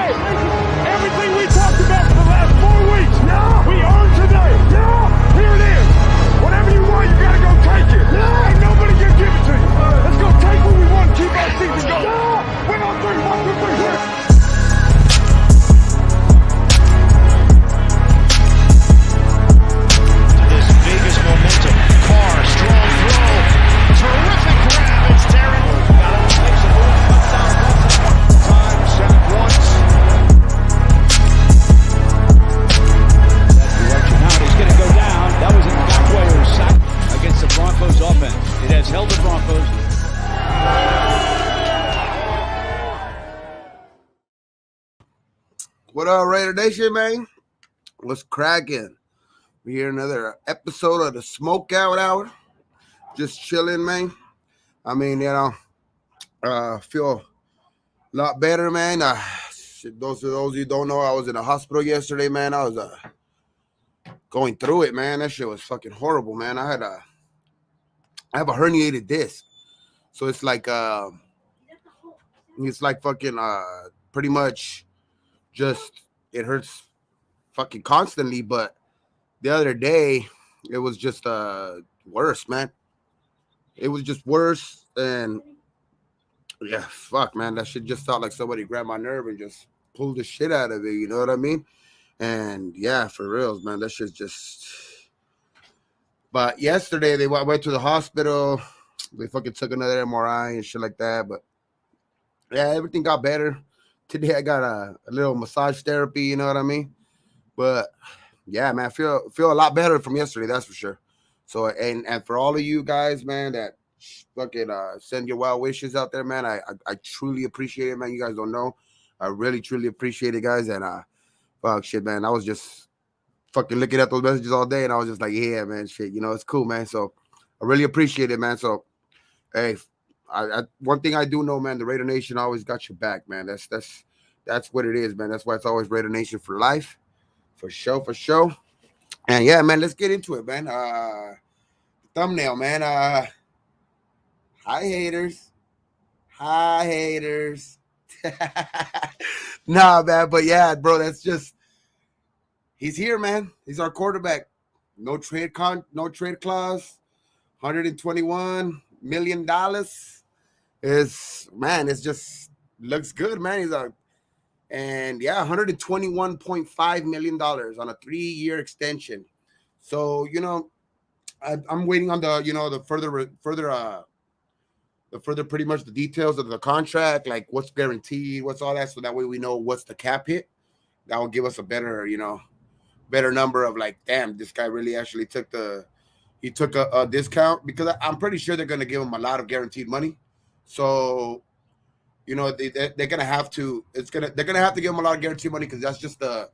today. Everything we talked about for the last 4 weeks, we earned today. Here it is. Whatever you want, you gotta go take it. Ain't nobody can give it to you. Let's go take what we want and keep our season going. Win on 3, 1, 2, 3, here. This Vegas momentum. Carr, strong throw. Terrific grab. It's Darren. Time, set it once. He's going to go down. That was a back-way sack against the Broncos offense. It has held the Broncos. What up, Raider Nation, man? What's cracking? We hear another episode of the Smokeout Hour. Just chilling, man. I mean, feel a lot better, man. Those of you who don't know, I was in the hospital yesterday, man. I was going through it, man. That shit was fucking horrible, man. I have a herniated disc, so it's like fucking pretty much just it hurts fucking constantly. But the other day it was just worse, man. It was just worse, and yeah, fuck, man. That shit just felt like somebody grabbed my nerve and just pulled the shit out of it. You know what I mean? And yeah, for reals, man, that shit's just. But yesterday I went to the hospital. They fucking took another MRI and shit like that. But yeah, everything got better. Today I got a little massage therapy. You know what I mean? But yeah, man, I feel a lot better from yesterday. That's for sure. So and for all of you guys, man, that fucking send your well wishes out there, man. I truly appreciate it, man. You guys don't know. I really truly appreciate it, guys. And fuck shit, man. I was just fucking looking at those messages all day, and I was just like, yeah, man, shit, it's cool, man. So I really appreciate it, man. So hey, I one thing I do know, man, the Raider Nation always got your back, man. That's what it is, man. That's why it's always Raider Nation for life, for sure. And yeah, man, let's get into it, man. Thumbnail, man. Hi haters. Nah, man, but yeah, bro, that's just he's here, man. He's our quarterback. No trade clause. $121 million. It's just looks good, man. And yeah, $121.5 million on a 3-year extension. So, I'm waiting on the further pretty much the details of the contract, like what's guaranteed, what's all that, so that way we know what's the cap hit. That will give us a better number of like, damn, this guy really actually took a discount, because I'm pretty sure they're gonna give him a lot of guaranteed money. So they're gonna have to give him a lot of guaranteed money, because that's just the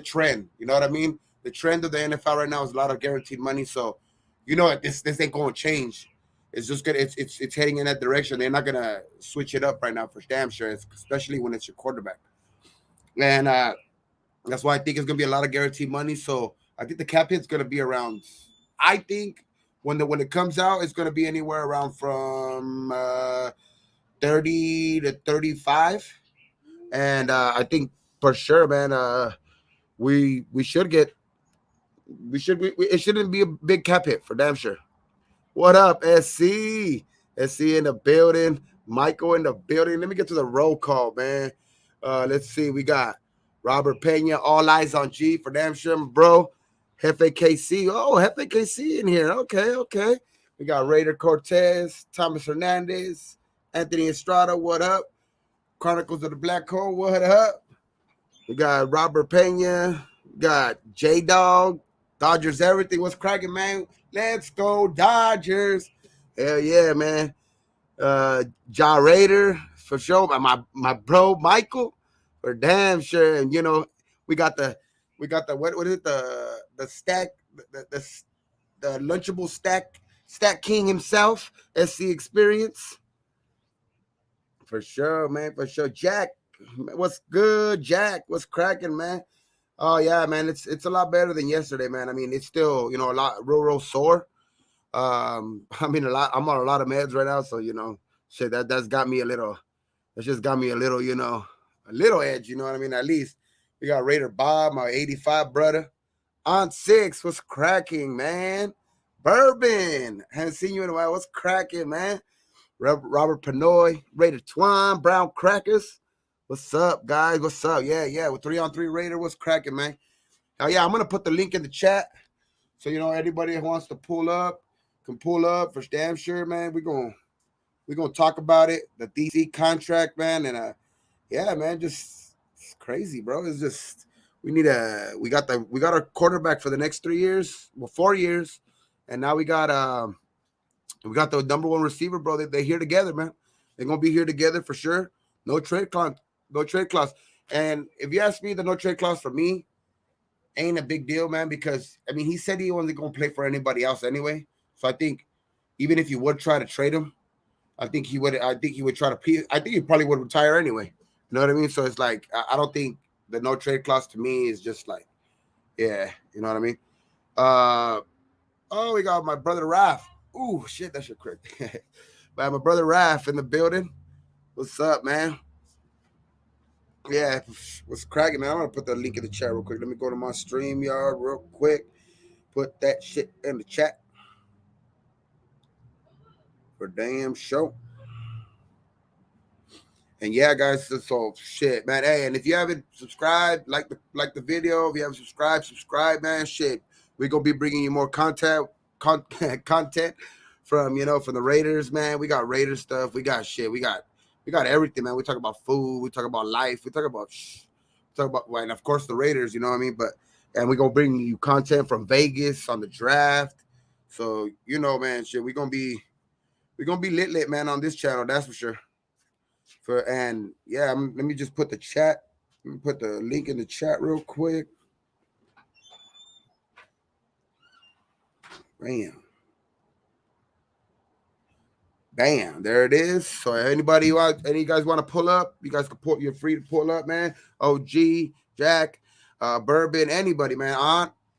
trend. You know what I mean? The trend of the NFL right now is a lot of guaranteed money. So this ain't gonna change. It's just good. It's heading in that direction. They're not gonna switch it up right now for damn sure, especially when it's your quarterback. And that's why I think it's gonna be a lot of guaranteed money. So I think the cap hit's gonna be around. I think when it comes out, it's gonna be anywhere around from 30 to 35. And I think for sure, man, we should get. It shouldn't be a big cap hit for damn sure. What up, SC? SC in the building. Michael in the building. Let me get to the roll call, man. Let's see. We got Robert Pena, all eyes on G for damn sure, bro. Hefe KC. Oh, Hefe KC in here. Okay. We got Raider Cortez, Thomas Hernandez, Anthony Estrada. What up? Chronicles of the Black Hole. What up? We got Robert Pena. Got J-Dog. Dodgers everything. What's cracking, man? Let's go Dodgers. Hell yeah, man. Ja Raider for sure. My bro Michael for damn sure. And we got the what is it? The stack, the lunchable stack king himself, SC Experience. For sure, man. For sure. Jack, what's good? Jack, what's cracking, man? Oh yeah, man, it's a lot better than yesterday, man. I mean, it's still, a lot real sore. I mean, I'm on a lot of meds right now, so shit, that's just got me a little, a little edge. You know what I mean? At least we got Raider Bob, my 85 brother. Aunt Six, what's cracking, man? Bourbon, haven't seen you in a while. What's cracking, man? Robert Panoy, Raider Twine, Brown Crackers. What's up, guys? What's up? Yeah. With 3-on-3 Raider, what's cracking, man? Oh yeah, I'm gonna put the link in the chat. So anybody who wants to pull up can pull up for damn sure, man. We're gonna talk about it. The DC contract, man, and yeah, man, just it's crazy, bro. It's just we got our quarterback for the next 3 years, well, 4 years, and now we got the number one receiver, bro. They're here together, man. They're gonna be here together for sure. No trade clause. And if you ask me, the no trade clause for me ain't a big deal, man, because I mean he said he wasn't gonna play for anybody else anyway. So I think even if you would try to trade him, I think he would try to. I think he probably would retire anyway. You know what I mean? So it's like I don't think the no trade clause to me is just like, yeah, you know what I mean? Oh, we got my brother Raph. Ooh, shit, that shit crazy. But my brother Raph in the building. What's up, man? Yeah, what's cracking, man? I'm gonna put the link in the chat real quick. Let me go to my StreamYard real quick. Put that shit in the chat for damn show. And yeah, guys, so shit, man. Hey, and if you haven't subscribed, like the video. If you haven't subscribe, man. Shit, we're gonna be bringing you more content from from the Raiders, man. We got Raiders stuff. We got shit. We got everything, man. We talk about food. We talk about life. We talk about and of course the Raiders. You know what I mean? And we're gonna bring you content from Vegas on the draft. So man, shit, we're gonna be lit, man, on this channel. That's for sure. Let me just put the chat. Let me put the link in the chat real quick. Bam, there it is. So any guys want to pull up, you guys you're free to pull up, man. OG, Jack, Bourbon, anybody, man.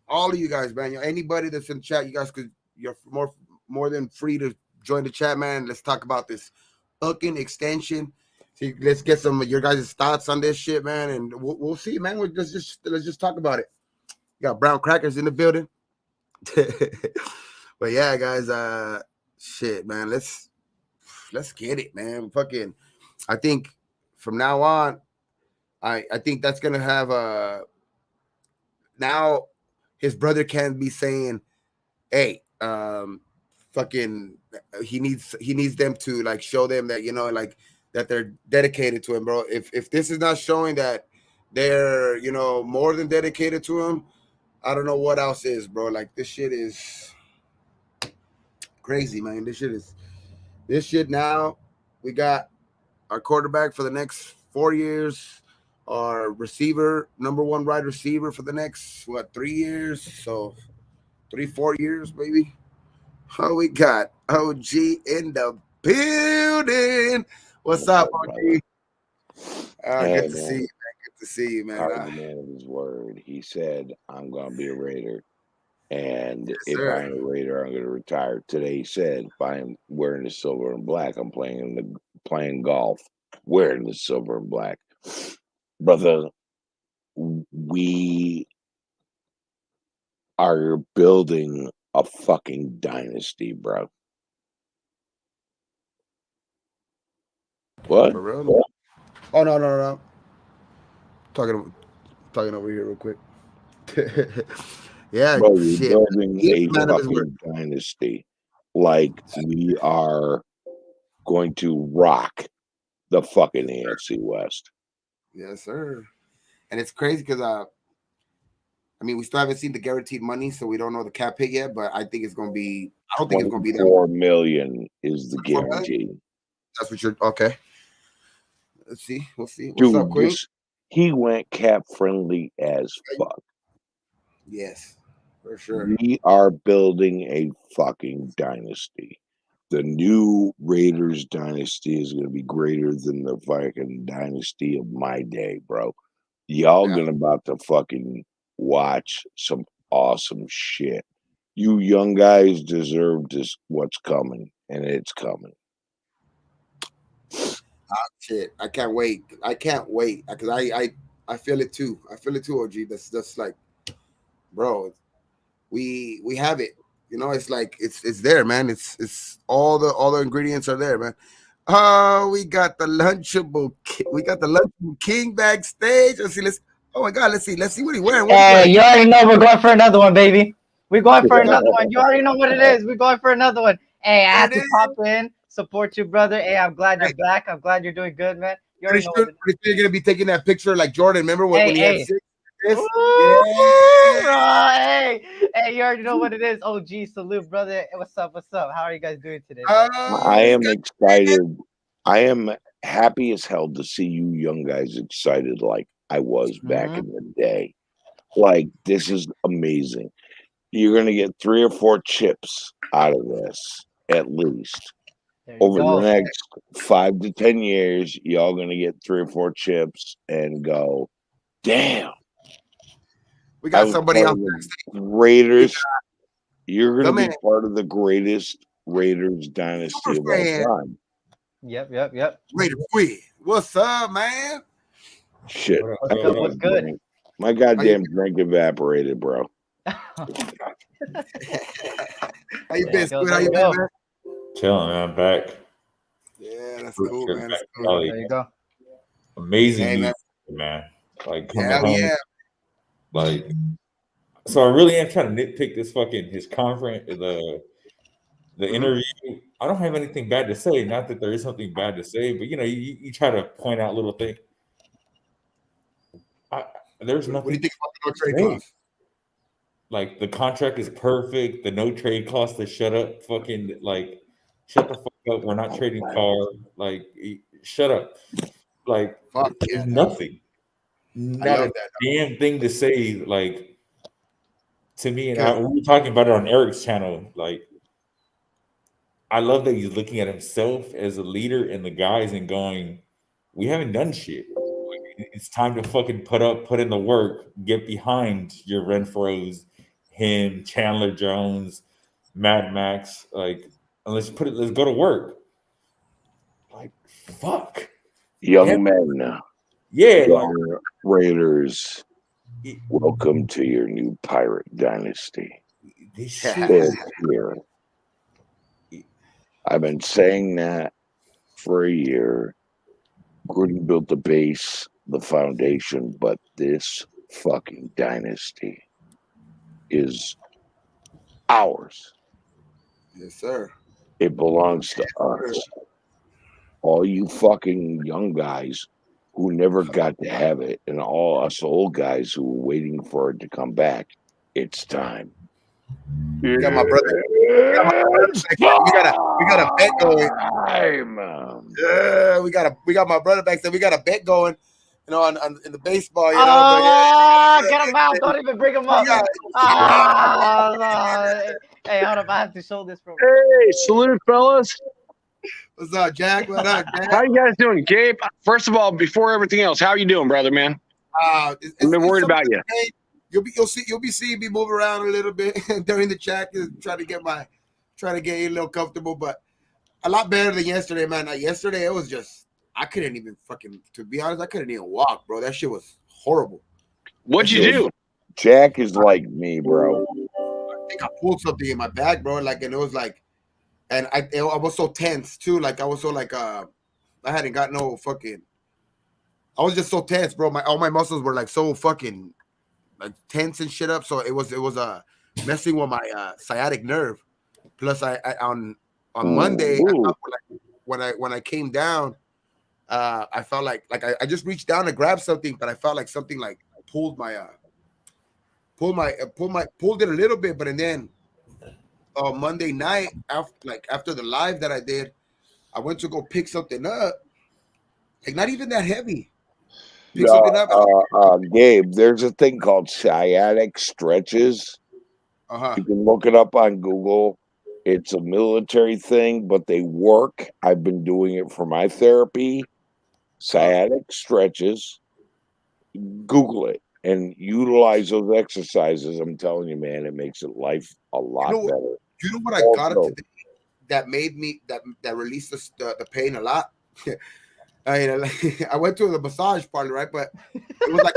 All of you guys, man. Anybody that's in the chat, you're more than free to join the chat, man. Let's talk about this Oakand extension. See, let's get some of your guys' thoughts on this shit, man, and we'll see, man. Let's just talk about it. You got Brown Crackers in the building. But yeah, guys, shit, man. Let's get it, man. Fucking, I think from now on, I think that's gonna have now his brother can't be saying, hey, fucking, he needs them to like show them that like that they're dedicated to him, bro. If this is not showing that they're more than dedicated to him, I don't know what else is, bro. Like this shit is crazy, man. This shit now. We got our quarterback for the next 4 years, our receiver, number one wide receiver for the next 3 years, so 3-4 years, baby. Oh, we got OG in the building. What's up, OG? Good to see you, man. Good to see you, man. Carr, the man of his word. He said, I'm going to be a Raider. And Yes, if sir. I'm a Raider, I'm going to retire. Today he said, if I'm wearing the silver and black, I'm playing golf, wearing the silver and black. Brother, we are building a fucking dynasty, bro. What? For real? Oh, no. Talking over here real quick. Yeah, Bro, we're shit. building He's a man of his word. fucking dynasty. Like, we are going to rock the fucking AFC West. Yes, sir. And it's crazy because I mean, we still haven't seen the guaranteed money, so we don't know the cap hit yet. But I think it's going to be. I don't think it's going to be that. $4 million is the 24 million? guarantee. That's what you're okay. Let's see. We'll see. What's Dude, up, Queen? he went cap friendly as fuck. Yes, for sure. We are building a fucking dynasty. The new Raiders dynasty is going to be greater than the fucking dynasty of my day, bro. Y'all gonna about to fucking watch some awesome shit. You young guys deserve what's coming, and it's coming. Shit, I can't wait. I can't wait because I feel it too. I feel it too, OG. That's like, bro, we have it. You know, it's like it's there, man. It's all the ingredients are there, man. Oh, we got the Lunchable King backstage. Let's. Oh my God, let's see what he wearing. What he Hey, wearing? you already know we're going for another one, baby. We're going for another one. You already know what it is. We're going for another one. Hey, I There had it to is. pop in, support you, brother. Hey, I'm glad you're Hey. back. I'm glad you're doing good, man. You Pretty already know sure, what it is. pretty sure you're gonna be taking that picture like Jordan. Remember when he had Hey. 6? This? Ooh, Yeah. bro, hey, you already know what it is. OG, salute, brother. Hey, what's up? How are you guys doing today, man? I This am guy- excited. I am happy as hell to see you young guys excited like I was back in the day. Like, this is amazing. You're going to get 3 or 4 chips out of this, at least. There you Over go. the next 5 to 10 years, y'all going to get 3 or 4 chips and go, damn. We I got was somebody part on of the Raiders. You're going Come to in. be part of the greatest Raiders dynasty of all fan. time. Yep. Raider Quid. What's up, man? Shit. What's good? My goddamn drink evaporated, bro. How you There been, you go, Squid? How there you you been, go. man? Chilling, man. I'm back. Yeah, that's Good cool, shit man. back, That's cool. Cali. There you go. Amazing Hey, man. news, man. Like coming Hell home, yeah. like. So I really am trying to nitpick this fucking his conference, the interview. I don't have anything bad to say. Not that there is something bad to say, but you try to point out little things. There's What do you nothing think about the no to trade say. clause? Like the contract is perfect. The no trade clause to shut up, fucking like, shut the fuck up. We're not trading Carr. Like, shut up. Like, Fuck yeah. there's nothing. I Not love a that. damn thing to say. Like, to me, and Good. we were talking about it on Eric's channel. Like, I love that he's looking at himself as a leader and the guys and going, we haven't done shit. It's time to fucking put in the work, get behind your Renfros, him, Chandler Jones, Mad Max, like, and let's go to work. Like, fuck. Young men. Yeah, Young Raiders. Welcome to your new pirate dynasty. this shit. It's here. I've been saying that for a year. Gruden built the base, the foundation, but this fucking dynasty is ours. Yes, sir. It belongs to us. All you fucking young guys who never got to have it, and all us old guys who were waiting for it to come back, it's time. We got my brother. We got a bet going. Yeah, we got my brother back there. We got a bet going, in the baseball, you know. Oh, get him out. Don't even bring him up. Yeah. Hey, hold up. I have to show this from. Hey, salute, fellas. What's up, Jack? What up, Jack? How you guys doing? Gabe, first of all, before everything else, how you doing, brother, man? I've been worried about you. You'll be seeing me move around a little bit during the chat, trying to get you a little comfortable, but a lot better than yesterday, man. Yesterday it was just, I couldn't even to be honest, I couldn't even walk, bro. That shit was horrible. What'd you do? Jack is like me, bro. I think I pulled something in my back, bro. Like, and it was like, and I was so tense too. Like, I was so like, I hadn't got no fucking. I was just so tense, bro. All my muscles were like so fucking like tense and shit up. So it was messing with my sciatic nerve. Plus, I on Monday, I thought, like, when I came down, I felt like I just reached down to grab something, but I felt like something like pulled it a little bit. But and then Monday night, after the live that I did, I went to go pick something up, like not even that heavy. Pick something up. Gabe, there's a thing called sciatic stretches. You can look it up on Google. It's a military thing, but they work. I've been doing it for my therapy. Sciatic stretches. Google it and utilize those exercises. I'm telling you, man, it makes life a lot better. You know what I got today that made me that released the pain a lot? I went to the massage parlor, right? But it was like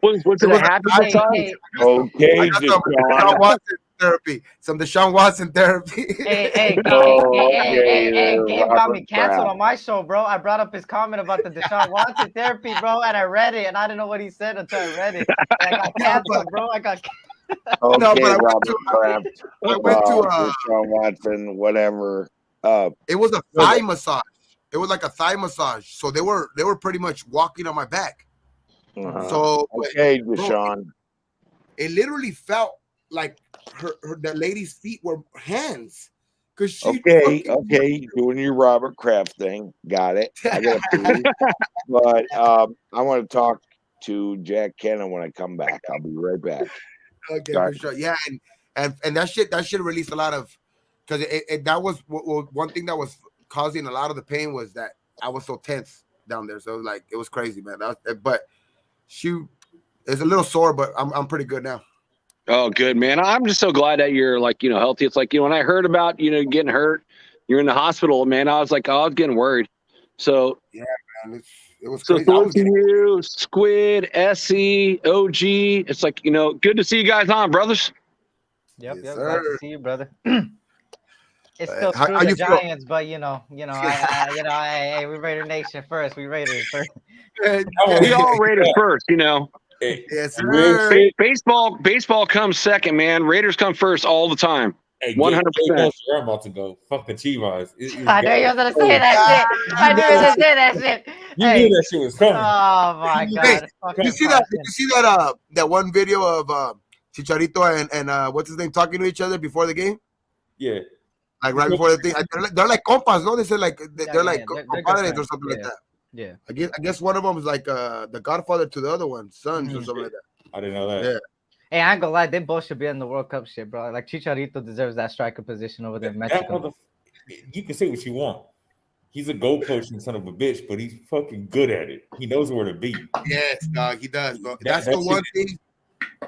Was it a happy massage? Okay, some Deshaun. Deshaun Watson therapy. Some Deshaun Watson therapy. Hey, Gabe got me canceled on my show, bro. I brought up his comment about the Deshaun Watson therapy, bro, and I read it, and I didn't know what he said until I read it. And I got canceled, bro. Okay, No, but Robert Kraft. I went to Deshaun Watson, whatever. it was a thigh massage. It was like a thigh massage. So they were pretty much walking on my back. So okay, bro, Deshaun. it literally felt like the lady's feet were hands. Cause she Okay, doing your Robert Kraft thing. Got it. I got it. But I want to talk to Jack Cannon when I come back. I'll be right back. Okay, for sure. Yeah, and that shit released a lot of, because that was one thing that was causing a lot of the pain was that I was so tense down there. So it was crazy, man. But shoot, it's a little sore, but I'm pretty good now. Oh, good, man. I'm just so glad that you're healthy. It's like, when I heard about, getting hurt, you're in the hospital, man, I was getting worried. So yeah, man, it was crazy. So you, Squid, SE, OG, it's like, good to see you guys on, brothers. Yep, glad to see you, brother. It's still screw the Giants, but hey, we Raider Nation first. We Raiders first. We all Raiders first, Yes, sir. Baseball comes second, man. Raiders come first all the time. 100%. I'm about to go. Fuck the Chivas. I knew you were gonna say that shit. I knew you were gonna say that shit. You knew that shit was coming. Oh my god! You see that one video of Chicharito and what's his name talking to each other before the game? Yeah. Like right before the thing. They're like compas, no? They say they're like compadres or something like that. Yeah. I guess one of them is like the godfather to the other one, sons or something like that. I didn't know that. Yeah. Hey, I ain't gonna lie, they both should be in the World Cup shit, bro. Like Chicharito deserves that striker position over there in Mexico. You can say what you want. He's a goal poaching son of a bitch, but he's fucking good at it. He knows where to be. Yes, dog, he does, bro. That's the one thing.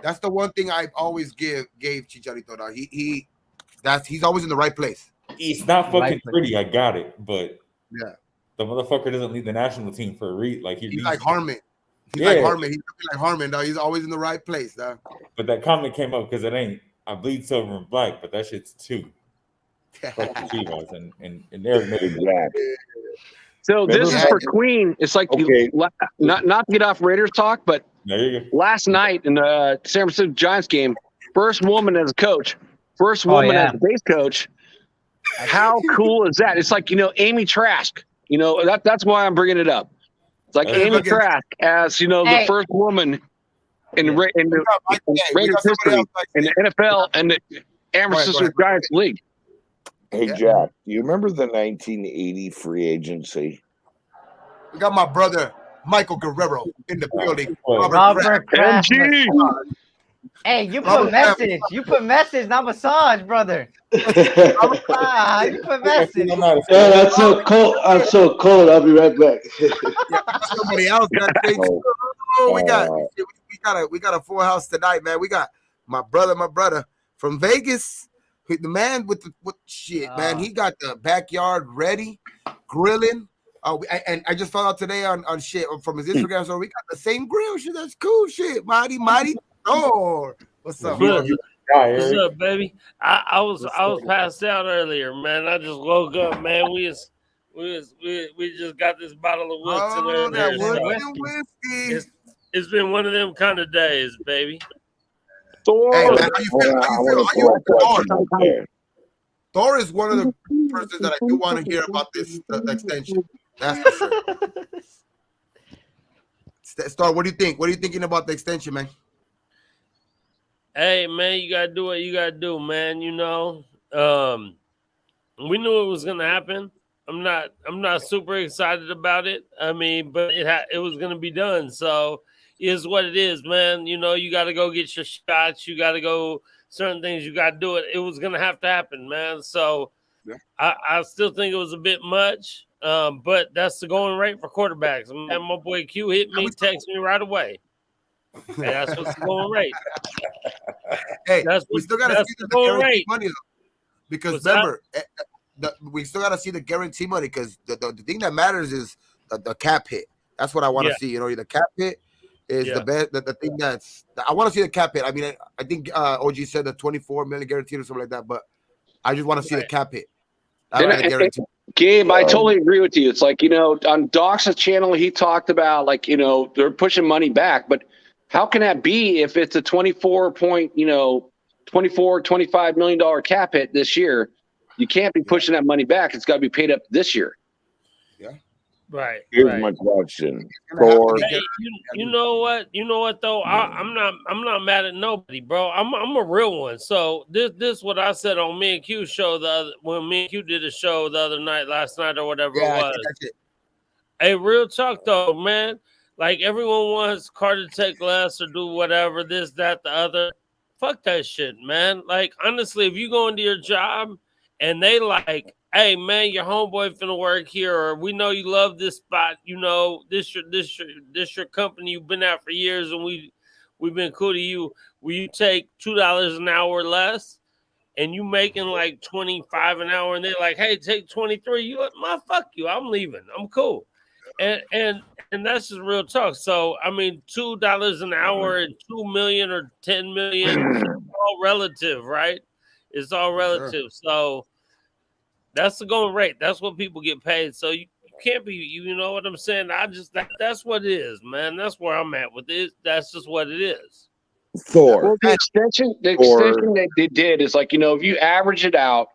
That's the one thing I've always gave Chicharito, dog. He's always in the right place. It's not fucking pretty, I got it, but yeah, the motherfucker doesn't lead the national team for a read. Like he's like Harmon. He's like Harmon. He's like Harmon, dog. He's always in the right place, dog. But that comment came up because it ain't. I bleed silver and black, but that shit's two. and they're exactly. So this is for Queen. It's like not to get off Raiders talk, but last night in the San Francisco Giants game, first woman as a coach, first woman as a base coach. How cool is that? It's like, Amy Trask. That's why I'm bringing it up. It's like Amy Trask as, the first woman in Raiders history, in the NFL and the San Francisco Giants League. Hey, Jack, do you remember the 1980 free agency? We got my brother, Michael Guerrero, in the building. Robert Kraft. Hey, you put message. You put message, not massage, brother. You put message. That's so cold. I'm so cold. I'll be right back. Somebody else got things. We got a full house tonight, man. We got my brother from Vegas. The man with shit, man. He got the backyard ready, grilling. And I just found out today on shit from his Instagram. So we got the same grill. Shit, that's cool. Shit, mighty. Oh, what's up? What's up, baby? I was passed out earlier, man. I just woke up, man. We just got this bottle of Woodson earlier. It's been one of them kind of days, baby. Thor, hey, man, how you feel? Thor is one of the persons that I do want to hear about this extension. That's for sure. Star, what do you think? What are you thinking about the extension, man? Hey, man, you gotta do what you gotta do, man. We knew it was gonna happen. I'm not super excited about it. I mean, but it was gonna be done. So it is what it is, man. You gotta go get your shots. You gotta go certain things. You gotta do it. It was gonna have to happen, man. So I still think it was a bit much. But that's the going rate for quarterbacks. Man, my boy Q hit me, text me right away. Hey, that's what's the going rate. Hey, we still got to see the going rate money, though. Because remember, we still got to see the guarantee money because the thing that matters is the cap hit. That's what I want to see. You know, the cap hit is the best. The thing I want to see the cap hit. I mean, I think OG said the 24 million guaranteed or something like that, but I just want to see the cap hit. Gabe, I totally agree with you. It's like, you know, on Doc's channel, he talked about like, you know, they're pushing money back, but how can that be if it's a $25 million cap hit this year? You can't be pushing that money back. It's got to be paid up this year. Yeah. Right. Here's my question. Hey, you know what? You know what though? I'm not mad at nobody, bro. I'm a real one. So this what I said on me and Q show when me and Q did a show the other night, last night or whatever it was. Hey, real talk though, man. Like everyone wants Carr to take less or do whatever, this, that, the other. Fuck that shit, man. Like honestly, if you go into your job and they like, hey man, your homeboy finna work here, or we know you love this spot, you know, this your company you've been at for years, and we've been cool to you. Will you take $2 an hour less, and you making like 25 an hour, and they're like, hey, take 23? You like, my fuck you, I'm leaving, I'm cool, and that's just real talk. So I mean, $2 an hour and 2 million or 10 million, it's all relative, right? It's all relative. So that's the going rate. That's what people get paid. So you can't be, you know what I'm saying? That's what it is, man. That's where I'm at with this. That's just what it is. Thor. Well, the extension that they did is like, you know, if you average it out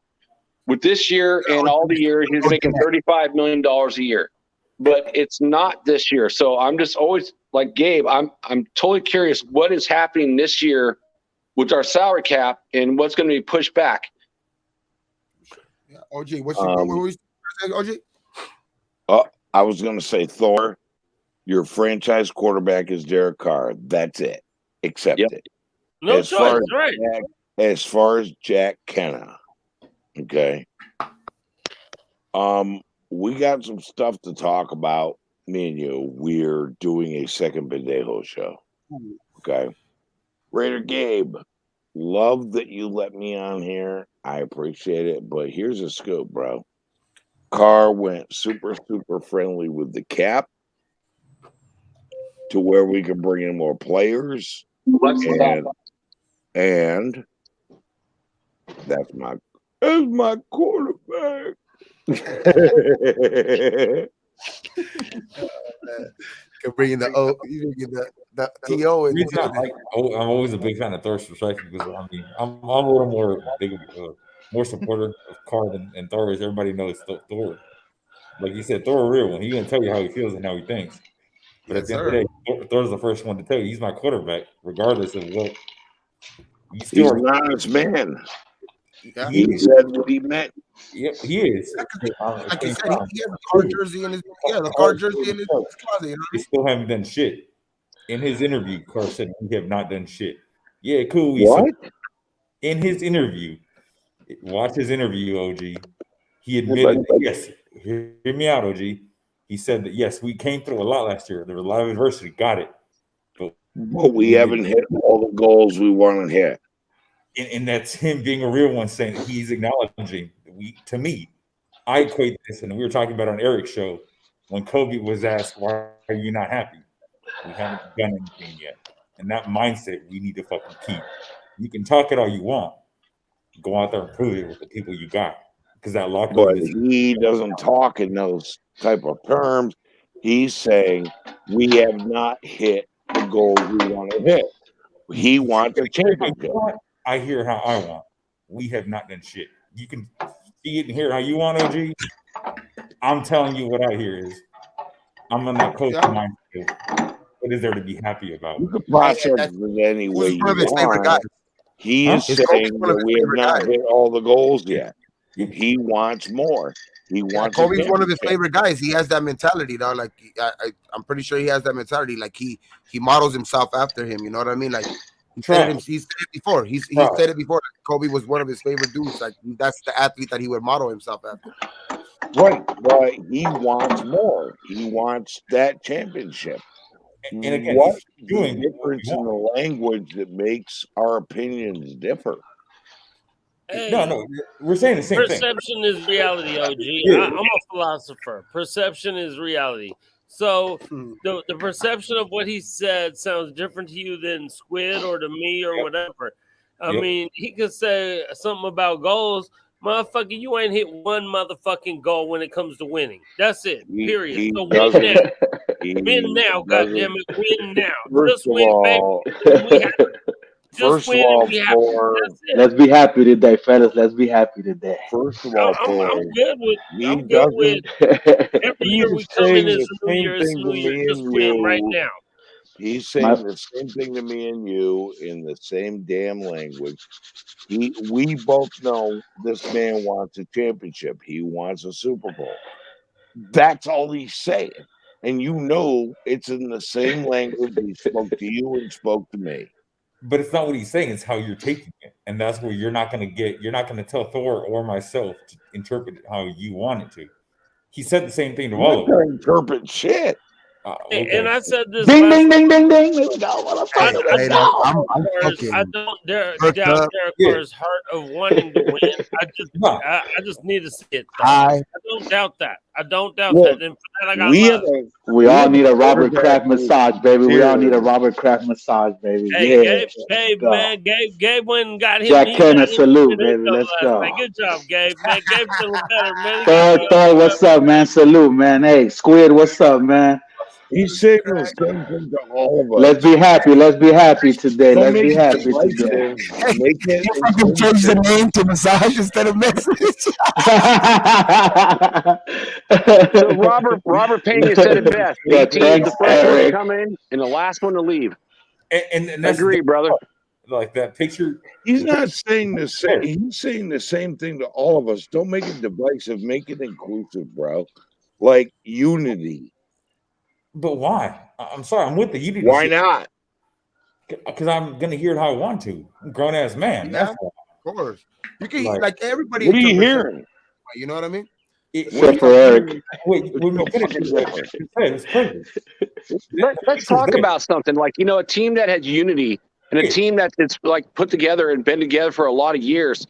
with this year and all the years, he's making $35 million a year. But it's not this year. So I'm just always like Gabe, I'm totally curious what is happening this year with our salary cap and what's going to be pushed back. Yeah, OG, what were you saying, OG? I was going to say, Thor, your franchise quarterback is Derek Carr. That's it. Accept it. No choice, right? As far as Jack Kenna, okay. We got some stuff to talk about. Me and you, we're doing a second Pendejo show. Okay. Raider Gabe, love that you let me on here. I appreciate it. But here's a scoop, bro. Carr went super, super friendly with the cap to where we can bring in more players. And that's my quarterback. Can bring in the TO. I'm always a big fan of Thor's perspective because I mean I'm a little more supporter of Carr than Thor is. Everybody knows Thor. Like you said, Thor a real one. He's gonna tell you how he feels and how he thinks. But at the end of the day, Thor's the first one to tell you he's my quarterback, regardless of what. He's an honest man. Yeah. He said what he meant. Yep, he is. Like he said, he has a Carr jersey in his closet. You know? He still haven't done shit. In his interview, Carr said we have not done shit. Yeah, cool. What? In his interview, watch his interview, OG. He admitted that, yes. Hear me out, OG. He said that yes, we came through a lot last year. There was a lot of adversity. Got it. But we haven't hit all the goals we want to hit. And that's him being a real one, saying that he's acknowledging. To me, I equate this, and we were talking about on Eric's show when Kobe was asked, "Why are you not happy?" We haven't done anything yet, and that mindset we need to fucking keep. You can talk it all you want, go out there and prove it with the people you got, because that locker room. But he doesn't talk in those type of terms. He's saying we have not hit the goals we want to hit. He wants a championship. I hear how I want. We have not done shit. You can see it and hear how you want, OG. I'm telling you what I hear is I'm on that coach mindset. What is there to be happy about? You can process it any way you want. He is saying that we have not hit all the goals yet. He wants more. He wants. Kobe's one of his favorite guys. He has that mentality, though. Like I'm pretty sure he has that mentality. Like he models himself after him. You know what I mean? Like he said it before. He said it before. Kobe was one of his favorite dudes. Like that's the athlete that he would model himself after. Right, but he wants more. He wants that championship. And again, what's the difference in the language that makes our opinions differ? Hey, no, we're saying the same thing. Perception is reality, OG. Yeah. I'm a philosopher. Perception is reality. So the perception of what he said sounds different to you than Squid or to me or whatever. I mean, he could say something about goals. Motherfucker, you ain't hit one motherfucking goal when it comes to winning. That's it. Period. So win now. Win now, goddammit. Win now. Just win, baby. We have First of all, let's be happy today, fellas. Let's be happy today. First of all, I'm good with every year we come in as a new year. It's new year. Just win right now. He's saying the same thing to me and you in the same damn language. We both know this man wants a championship. He wants a Super Bowl. That's all he's saying. And you know it's in the same language he spoke to you and spoke to me. But it's not what he's saying, it's how you're taking it. And that's where you're not going to tell Thor or myself to interpret it how you want it to. He said the same thing to all of us. Interpret shit. Okay. And I said this. Ding, ding, ding, ding, ding. Let's go. I don't doubt Derek Carr's heart of wanting to win. I just need to see it. I don't doubt that. I don't doubt that. And for that, I got love. We all need a Robert Kraft massage, baby. We all need a Robert Kraft massage, baby. Hey, Gabe, man. Gabe went and got him. Jack Kenner, salute, baby. Let's go. Good job, Gabe. Man, Gabe's feeling better, man. Thor, what's up, man? Salute, man. Hey, Squid, what's up, man? He's saying the same thing to all of us. Let's be happy. Let's be happy today. Let's be happy today. You fucking change the name to massage instead of message. So Robert Pena said it best. Yeah, the first one to come in and the last one to leave. And I agree, brother. Like that picture. He's not saying the same. He's saying the same thing to all of us. Don't make it divisive. Make it inclusive, bro. Like unity. But why? I'm sorry. I'm with the unity. Why not? Because I'm gonna hear it how I want to. I'm a grown ass man. Yeah, of course. You can like everybody. What are you hearing? You know what I mean? Except for Eric. Wait, let's talk about something like a team that has unity and a team that's like put together and been together for a lot of years.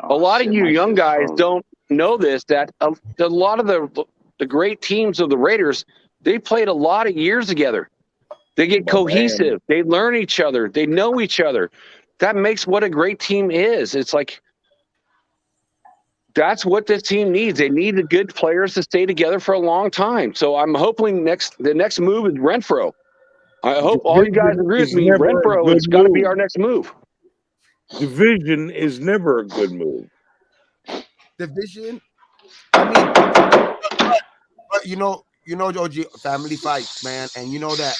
A lot of you young guys don't know this, that a lot of the great teams of the Raiders, they played a lot of years together. They get cohesive. They learn each other. They know each other. That makes what a great team is. It's like that's what this team needs. They need the good players to stay together for a long time. So I'm hoping the next move is Renfro. I hope all you guys agree with me. Renfro is got to be our next move. Division is never a good move. Division. I mean, but you know, OG, family fights, man, and you know that.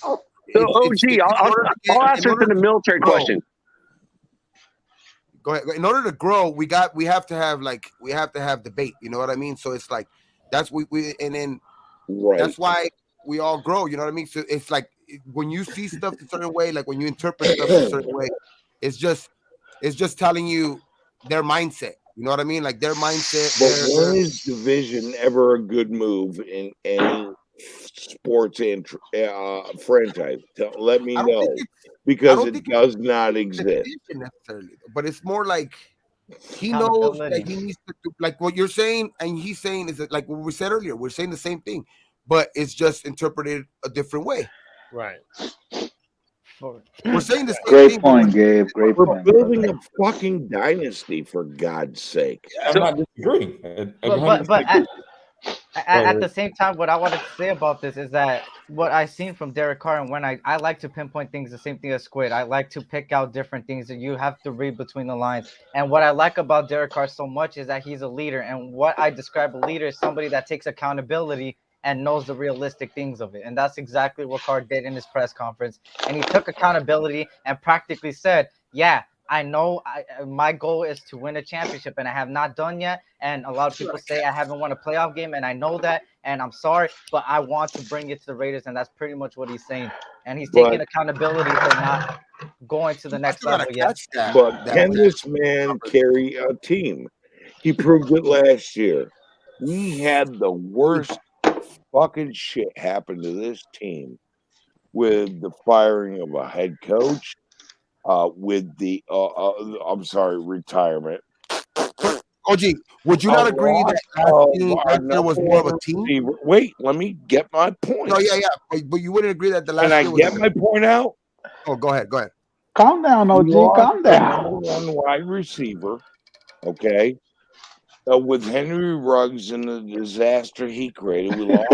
So OG, I'll answer the military question. Go ahead. In order to grow, we have to have debate. You know what I mean? So it's like that's that's why we all grow. You know what I mean? So it's like when you see stuff a certain way, like when you interpret stuff a certain way, it's just telling you their mindset. You know what I mean? Like their mindset. But when is division ever a good move in any sports and franchise? Let me know, because it does not exist. Necessarily, but it's more like he knows that he needs to do, like what you're saying, and he's saying is that like what we said earlier. We're saying the same thing, but it's just interpreted a different way. Right. We're saying the same Great thing. point, Gabe. Great point. We're building a fucking dynasty, for God's sake. I'm not disagreeing. But at the same time, what I wanted to say about this is that what I've seen from Derek Carr, and when I like to pinpoint things, the same thing as Squid. I like to pick out different things that you have to read between the lines. And what I like about Derek Carr so much is that he's a leader. And what I describe a leader is somebody that takes accountability and knows the realistic things of it. And that's exactly what Carr did in his press conference. And he took accountability and practically said, yeah, I know my goal is to win a championship, and I have not done yet. And a lot of people say I haven't won a playoff game, and I know that, and I'm sorry, but I want to bring it to the Raiders, and that's pretty much what he's saying. And he's taking accountability for not going to the next level yet. But can this man carry a team? He proved it last year. We had the worst fucking shit happen to this team with the firing of a head coach, with the I'm sorry, retirement. OG, would you not agree that last year was more of a team? Wait, let me get my point. No, yeah, but you wouldn't agree that the last year year was. Can I get my point out? Oh, go ahead. Calm down, OG. Calm down. Number one wide receiver, okay. With Henry Ruggs and the disaster he created, we lost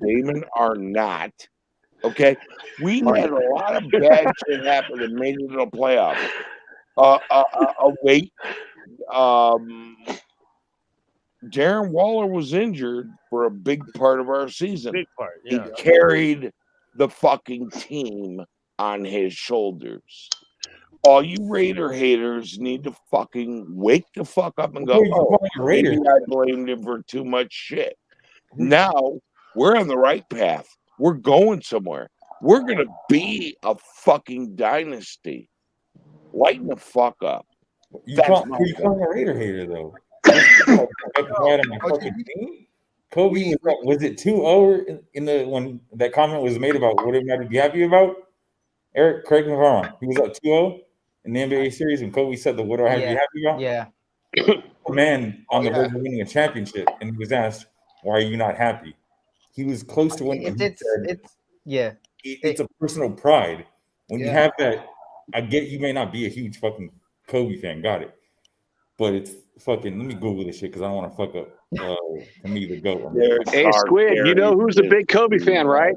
Damon Arnott. Okay, we had a lot of bad shit happen that made it to the playoffs. Wait. Darren Waller was injured for a big part of our season. Big part, yeah. He carried the fucking team on his shoulders. All you Raider haters need to fucking wake the fuck up and go, maybe I blamed him for too much shit. Now we're on the right path. We're going somewhere. We're going to be a fucking dynasty. Lighten the fuck up. You calling a Raider hater, though? Kobe, was it 2-0 in the when that comment was made about what am I to be happy about? Eric, correct me if I'm wrong. He was up 2-0 in the NBA series when Kobe said the what do I have to be happy about? Yeah. A man on the verge of winning a championship, and he was asked, "Why are you not happy?" He was close to winning. It's a personal pride when you have that. I get you may not be a huge fucking Kobe fan, got it, but it's fucking. Let me Google this shit because I don't want to fuck up. For me to go. Hey, Squid, you know who's a big Kobe fan, right?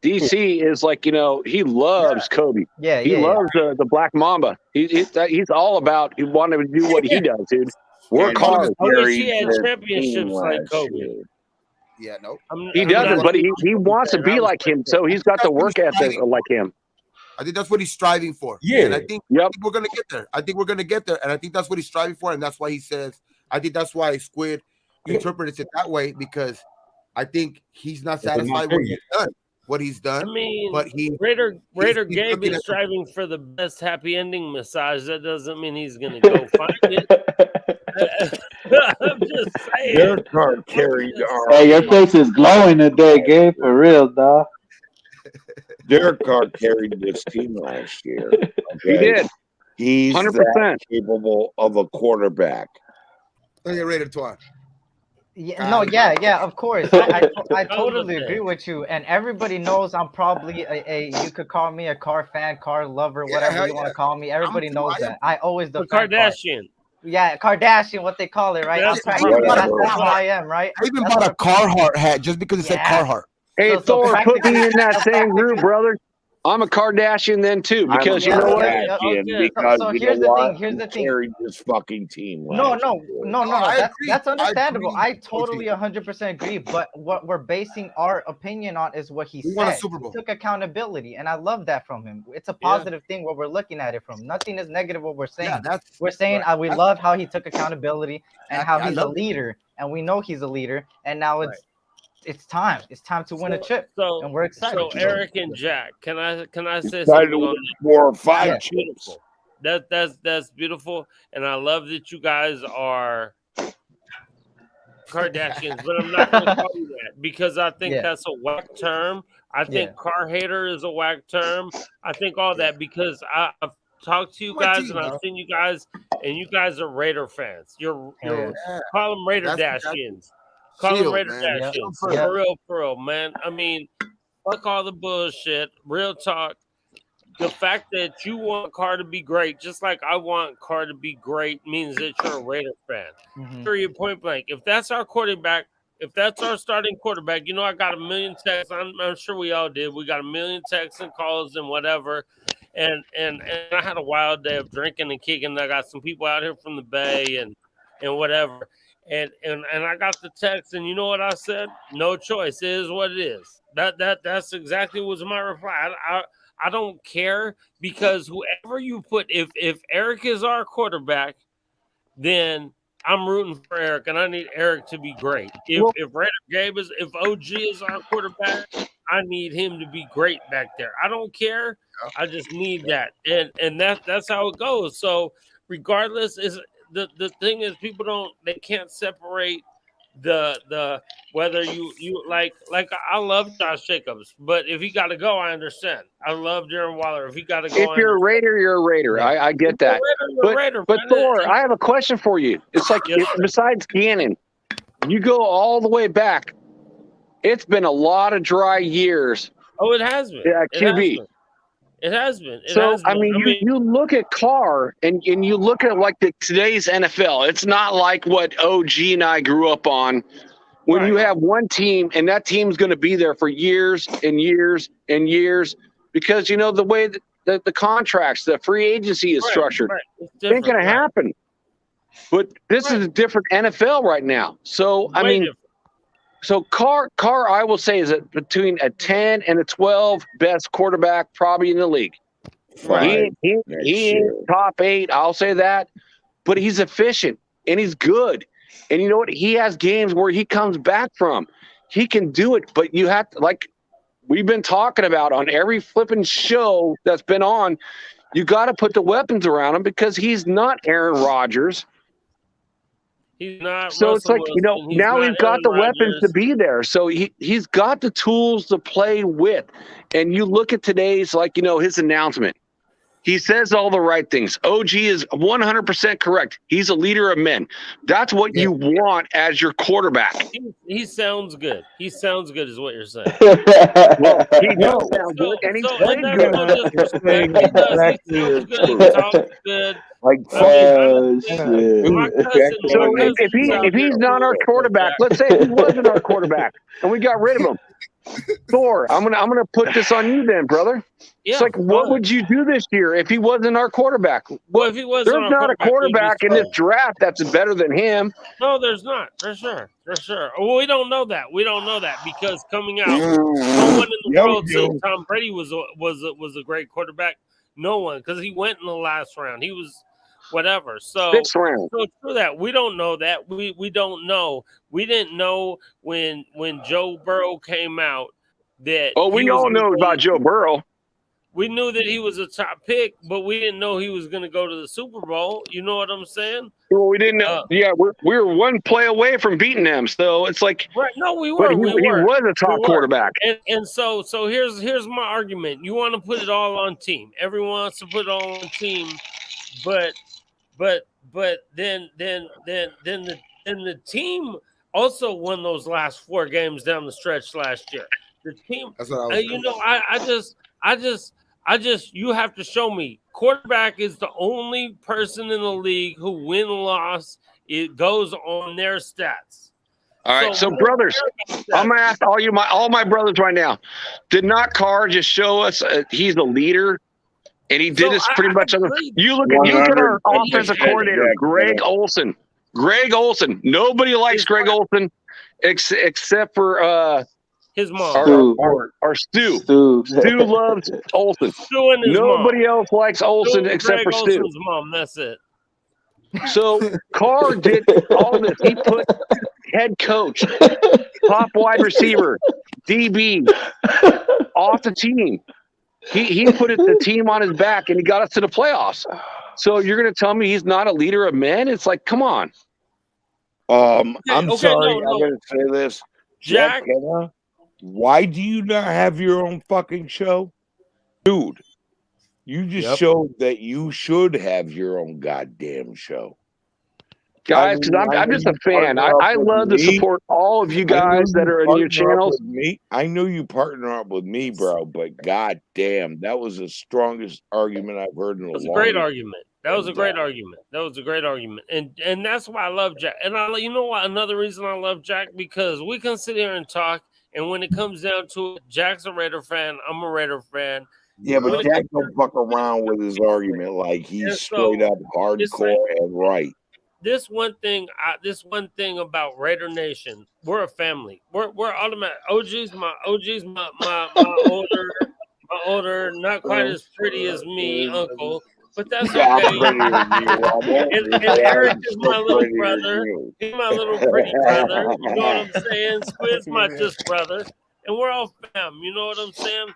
DC is like, he loves Kobe. Yeah, he loves the Black Mamba. He's all about he wanted to do what he does, dude. Work hard. I wish he had championships like Kobe. Yeah, no. He doesn't, but he wants to be like him, so he's got the work ethic like him. I think that's what he's striving for. Yeah. And I think we're going to get there. And I think that's what he's striving for. And that's why he says, I think that's why Squid interprets it that way, because I think he's not satisfied with what he's done. I mean, but Raider Gabe is striving for the best happy ending massage. That doesn't mean he's going to go find it. I'm just saying. Derek Carr carried our. Hey, your face is glowing today, Gabe. For real, dog. Derek Carr carried this team last year. Okay? He did. He's 100% capable of a quarterback. Raider Twan. Yeah, of course. I totally agree with you. And everybody knows I'm probably you could call me a Carr fan, Carr lover, whatever you want to call me. Everybody knows that. I always defend Kardashian. Yeah, Kardashian, what they call it, right? That's that's how I am, right? I even bought a Carhartt hat just because it said Carhartt. Hey, Thor, put me in that same group, brother. I'm a Kardashian then too, because you know what? Because so here's the thing. Carried this fucking team. No. That's understandable. I totally 100% agree. But what we're basing our opinion on is what he said. Won a Super Bowl. He took accountability, and I love that from him. It's a positive thing where we're looking at it from. Nothing is negative what we're saying. We're saying we love how he took accountability and how he's a leader, and we know he's a leader. And now it's time. It's time to win a chip. And we're excited. So Eric and Jack, can I say Excited something? to win 4 or 5 chips. That's beautiful, and I love that you guys are Kardashians, but I'm not going to call you that because I think that's a whack term. I think Carr hater is a whack term. I think all that because I've talked to you guys and I've seen you guys, and you guys are Raider fans. You're call them Raider Dashians. Call them Raider Dashians. For real, man. I mean, fuck all the bullshit. Real talk. The fact that you want Carr to be great, just like I want Carr to be great, means that you're a Raider fan. Period, point blank. If that's our quarterback, if that's our starting quarterback, I got a million texts. I'm sure we all did. We got a million texts and calls and whatever. And I had a wild day of drinking and kicking. I got some people out here from the Bay and whatever. And I got the text, and you know what I said? No choice. It is what it is. That's exactly what was my reply. I don't care because whoever you put, if Eric is our quarterback, then I'm rooting for Eric, and I need Eric to be great. If Raider Gabe if OG is our quarterback, I need him to be great back there. I don't care. I just need that, and that's how it goes. So regardless, is the thing is people they can't separate the whether you like I love Josh Jacobs, but if he got to go, I understand. I love Darren Waller. If he got to go, if you're a Raider, you're a Raider. I get that. But Thor, I have a question for you. It's like besides Gannon, you go all the way back. It's been a lot of dry years. Oh, it has been. Yeah, QB. It has been. I mean, you look at Carr and you look at like today's NFL. It's not like what OG and I grew up on. When you have one team and that team's going to be there for years and years and years, because you know the way that the contracts, the free agency is structured, it ain't going to happen. But this is a different NFL right now. So I mean, so Carr, I will say, is between a 10 and a 12 best quarterback probably in the league. He ain't top 8, I'll say that, but he's efficient and he's good. And you know what? He has games where he comes back from. He can do it, but you have to, like we've been talking about on every flipping show that's been on, you got to put the weapons around him because he's not Aaron Rodgers. He's not. So Russell it's like, Wilson. you know, now he's got the weapons to be there. So he's got the tools to play with. And you look at today's, like, you know, his announcement. He says all the right things. OG is 100% correct. He's a leader of men. That's what you want as your quarterback. He sounds good. He sounds good is what you're saying. Well, he does sound good, and he's played good. No disrespect. He does. He sounds good. He talks good. Like, so if he's not our quarterback, let's say he wasn't our quarterback, and we got rid of him. Thor, I'm gonna put this on you then, brother. Yeah, it's like, what would you do this year if he wasn't our quarterback? Well, if he wasn't, there's not a quarterback in this draft that's better than him. No, there's not. For sure. Well, we don't know that. We don't know that because coming out, no one in the world said Tom Brady was a great quarterback. No one, because he went in the last round. He was whatever. So, 6th round. So through that, we don't know that. We don't know. We didn't know when Joe Burrow came out that. Oh, we all know about Joe Burrow. We knew that he was a top pick, but we didn't know he was going to go to the Super Bowl. You know what I'm saying? Well, we didn't know. We were one play away from beating them. So it's like, right? No, we were. He was a top quarterback. And so here's my argument. You want to put it all on team. Everyone wants to put it all on team, but then the team also won those last 4 games down the stretch last year. The team. That's what I was you know, I just you have to show me. Quarterback is the only person in the league who win-loss, it goes on their stats. All right, so brothers, I'm gonna ask all my brothers right now. Did not Carr just show us he's a leader, and he did this pretty much? You look at our offensive coordinator, Greg Olson. Greg Olson. Nobody likes Greg Olson except for his mom. Our Stu. Stu loves Olson. Stu and his Nobody mom. else likes Olson except Greg for Stu. Olson's mom. That's it. So Carr did all this. He put head coach, top wide receiver, DB off the team. He put the team on his back, and he got us to the playoffs. So you're going to tell me he's not a leader of men? It's like, come on. I'm sorry. I'm going to say this. Jack, why do you not have your own fucking show? Dude, you just showed that you should have your own goddamn show. Guys, because I'm just a fan. I love to support all of you guys that are in your channels. I know you partner up with me, bro, but goddamn, that was the strongest argument I've heard in a long time. That was a great argument. That was a great argument. And that's why I love Jack. And you know what? Another reason I love Jack, because we can sit here and talk, and when it comes down to it, Jack's a Raider fan. I'm a Raider fan. Yeah, but Jack don't fuck around with his argument. Like, he's straight up hardcore and right. This one thing about Raider Nation, we're a family. We're automatic. OG's my older, not quite as pretty as me, uncle, but that's okay. And Eric is my little brother. He's my little pretty brother. You know what I'm saying? Squid's my just brother. And we're all fam, you know what I'm saying?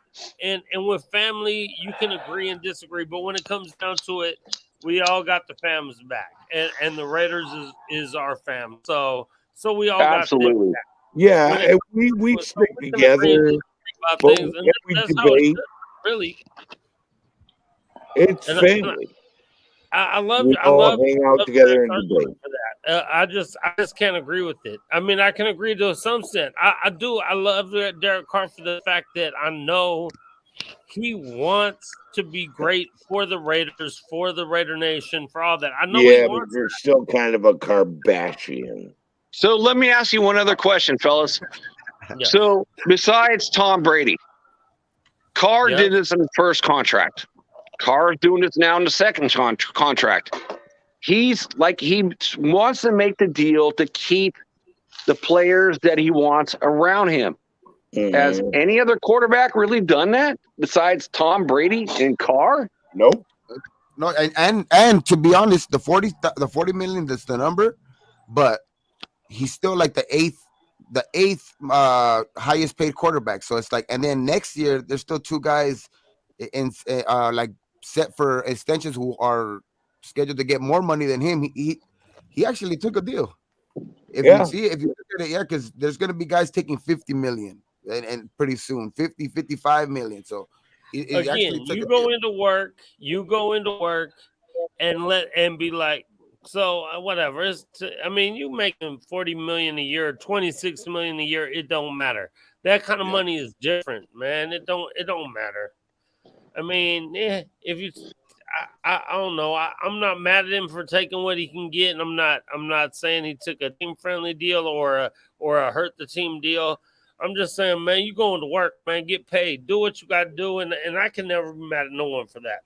And with family, you can agree and disagree, but when it comes down to it, we all got the fam's back, and the Raiders is our fam. So So we all absolutely. got Yeah, and we stick together, but things, and we that's how it debate. should, really. It's And family. I love We all hang out together and debate. for that. I just can't agree with it. I mean, I can agree to some extent. I do. I love Derek Carr for the fact that I know he wants to be great for the Raiders, for the Raider Nation, for all that. I know he But wants. you're still kind of a Kardashian. So let me ask you one other question, fellas. Yeah. So besides Tom Brady, Carr did this in the first contract. Carr is doing this now in the second contract. He wants to make the deal to keep the players that he wants around him. Has any other quarterback really done that besides Tom Brady and Carr? Nope. No, and to be honest, the 40 million, that's the number, but he's still like the eighth highest paid quarterback. So it's like, and then next year there's still two guys in like set for extensions who are scheduled to get more money than him. He actually took a deal. If you look at it, because there's gonna be guys taking 50 million and pretty soon 55 million. So Again, you go into work and be like, so whatever. I mean, you making 40 million a year, 26 million a year. It don't matter. That kind of money is different, man. It don't matter. I mean, if you, I don't know. I'm not mad at him for taking what he can get, and I'm not saying he took a team friendly deal or a hurt the team deal. I'm just saying, man, you going to work, man, get paid, do what you got to do, and I can never be mad at no one for that.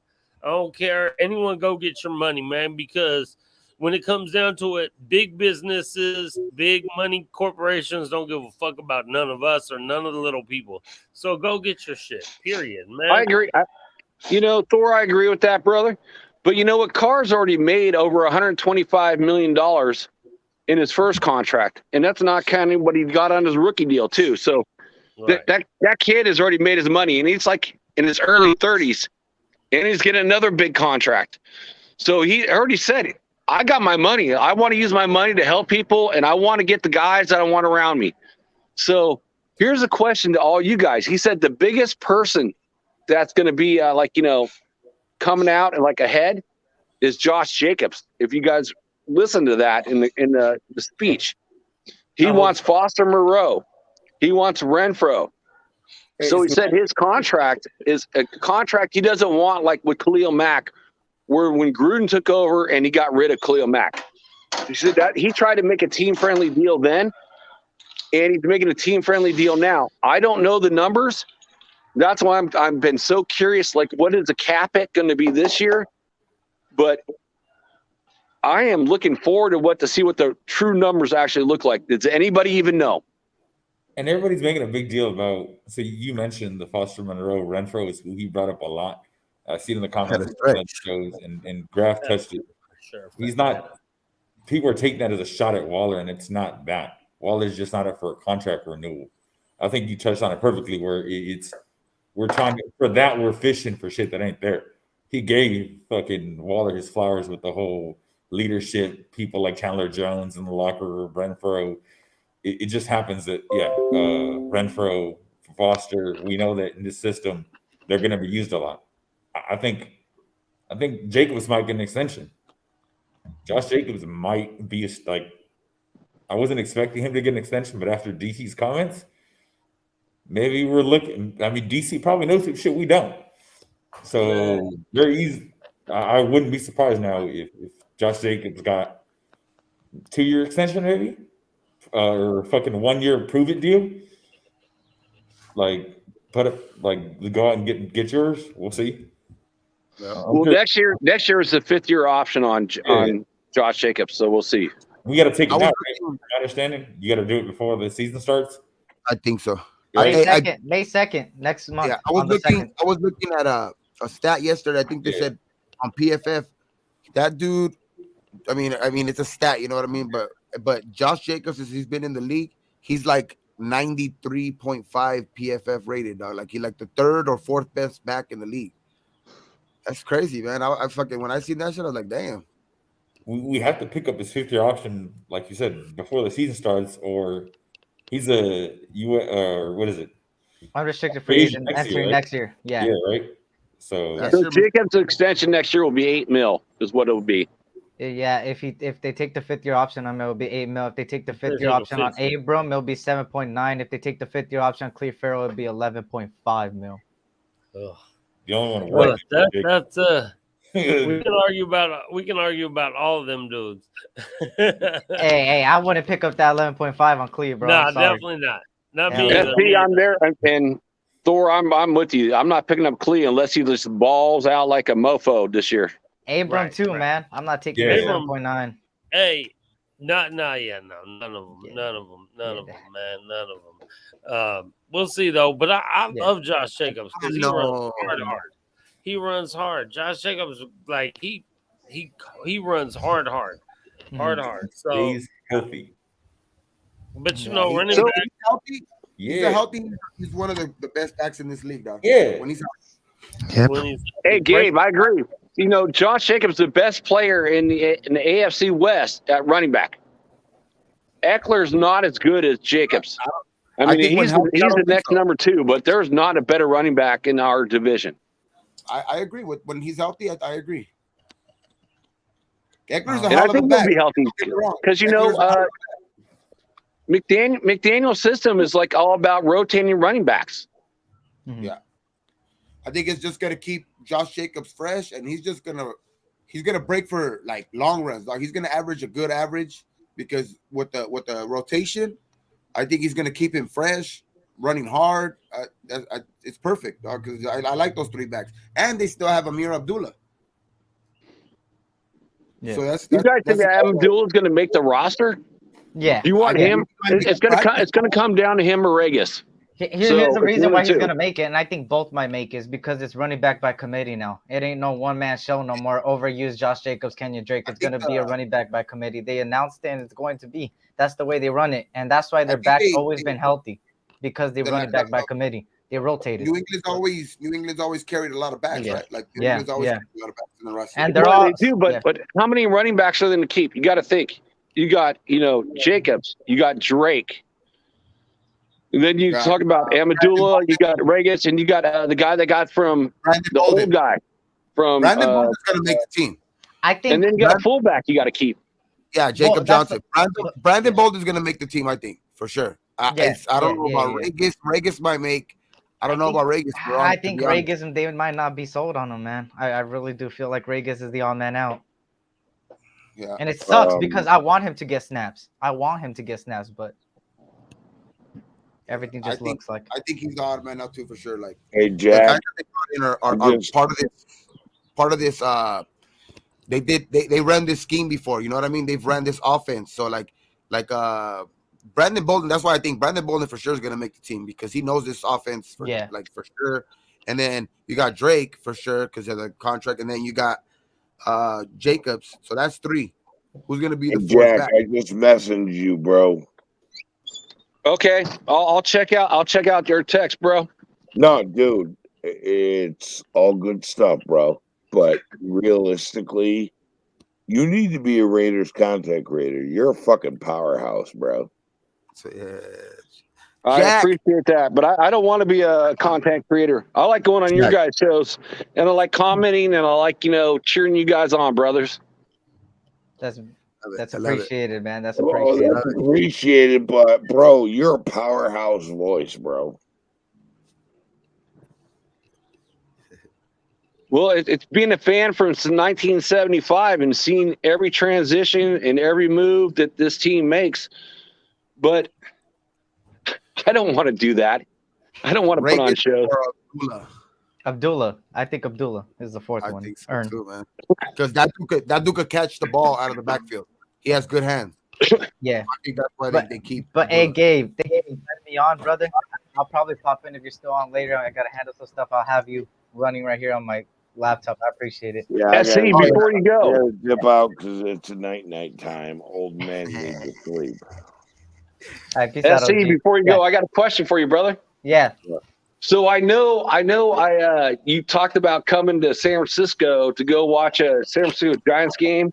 I don't care. Anyone go get your money, man, because when it comes down to it, big businesses, big money corporations don't give a fuck about none of us or none of the little people. So go get your shit, period, man. I agree. Thor, I agree with that, brother. But you know what? Carr's already made over $125 million in his first contract, and that's not counting what he got on his rookie deal too. So that kid has already made his money, and he's like in his early 30s, and he's getting another big contract. So he already said it. I got my money. I want to use my money to help people, and I want to get the guys that I want around me. So here's a question to all you guys. He said the biggest person that's going to be coming out and like ahead is Josh Jacobs. If you guys listen to that in the speech, he wants Foster Moreau. He wants Renfro. So he said his contract is a contract he doesn't want, like with Khalil Mack, where when Gruden took over and he got rid of Khalil Mack. He said that he tried to make a team-friendly deal then, and he's making a team-friendly deal now. I don't know the numbers. That's why I've been so curious, like, what is the cap hit going to be this year? But I am looking forward to see what the true numbers actually look like. Does anybody even know? And everybody's making a big deal about. So you mentioned the Foster Monroe. Renfro is who he brought up a lot. I see it in the comments shows, and Graf touched it. Sure. He's not. People are taking that as a shot at Waller, and it's not that. Waller's just not up for a contract renewal. I think you touched on it perfectly. Where we're trying to, for that, we're fishing for shit that ain't there. He gave fucking Waller his flowers with the whole leadership, people like Chandler Jones in the locker room, Renfro. It just happens that, Renfro, Foster, we know that in this system, they're going to be used a lot. I think Jacobs might get an extension. Josh Jacobs might be I wasn't expecting him to get an extension, but after DC's comments, maybe we're looking. I mean, DC probably knows some shit we don't. So very easy. I wouldn't be surprised now if Josh Jacobs got 2-year extension, maybe, or fucking 1-year prove it deal. Like, put it, like, go out and get yours. We'll see. Well, next year is the 5th-year option on Josh Jacobs, so we'll see. We got to take it out. Right? Understanding? You got to do it before the season starts. I think so. May 2nd, next month. Yeah, I was looking at a stat yesterday. I think they said on PFF that dude. I mean, it's a stat, you know what I mean. But Josh Jacobs, since he's been in the league, he's like 93.5 PFF rated, dog. Like, he like the 3rd or 4th best back in the league. That's crazy, man. I fucking, when I seen that shit, I was like, damn. we have to pick up his 5th-year option, like you said, before the season starts, or he's a what is it? Unrestricted free agent entering next year. Yeah. Yeah, right. So Jacobs' extension next year will be $8 million, is what it will be. Yeah, if they take the 5th-year option on him, it'll be $8 million. If they take the 5th-year option on Abram, it'll be 7.9. If they take the 5th-year option on Cleve Farrell, it'll be 11.5 million. The only one that's we can argue about all of them dudes. hey, I wouldn't pick up that 11.5 on Cleve, bro. No, definitely not. Not me. SP, I'm there, and Thor, I'm with you. I'm not picking up Cleve unless he just balls out like a mofo this year. Abram too, man. I'm not taking the 7.9. Hey, none of them, man, none of them. We'll see though. But I love Josh Jacobs because he runs hard. He runs hard. Josh Jacobs, like he runs hard. So he's healthy. But running back, he's healthy. Yeah, he's healthy. He's one of the best backs in this league, dog. Yeah, when he's healthy. Hey, Gabe, I agree. Josh Jacobs is the best player in the AFC West at running back. Eckler's not as good as Jacobs. I mean, he's the next number 2, but there's not a better running back in our division. I agree with when he's healthy. I agree. Eckler's I think he'll be healthy because McDaniel's system is like all about rotating running backs. Mm-hmm. Yeah, I think it's just gonna keep Josh Jacobs fresh, and he's gonna break for like long runs. Like he's gonna average a good average because with the rotation, I think he's gonna keep him fresh, running hard. It's perfect because I like those 3 backs, and they still have Amir Abdullah. Yeah. So that's you guys think that Abdullah is going to make the roster? Yeah. Do you want him? It's going to come down to him or Regis. Here's the reason why he's going to make it, and I think both might make is because it's running back by committee now. It ain't no one-man show no more. Overused Josh Jacobs, Kenyon Drake. It's going to be a running back by committee. They announced it, and it's going to be. That's the way they run it, and that's why their back's always been healthy because they run it back by committee. They rotated. New England's always carried a lot of backs, right? Like New England's always carried a lot of backs in the roster. And they're all they do, but how many running backs are they going to keep? You got to think. You got Jacobs, you got Drake, and then you talk about Amadullah, you got Regis, and you got the guy that got from the old guy from Brandon Bolden's going to make the team. I think, and then you got a fullback you got to keep. Yeah, Jacob Johnson. Brandon Bolden's going to make the team, I think, for sure. I don't know about Regis. Regis might make. I don't know about Regis. Bro. I think Regis, they might not be sold on him, man. I really do feel like Regis is the odd man out. Yeah. And it sucks because I want him to get snaps. But everything just looks like. I think he's the odd man out too, for sure. Like, hey, Jack, are part of this. They ran this scheme before. You know what I mean? They've ran this offense. So like Brandon Bolden. That's why I think Brandon Bolden for sure is gonna make the team because he knows this offense. For sure. And then you got Drake for sure because of the contract, and then you got Jacobs. So that's 3. Who's gonna be the 4th back? I just messaged you, bro. Okay, I'll check out your text, bro. No, dude, it's all good stuff, bro. But realistically, you need to be a Raiders content creator. You're a fucking powerhouse, bro. So, I appreciate that, but I don't want to be a content creator. I like going on your guys' shows, and I like commenting, and I like cheering you guys on, brothers. That's appreciated, man. That's appreciated. That's appreciated, but bro, you're a powerhouse voice, bro. Well, it's being a fan from 1975 and seeing every transition and every move that this team makes. But I don't want to do that. I don't want to put on shows. Abdullah. I think Abdullah is the 4th one. I think so too, man. Because that dude could catch the ball out of the backfield. He has good hands. Yeah. I think that's why they keep. But hey, Gabe, they let me on, brother. I'll probably pop in if you're still on later. I gotta handle some stuff. I'll have you running right here on my laptop. I appreciate it. Yeah. See before you go. Dip out because it's a night time. Old men need to sleep. All right, peace out, see before you go. I got a question for you, brother. Yeah. So I know you talked about coming to San Francisco to go watch a San Francisco Giants game.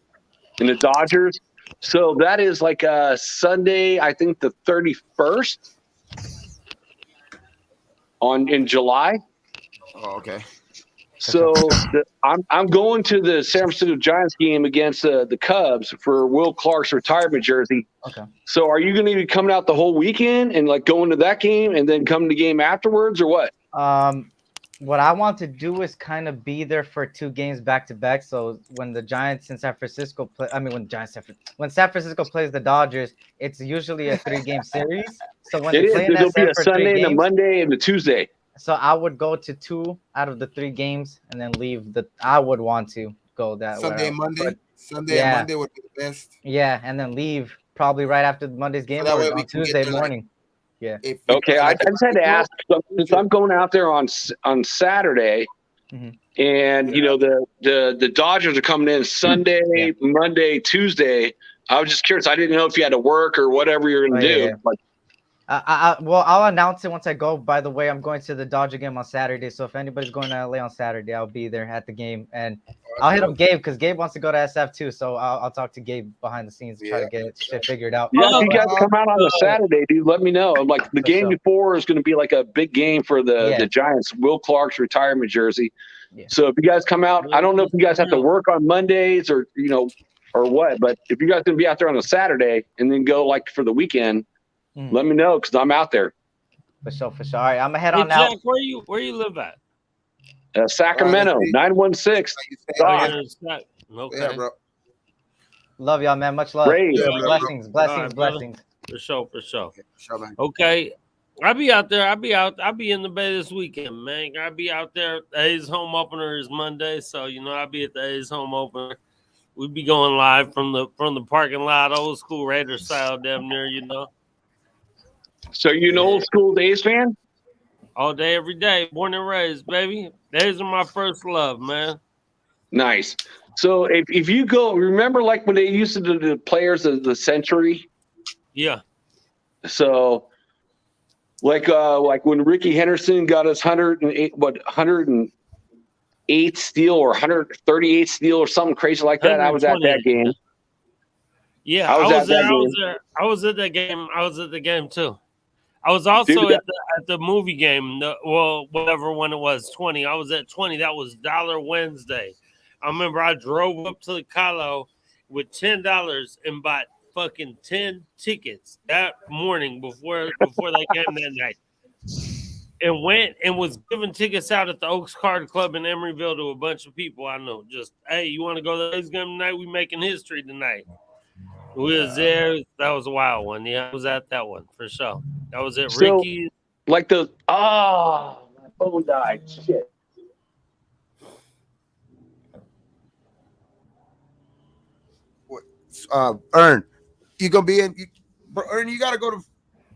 and the Dodgers. So that is like Sunday, I think the 31st in July. Oh, okay. So I'm going to the San Francisco Giants game against the Cubs for Will Clark's retirement jersey. Okay. So are you going to be coming out the whole weekend and like going to that game and then come to the game afterwards or what? What I want to do is kind of be there for 2 games back to back. So when the Giants in San Francisco play, when San Francisco plays the Dodgers, it's usually a 3-game series. So when they play in there'll be a for Sunday 3 and a games, Monday and a Tuesday. So I would go to 2 out of the 3 games and then leave I would want to go that Sunday way. and Monday. Sunday and Monday would be the best. Yeah, and then leave probably right after Monday's game that way or we on can Tuesday get morning. Okay, I just had to ask since I'm going out there on Saturday, and you know the Dodgers are coming in Sunday, Monday, Tuesday. I was just curious. I didn't know if you had to work or whatever you're going to do. Yeah. But, well, I'll announce it once I go. By the way, I'm going to the Dodger game on Saturday. So if anybody's going to LA on Saturday, I'll be there at the game. And I'll hit up Gabe because Gabe wants to go to SF too. So I'll talk to Gabe behind the scenes and try to get shit figured out. yeah, if you guys come out on a Saturday, dude, let me know. Like the game before is going to be like a big game for the Giants. Will Clark's retirement jersey. Yeah. So if you guys come out, I don't know if you guys have to work on Mondays or or what, but if you guys going to be out there on a Saturday and then go like for the weekend. Let me know because I'm out there. For sure. All right, I'm gonna head on now. Jack, where you live at? Sacramento, 916. Okay. Yeah, bro. Love y'all, man. Much love. Great. Blessings. For sure. Okay. I'll be out there. I'll be in the Bay this weekend, man. I'll be out there. The A's home opener is Monday, so I'll be at the A's home opener. We'll be going live from the parking lot, old school Raiders style, damn near, So you an old school A's fan? All day, every day, born and raised, baby. A's are my first love, man. Nice. So if you go, remember like when they used to do the players of the century? Yeah. So like when Ricky Henderson got his 108 steal or 138 steal or something crazy like that. I was at that game. Yeah, I was there. I was at that game. I was at the game too. I was also at the movie game. Whatever one it was, 20. I was at 20. That was $1 Wednesday. I remember I drove up to the Calo with $10 and bought fucking 10 tickets that morning before that game that night, and went and was giving tickets out at the Oaks Card Club in Emeryville to a bunch of people I know. Just, hey, you want to go to this game tonight? We making history tonight. We was there. That was a wild one. Yeah, I was at that one for sure. That was at Ricky's. Like my phone died. Shit. Ern, you gonna be in? Ern, you gotta go to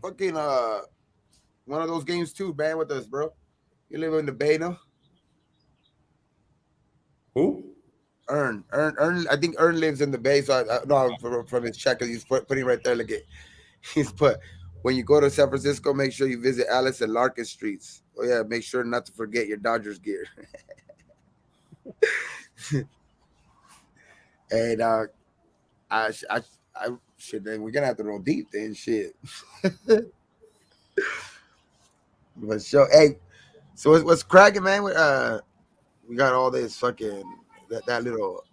fucking one of those games too, man, with us, bro. You live in the Bay now. Who? Ern. I think Ern lives in the Bay. So no, from his check, he's putting right there. Look at, he's put. When you go to San Francisco, make sure you visit Alice and Larkin Streets. Oh yeah, make sure not to forget your Dodgers gear. And I shit, then we're gonna have to roll deep then, shit. But hey, so what's cracking, man? We got all this fucking that little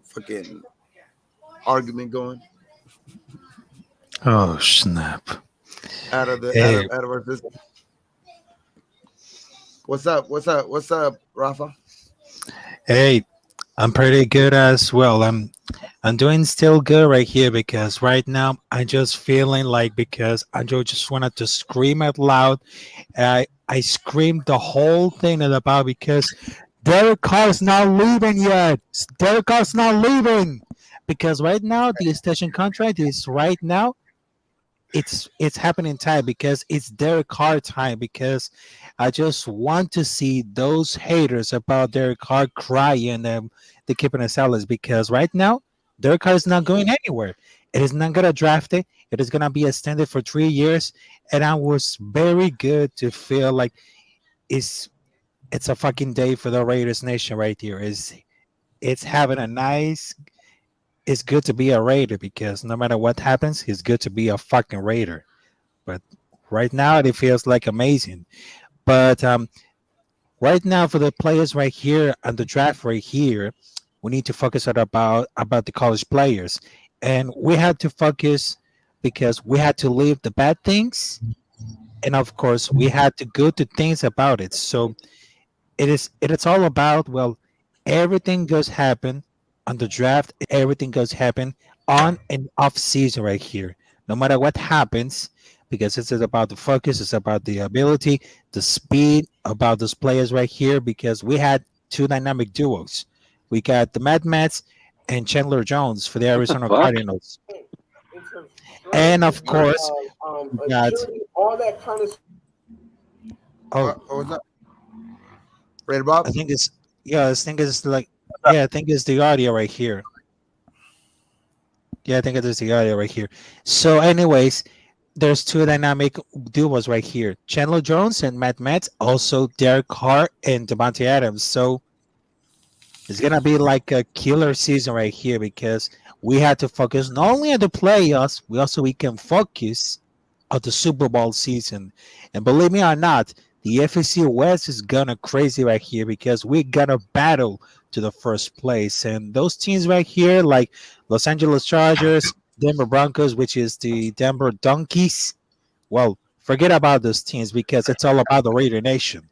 fucking argument going. Oh snap! Out of our system. What's up, Rafa? Hey, I'm pretty good as well. I'm doing still good right here because right now I'm just feeling like because I just wanted to scream out loud. I screamed the whole thing about because Derek Carr's not leaving yet. Derek Carr's not leaving because right now the extension contract is right now. It's happening time because it's Derek Carr time because I just want to see those haters about Derek Carr crying and the keeping a salads because right now Derek Carr is not going anywhere. It is not gonna draft it. It is gonna be extended for 3 years, and I was very good to feel like it's a fucking day for the Raiders nation right here. It's having a nice it's good to be a Raider because no matter what happens, it's good to be a fucking Raider. But right now, it feels like amazing. But right now, for the players right here and the draft right here, we need to focus on about the college players, and we had to focus because we had to leave the bad things, and of course, we had to go to things about it. So it is all about, well, everything goes happen on the draft, everything goes happen on and off season right here, no matter what happens, because this is about the focus, it's about the ability, the speed about those players right here, because we had two dynamic duos. We got the Mad Mats and Chandler Jones for the Arizona fuck? Cardinals, and of course we got all that kind of. oh, What was that? Raider Bob? I think it's yeah, I think it's like yeah, I think it's the audio right here. Yeah, I think it is the audio right here. So, anyways, there's two dynamic duos right here: Chandler Jones and Matt Metz. Also, Derek Carr and Devontae Adams. So it's gonna be like a killer season right here because we had to focus not only on the playoffs, we can focus on the Super Bowl season. And believe me or not, the FAC West is gonna crazy right here because we're gonna battle to the first place. And those teams right here, like Los Angeles Chargers, Denver Broncos, which is the Denver Donkeys. Well, forget about those teams because it's all about the Raider Nation.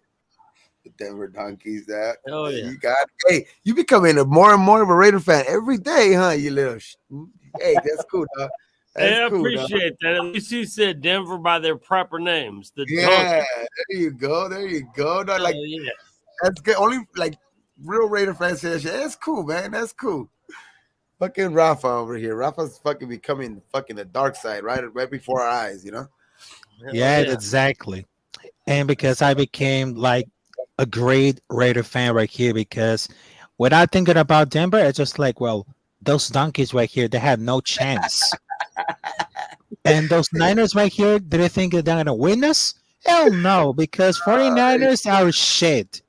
The Denver Donkeys. That Oh, yeah. you got. Hey, you becoming a more and more of a Raider fan every day, huh? You little. Hey, that's cool, dog. That's Hey, I cool, dog. appreciate that. At least you said Denver by their proper names. The Yeah, Donkeys. there you go. There you go. No, Oh, like yeah. that's good. Only like real Raider fans say that shit. That's cool, man. That's cool. Fucking Rafa over here. Rafa's fucking becoming fucking the dark side right before our eyes, you know? Hell Yeah, yeah. exactly. And because I became like a great Raider fan right here, because without thinking about Denver, it's just like, well, those donkeys right here, they had no chance. And those Niners right here, do they think that they're gonna win us? Hell no, because 49ers are shit.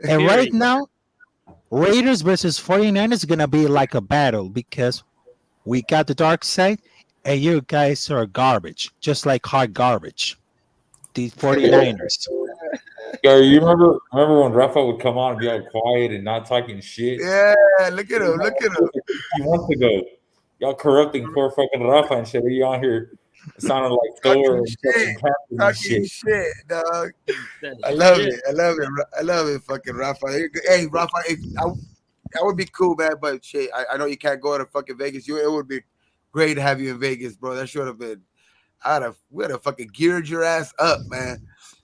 And right Period. now, Raiders versus 49ers is gonna be like a battle because we got the dark side and you guys are garbage, just like hard garbage. The 49ers. Yo, you remember when Rafa would come on and be all quiet and not talking shit? Yeah, look at him. Look at him. A few months ago, y'all corrupting poor fucking Rafa and shit. You on here sounding like Thor Talking and shit. fucking Captain and Talking shit. shit, dog. That's I love shit. it. I love it. I love it, fucking Rafa. Hey, Rafa, that would be cool, man. But shit, I know you can't go to fucking Vegas. It would be great to have you in Vegas, bro. That should have been. We would have fucking geared your ass up, man.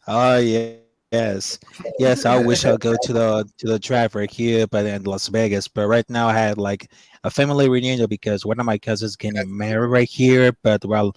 Oh yes, yes. I wish I'd go to the draft right here, but in Las Vegas. But right now, I had like a family reunion because one of my cousins getting married right here. But well,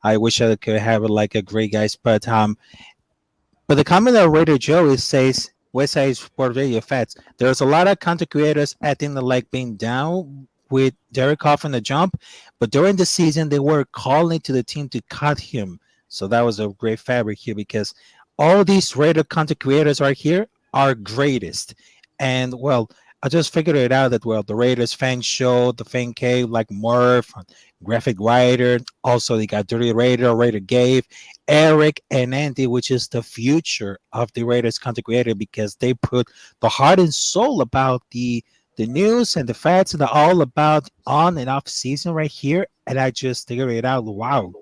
I wish I could have like a great guys. But the comment that Raider Joe is says Westside Sport Radio Fats. There's a lot of content creators acting like being down with Derek Carr from the jump, but during the season they were calling to the team to cut him. So that was a great fabric here because all these Raider content creators right here are greatest. And well, I just figured it out that well, the Raiders fan show, the fan cave, like Murph, graphic writer, also they got Dirty Raider, Raider Gabe, Eric, and Andy, which is the future of the Raiders content creator because they put the heart and soul about the news and the facts and all about on and off season right here. And I just figured it out. Wow.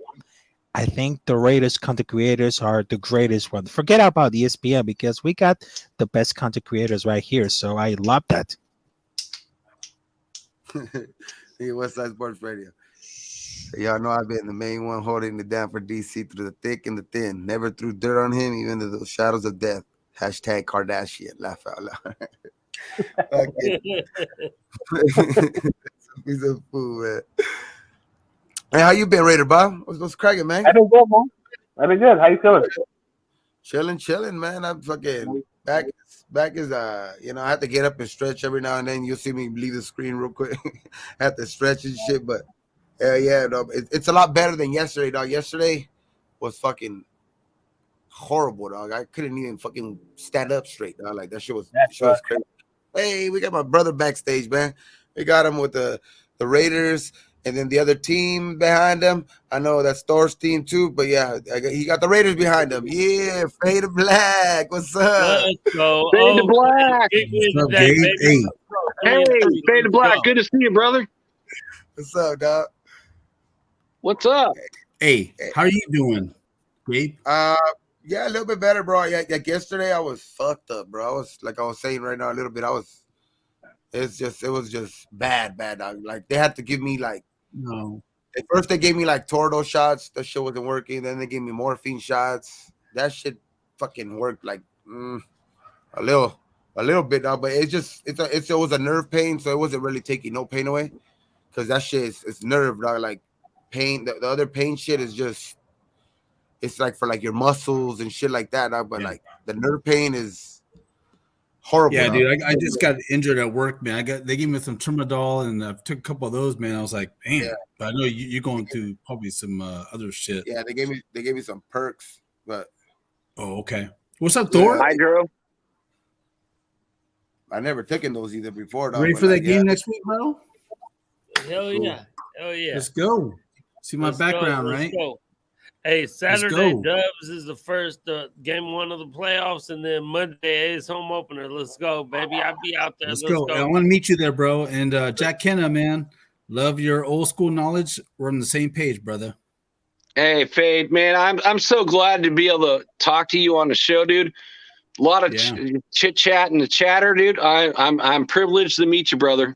I think the Raiders content creators are the greatest one. Forget about ESPN because we got the best content creators right here. So I love that. Hey, Westside Sports Radio. Y'all know I've been the main one holding it down for DC through the thick and the thin. Never threw dirt on him, even to the shadows of death. Hashtag Kardashian. Laugh out loud. He's a fool, man. Hey, how you been, Raider Bob? What's cracking, man? I've been good, man. I've been good. How you feeling? Chilling, man. I'm fucking back is you know, I have to get up and stretch every now and then. You'll see me leave the screen real quick. I have to stretch and shit, but yeah, dog, it's a lot better than yesterday, dog. Yesterday was fucking horrible, dog. I couldn't even fucking stand up straight, dog. Like that shit was crazy. Hey, we got my brother backstage, man. We got him with the the Raiders, and then the other team behind him. I know that's Thor's team too, but yeah, he got the Raiders behind him. Yeah, Fade to Black. What's up? Let's go. Fade to Black. Big win What's up, today, Gabe? baby. Hey, Fade to Black. Go. Good to see you, brother. What's up, dog? What's up? Hey, how are you doing, Gabe? Yeah, a little bit better, bro. Yeah, like yesterday I was fucked up, bro. I was saying right now a little bit. It was just bad, dog. Like they had to give me like No. at first they gave me like Tordo shots. That shit wasn't working. Then they gave me morphine shots. That shit fucking worked like a little bit now, but it was a nerve pain, so it wasn't really taking no pain away. Cause that shit is nerve, dog. Like pain. The other pain shit is just it's like for like your muscles and shit like that, dog. But like the nerve pain is horrible. Yeah, dog. dude. I just got injured at work, man. They gave me some Tramadol, and I took a couple of those, man. I was like, man. Yeah. But I know you're going through probably some other shit. Yeah, they gave me some perks, but oh, okay. What's up, Thor? Hydro. I never taken those either before. Dog, Ready for that game next week, bro? Hell yeah. Hell yeah. Let's go. See my background, right? Go. Hey, Saturday Dubs is the first game 1 of the playoffs, and then Monday is home opener. Let's go, baby. I'll be out there. Let's go. I want to meet you there, bro. And Jack Kenna, man, love your old school knowledge. We're on the same page, brother. Hey, Fade, man, I'm so glad to be able to talk to you on the show, dude. A lot of chit chat in the chatter, dude. I'm privileged to meet you, brother.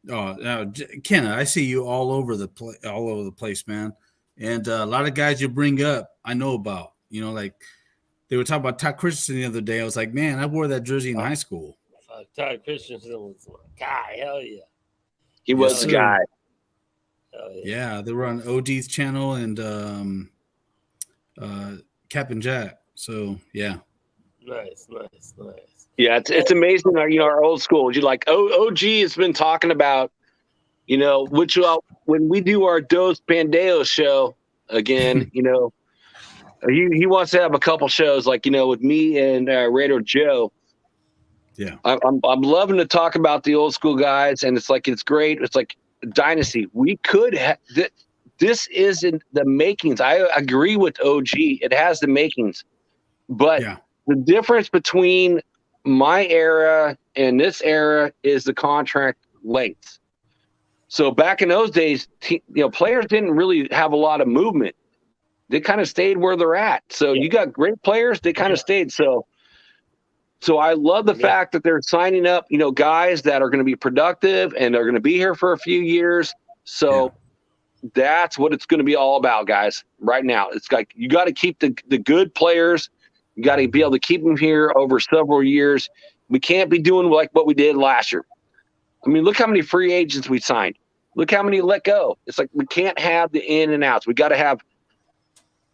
Oh, Kenna, I see you all over the place, man. And a lot of guys you bring up, I know about. You know, like they were talking about Todd Christensen the other day. I was like, man, I wore that jersey in high school. Todd Christensen was my guy. Hell yeah. He was the guy. Hell yeah. Yeah, they were on OG's channel and Cap and Jack. So yeah. Nice. Yeah, it's amazing. Our old school. You like OG has been talking about, which when we do our Dos Pandeo show again, he wants to have a couple shows like with me and Raider Joe. Yeah, I'm loving to talk about the old school guys, and it's great. It's like dynasty. We could have this is in the makings. I agree with OG. It has the makings, but the difference between my era and this era is the contract length. So back in those days, players didn't really have a lot of movement. They kind of stayed where they're at. So you got great players. They kind of stayed. So I love the fact that they're signing up, guys that are going to be productive and they're going to be here for a few years. So that's what it's going to be all about, guys. Right now, it's like you got to keep the good players. You got to be able to keep them here over several years. We can't be doing like what we did last year. I mean, look how many free agents we signed. Look how many let go. It's like we can't have the in and outs. We got to have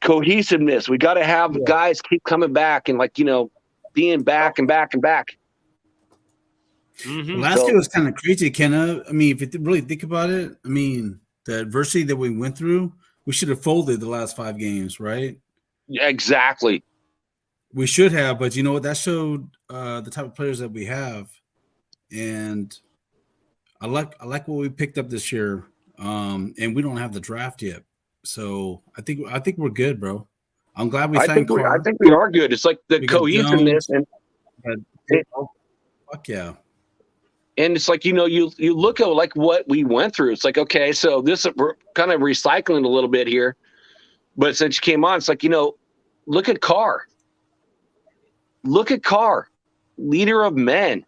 cohesiveness. We got to have guys keep coming back and being back and back and back. Mm-hmm. Last year was kind of crazy, Kenna. I mean, if you really think about it, I mean, the adversity that we went through, we should have folded the last 5 games, right? Yeah, exactly. We should have, but you know what? That showed the type of players that we have, and I like what we picked up this year. And we don't have the draft yet, so I think we're good, bro. I'm glad we signed Carr. I think we are good. It's like the cohesiveness and fuck yeah. And it's like you look at like what we went through. It's like okay, so we're kind of recycling a little bit here, but since you came on, it's like look at Carr. Look at Carr, leader of men.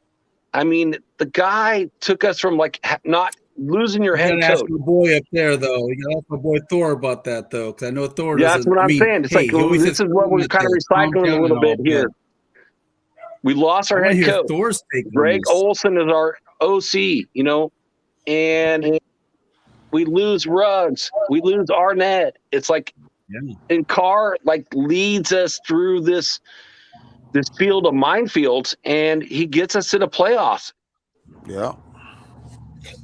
I mean, the guy took us from not losing your head coach. Ask my boy up there, though. You gotta ask my boy Thor about that, though, because I know Thor. Yeah, that's what I'm saying. It's this is what we're kind of recycling a little bit here. We lost our head coach. Thor's Greg Olson is our OC, and we lose Ruggs. We lose Arnett. It's like, and Carr leads us through this field of minefields, and he gets us to the playoffs. Yeah.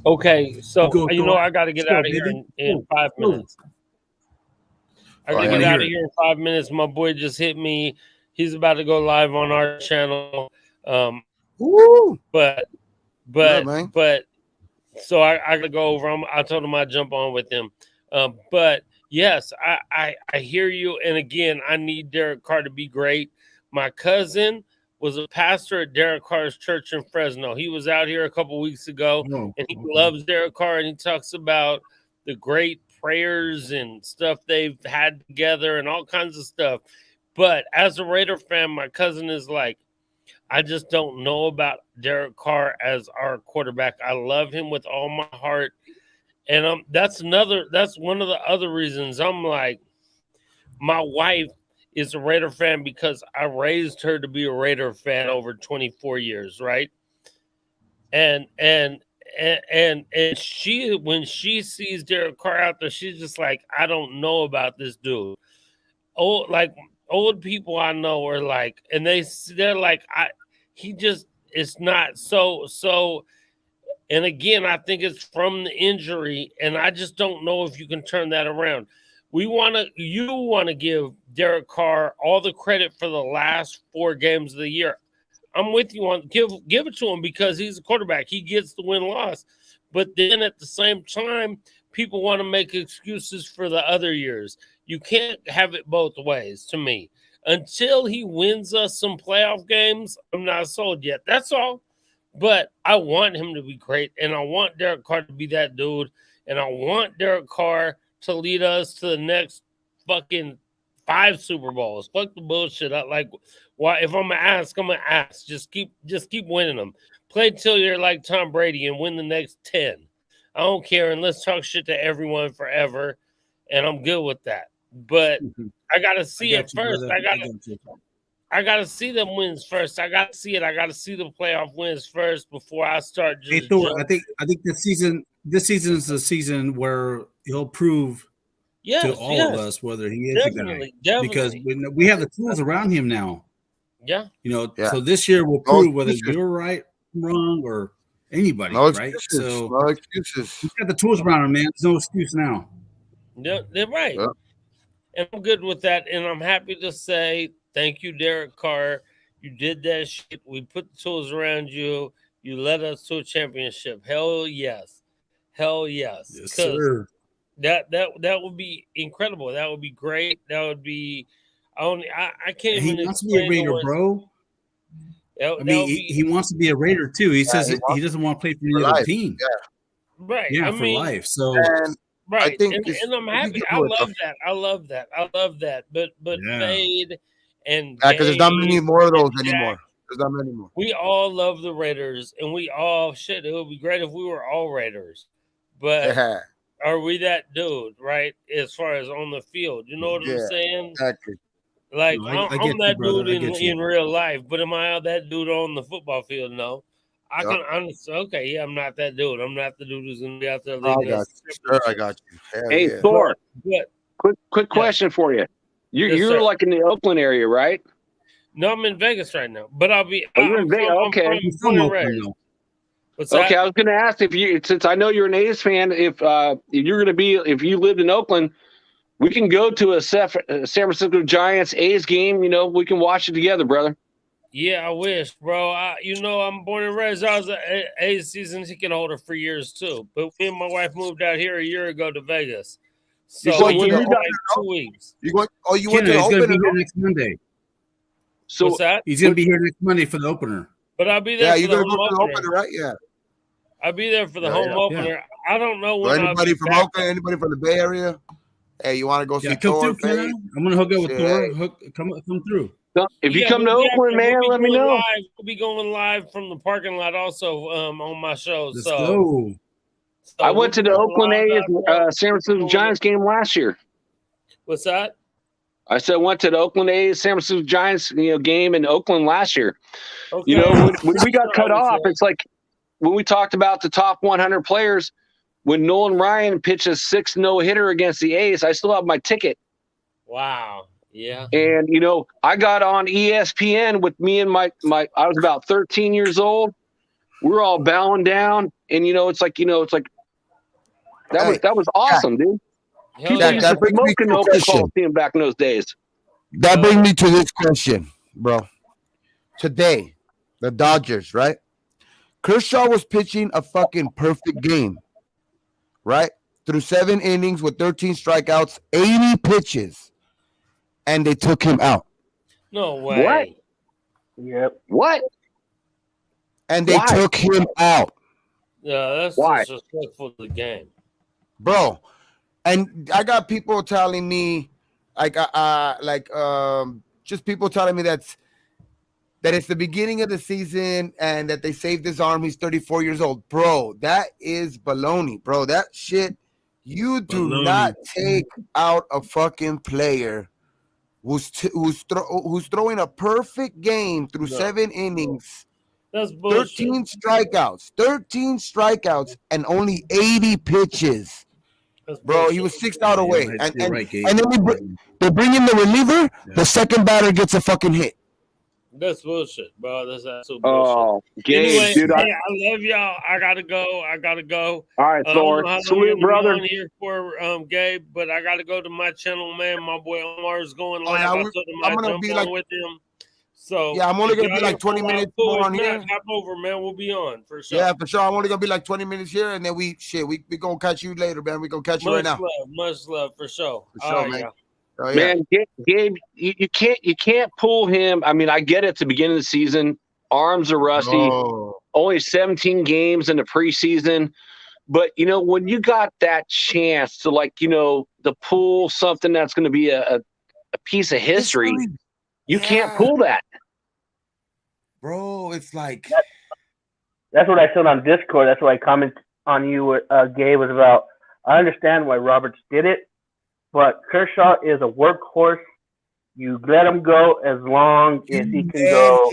Okay, so I got to get out of here in 5 minutes. I got to get out of here in 5 minutes. My boy just hit me. He's about to go live on our channel. But So I gotta go over him. I told him I'd jump on with him. But yes, I hear you. And again, I need Derek Carr to be great. My cousin was a pastor at Derek Carr's church in Fresno. He was out here a couple weeks ago, and he loves Derek Carr, and he talks about the great prayers and stuff they've had together and all kinds of stuff. But as a Raider fan, my cousin is like, I just don't know about Derek Carr as our quarterback. I love him with all my heart. And that's one of the other reasons I'm like, my wife is a Raider fan because I raised her to be a Raider fan over 24 years, right? And she, when she sees Derek Carr out there, she's just like, I don't know about this dude. Old people I know are like, and they're like, it's not so. And again, I think it's from the injury, and I just don't know if you can turn that around. You want to give Derek Carr all the credit for the last 4 games of the year. I'm with you on give it to him because he's a quarterback. He gets the win-loss. But then at the same time, people want to make excuses for the other years. You can't have it both ways, to me. Until he wins us some playoff games, I'm not sold yet. That's all. But I want him to be great, and I want Derek Carr to be that dude, and I want Derek Carr to lead us to the next fucking 5 Super Bowls. Fuck the bullshit. Why? If I'm gonna ask, I'm gonna ask. Just keep winning them. Play till you're like Tom Brady and win the next 10. I don't care, and let's talk shit to everyone forever, and I'm good with that. But I gotta see it first. I gotta see them wins first. I gotta see it. I gotta see the playoff wins first before I start. Hey Thor, I think this season is the season where he'll prove to all of us whether he is definitely, a guy. Because we have the tools around him now. Yeah. So this year we'll prove whether you're right, wrong, or anybody, right? So no excuses. He's got the tools around him, man. There's no excuse now. Yeah, they're right. Yeah. And I'm good with that. And I'm happy to say thank you, Derek Carr. You did that shit. We put the tools around you. You led us to a championship. Hell yes. Hell yes. Yes, sir. That would be incredible. That would be great. That would be I can't even. He wants to be a Raider, bro. He wants to be a Raider too. He says he doesn't want to play for any other team. Yeah. Right. Yeah, for life. So right. I think and I'm happy. I love that. But Fade and because there's not many more of those anymore. There's not many more. We all love the Raiders, and we all it would be great if we were all Raiders. But are we that dude, right? As far as on the field, you know what I'm saying? Exactly. Like I'm that dude in real life, but am I that dude on the football field? No. I can honestly, okay, I'm not that dude. I'm not the dude who's gonna be out there. I got you. Hey, Thor. Quick question for you. You're like in the Oakland area, right? No, I'm in Vegas right now, but I'll be. You're in Vegas. Okay. What's that? Okay, I was going to ask since I know you're an A's fan, if you lived in Oakland, we can go to a San Francisco Giants A's game. We can watch it together, brother. Yeah, I wish, bro. I'm born and raised. I was an A's season ticket holder for years too. But me and my wife moved out here a year ago to Vegas. So we got 2 weeks. You went to the opener? He's going to be here next Monday. So what's that? He's going to be here next Monday for the opener. But I'll be there. Yeah, you're going to go to the opener, right? Yeah. I'll be there for the home opener. Yeah. I don't know when. Anybody from Oakland? Anybody from the Bay Area? Hey, you want to go see Thor? I'm going to hook up with Thor. Come through. If you come to Oakland, man, let me know. We'll be going live from the parking lot also on my show. Let's go. So I went to the Oakland A's San Francisco Giants game last year. What's that? I said went to the Oakland A's San Francisco Giants game in Oakland last year. Okay. When we got cut off, it's like when we talked about the top 100 players, when Nolan Ryan pitched a 6 no-hitter against the A's, I still have my ticket. Wow. Yeah. And, I got on ESPN with me and my I was about 13 years old. We're all bowing down. And, it's like that was awesome, dude. That brings me to the question. Back in those days. That brings me to this question, bro. Today, the Dodgers, right? Kershaw was pitching a fucking perfect game, right? Through 7 innings with 13 strikeouts, 80 pitches, and they took him out. No way. What? Yep. What? And they took him out. Yeah, that's Why? disrespectful to the game. Bro, and I got people telling me, just people telling me that it's the beginning of the season and that they saved his arm. He's 34 years old. Bro, that is baloney, bro. That shit, you do not take out a fucking player who's throwing a perfect game through 7 innings. That's bullshit. 13 strikeouts, and only 80 pitches. Bro, he was 6 out away. And then they bring in the reliever, the second batter gets a fucking hit. That's bullshit, bro. That's absolute bullshit. Oh, Gabe, anyway, dude, hey, I love y'all. I gotta go. All right, Thor. Salute, brother. On here for Gabe, but I gotta go to my channel, man. My boy Omar is going live. Yeah, I told him I'm gonna be like with him. So yeah, I'm only gonna be like 20 minutes more on here. Hop over, man. We'll be on for sure. Yeah, for sure. I'm only gonna be like 20 minutes here, and then we gonna catch you later, man. We gonna catch you right now. Much love for sure. For sure, man. Yeah. Oh, yeah. Man, Gabe, you can't pull him. I mean, I get it at the beginning of the season. Arms are rusty. Only 17 games in the preseason. But, when you got that chance to, to pull something that's going to be a piece of history, you can't pull that. Bro, it's like... That's what I said on Discord. That's what I commented on you, Gabe, was about. I understand why Roberts did it. But Kershaw is a workhorse. You let him go as long as he can go.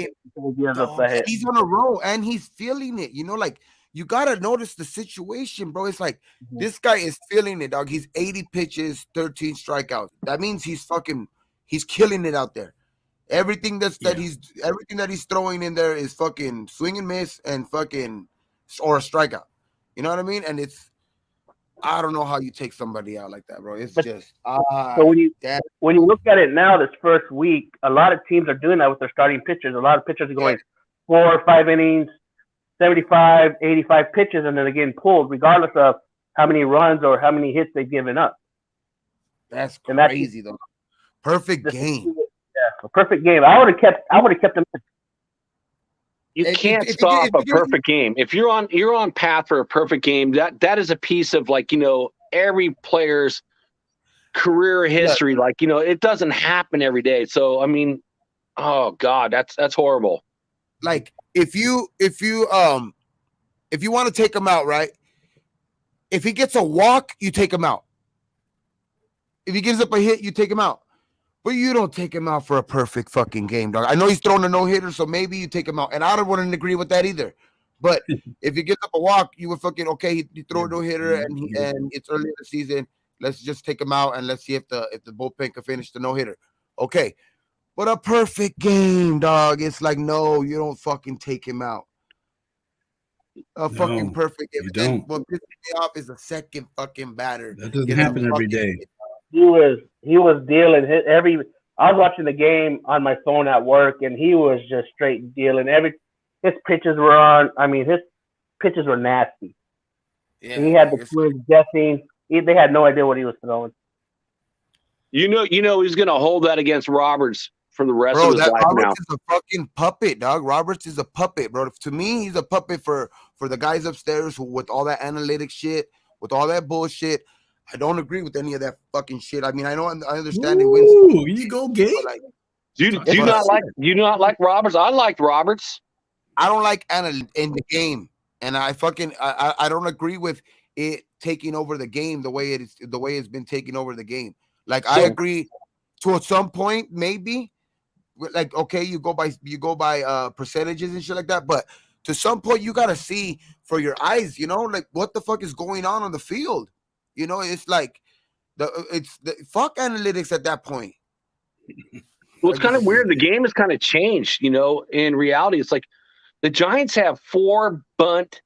He's on a roll and he's feeling it. You gotta notice the situation, bro. It's like this guy is feeling it, dog. He's 80 pitches, 13 strikeouts. That means he's killing it out there. Everything that he's throwing in there is fucking swing and miss and fucking or a strikeout. You know what I mean? And I don't know how you take somebody out like that, bro. It's just so when you look at it now, this first week, a lot of teams are doing that with their starting pitchers. A lot of pitchers are going 4 or 5 innings, 75, 85 pitches, and then they're getting pulled, regardless of how many runs or how many hits they've given up. That's crazy, though. Perfect game. Yeah, a perfect game. I would have kept them. You can't stop a perfect game. If you're on path for a perfect game, that is a piece of every player's career history. It doesn't happen every day. So I mean, oh God, that's horrible. Like if you want to take him out, right? If he gets a walk, you take him out. If he gives up a hit, you take him out. But you don't take him out for a perfect fucking game, dog. I know he's throwing a no-hitter, so maybe you take him out. And I don't want to agree with that either. But if he gets up a walk, you would fucking, okay, he throw a no-hitter and it's early in the season. Let's just take him out and let's see if the bullpen can finish the no-hitter. Okay. But a perfect game, dog. It's like, no, you don't fucking take him out. Fucking perfect game. You don't. What pisses me off is a second fucking batter. That doesn't happen every day. He was dealing I was watching the game on my phone at work, and he was just straight dealing. His pitches were on. I mean, his pitches were nasty. Yeah, and he had the Twins guessing. They had no idea what he was throwing. He's going to hold that against Roberts for the rest of his life Roberts now. Is a fucking puppet, dog. Roberts is a puppet, bro. To me, he's a puppet for the guys upstairs with all that analytic shit, with all that bullshit. I don't agree with any of that fucking shit. I mean, I understand it wins. Ooh, you go gay. Do you not like Roberts? I liked Roberts. I don't like in the game, and I don't agree with it taking over the game the way it's been taking over the game. Like I agree to some point, maybe. Like okay, you go by percentages and shit like that, but to some point you gotta see for your eyes, like what the fuck is going on the field. It's like fuck analytics at that point. Well, it's kind of weird. The game has kind of changed, in reality. It's like the Giants have 4 bunt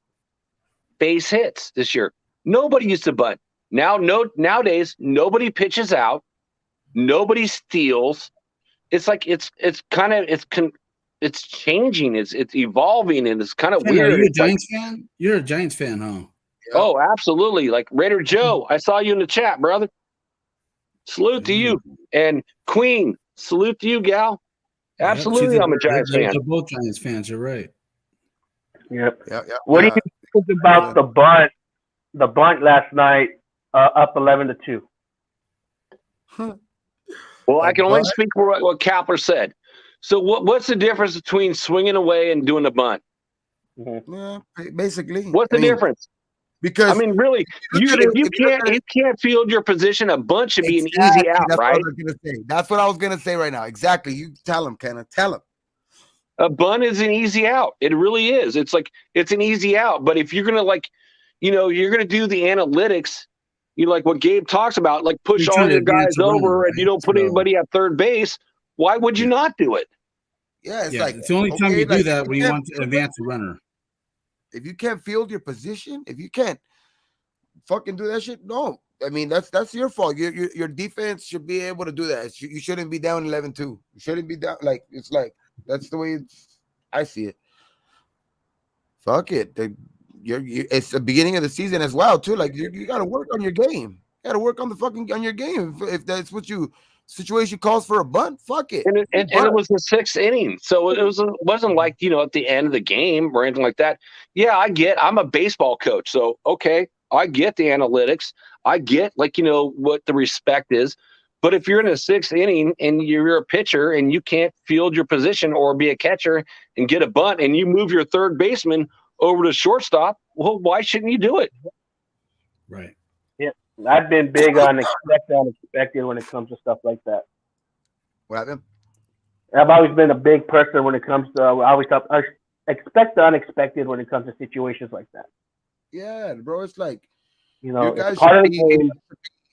base hits this year. Nobody used to bunt. Nowadays, nobody pitches out. Nobody steals. It's like it's changing. It's evolving, and it's kind of Ken, weird. are you a It's like, Giants fan? You're a Giants fan, huh? oh, absolutely. Like Raider Joe, I saw you in the chat, brother. Salute to you. And Queen, salute to you, gal. Absolutely, I'm a Giants fan. They're both Giants fans. You're right. Yep. Yeah. What do you think about the bunt? The bunt last night, up 11-2. Well, I can only speak for what Kapler said. So, what's the difference between swinging away and doing a bunt? Yeah, basically, what's the difference? Because I mean, really, if you can't field your position, a bunt should be an easy out, right? That's what I was gonna say right now. Exactly. You tell him, Kenneth. Tell him. A bunt is an easy out. It really is. It's like it's an easy out. But if you're gonna you're gonna do the analytics, like what Gabe talks about, like push all your guys over, and you don't put anybody at third base. Why would you not do it? Yeah, it's the only time you do that when you want to advance a runner. If you can't field your position, if you can't fucking do that shit, no. I mean, that's your fault. Your defense should be able to do that. You shouldn't be down 11-2. You shouldn't be down it's like that's the way I see it. Fuck it. It's the beginning of the season as well, too. Like you got to work on your game. You got to work on your game. If that's what situation calls for a bunt, fuck it. And it was the sixth inning, so it wasn't like at the end of the game or anything like that. Yeah, I'm a baseball coach, so okay, I get the analytics. I get what the respect is. But if you're in a sixth inning and you're a pitcher and you can't field your position or be a catcher and get a bunt and you move your third baseman over to shortstop, well, why shouldn't you do it? Right. Yeah, I've been big on unexpected when it comes to stuff like that. What happened? I've always been a big person when it comes to. I expect the unexpected when it comes to situations like that. Yeah, bro, it's like you guys part of the should be game.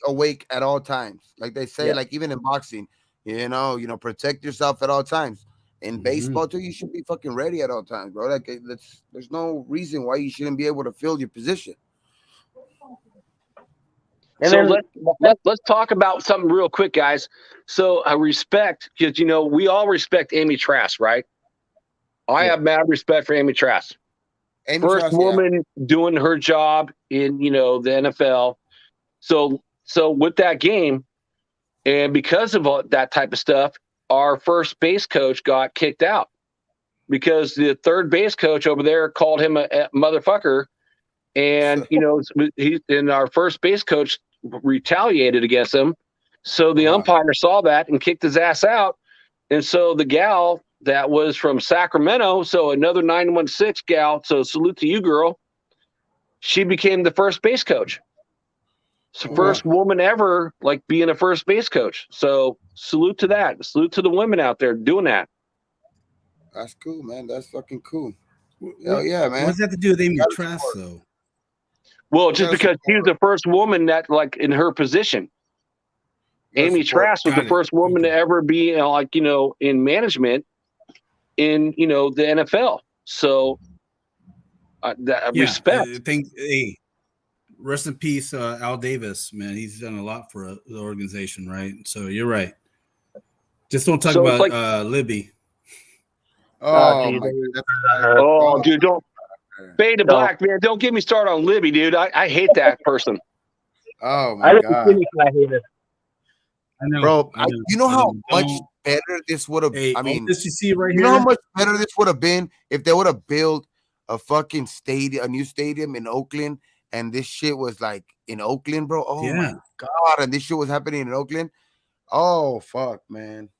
Awake at all times, like they say. Yeah. Like even in boxing, protect yourself at all times. In baseball too, you should be fucking ready at all times, bro. Like there's no reason why you shouldn't be able to field your position. And so let's talk about something real quick, guys. So I respect, because we all respect Amy Trask, right? I have mad respect for Amy Trask. First woman doing her job in the NFL. So with that game, and because of all that type of stuff, our first base coach got kicked out because the third base coach over there called him a motherfucker. And, our first base coach retaliated against him. So the umpire saw that and kicked his ass out. And so the gal that was from Sacramento, so another 916 gal, so salute to you, girl, she became the first base coach. So first woman ever, being a first base coach. So salute to that. Salute to the women out there doing that. That's cool, man. That's fucking cool. Hell yeah, man. What does that have to do with Amy Trask, though? Well, just because she was the first woman that, in her position. Amy Trask was the first woman to ever be, in management in, the NFL. So, respect. Hey, rest in peace, Al Davis, man. He's done a lot for the organization, right? So you're right. Just don't talk about Libby. Oh, dude, don't fade to black, man. Don't get me started on Libby, dude. I hate that person. Oh my God. I hate it. I know, bro. I know. You know how much better this would have. Hey, I mean, this you see right you here. know how much better this would have been if they would have built a fucking stadium, a new stadium in Oakland, and this shit was in Oakland, bro. Oh my God, and this shit was happening in Oakland. Oh fuck, man.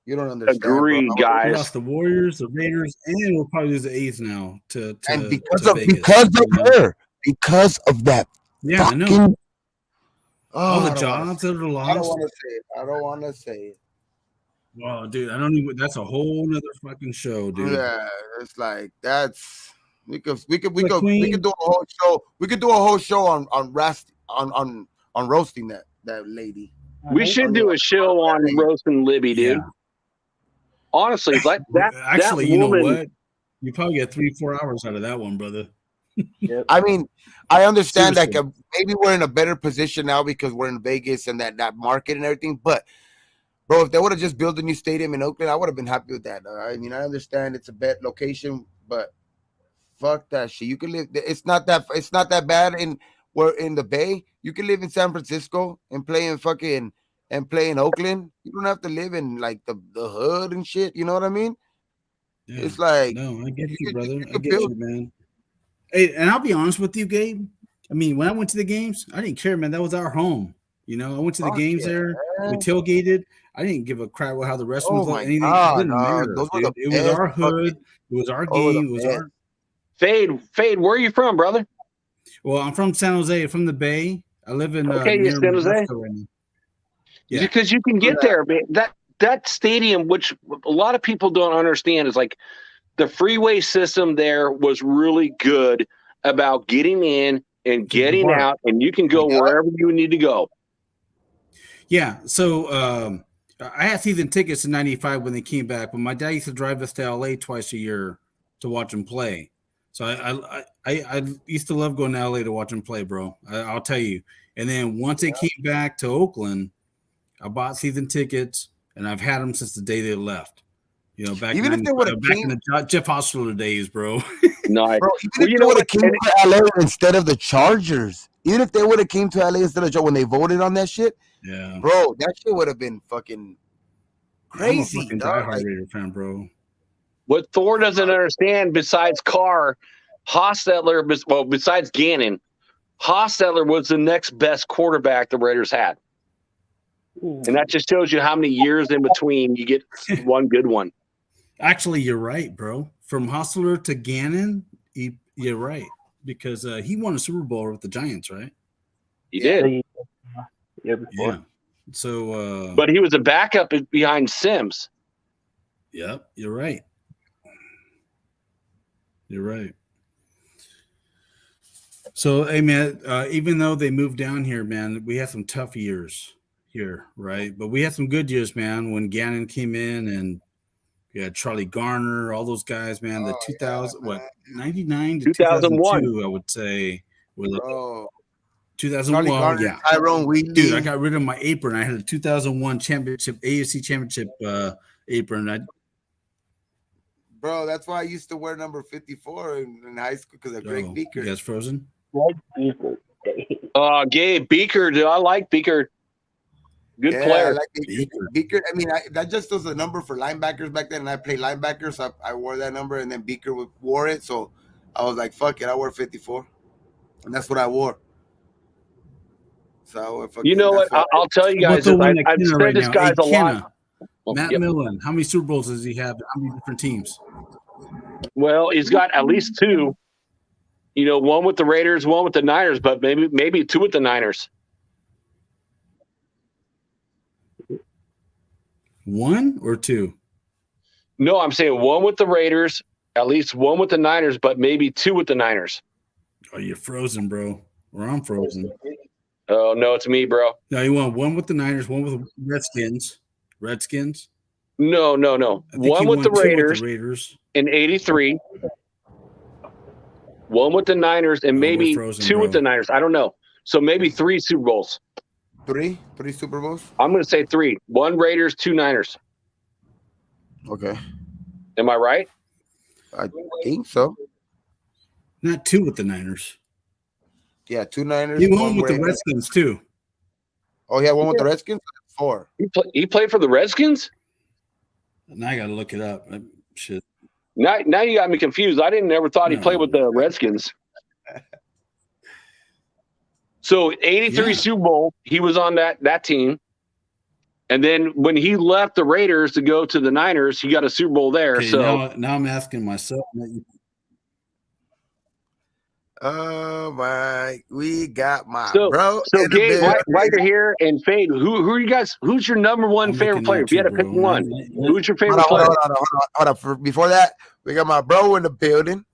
You don't understand. Agree, bro. guys. We lost the Warriors, the Raiders, and we'll probably lose the A's now and because to of Vegas, her, because of that. Yeah, fucking, I know. All the jobs that are lost. I don't want to say it. Well, dude, I don't even. That's a whole nother fucking show, dude. Yeah, it's that's we could do a whole show. We could do a whole show on roasting that lady. We should do a show on roasting Libby, dude. Yeah. Honestly, that actually, that you woman, know what? You probably get 3-4 hours out of that one, brother. I mean, I understand that maybe we're in a better position now because we're in Vegas and that market and everything. But Bro, if they would have just built a new stadium in Oakland, I would have been happy with that. I mean, I understand it's a bad location, but fuck that shit. You can live. It's not that bad in the Bay. You can live in San Francisco and play in Oakland. You don't have to live in like the hood and shit. You know what I mean? Yeah. It's like, no, I get you, brother. I get you, man. Hey, and I'll be honest with you, Gabe. I mean, when I went to the games, I didn't care, man. That was our home. You know, I went to the games there. We tailgated. I didn't give a crap how the rest was like. Anything. It didn't matter. It was our hood. It was our game. It was our Fade. Where are you from, brother? Well, I'm from San Jose, from the Bay. I live in near San Jose. Right now. Yeah, because you can get there. That stadium, which a lot of people don't understand, is like the freeway system there was really good about getting in and getting out, and you can go wherever you need to go. Yeah, so I had season tickets in '95 when they came back, but my dad used to drive us to LA twice a year to watch them play. So I used to love going to LA to watch them play, bro. I'll tell you. And then once they came back to Oakland, I bought season tickets, and I've had them since the day they left. You know, back in the Jeff Hostler days, bro. Nice. Bro, even if they would have came to LA instead of the Chargers, even if they would have came to LA instead of when they voted on that shit, yeah, bro, that shit would have been fucking crazy. I'm a fucking diehard Raider fan, bro. What Thor doesn't understand, besides Carr, Hostetler, well, besides Gannon, Hostetler was the next best quarterback the Raiders had. And that just shows you how many years in between you get one good one. Actually, you're right, bro. From Hostler to Gannon, you're right. Because he won a Super Bowl with the Giants, right? He did. Yeah. So, but he was a backup behind Sims. Yep, you're right. You're right. So, hey, man, even though they moved down here, man, we had some tough years here, right? But we had some good years, man, when Gannon came in and we had Charlie Garner, all those guys, man. The 99 to 2002, I would say. 2001, yeah. Tyrone Wheatley. Dude, I got rid of my apron. I had a 2001 championship, AFC championship apron. Bro, that's why I used to wear number 54 in high school because of Greg Beaker. You guys frozen? Gabe Beaker, dude. I like Beaker. Good player. I like Beaker. I mean, that just was a number for linebackers back then, and I played linebackers, so I wore that number, and then Beaker wore it, so I was like, fuck it, I wore 54, and that's what I wore. So you know what? I'll tell you guys. I've said this guy's a lot. Matt Millen, how many Super Bowls does he have? How many different teams? Well, he's got at least two. You know, one with the Raiders, one with the Niners, but maybe two with the Niners. One or two? No, I'm saying one with the Raiders, at least one with the Niners, but maybe two with the Niners. Oh, you're frozen, bro. Or I'm frozen. Oh, no, it's me, bro. No, you want one with the Niners, one with the Redskins. Redskins? No. One with the Raiders in 83. One with the Niners and maybe two with the Niners. I don't know. So maybe 3 Super Bowls. Three Super Bowls? I'm going to say 3. 1 Raiders, 2 Niners. Okay. Am I right? I think so. Not 2 with the Niners. Yeah, 2 Niners. He won with the Redskins too. Oh, yeah, one with the Redskins? 4. He played for the Redskins? Now I got to look it up. Shit. Now you got me confused. I didn't ever thought he played with the Redskins. So 83 Super Bowl, he was on that team. And then when he left the Raiders to go to the Niners, he got a Super Bowl there. Okay, so now I'm asking myself. Oh my, we got my bro. So Gabe, while you're here, and Fade, who are you guys? Who's your number one favorite player? If you had to pick one, who's your favorite player? Hold on. Before that, we got my bro in the building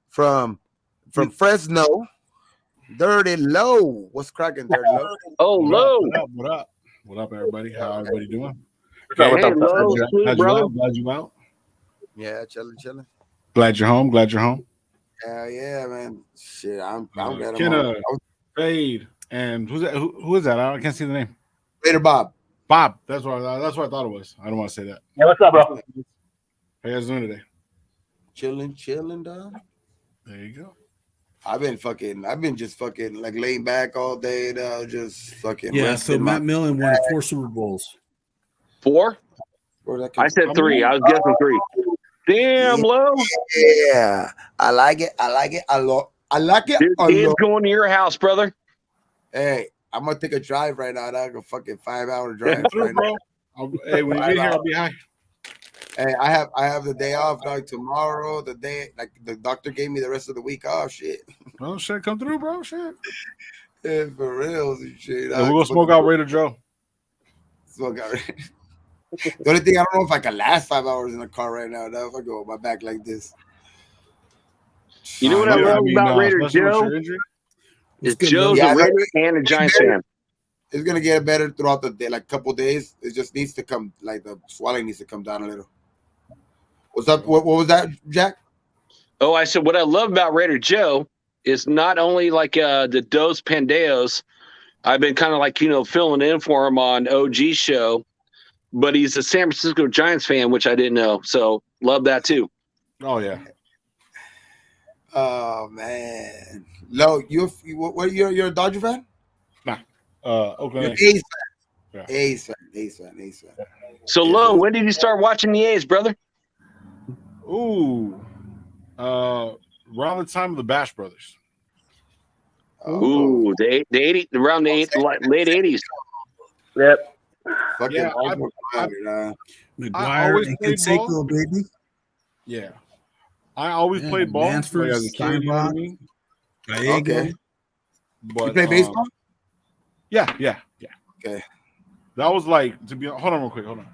from Fresno. Dirty Low. What's cracking, Dirty Low? Oh, Low. What up, everybody? How everybody doing? Hey, Low, glad you out. Yeah, chilling. Glad you're home. Hell yeah, man. Shit, I'm glad Kenna, Fade, and who's that? Who is that? I can't see the name. Raider Bob. Bob. That's what I thought it was. I don't want to say that. Yeah, what's up, bro? How you guys doing today? Chilling, dog. There you go. I've been just fucking like laying back all day, just fucking So Matt Millen won 4 Super Bowls. 4? I said 3. I was guessing 3. Damn, low. Yeah, I like it. I like it a lot. Dude, Ian's going to your house, brother. Hey, I'm gonna take a drive right now. That's a fucking 5-hour drive. Right bro. Hey, when you get here, I'll be high. Hey, I have the day off, dog. Tomorrow, the day, like the doctor gave me the rest of the week off. Shit. Oh shit, come through, bro. Shit. Yeah, for real, shit. And we're gonna smoke out Raider Joe. Smoke out. The only thing I don't know if I can last 5 hours in the car right now. If I go with my back like this. You know what I love about Raider Joe? Is Joe's a Raider and a Giants fan. It's gonna get better throughout the day, like couple days. It just needs to come, like the swelling needs to come down a little. What's up? What was that, Jack? Oh, I said what I love about Raider Joe is not only like the Dos Pandeos. I've been kind of like filling in for him on OG's show, but he's a San Francisco Giants fan, which I didn't know. So love that too. Oh yeah. Oh man, Lo, you're a Dodger fan? Nah, Oakland. A's fan. Yeah. A's fan. So Lo, when did you start watching the A's, brother? Ooh, around the time of the Bash Brothers. Ooh, the 80, around the late 80s. Yep. Fucking McGuire and Canseco, baby. Yeah. I always played ball as a kid. You know what I mean? Okay. But, you play baseball? Yeah. Okay. That was like hold on real quick. Hold on.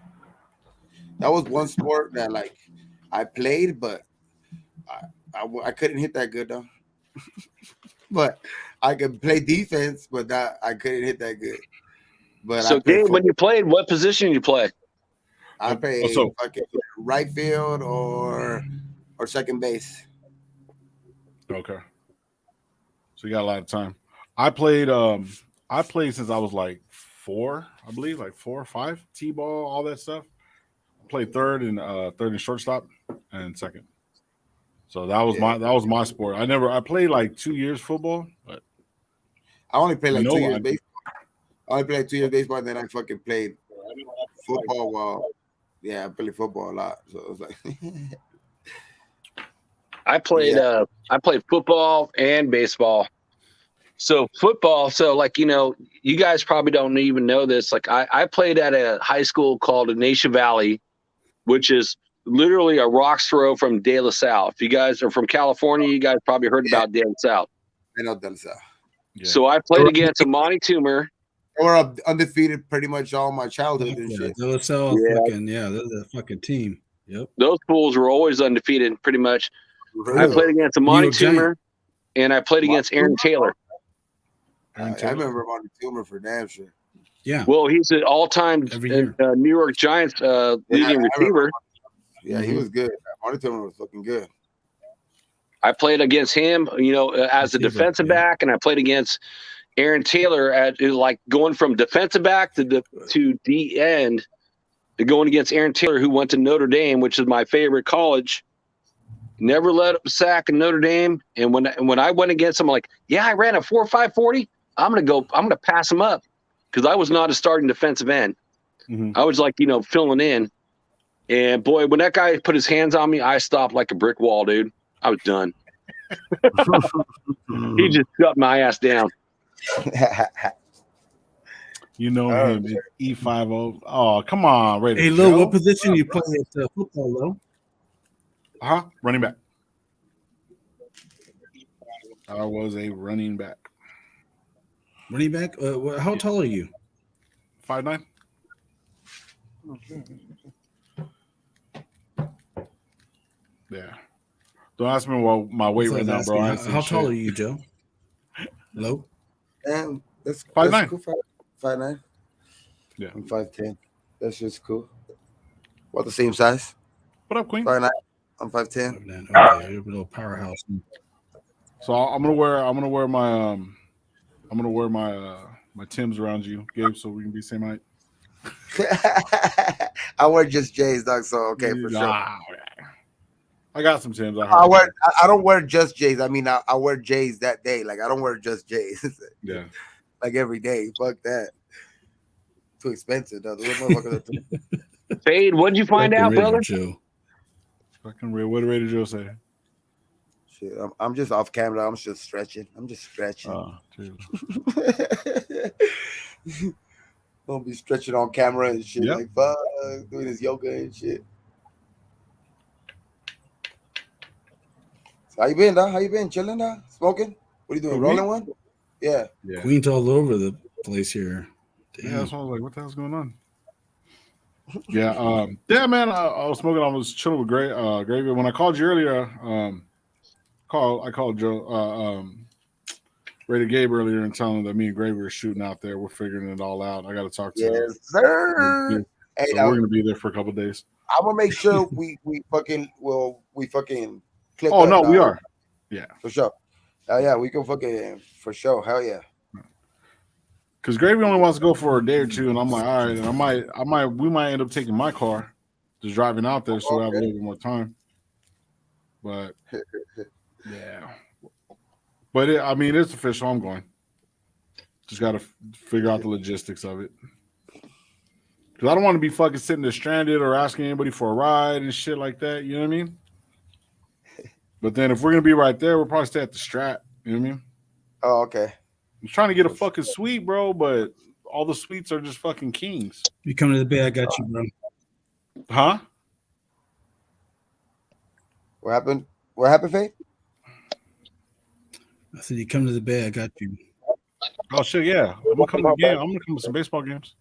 That was one sport that like I played, but I couldn't hit that good though. But I could play defense, but I couldn't hit that good. But so, Gabe, when you played, what position did you play? I played fucking right field or second base. Okay. So you got a lot of time. I played since I was like 4, I believe, like 4 or 5, T-ball, all that stuff. I played third and shortstop and second. So that was my sport. I played like 2 years football, but I only played like 2 years baseball. I only played 2 years baseball, and then I fucking played football. I played football a lot. So it was like I played football and baseball. So football, you guys probably don't even know this. Like I played at a high school called Natia Valley, which is literally a rock's throw from De La Salle. If you guys are from California, you guys probably heard about De La Salle. I know De La Salle. Yeah. So I played against Amani Toomer. They were undefeated pretty much all my childhood and shit. De La Salle, they're the fucking team. Yep. Those fools were always undefeated, pretty much. Really? I played against Amani Toomer, and I played against Aaron Taylor. I remember Amani Toomer for damn sure. Yeah. Well, he's an all-time New York Giants leading receiver. Yeah, he was good. Amani Toomer was looking good. I played against him, as a defensive back, and I played against Aaron Taylor at like going from defensive back to D end, going against Aaron Taylor, who went to Notre Dame, which is my favorite college. Never let up a sack in Notre Dame. And when I went against him, I'm like, I ran a 4.5 40. I'm gonna pass him up because I was not a starting defensive end. Mm-hmm. I was like, filling in. And boy, when that guy put his hands on me, I stopped like a brick wall, dude. I was done. He just shut my ass down. Him, E50. Oh, come on, Raider. Hey, Lo, what position you play at football, Lo? Running back. I was a running back. Running back? How tall are you? 5'9". Yeah. Don't ask me what my weight right now, bro. How tall are you, Joe? Low? That's 5'9". Cool. 5'9". Yeah. I'm 5'10". That's just cool. What, the same size? What up, Queen? 5'9". I'm 5'10". Okay, you're a little powerhouse. So I'm gonna wear my my Timbs around you, Gabe, so we can be same height. I wear just J's, dog. So okay, for sure. I got some Timbs. I don't wear just J's. I mean, I wear J's that day. Like I don't wear just J's. Yeah. Like every day. Fuck that. Too expensive, though. Fade, what'd you find out, brother? Fucking real. What did Raider Joe say? Shit, I'm just off camera. I'm just stretching. Don't be stretching on camera and shit. Like fuck, doing his yoga and shit. So how you been, dog? How you been? Chilling, dog? Smoking? What are you doing? Rolling one? Yeah. Queen's all over the place here. Damn. Yeah, that's why I was like, what the hell's going on? Yeah, man. I was smoking. I was chilling with Gravy. When I called you earlier, I called Joe, Raider Gabe earlier and telling him that me and Gravy were shooting out there. We're figuring it all out. I got to talk to him. Yes, sir. Hey, so we're gonna be there for a couple of days. I'm gonna make sure we fucking click. Oh no, we are. Yeah, for sure. Hell yeah, we can fucking for sure. Hell yeah. Because Gravy only wants to go for a day or two, and I'm like, all right, and we might end up taking my car, just driving out there, so we have a little bit more time. But yeah, but it's official. I'm going. Just got to figure out the logistics of it. Because I don't want to be fucking sitting there stranded or asking anybody for a ride and shit like that. You know what I mean? But then if we're gonna be right there, we'll probably stay at the Strat. You know what I mean? Oh, okay. I'm trying to get a fucking suite, bro, but all the suites are just fucking kings. You come to the bay, I got you, bro. Huh? What happened? What happened, Faye? I said, you come to the bay, I got you. Oh shit, yeah. I'm gonna come to the game. I'm gonna come to some baseball games.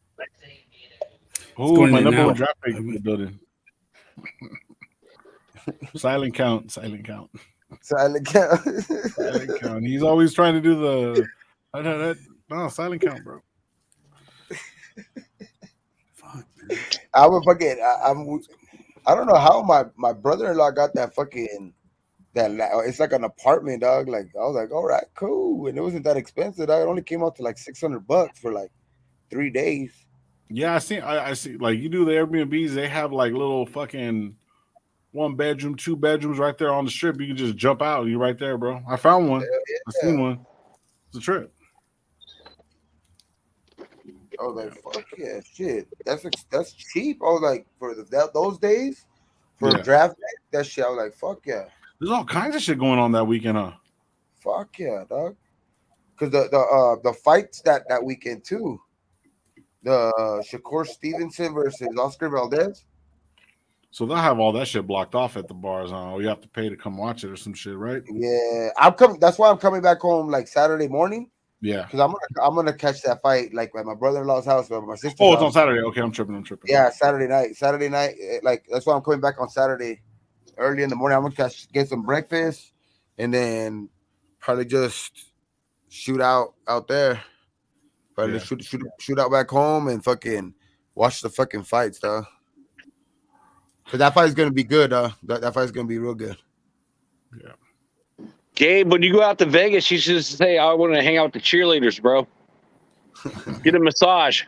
Oh, my number one draft pick in the building. Silent count. He's always trying to do the silent count, bro. Fuck, man. I would fucking. I don't know how my brother-in-law got that fucking it's like an apartment, dog. Like I was like, all right, cool, and it wasn't that expensive. Dog. It only came out to like $600 for like 3 days. Yeah, I see. Like you do the Airbnbs, they have like little fucking 1 bedroom, 2 bedrooms right there on the strip. You can just jump out. You're right there, bro. I found one. Yeah. I seen one. It's a trip. I was like, fuck yeah, shit. That's cheap. I was like, for those days, for draft day, that shit, I was like, fuck yeah. There's all kinds of shit going on that weekend, huh? Fuck yeah, dog. Because the fights that weekend too. The Shakur Stevenson versus Oscar Valdez. So they'll have all that shit blocked off at the bars. You have to pay to come watch it or some shit, right? Yeah, I'm coming. That's why I'm coming back home like Saturday morning. Yeah, because I'm gonna catch that fight like at my brother-in-law's house or my sister's. Oh, it's house. on Saturday. Okay, I'm tripping. Yeah, Saturday night. Like that's why I'm coming back on Saturday early in the morning. I'm gonna get some breakfast and then probably just shoot out there. Probably shoot out back home and fucking watch the fucking fights, though. Because that fight is gonna be good, that fight is gonna be real good. Yeah. Gabe, when you go out to Vegas, you should say, I want to hang out with the cheerleaders, bro. Get a massage.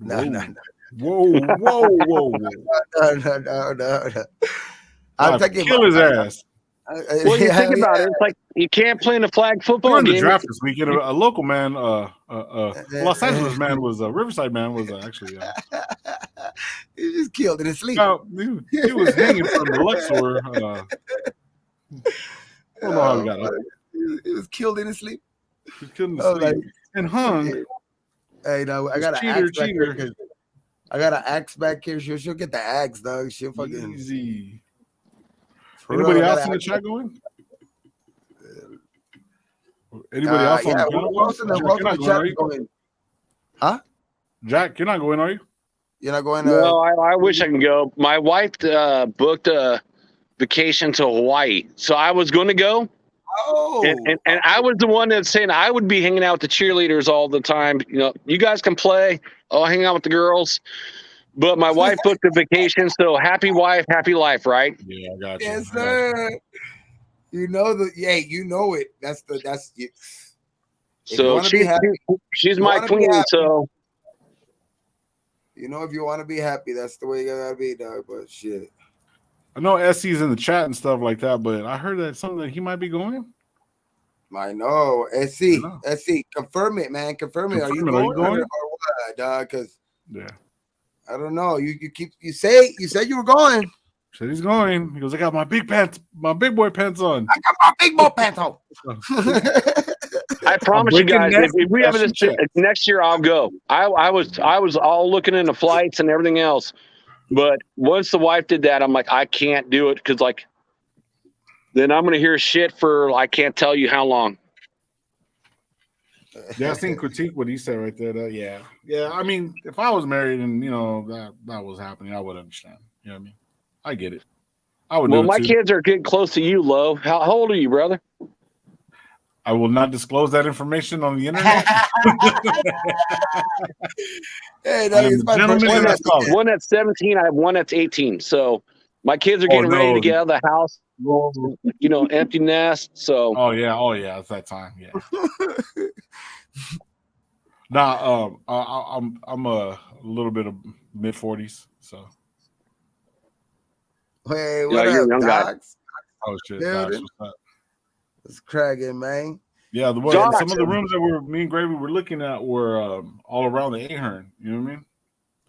No. Whoa. No. I'm taking kill his ass. Well, you think about it. It's like you can't play in a flag football game. We're in the draft this weekend. A local man, Los Angeles man was Riverside man was actually. He just killed in his sleep. He was hanging from the Luxor. I don't know how he got up. He was killed in his sleep. He was killed in his sleep and hung. Hey, no, I got an axe back here. I got an axe back here. She'll get the axe, dog. She'll fucking easy. Anybody else in the chat going? Anybody else on the chat going? Huh? Jack, you're not going, are you? You're not going? No, I wish I can go. My wife booked a vacation to Hawaii, so I was going to go. Oh, and I was the one that's saying I would be hanging out with the cheerleaders all the time. You know, you guys can play. I'll hang out with the girls. But my wife booked a vacation, so happy wife, happy life, right? Yeah, I got you. Yes, sir. You know you know it. That's. So she's my queen. So You know, if you want to be happy, that's the way you gotta be, dog. But shit. I know SC's in the chat and stuff like that, but I heard that something that he might be going. I know. SC, confirm it, man. Confirm it. Are you going? Or what, dog? Because I don't know. You said you were going. Said he's going. He goes, I got my big boy pants on. I got my big boy pants on. I promise you guys, if we have this next year, I'll go. I was all looking into flights and everything else, but once the wife did that, I'm like, I can't do it because like, then I'm gonna hear shit for I can't tell you how long. Yeah, I seen critique what he said right there. Yeah. I mean, if I was married and that was happening, I would understand. You know what I mean? I get it. I would. Well, my kids are getting close to you, Lo. How old are you, brother? I will not disclose that information on the internet. Hey, that is my one that's 17. I have one that's 18. So my kids are getting ready to get out of the house. Empty nest. So. Oh yeah, it's that time. Yeah. I'm a little bit of mid-40s. So. Hey, what up, young dogs? Oh shit, Docs, what's up? It's cracking, man. Yeah, some of the rooms that me and Gravy were looking at were all around the Ahern. You know what I mean?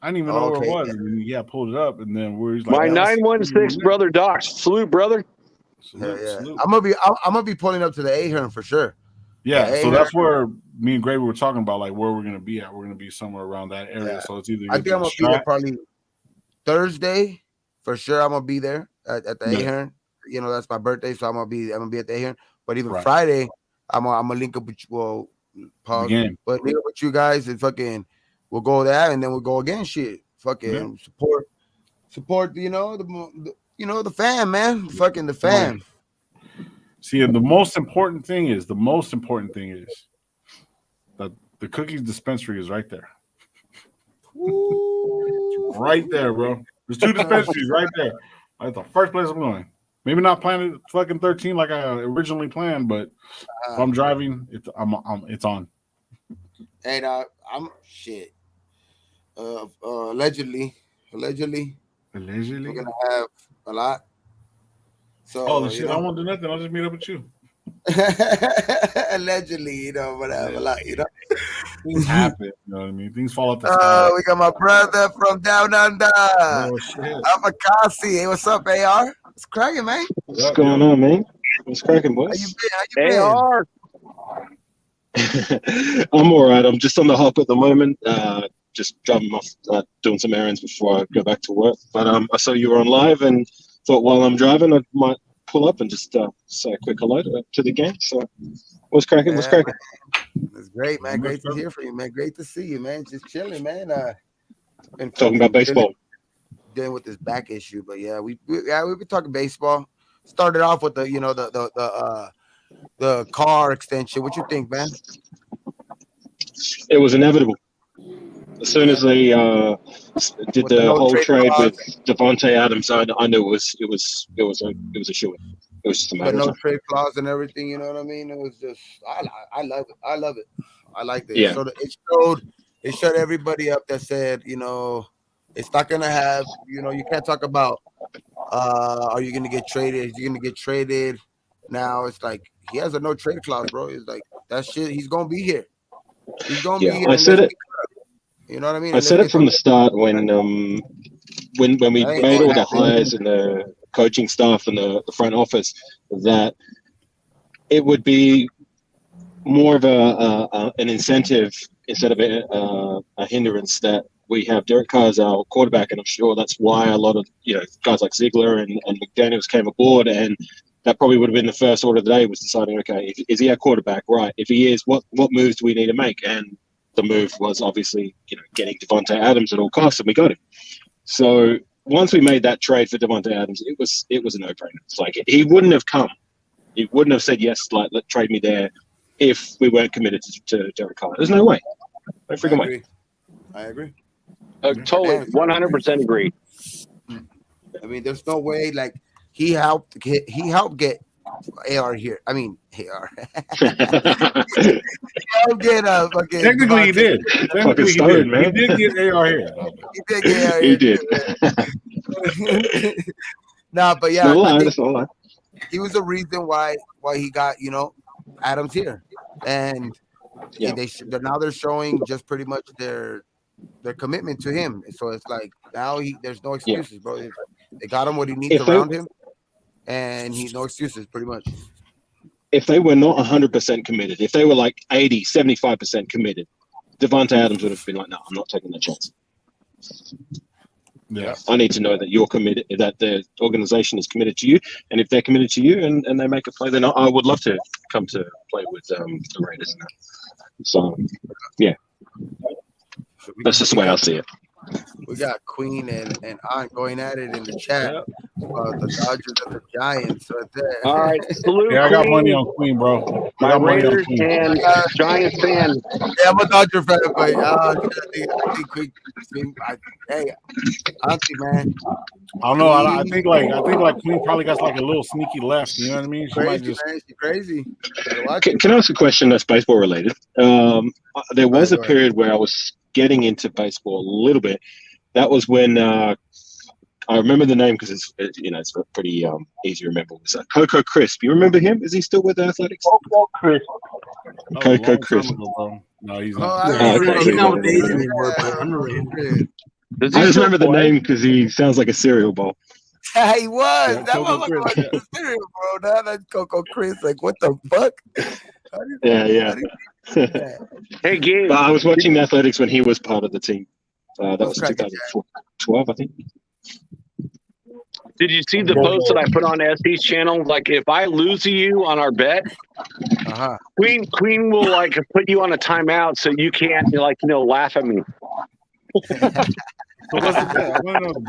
I didn't even know where it was. And I pulled it up, and then we're like, my 916 brother Docs. Salute, brother. Salute. I'm gonna be pulling up to the Ahern for sure. Yeah, so that's where me and Gravy were talking about, like where we're gonna be at. We're gonna be somewhere around that area. Yeah. So it's either I think I'm gonna be there probably Thursday for sure. I'm gonna be there at the Ahern. You know, that's my birthday, so I'm gonna be at the Ahern. But even Friday, I'm gonna link up with you. Well, pause, but link up with you guys and fucking we'll go there and then we'll go again. Shit, fucking support. The fam, man. Fucking the fam. See, and the most important thing is that the cookies dispensary is right there. Right there, bro. There's 2 dispensaries right there. That's the first place I'm going. Maybe not planning fucking 13 like I originally planned, but if I'm driving, it's on. And I'm shit. Allegedly, we're gonna have a lot. So shit, I won't do nothing. I'll just meet up with you. Allegedly, we're gonna have a lot. Things happen. You know what I mean? Things fall out the sky. We got my brother from down under. Oh shit. Amakasi. Hey, what's up, AR? What's cracking, man? What's going on, man? What's cracking, boys? How you been? AR. I'm all right. I'm just on the hop at the moment. Just driving off, doing some errands before I go back to work. But I saw you were on live and thought while I'm driving, I might pull up and just say a quick hello to the gang. So, what's cracking? Yeah, what's cracking? It's great, man. Great to hear from you, man. Great to see you, man. Just chilling, man. Talking about baseball. Dealing with this back issue, but we've been talking baseball. Started off with the Carr extension. What you think, man? It was inevitable. As soon as they did the whole trade with Devontae Adams, I knew it was a shoe-in. It was just a matter of time. Trade clause and everything. You know what I mean? It was just I love it. I love it. I like it. Yeah. So it showed everybody up that said, it's not gonna have. You can't talk about. Are you gonna get traded? Is he gonna get traded? Now it's like he has a no trade clause, bro. It's like that shit. He's gonna be here. He's gonna be here. I said it. You know what I mean? I said it from the start when we made all the hires and the coaching staff and the front office that it would be more of an incentive instead of a hindrance that we have Derek Carr as our quarterback, and I'm sure that's why a lot of guys like Ziegler and McDaniels came aboard, and that probably would have been the first order of the day was deciding, okay, is he our quarterback? Right. If he is, what moves do we need to make? And the move was obviously, getting Devontae Adams at all costs, and we got him. So once we made that trade for Devontae Adams, it was a no-brainer. It's like he wouldn't have come. He wouldn't have said yes, like trade me there, if we weren't committed to Derek Carr. There's no way. No freaking way. I agree. Totally, 100% agree. I mean, there's no way. Like he helped get AR here. I mean, AR. I'll get a fucking. Technically, he did. Technically, he did, man. He did get AR here. He did get AR here. He did. Nah, but yeah, No lie, I think that's no lie. he was the reason why he got Adams here, and now they're showing just pretty much their commitment to him. So it's like now there's no excuses, bro. They got him what he needs around him, and he's no excuses, pretty much. If they were not 100% committed, if they were like 80, 75% committed, Devontae Adams would have been like, no, I'm not taking that chance. Yeah, I need to know that you're committed, that the organization is committed to you, and if they're committed to you and they make a play, then I would love to come to play with the Raiders now. So, yeah, that's just the way I see it. We got Queen and Aunt going at it in the chat. The Dodgers and the Giants right there. All right, salute. Yeah, I got money on Queen, bro. I got money on Raiders Queen. and Giants fan. Yeah, I'm a Dodger fan, but I think Queen. Hey, honestly, man. I don't know. I think like Queen probably got like a little sneaky left. You know what I mean? She might Crazy, just. man. She's crazy. Can I ask a question that's baseball related? There was a period where I was getting into baseball a little bit. That was when I remember the name because it's pretty easy to remember. It was Coco Crisp. You remember him? Is he still with the Athletics? Coco Crisp. Coco Crisp. No, he's not. He's not with the A's anymore, but I remember him. I just remember the name because he sounds like a cereal bowl. Yeah, he was. That Coco motherfucker Crisp, was serious, bro. Now that's Coco Chris. Like, what the fuck? Yeah. Hey, Gabe. But I was watching the Athletics when he was part of the team. That was 2012, I think. Did you see the post that I put on SB's channel? Like, if I lose to you on our bet, Queen will like put you on a timeout so you can't laugh at me. So what's the bet? I want to know the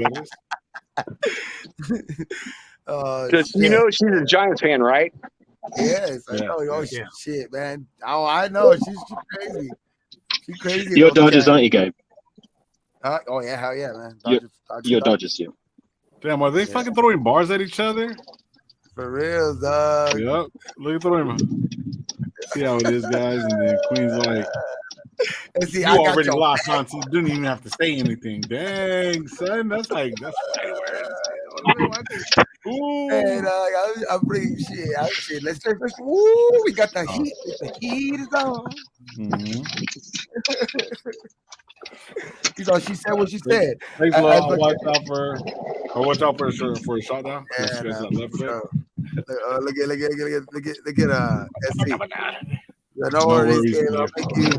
bet. She's a Giants fan, right? Yes, I know. Oh, shit, man. Oh, I know. She's crazy. She's crazy. You're Dodgers, aren't you, Gabe? Oh, yeah. Hell yeah, man. You're Dodgers, yeah. Damn, are they fucking throwing bars at each other? For real, dog. Yep. Look at them. See how it is, guys. And then Queen's like, see, you already lost, Auntie. You didn't even have to say anything. Dang, son. That's weird. And I'm bringing shit. Let's say, woo, we got the heat. The heat is on. She said what she said. Thanks, Lord. Watch out for a shot down. Yeah, look at SC. No worries, Gabe. I'll make you.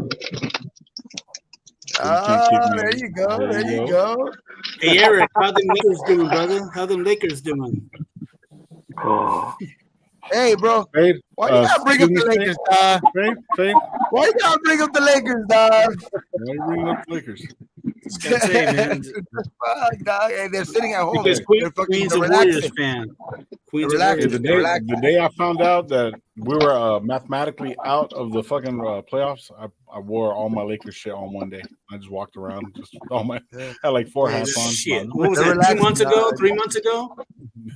There you go. There you go. Hey, Eric, how them Lakers doing, brother? How them Lakers doing? Hey, bro. Hey, why you gotta bring up the Lakers, dog? Why you gotta bring up the Lakers, dog? Why you bringing up the Lakers? Fuck, dog. Hey, they're sitting at home. Because Queen's a Warriors fan. Queen's a Warriors fan. The day I found out that we were mathematically out of the fucking playoffs, I wore all my Lakers shit on one day. I just walked around, had like 4 hats on. Shit. What was that? 2 months ago? 3 months ago?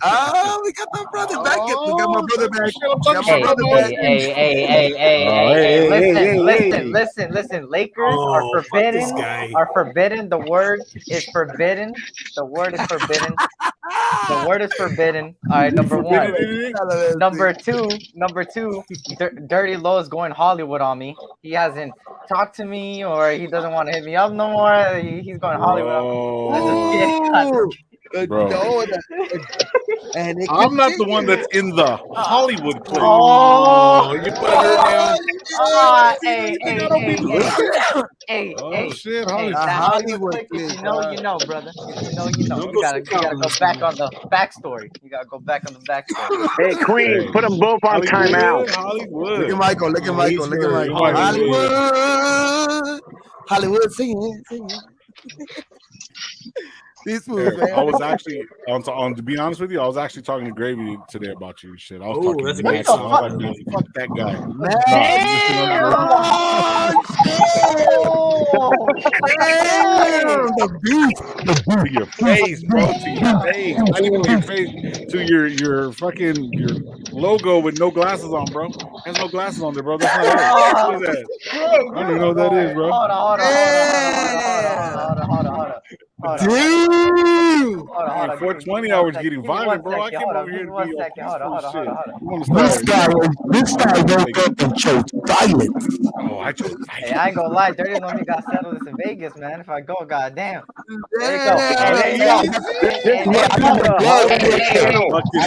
Oh, we got my brother back. We got my brother back. Listen. Lakers are forbidden. The word is forbidden. The word is forbidden. The word is forbidden. All right, number one. Number two. Dirty Low is going Hollywood on me. He hasn't talked to me, or he doesn't want to hit me up no more. He's going Hollywood on me. Bro. And I'm not the one that's in the Hollywood clip. Oh, you put her down. Hey, shit, Hollywood. If you know, brother. If you know. You gotta go back on the backstory. You gotta go back on the backstory. Hey, Queen, put them both on timeout. Hollywood. Look at Michael. Hollywood singing. This was, man. I was actually on to be honest with you, I was actually talking to Gravy today about you and shit. I was talking to Max. I was like, man, fuck that guy. To your face, bro. To your face. Not even to your face. To your fucking your logo with no glasses on, bro. Has no glasses on there, bro. That's not it. What is that? I don't even know what that is, bro. Hold on. Dude! 420 hours getting violent, bro. I came over here to be all peaceful shit. You want to start? This guy woke up and chose violence. Oh, I chose violence. Hey, I ain't gonna lie, Dirty on me got settled this in Vegas, man. If I go, goddamn. There you go. I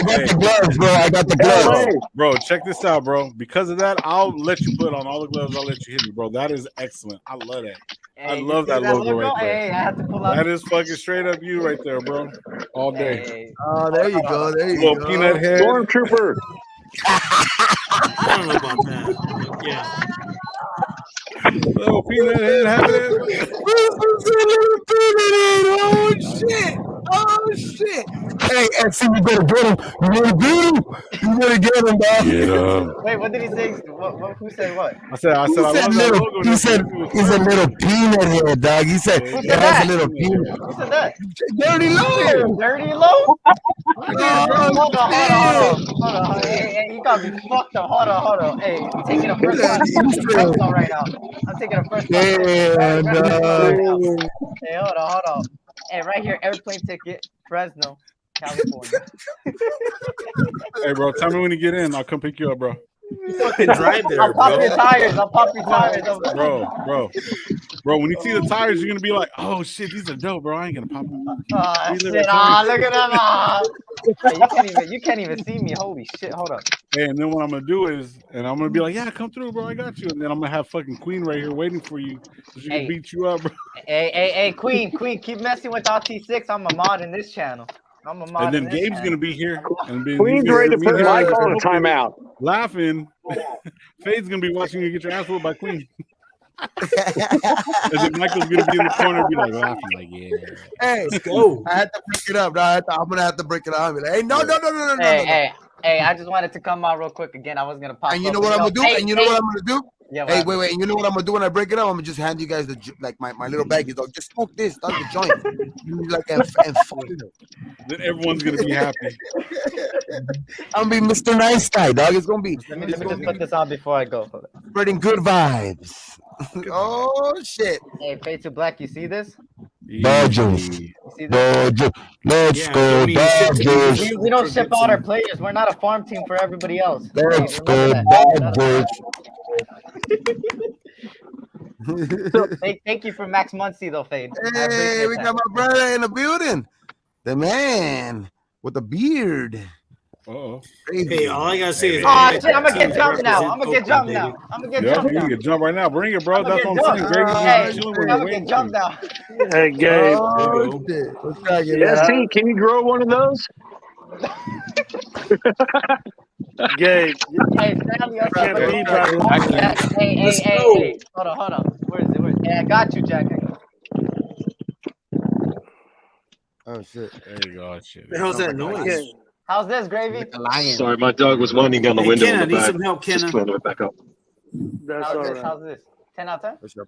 got the gloves, bro. I got the gloves. Bro, check this out, bro. Because of that, I'll let you put on all the gloves. I'll let you hit me, bro. That is excellent. I love that. I love that logo right there. Hey, I have to pull out. That is fucking straight up you right there, bro. All day. Hey. Oh, there you go. There you Little go. peanut head. Stormtrooper. I don't know about that. Yeah. Little peanut head. Oh shit! Oh shit! Hey, see, you better get him. You better get him. You better get him, dog. Get him. Wait, what did he say? Who said what? I said, I love that logo. He said he's a little peanut head, dog. He said it has a little peanut. Who said that? Dirty Low. Dirty Low? Hold on. Hey, you got me fucked up. Hold on. Hey, I'm taking a first class right now. I'm taking a first class. Hey, hold on. Hey, right here, airplane ticket, Fresno, California. Hey, bro, tell me when you get in. I'll come pick you up, bro. You fucking drive there, I'll pop your tires. Bro, when you see the tires, you're gonna be like, "Oh shit, these are dope, bro." I ain't gonna pop them. Shit, look at them. Hey, you can't even see me. Holy shit! Hold up. Hey, and then what I'm gonna do is, and I'm gonna be like, "Yeah, come through, bro. I got you." And then I'm gonna have fucking Queen right here waiting for you, so she can beat you up, bro. Hey, Queen, keep messing with RT6. I'm a mod in this channel. And then Gabe's gonna be here. And Queen's ready to put Mike on a timeout. Laughing. Fade's gonna be watching you get your ass whooped by Queen. And then Michael's gonna be in the corner and be like laughing, like, yeah. Hey, let's go. I had to break it up, dog. I'm gonna have to break it up. Like, hey, no. Hey, I just wanted to come out real quick again. I was gonna pop. And you know what I'm gonna do? And you know what I'm gonna do? Yeah. Hey, wait. And you know what I'm gonna do when I break it up? I'm gonna just hand you guys the like my little baggies, dog. Just smoke this, dog. The joint. Like and then everyone's gonna be happy. I'm gonna be Mr. Nice Guy, dog. It's gonna be. Let me just put this on before I go. Spreading good vibes. Oh shit. Hey, Fade to Black, you see this? Dodgers. Dodgers. Let's go, Dodgers. We don't ship out our players. We're not a farm team for everybody else. Let's go, Dodgers. Thank you for Max Muncy, though, Fade. Hey, we got my brother in the building. The man with the beard. Uh-oh. Hey, all I gotta say is, oh shit, I'm gonna get jumped now. I'm gonna get jumped now. You can get jumped right now. Bring it, bro. That's what I'm saying. Hey, I'm gonna get jumped now. Hey, Gabe. See, can you grow one of those? Gabe. Hey, family, hey. Hold on. Where is it? Hey, I got you, Jack. Oh shit. There you go. Shit. The hell's that noise? How's this, Gravy? Sorry, my dog was winding down the window. Kenna, in the I need back. some help, Kenna. Just cleaning it back up. That's all right. How's this? 10 out of 10? For sure.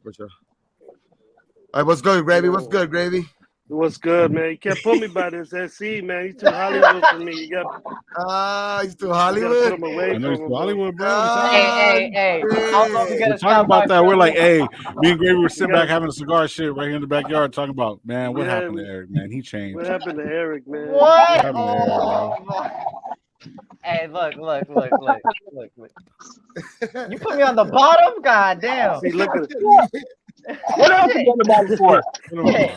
All right, what's good, Gravy? What's good, Gravy? What's good, man? You can't put me by this SC, man. He's too Hollywood for me. You got. He's too Hollywood. Put him away I know he's from too Hollywood, bro. Hey. We're talking about that. We're like, hey, me and Gravy were sitting back having a cigar shit right here in the backyard talking about, man, what happened to Eric, man? He changed. What happened to Eric, man? What? Happened to Eric, bro? Hey, look. You put me on the bottom? God damn. See, look at it. What else you on the bottom for?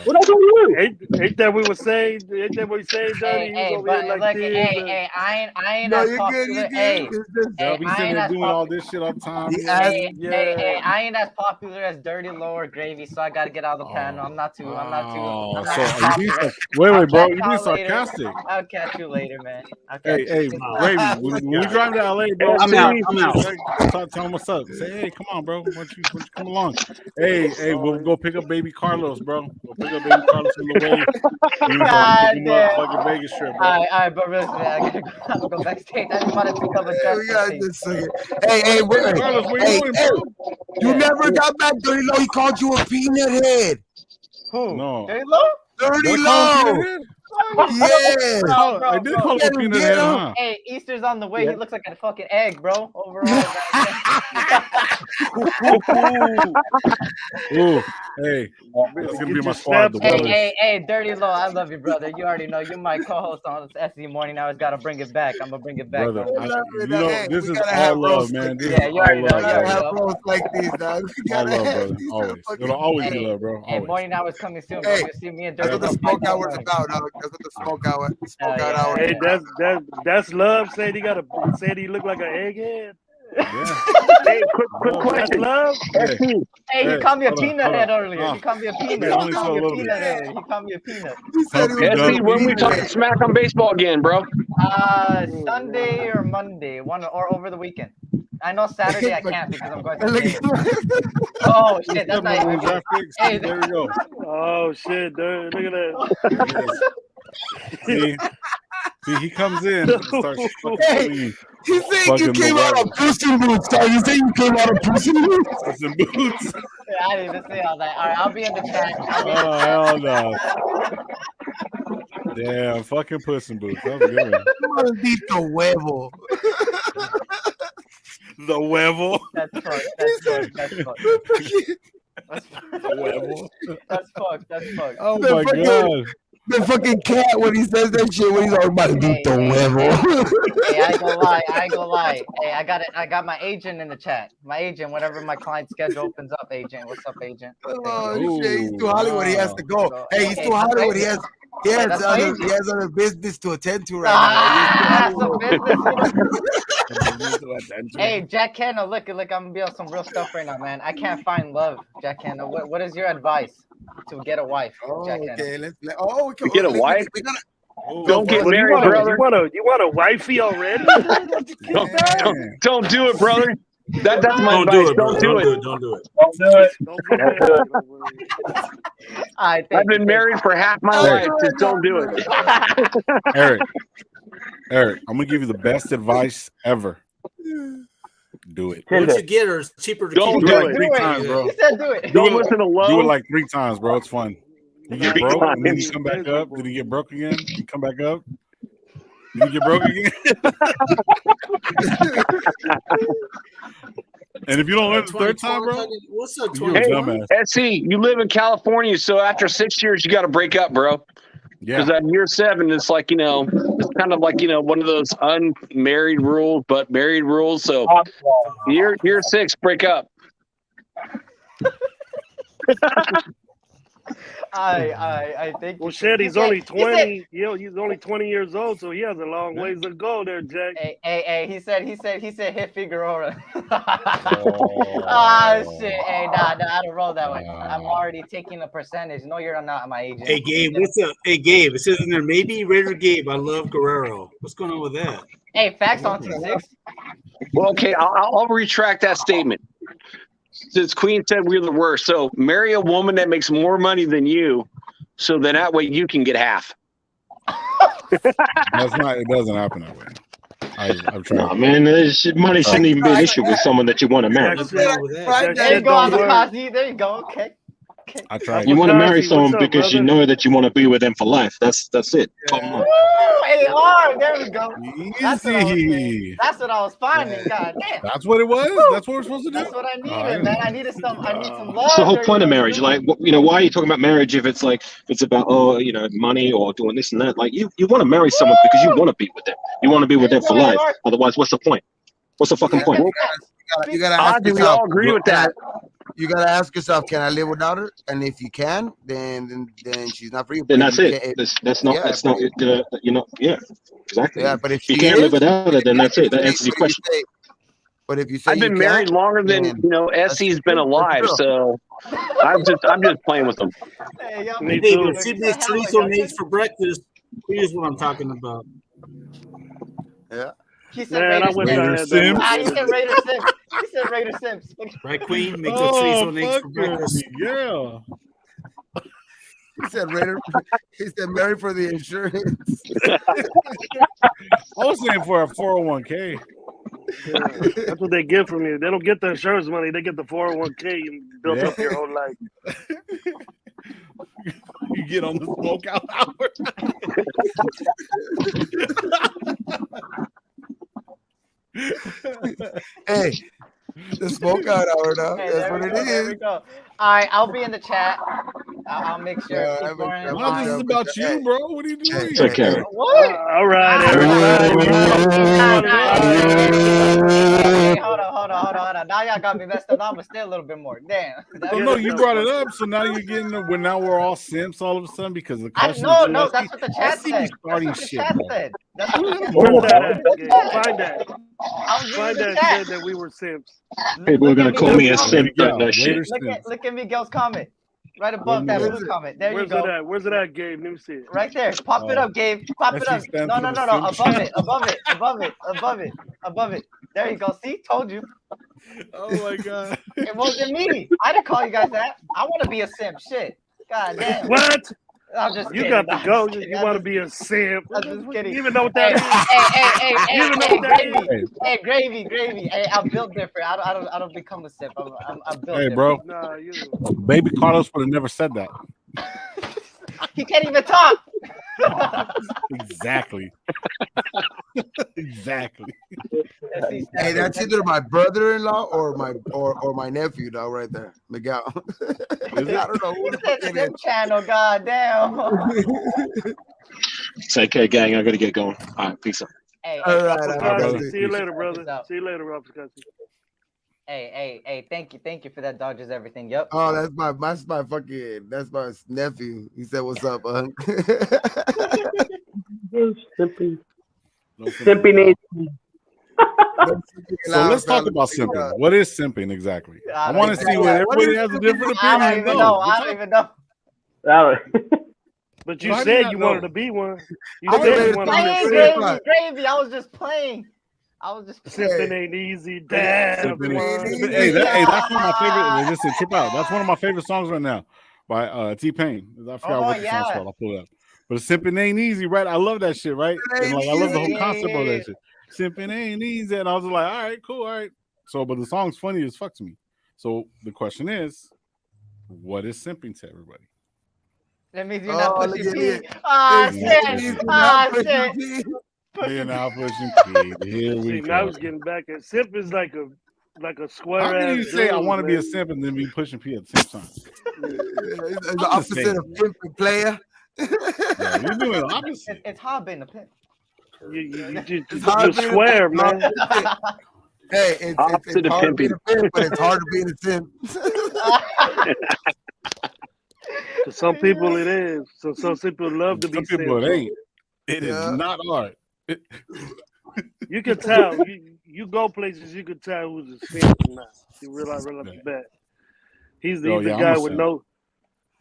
What else are you? Ain't that we were saying? Ain't that what we saying, Johnny? Hey, I ain't as popular. Hey, Y'all be sitting there doing all this shit all the time. Hey, I ain't as popular as Dirty Low or Gravy, so I gotta get out of the panel. I'm not too. Wait, bro. You be sarcastic. I'll catch you later, man. Hey, Gravy. When we drive to LA, bro, I'm out. Tell him what's up. Say, hey, come on, bro. Why don't you come along? Hey, we'll go pick up baby Carlos, bro. We'll pick up baby Carlos on the way. Fucking Vegas trip, bro. All right, but really, man, I gotta go backstage. I just wanted to come and Hey, wait. Carlos, what are you doing, bro? You never got back, Dirty Low. He called you a peanut head. Who? No. Dirty Low? Dirty Did I call him Low. peanut head? Yes. I did call him a peanut head, huh? Hey, Easter's on the way. He looks like a fucking egg, bro. Overall. Ooh, hey, it's gonna be my squad. Hey, Dirty Low, I love you, brother. You already know you're my co-host on SE Morning. I always gotta bring it back. I'm gonna bring it back, brother. bro. This is all love, man. This Yeah, is you all already know. love, You already brother. know. Bros like these, dog. All love, brother. Always. It'll always be love, bro. Hey, Always. Morning Hour is coming soon, bro. Hey, You'll see me and Dirty that's what the Low smoke fight hour is tomorrow. about, dog. That's what the smoke out hour. Hey, that's love. Said he looked like an egghead. Yeah. Hey, quick That's question. love. Hey, he called me a hold on, peanut hold head on. earlier. He called me a peanut. It He only called for a me a little peanut bit. earlier. He called me a peanut. He said he was SC, when we talking smack on baseball again, bro? Sunday or Monday, one or over the weekend. I know Saturday I can't because I'm going to the game. Oh shit, that's not even draft picks. Hey, There we go. Oh shit, dude, look at that. See, he comes in and starts Hey, you think you came out of Puss in Boots, dog? You think you came out of Puss in Boots? Puss in Boots. Yeah, I didn't even say all that. All right, I'll be in the chat. Oh, hell no. Damn, fucking Puss in Boots. That was a good one. Maldito huevo. The huevo. That's fucked. That's fucked. That's fucked. That's fucked. That's fucked. Oh my god. The fucking cat when he says that shit when he's all maldito huevo. Hey, I ain't gonna lie. I ain't gonna lie. Hey, I got my agent in the chat. My agent, whenever my client schedule opens up, agent. What's up, agent? Oh shit, he's too Hollywood. He has to go. Hey, he's too Hollywood. He has other business to attend to right now. Hey, Jack Canna, look, I'm gonna be on some real stuff right now, man. I can't find love, Jack Canna. What is your advice to get a wife, Jack Canna? Okay, To get a wife? Don't get What, married, brother. You want a wifey already? Don't do it, brother. That's my Don't advice. do it, bro. Don't do it. Don't do it. Don't do it. I've been married for half my life. Just don't do it. Eric, I'm gonna give you the best advice ever. Do it. Once you get her, it's cheaper to Don't keep do her. it. 3 times, bro. He said do it. Don't listen to Do love. it like 3 times, bro. It's fun. You get 3 broke, and then you times. come back up. Then you get broke again. You come back up. Then you get broke again. And if you don't learn the 3rd time, bro, What's up, you're a dumbass. SC, you live in California, so after 6 years, you got to break up, bro. Yeah. Because at year 7, it's like, it's kind of like, one of those unmarried rules, but married rules. So year 6, break up. I think. Well, shit, he's only 20. He's only 20 years old, so he has a long ways to go there, Jack. Hey, he said hit Figueroa. Ah, shit. Hey, nah, I don't roll that way. I'm already taking a percentage. No, you're not my agent. Hey, Gabe, what's up? Hey, Gabe, it says in there, maybe Raider Gabe. I love Guerrero. What's going on with that? Hey, facts on T6. Well, okay, I'll retract that statement. Since Queen said we're the worst, so marry a woman that makes more money than you, so then that way you can get half. It doesn't happen that way. I've tried. Nah, man, money shouldn't even be an issue with someone that you want to marry. There you go, Amakazi. There you go. Okay. I tried. You want to marry someone because you know that you want to be with them for life. That's it. Ooh, AR, there we go. That's what I was finding. God damn. That's what it was. That's what we're supposed to do. That's what I needed, man. I need some love. It's the whole point of marriage. Like, why are you talking about marriage if it's like it's about money or doing this and that? Like, you want to marry someone because you want to be with them. You want to be with them for life. Otherwise, what's the point? What's the fucking point? You gotta ask we yourself. all agree with that. You gotta ask yourself, can I live without her? And if you can, then she's not for you. Then that's it. That's not. Yeah, exactly. Yeah, but if you can't live without it, then that's it. That answers your question. But if you say I've been married longer than SC's been alive, so I'm just playing with them. Hey, but see these chorizo eggs for breakfast. Here's what I'm talking about. Yeah. He said Raider Sims. He said Raider Sims. He said Raider Sims. Right, Queen? Make the chorizo eggs for breakfast. Yeah. He said Raider. He said marry for the insurance. I was saying for a 401k. That's what they get from you. They don't get the insurance money. They get the 401k you built up your whole life. You get on the smokeout hour. Hey, the smokeout hour now. Hey, That's what it is. There we go. All right, I'll be in the chat. I'll make sure. No, this is about you, bro. What are you doing? Take care. What? All right, everybody. Hey, hold on. Now y'all got me messed up. Now I'm gonna stay a little bit more. Damn. No, you brought it up, so now you're getting now we're all simps all of a sudden because the question. No, that's what the chat said. Starting shit, bro. Where's that at? Find that. Find that said that we were simps. People are gonna call me a simp. Look at Miguel's comment. Right above that blue comment. There you go. Where's it at, Gabe? Let me see it. Right there. Pop it up, Gabe. Pop it up. No. Above it. There you go. See? Told you. Oh my god. It wasn't me. I didn't call you guys that. I want to be a simp. Shit. God damn. What? I'm just kidding. You got to go. You want to be a simp. I'm just kidding. You even know what that is? Hey, gravy. Hey, I'm built different. I don't become a simp. I'm built different. Bro. Nah, Baby Carlos would have never said that. He can't even talk. Exactly. Exactly. Hey, that's either my brother-in-law or my nephew, dog, right there, Miguel. I don't know. Simp channel, goddamn. Take care, gang. I gotta get going. All right, peace out. Hey, all right, see you later, brother. See you later, Rob. Hey, thank you for that Dodgers everything. Yep. Oh, that's my nephew. He said, "What's up, Unc?" Simping. So let's talk about simping. What is simping exactly? I want to see what everybody has a different opinion. I don't even know. But you said you wanted to be one. You said you wanted to be gravy. I was just playing. Simping ain't easy. Damn. Hey, that's one of my favorite. Listen, trip out. That's one of my favorite songs right now by T-Pain. I forgot what the song's called. I'll pull it up. But simping ain't easy, right? I love that shit, right? And like I love the whole concept of that shit. Simping ain't easy, and I was like, all right, cool, all right. So, but the song's funny as fuck to me. So the question is, what is simping to everybody? That means you're not pushing P. shit. You're now pushing P. Here we go. Now he's getting back at simp is like a square. How can you say I want to be a simp and then be pushing P at the same time? It's the opposite of simp and player. Yeah, you're doing the opposite. It's hard being a pimp. You're square, man. Hey, it's hard to be a pimp, but it's hard to be a simp. To some people it is. So some people love to be simp. Some people it ain't. It is not hard. You can tell. You go places, you can tell who's a simp or not. You realize right off the bat. He's the guy with no.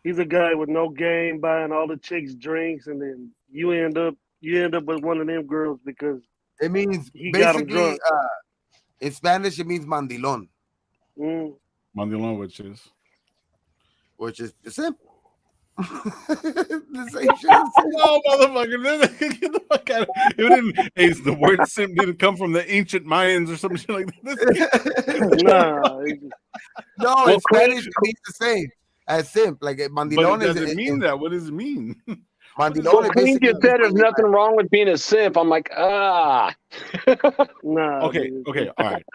He's a guy with no game, buying all the chicks drinks, and then you end up with one of them girls because it means he got them drunk. In Spanish, it means mandilon. Mandilon, which is the simp. The same shit. Oh, motherfucker! Get the fuck out of here. The word simp didn't come from the ancient Mayans or some shit like that. No, in Spanish it means the same as simp. Like mandilon. But does it mean that? What does it mean? Mandilon. Queen just said there's nothing wrong with being a simp. I'm like, No. Okay, all right.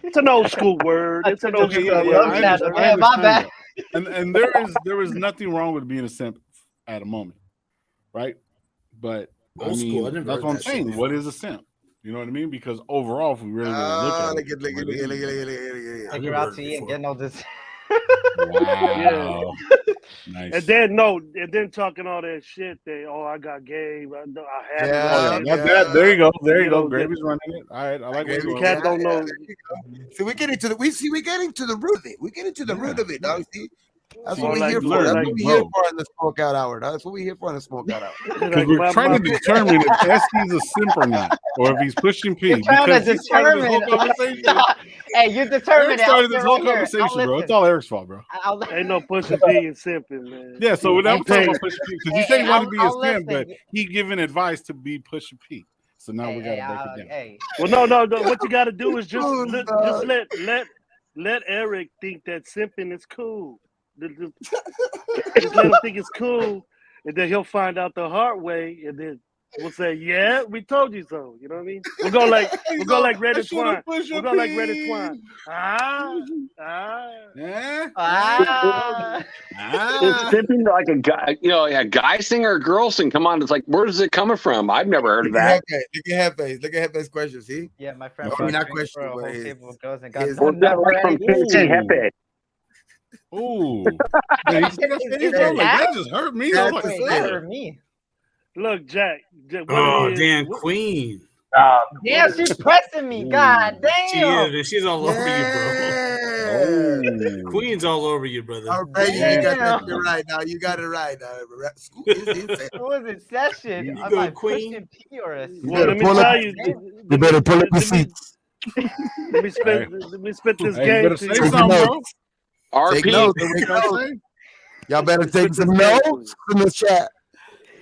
It's an old school word. It's an old school word. Yeah, my bad. And there is nothing wrong with being a simp at a moment, right? But Old school. that's what I'm saying. What is a simp? You know what I mean? Because overall, if we really look at it, figure out to you and get no this. Wow. Nice. And then talking all that shit. I got game. I have. There you go. Gravy's running it. All right, I like it. Cat don't know. See, we're getting to the root of it. We get into the root of it, dog. See, that's what we're here for. That's what we're here for in the smokeout hour. That's what we're here for in the smokeout hour. Because we're trying to determine if SD's a simp or not, or if he's pushing P. You're trying to determine. Hey, you determined. Eric started this whole conversation, bro. It's all Eric's fault, bro. Ain't no pushing P and simping, man. Yeah, so we're not talking about pushing P because he said he wanted to be a simp, but he giving advice to be pushing P. So now we got to break it down. Hey. Well, no. What you got to do is just let Eric think that simping is cool. Just let him think it's cool, and then he'll find out the hard way, and then we'll say, "Yeah, we told you so." You know what I mean? We'll go like Red and Twine. We'll go like Red and Twine. It's simping like a guy, a guy sing or a girl sing. Come on, it's like, where is it coming from? I've never heard of that. Look at Headface. Look at Headface question. See? Yeah, my friend. I mean, not question, but That like from Casey Hefe. Ooh. That just hurt me. I was like, that hurt me. Look, Jack. Oh, damn, Queen. Damn, she's pressing me. God damn. She's all over you, bro. Queen's all over you, brother. All right, you got that right now. You got it right now. Who is it? Session. You go, Queen. Well, let me tell you. You better pull up the seats. Let me spit this game. You better say something, bro. RP. Y'all better take some notes in the chat.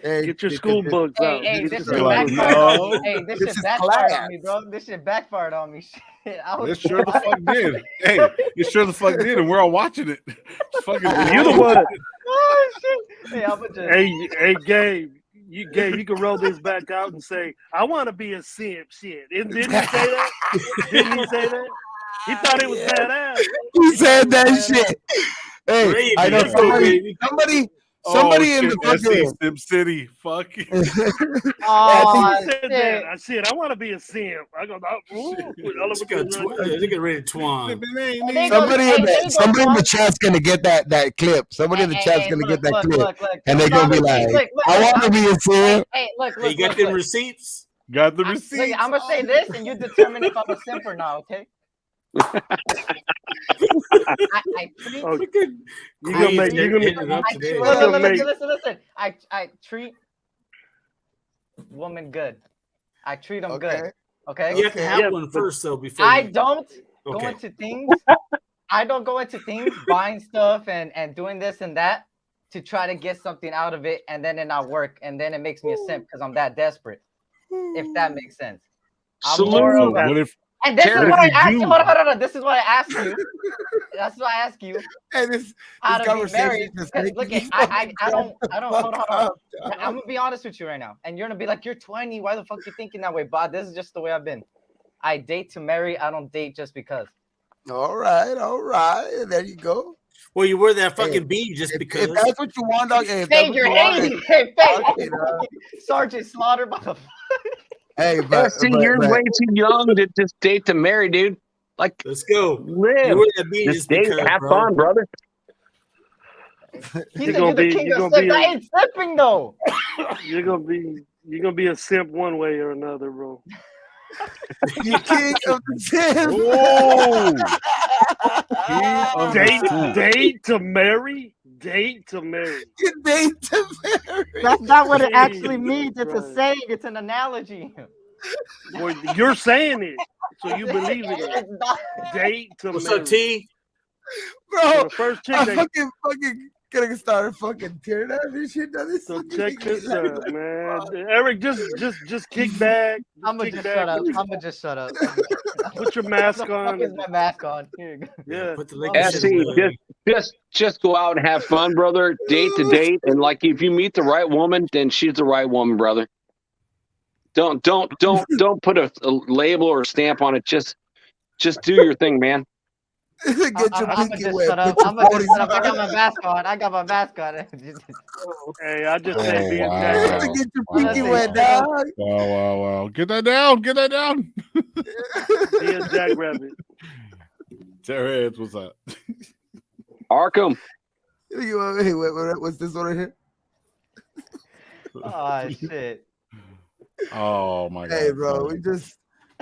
Hey, get your school books out. Hey, this shit backfired on me. Hey, this shit backfired on me, bro. This shit backfired on me. Shit, it sure the fuck did. Hey, it sure the fuck did, and we're all watching it. It's fucking you the one. Oh shit. Hey, I'm just... hey, Gabe. You can roll this back out and say, "I want to be a simp." Shit, didn't he say that? Didn't he say that? He thought it was badass. He said that shit. Hey, Brady, I know somebody in the fucking Sim City. Fuck. Oh, I said, I want to be a simp. I go, look at Red Twine. Somebody in the chat's gonna get that clip. Somebody in the chat's gonna get that clip, and they're gonna be like, "I want to be a simp." Hey, look. You got them receipts? Got the receipts. Look, I'm gonna say this, and you determine if I'm a simp or not. Okay. I treat women good. I treat them good. Okay. You have to have one first, though. Before I don't go into things. I don't go into things buying stuff and doing this and that to try to get something out of it, and then it not work, and then it makes me a simp because I'm that desperate. If that makes sense. And this is what I asked you. Hold on. This is what I asked you. That's what I ask you. Hey, this how to be married. Look, I don't. Hold on. I'm gonna be honest with you right now, and you're gonna be like, "You're 20. Why the fuck you thinking that way?" But this is just the way I've been. I date to marry. I don't date just because. All right. There you go. Well, you wear that fucking bead just because. If that's what you want, dog. Hey, Sergeant Slaughter, motherfucker. Hey, you're way too young to just date to marry, dude. Like, let's go. Live. Just date, have fun, brother. You're gonna be I ain't slipping though. You're gonna be a simp one way or another, bro. You king of the simp. Date to marry. Date to marry. Date to marry. That's not what it actually means. It's a saying. It's an analogy. Well, you're saying it, so you believe it. Date to marry. What's up, T? Bro, so the first chick I fucking gonna start fucking tearing out this shit. So check this out, man. Eric, just kick back. I'm gonna just shut up. Put your mask on. Put my mask on. Here you go. Yeah. Put the just go out and have fun, brother. Date to date, and like if you meet the right woman, then she's the right woman, brother. Don't put a label or a stamp on it. Just do your thing, man. Get your pinky wet. I'm gonna just shut up. I got my mask on. Hey, I just said being Jack. Get your pinky wet, dog. Wow. Get that down. Being Jack Rabbit. Terry, what's up? Arkham. Hey, what's this one right here? Oh shit. Oh my god. Hey, bro, we just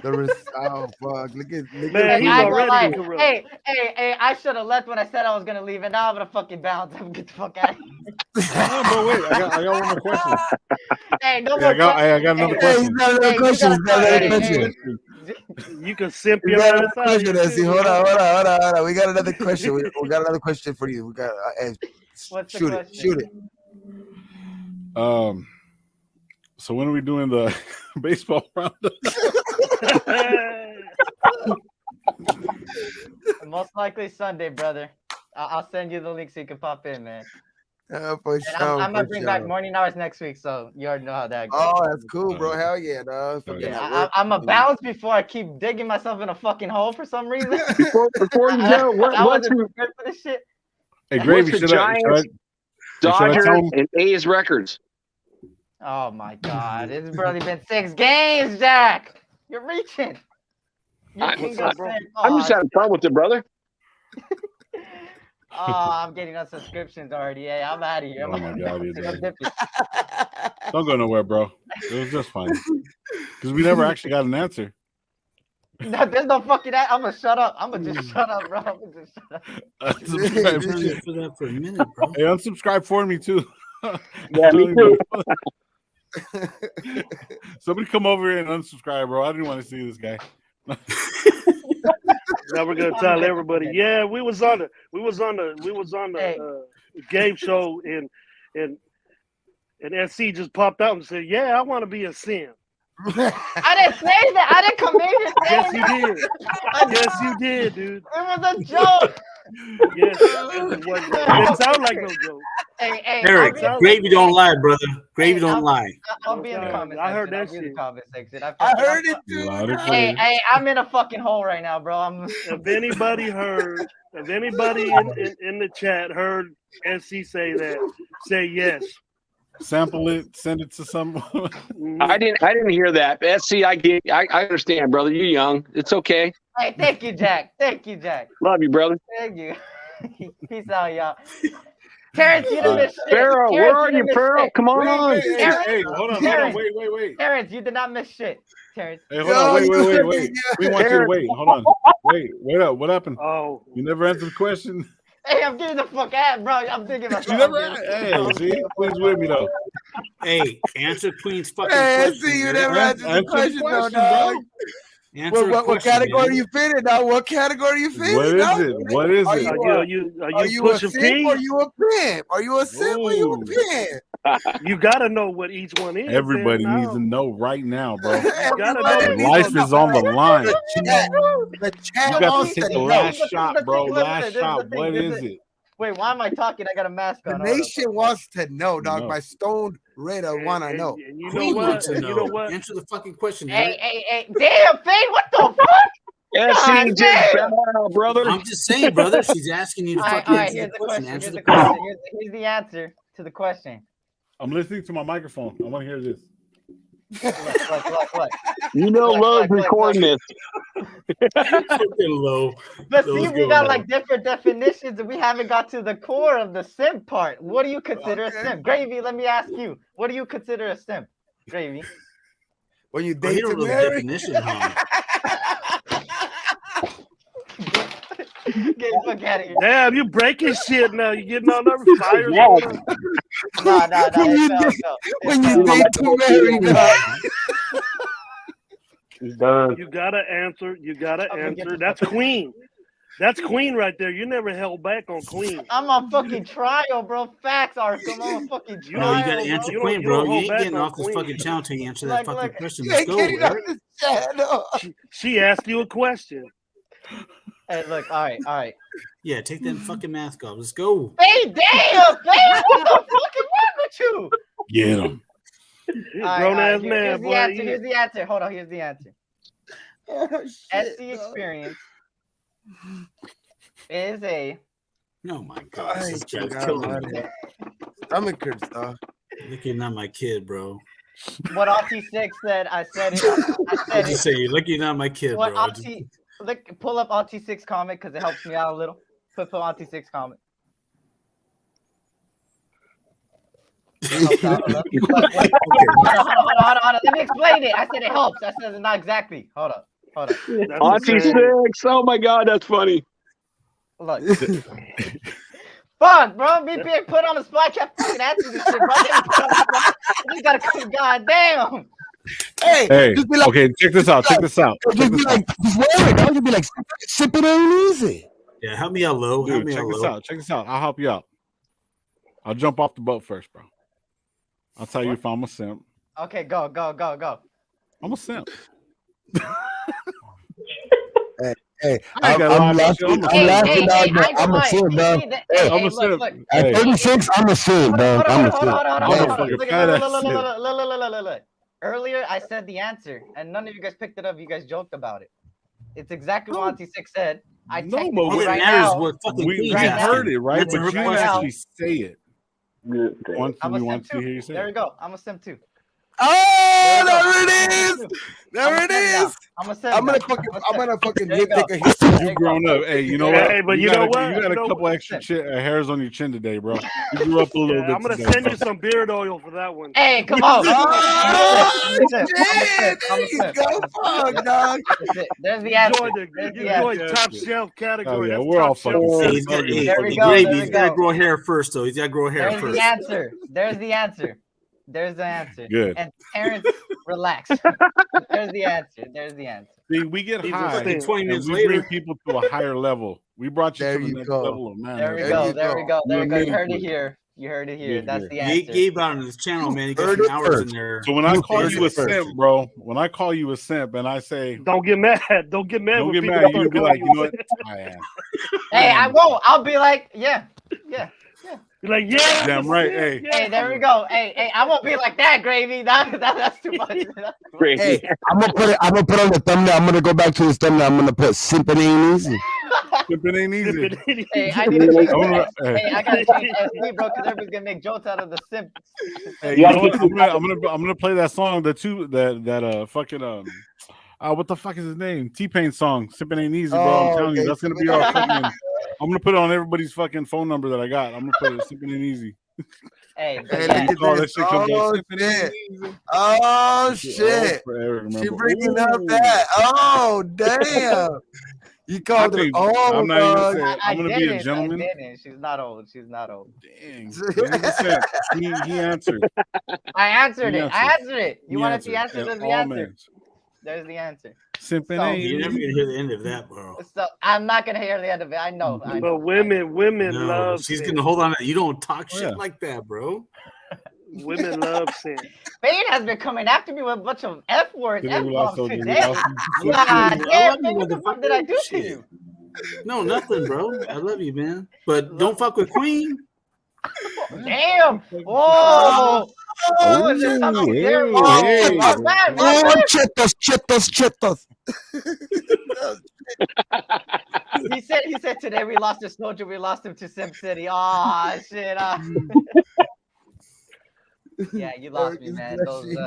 oh fuck! Look at man, he's already. Hey! I should have left when I said I was gonna leave, and now I'm gonna fucking bounce. I'm gonna get the fuck out of here. No, but wait, I got one more question. Hey, no more. I got another question. You can simp your ass out. Hold on. We got another question. We got another question for you. We got shoot it. So when are we doing the baseball roundup? Most likely Sunday, brother. I'll send you the link so you can pop in, man. For sure. I'm gonna bring back morning hours next week, so you already know how that goes. Oh, that's cool, bro. Hell yeah, dog. I'm a balance before I keep digging myself in a fucking hole for some reason. Before you go, what's good for this shit. Hey, Gravy, what's the Giants, Dodgers, and A's records? Oh my God, it's barely been 6 games, Jack. You're reaching. I'm just having fun with it, brother. Oh, I'm getting unsubscriptions already. Hey, I'm out of here. Oh my God, don't go nowhere, bro. It was just fine because we never actually got an answer. No, there's no fucking. I'm gonna shut up. I'm gonna just shut up, bro. I'm gonna just shut up. Unsubscribe for that for a minute, bro. Hey, unsubscribe for me too. Yeah, me too. Somebody come over here and unsubscribe, bro. I didn't want to see this guy. Now we're gonna tell everybody. Yeah, we was on the game show and SC just popped out and said, "Yeah, I want to be a sim." I didn't say that. I didn't come in here saying Yes, you did. Yes, you did, dude. It was a joke. Yes, it didn't sound like no joke. Hey, Eric, Gravy don't lie, brother. Gravy don't lie. I'll be in the comment section. I heard that shit. I heard it too. Hey, I'm in a fucking hole right now, bro. If anybody in the chat heard SC say that, say yes. Sample it, send it to someone. I didn't hear that. SC, I understand, brother. You're young. It's okay. Hey, thank you, Jack. Thank you, Jack. Love you, brother. Thank you. Peace out, y'all. Terrence, you didn't miss shit. Farrell, where are you, Farrell? Come on. Hey, hold on, wait. Terrence, you did not miss shit. Terrence. Hey, hold on, wait. We want you to wait. Hold on. Wait up. What happened? Oh. You never answered the question? Hey, I'm getting the fuck out, bro. I'm thinking about you never. Hey, see, Queen's with me though. Hey, answer Queen's fucking question. question. See, you never answered the question, though, dog. What category you fit in, dog? What category you fit in? What is it? Are you a simp or you a pimp? Are you a simp or you a pimp? You gotta know what each one is. Everybody needs to know right now, bro. You gotta know. Life is on the line. The chat You got wants to take to the know. last shot, bro. Last shot. What is it? Wait, why am I talking? I got a mask The on. nation wants to know, dog. My stoned Raider want to know. And you know what? You know what? Answer the fucking question. Hey, damn, Fade, what the fuck? SC, brother. I'm just saying, brother. She's asking you to fucking answer the question. Answer the question. Here's the answer to the question. I'm listening to my microphone. I want to hear this. Look. You know, Lowe's recording this. Low. But see, we got like different definitions, and we haven't got to the core of the simp part. What do you consider a simp? Gravy, let me ask you. What do you consider a simp? Gravy. When you date to the marry? definition, huh? Get the fuck out of here. Damn, you breaking shit now. You getting all nervous. Fires. Nah. When you date to marry, dog. You gotta answer. That's Queen. That's Queen right there. You never held back on Queen. I'm on fucking trial, bro. Facts are. I'm on fucking trial. No, you gotta answer bro. Queen, bro. You ain't getting off this fucking channel till you answer that fucking question. You Let's ain't go, getting off this channel. She asked you a question. Hey, look. All right. Yeah, take that fucking mask off. Let's go. Hey, damn, man. What the fuck is wrong with you? Get him. Grown ass man, boy. Here's the answer. Hold on. Here's the answer. SC experience is a. Oh my God. This guy's killing me. I'm in Chris, dog. Looking at my kid, bro. What Opti6 said, I said it. I said it. Say you're looking at my kid, what bro. Look, pull up Opti6 comment because it helps me out a little. Put Opti6 comment. Hold on. Let me explain it. I said it helps. I said it not exactly. Hold up. Auntie 6. Oh my God, that's funny. Look. Fuck, bro. Me being put on the spot. Kept fucking answering this shit, bro. You gotta come. God damn. Hey, like, okay, check this out. Just wear it. Don't you be like, sip it and easy. Yeah, help me out, Low. Dude, check this out. I'll help you out. I'll jump off the boat first, bro. I'll tell you if I'm a simp. Okay, go. I'm a simp. Hey, I ain't gonna lie about you. I'm laughing out there. I'm a simp, bro. Hey, I'm a simp. at 36, I'm a simp, bro. I'm a simp. Look. Earlier, I said the answer, and none of you guys picked it up. You guys joked about it. It's exactly what Auntie Six said. I technically right now. We heard it, right? But you didn't actually say it. We want to hear you say it. There we go. I'm a simp too. Oh, there it is. There it is. I'm gonna fucking take a hit. You grown up. Hey, you know what? Hey, but you know what? You got a couple extra hairs on your chin today, bro. You grew up a little bit. I'm gonna today, send bro. you some beard oil for that one. Hey, come on. Shit, there you go, fuck, dog. There's the answer. You enjoyed top shelf category. Oh, yeah, That's we're all top fucking shelf. He's got, There we go. Gravy, he's got to grow hair first, though. He's got to grow hair There's first. the answer. There's the answer. Good. And Terrence, relax. There's the answer. See, we get high. 20 minutes we later. bring people to a higher level. We brought you There to the you next go. level of man. There we go. You heard it here. That's the answer. Gabe out on his channel, man. He got some hours in there. So when I call you a simp, bro, when I call you a simp and I say, don't get mad. Don't get mad. You're gonna be like, you know what? I am. Hey, I won't. I'll be like, yeah. You're like, yeah. Damn right. Hey. Hey, there we go. Hey, I won't be like that, Gravy. That's too much. Hey, I'm gonna put on the thumbnail. I'm gonna go back to this thumbnail. I'm gonna put simping ain't easy. Simping ain't easy. Hey, I need to change Hey, I gotta change SD, bro, because everybody's gonna make jokes out of the simp. Hey, you know what? I'm gonna play that song what the fuck is his name? T-Pain song, Sippin' Ain't Easy, bro. I'm telling you, that's gonna be our fucking. I'm gonna put it on everybody's fucking phone number that I got. I'm gonna put it Sippin' Ain't Easy. Hey, that shit comes oh shit! She bringing up that. Oh damn! You called her old. I'm not even saying. I'm gonna be a gentleman. She's not old. Dang. He answered. I answered it. You wanted the answer to the answer. Men. There's the answer. Simping You're never gonna hear the end of that, bro. So I'm not gonna hear the end of it. I know. But women love. She's gonna hold on. You don't talk shit like that, bro. Women love sin. Fade has been coming after me with a bunch of F words, Today F we bombs lost today. Odin. God damn, man, what the fuck did I do to you? No, nothing, bro. I love you, man. But don't fuck with Queen. Damn! Whoa! Chetos. He said today we lost a soldier, we lost him to Sim City. Oh shit. Yeah, you lost me, man.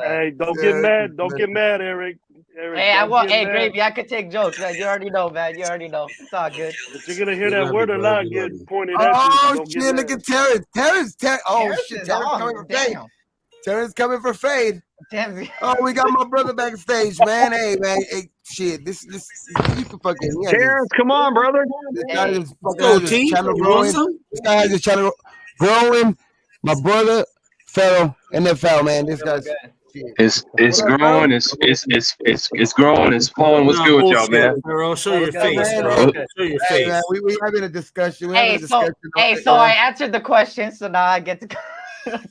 Hey, don't get mad. Don't get mad, Eric. Hey, Hey, Gravy, I could take jokes, man. You already know, man. You already know. It's all good. But you're gonna hear that word a lot get pointed at you. Oh shit! Look at Terrence. Oh shit! Terrence coming for fade. Terrence coming for fade. Oh, we got my brother backstage, man. Hey, man. Hey, shit. This you can fucking. Terrence, come on, brother. This guy is fucking channel growing. This guy has his channel growing. My brother, Pharaoh, NFL, man. This guy's. It's growing. It's growing. It's flowing. What's good with y'all, man? Bro, show your face, bro. Show your face. Man, we having a discussion. So I answered the question, so now I get to.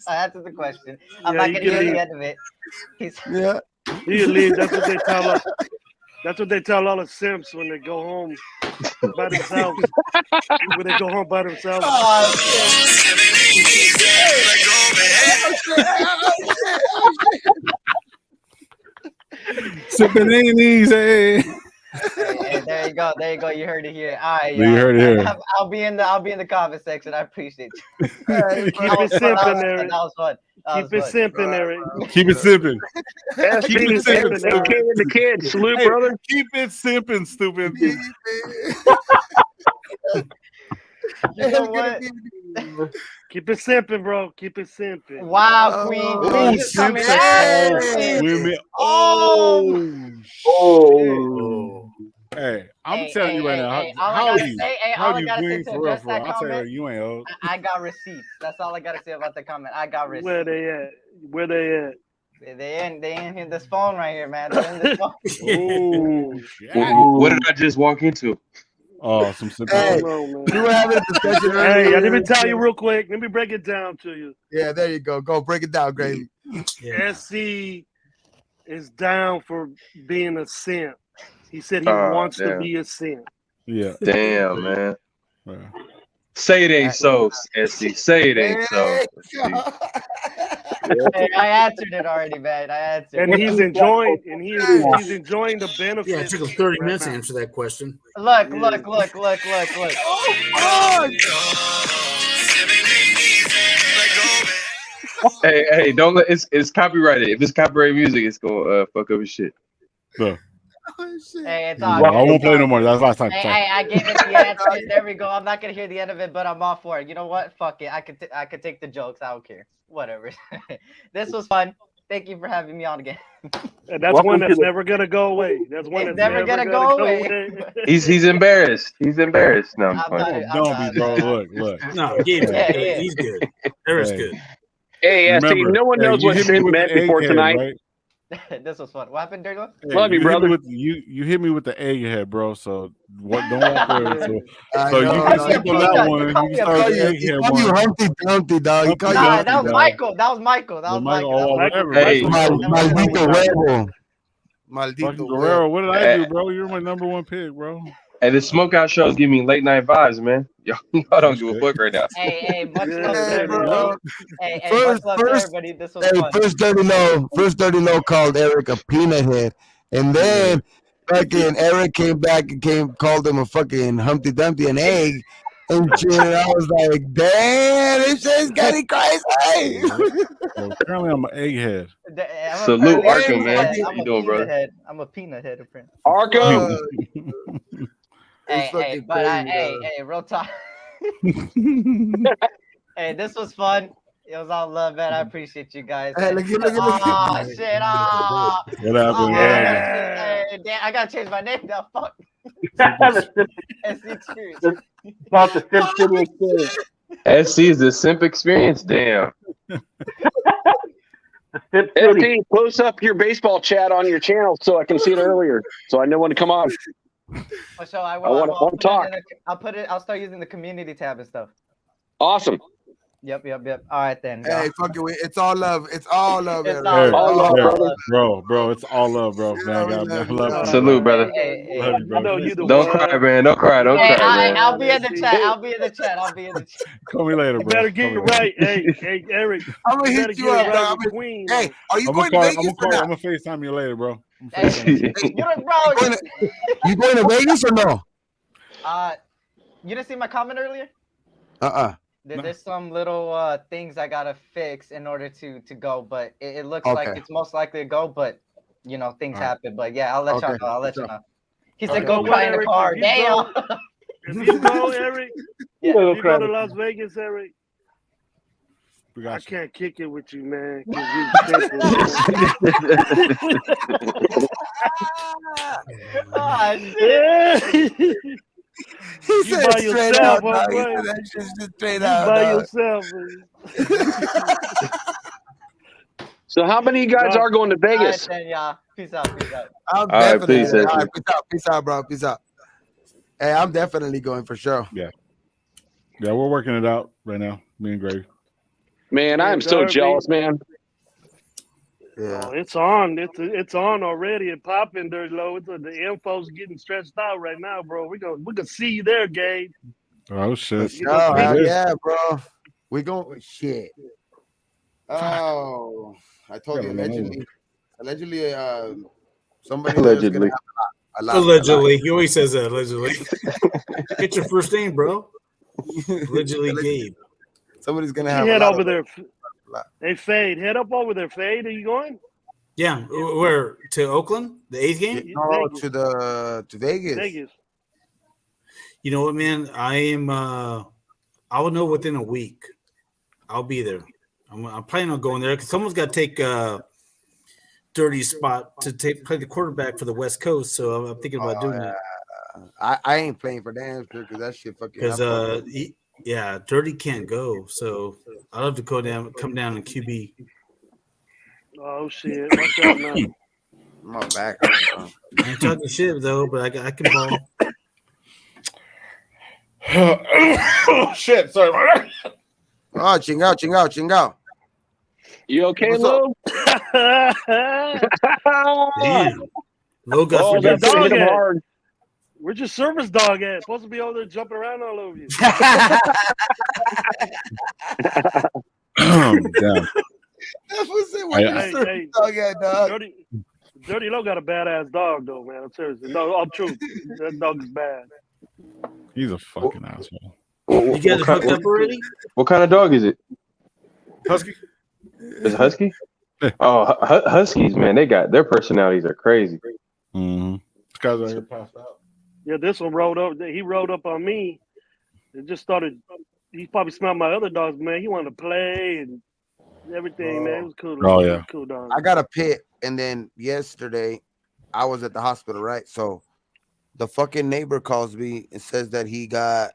I answered the question. I'm not gonna hear the end of it. Yeah. You can leave. That's what they tell us. That's what they tell all the simps when they go home by themselves. When they go home by themselves. Oh, shit. Sipping ain't easy. Hey, there you go. You heard it here. All right, you heard it here. I'll be in the comment section. I appreciate you. Keep it simping, Eric. That was fun. Keep it simping, Eric. Keep it simping. Keep it simping. The kids. Salute, hey, brother. Keep it simping, stupid. You know what? Keep it simping, bro. Keep it simping. Wow, Queen. Queen coming out. Oh. Hey, I'm telling you right now. How are you? How are you doing for real? I'll tell you, you ain't old. I got receipts. That's all I gotta say about the comment. I got receipts. Where they at? They in this phone right here, man. They're in this phone. What did I just walk into? Oh, some Hey, we were having a discussion earlier. Hey, let me tell you real quick. Let me break it down to you. Yeah, there you go. Go break it down, Gravy. SC is down for being a simp. He said he wants to be a simp. Yeah. Damn, man. Say it ain't so, SC. Say it ain't so. Hey, I answered it already, man. I answered. And he's enjoying the benefits. Yeah, it took him 30 minutes to answer that question. Look. Hey, don't let it's copyrighted. If it's copyrighted music, it's gonna fuck up his shit. No. Hey, it's I won't play no more. That's last time. Hey, I gave it the answer. There we go. I'm not gonna hear the end of it, but I'm all for it. You know what? Fuck it. I could take the jokes. I don't care. Whatever. This was fun. Thank you for having me on again. And that's one that's never gonna go away. That's one that's never gonna go away. He's embarrassed. He's embarrassed. No, I'm fine. Don't be, bro. Look. No, Gabe's good. He's good. Eric's good. Hey, Remember, see, no one knows what Sid meant before tonight. Right? This was fun. What happened, Dirty One? Hey, Love you, brother. You hit me with the egghead, bro. So what? Don't walk away. So you can sample that one. You can start with the egghead one. You Humpty Dumpty, dog. He called you Nah, Humpty, that was dog. Michael. That was Michael. Oh, whatever. Hey. Maldito huevo. Fucking Guerrero, what did I do, bro? You're my number one pick, bro. And the Smokeout show is giving me late night vibes, man. Y'all don't give a fuck right now. Hey, much love to everybody. Hey, much love to everybody. This was fun. First Dirty Low called Eric a peanut head, and then fucking Eric came back and called him a fucking Humpty Dumpty, an egg, and shit. And I was like, damn, this shit's getting crazy. Well, currently, I'm an egghead. Salute Arkham, man. How you doing, brother? I'm a peanut head, apparently. Arkham. Hey, real talk. Hey, this was fun. It was all love, man. I appreciate you guys. Hey, look. Shit. What happened? Hey, damn, I gotta change my name now. Fuck. SC Experience. About the Simp City experience. SC is the simp experience. Damn. SC, post up your baseball chat on your channel so I can see it earlier, so I know when to come on. So I want to talk. I'll start using the community tab and stuff. Awesome. Yep. All right then. Hey, fuck it. It's all love. It's all love. It's Eric. all love, bro. It's all love, bro. Man, I love you. Salute, brother. Hey, Love you, bro. Don't cry, man. Don't cry, man. I'll be in the chat. Call me later, bro. You better get it right. Hey, Eric. I'm gonna hit you up, right bro. Queen. Hey, are you going to Vegas or I'm not? gonna FaceTime you later, bro. You going to Vegas or no? You didn't see my comment earlier? There's some little things I gotta fix in order to go, but it looks like it's most likely to go, but you know, things happen. But yeah, I'll let y'all know. He said go cry in the car. Damn. If you go, Eric, you go to Las Vegas, Eric. I can't kick it with you, man. He said by straight yourself, out, dog. He bro. said that shit's just straight You out, by dog. yourself. So how many of you guys are going to Vegas? All right, then, yeah. Peace out. I'm definitely. All right, peace out, bro. Peace out. Hey, I'm definitely going for sure. Yeah, we're working it out right now. Me and Gray. Man, I am so jealous, man. Yeah, it's on. It's on already. It popping there, low. The info's getting stretched out right now, bro. We can see you there, Gabe. Oh shit! Yeah, bro. We going shit. Oh, I told you allegedly. Somebody allegedly. Allegedly, he always says that. Allegedly, get your first name, bro. Allegedly, Gabe. Somebody's gonna have. Head over there. Hey, Fade, head up over there. Fade, are you going? Yeah, where to Oakland? The 8th game? No, to Vegas. Vegas. You know what, man? I am. I will know within a week. I'll be there. I'm planning on going there because someone's got to take Dirty's spot to play the quarterback for the West Coast. So I'm thinking about doing that. I ain't playing for damn sure because that shit fucking. Because Dirty can't go, so I'll have to come down and QB. Oh shit! Watch out now. My back. I ain't talking shit though, but I can ball. Oh shit! Sorry. Oh, chingao. You okay, What's Lou? Damn. Lou got Oh, some that good hit him at? hard. Where's your service dog at? Supposed to be over there jumping around all over you. Damn. That's what's it. Where's your service dog at, dog? Dirty Low got a badass dog, though, man. I'm serious. No, I'm true. That dog is bad. He's a fucking asshole. You guys hooked up already? What kind of dog is it? Husky. Is it husky? Oh, huskies, man, their personalities are crazy. Mm-hmm. This guy's out here passed out. Yeah, this one rolled up. He rolled up on me. It just started. He probably smelled my other dogs, man. He wanted to play and everything, man. It was cool. Oh yeah, cool dog. I got a pit, and then yesterday I was at the hospital, right? So the fucking neighbor calls me and says that he got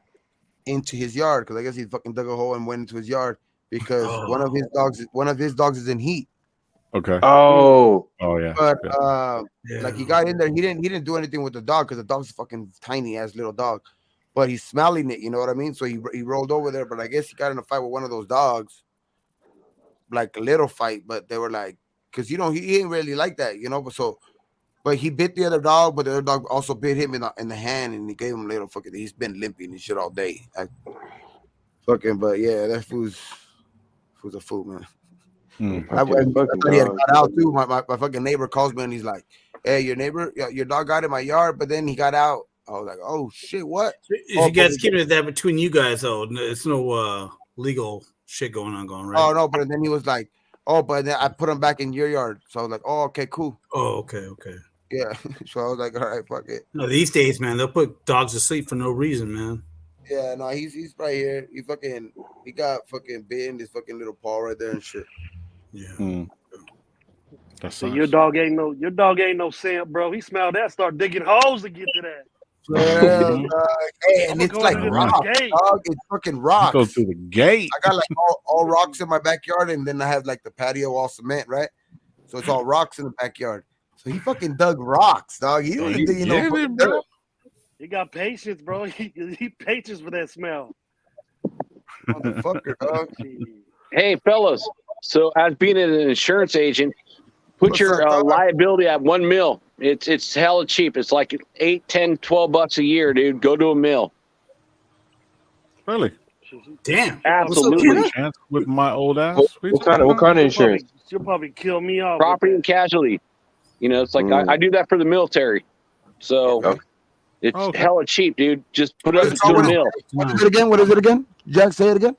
into his yard because I guess he fucking dug a hole and went into his yard because one of his dogs is in heat. Okay. Oh yeah. But like he got in there, he didn't do anything with the dog because the dog's a fucking tiny ass little dog, but he's smelling it, you know what I mean? So he rolled over there, but I guess he got in a fight with one of those dogs, like a little fight, but they were like, because he ain't really like that, you know. But he bit the other dog, but the other dog also bit him in the hand, and he gave him a little fucking. He's been limping and shit all day. But yeah, that fool's a fool, man. I thought he had got out too. My fucking neighbor calls me and he's like, "Hey, your dog got in my yard, but then he got out." I was like, "Oh shit, what?" You guys keeping that between you guys, though. It's no legal shit going on, right? Oh no, but then he was like, "Oh, but then I put him back in your yard." So I was like, "Oh, okay, cool." Oh, okay. Yeah. So I was like, "All right, fuck it." No, these days, man, they'll put dogs to sleep for no reason, man. Yeah, no, he's right here. He got fucking bit in his fucking little paw right there and shit. Yeah. So your dog ain't no simp, bro. He smelled that, start digging holes to get to that. Well, hey, and it's like rock, dog. It's fucking rocks. Go through the gate. I got like all rocks in my backyard, and then I have like the patio all cement, right? So it's all rocks in the backyard. So he fucking dug rocks, dog. He didn't dig no fucking dirt. He got patience, bro. He patience for that smell. Motherfucker, dog. Hey, fellas. So, as being an insurance agent, put your liability at $1 million. It's hella cheap. It's like $8, $10, $12 a year, dude. Go to $1 million. Really? Damn. Absolutely. Chance with my old ass. What kind of insurance? She'll probably kill me off. Property and casualty. You know, it's like I do that for the military. So it's hella cheap, dude. Just put it up to $1 million. What is it again? Jack, say it again.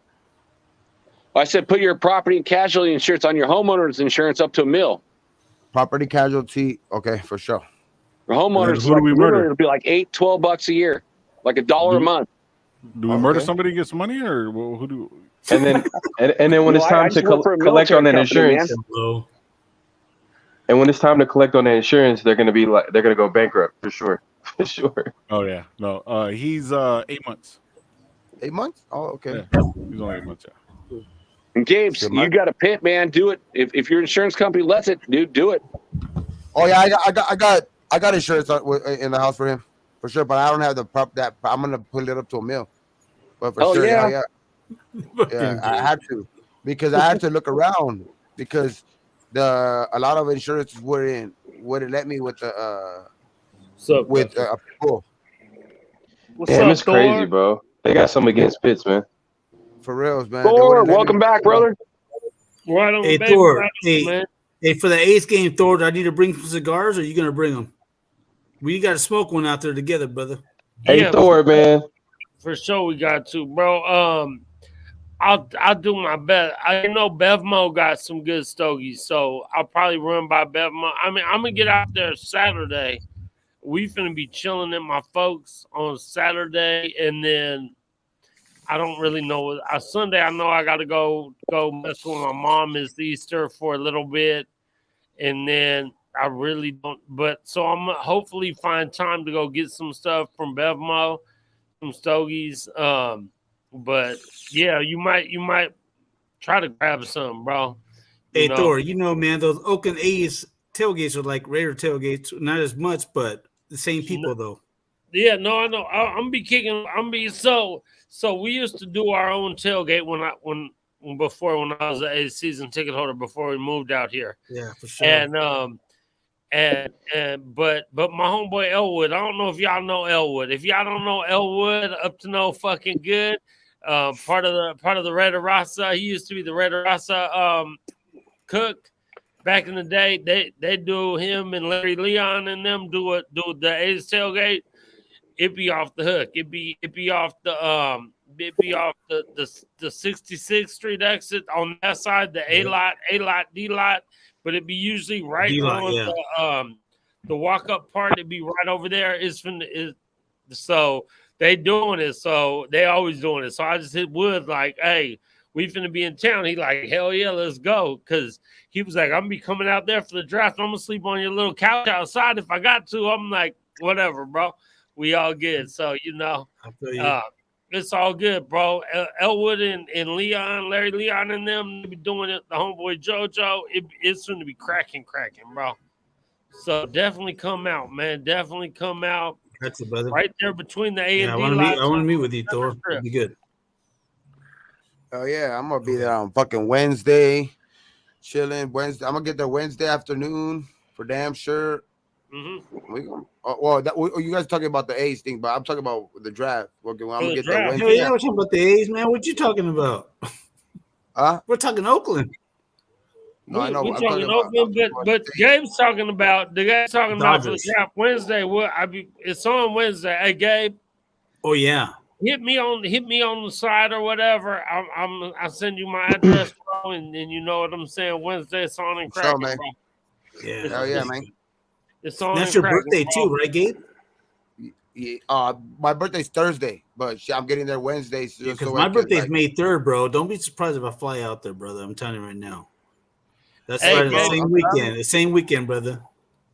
I said put your property and casualty insurance on your homeowner's insurance up to $1 million. Property casualty, okay, for sure. For homeowners, it'll be like $8, $12 a year, like $1 a month. Do we murder somebody to get some money, or who do? And then when it's time to collect on that insurance, and when it's time to collect on that insurance, they're gonna go bankrupt for sure. For sure. Oh yeah, no. He's 8 months. 8 months? Oh, okay. Yeah, he's only 8 months. Yeah. And Gabe, you got a pit, man. Do it. If your insurance company lets it, dude, do it. Oh yeah, I got insurance in the house for him for sure, but I don't have the prop that I'm gonna put it up to $1 million. But for sure, yeah, I had to because I had to look around because a lot of insurances wouldn't let me with the people. Damn, it's crazy, bro. They got something against pits, man. For reals, man. Thor, welcome back, brother. Right on, hey, Thor. Hey, for the 8th game, Thor, do I need to bring some cigars, or are you gonna bring them? We got to smoke one out there together, brother. Hey, Thor, man. For sure, we got to, bro. I'll do my best. I know Bevmo got some good stogies, so I'll probably run by Bevmo. I mean, I'm gonna get out there Saturday. We finna be chilling at my folks on Saturday, and then I don't really know. Sunday, I know I got to go mess with my mom. It's Easter for a little bit, and then I really don't. But so I'm gonna hopefully find time to go get some stuff from Bevmo, some stogies. But yeah, you might try to grab some, bro. Hey, Thor, man, those Oakand A's tailgates are like Raider tailgates. Not as much, but the same people though. Yeah, no, I know. I'm gonna be kicking. So we used to do our own tailgate when I was a season ticket holder before we moved out here. Yeah, for sure. And but my homeboy Elwood, I don't know if y'all know Elwood. If y'all don't know Elwood, up to no fucking good. Part of the Red Rasa. He used to be the Red Rasa cook. Back in the day, they do him and Larry Leon and them do the A's tailgate. It'd be off the hook. It'd be off the 66th Street exit on that side, the A lot, D lot, but it'd be usually right on the walk up part. It'd be right over there. So they doing it. So they always doing it. So I just hit Wood like, hey, we finna be in town. He like, hell yeah, let's go. Cause he was like, I'm gonna be coming out there for the draft. I'm gonna sleep on your little couch outside if I got to. I'm like, whatever, bro. We all good. So, it's all good, bro. Elwood and Leon, Larry Leon and them be doing it. The homeboy JoJo, it's going to be cracking, bro. So definitely come out, man. Definitely come out. That's it, brother. Right there between the A and D I want to meet with you, Thor. It'll be good. Oh, yeah. I'm going to be there on fucking Wednesday. Chilling Wednesday. I'm going to get there Wednesday afternoon for damn sure. Mm-hmm. You guys talking about the A's thing, but I'm talking about the draft. Okay, well, I'm gonna get that Wednesday. Hell yeah, we're talking about the A's, man. What you talking about? We're talking Oakland. No, I know. We're talking Oakland, but Gabe's talking about the guy's talking about for the draft Wednesday. It's on Wednesday. Hey, Gabe. Oh yeah. Hit me on the side or whatever. I'll send you my address, bro, and you know what I'm saying. Wednesday, it's on and cracking, bro. Yeah. Hell yeah, man. It's on. That's your birthday too, right, Gabe? Yeah, my birthday's Thursday, but I'm getting there Wednesday. Because my birthday's May 3rd, bro. Don't be surprised if I fly out there, brother. I'm telling you right now. That's right. The same weekend. The same weekend, brother.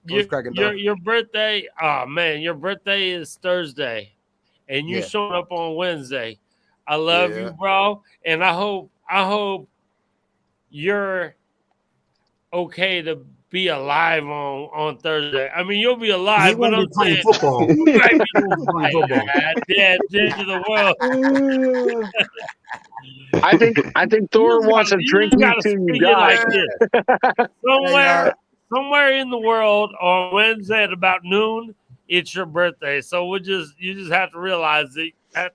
Your birthday. Oh man, your birthday is Thursday, and you showing up on Wednesday. I love you, bro, and I hope you're okay to be alive on Thursday. I mean, you'll be alive, but I'm playing saying football. You might be playing football. Dead to the world. I think Thor wants a drink until you die. Somewhere in the world on Wednesday at about noon, it's your birthday. So you just have to realize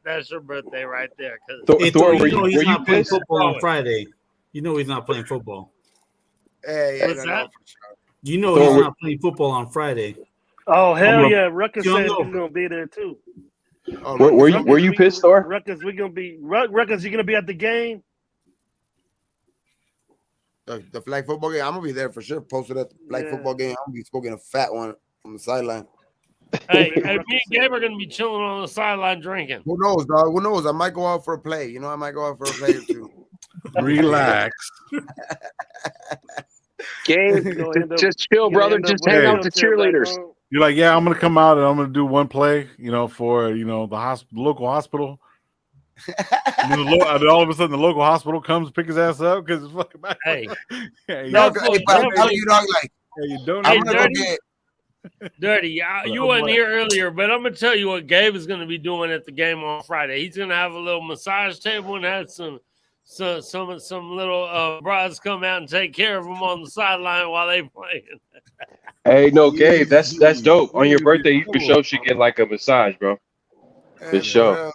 that's your birthday right there. Thor, he's not playing football on Friday. You know he's not playing football. Hey, what's that? You know he's not playing football on Friday. Oh hell yeah! Ruckus said he's gonna be there too. Were you pissed, Thor? Ruckus, we're gonna be Ruckus. You gonna be at the game? The flag football game. I'm gonna be there for sure. Posted at the flag football game. I'm gonna be smoking a fat one on the sideline. Hey, me and Gabe are gonna be chilling on the sideline drinking. Who knows, dog? Who knows? I might go out for a play. I might go out for a play or two. Relax. Gabe, just chill, brother. Just hang out with the cheerleaders. You're like, yeah, I'm gonna come out and I'm gonna do one play, for the local hospital. And all of a sudden, the local hospital comes pick his ass up because it's fucking bad. Hey, you don't like. You don't. Hey, Dirty, you weren't here earlier, but I'm gonna tell you what Gabe is gonna be doing at the game on Friday. He's gonna have a little massage table and have some little brides come out and take care of them on the sideline while they playing. Hey, no, Gabe, that's dope. On your birthday, you for sure should get like a massage, bro. For sure.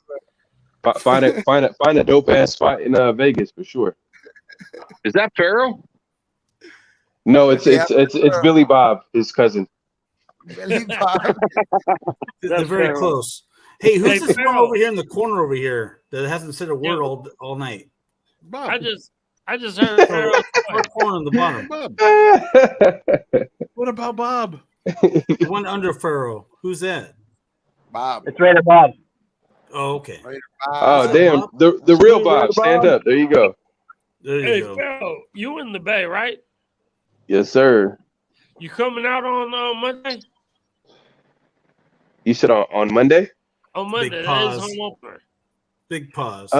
Find a dope ass spot in Vegas for sure. Is that Farrell? No, it's Billy Bob, his cousin. Billy Bob. They're very close. Hey, who's this one over here in the corner over here that hasn't said a word all night? Bob. I just heard Farrell corner on the bottom. Bob. What about Bob? The one under Farrell. Who's that? Bob. It's Raider Bob. Oh, okay. Oh, damn. The real Bob. Stand up. There you go. There you go. Farrell, you in the Bay, right? Yes, sir. You coming out on Monday? You said on Monday? On Monday. That is home opener. Big pause.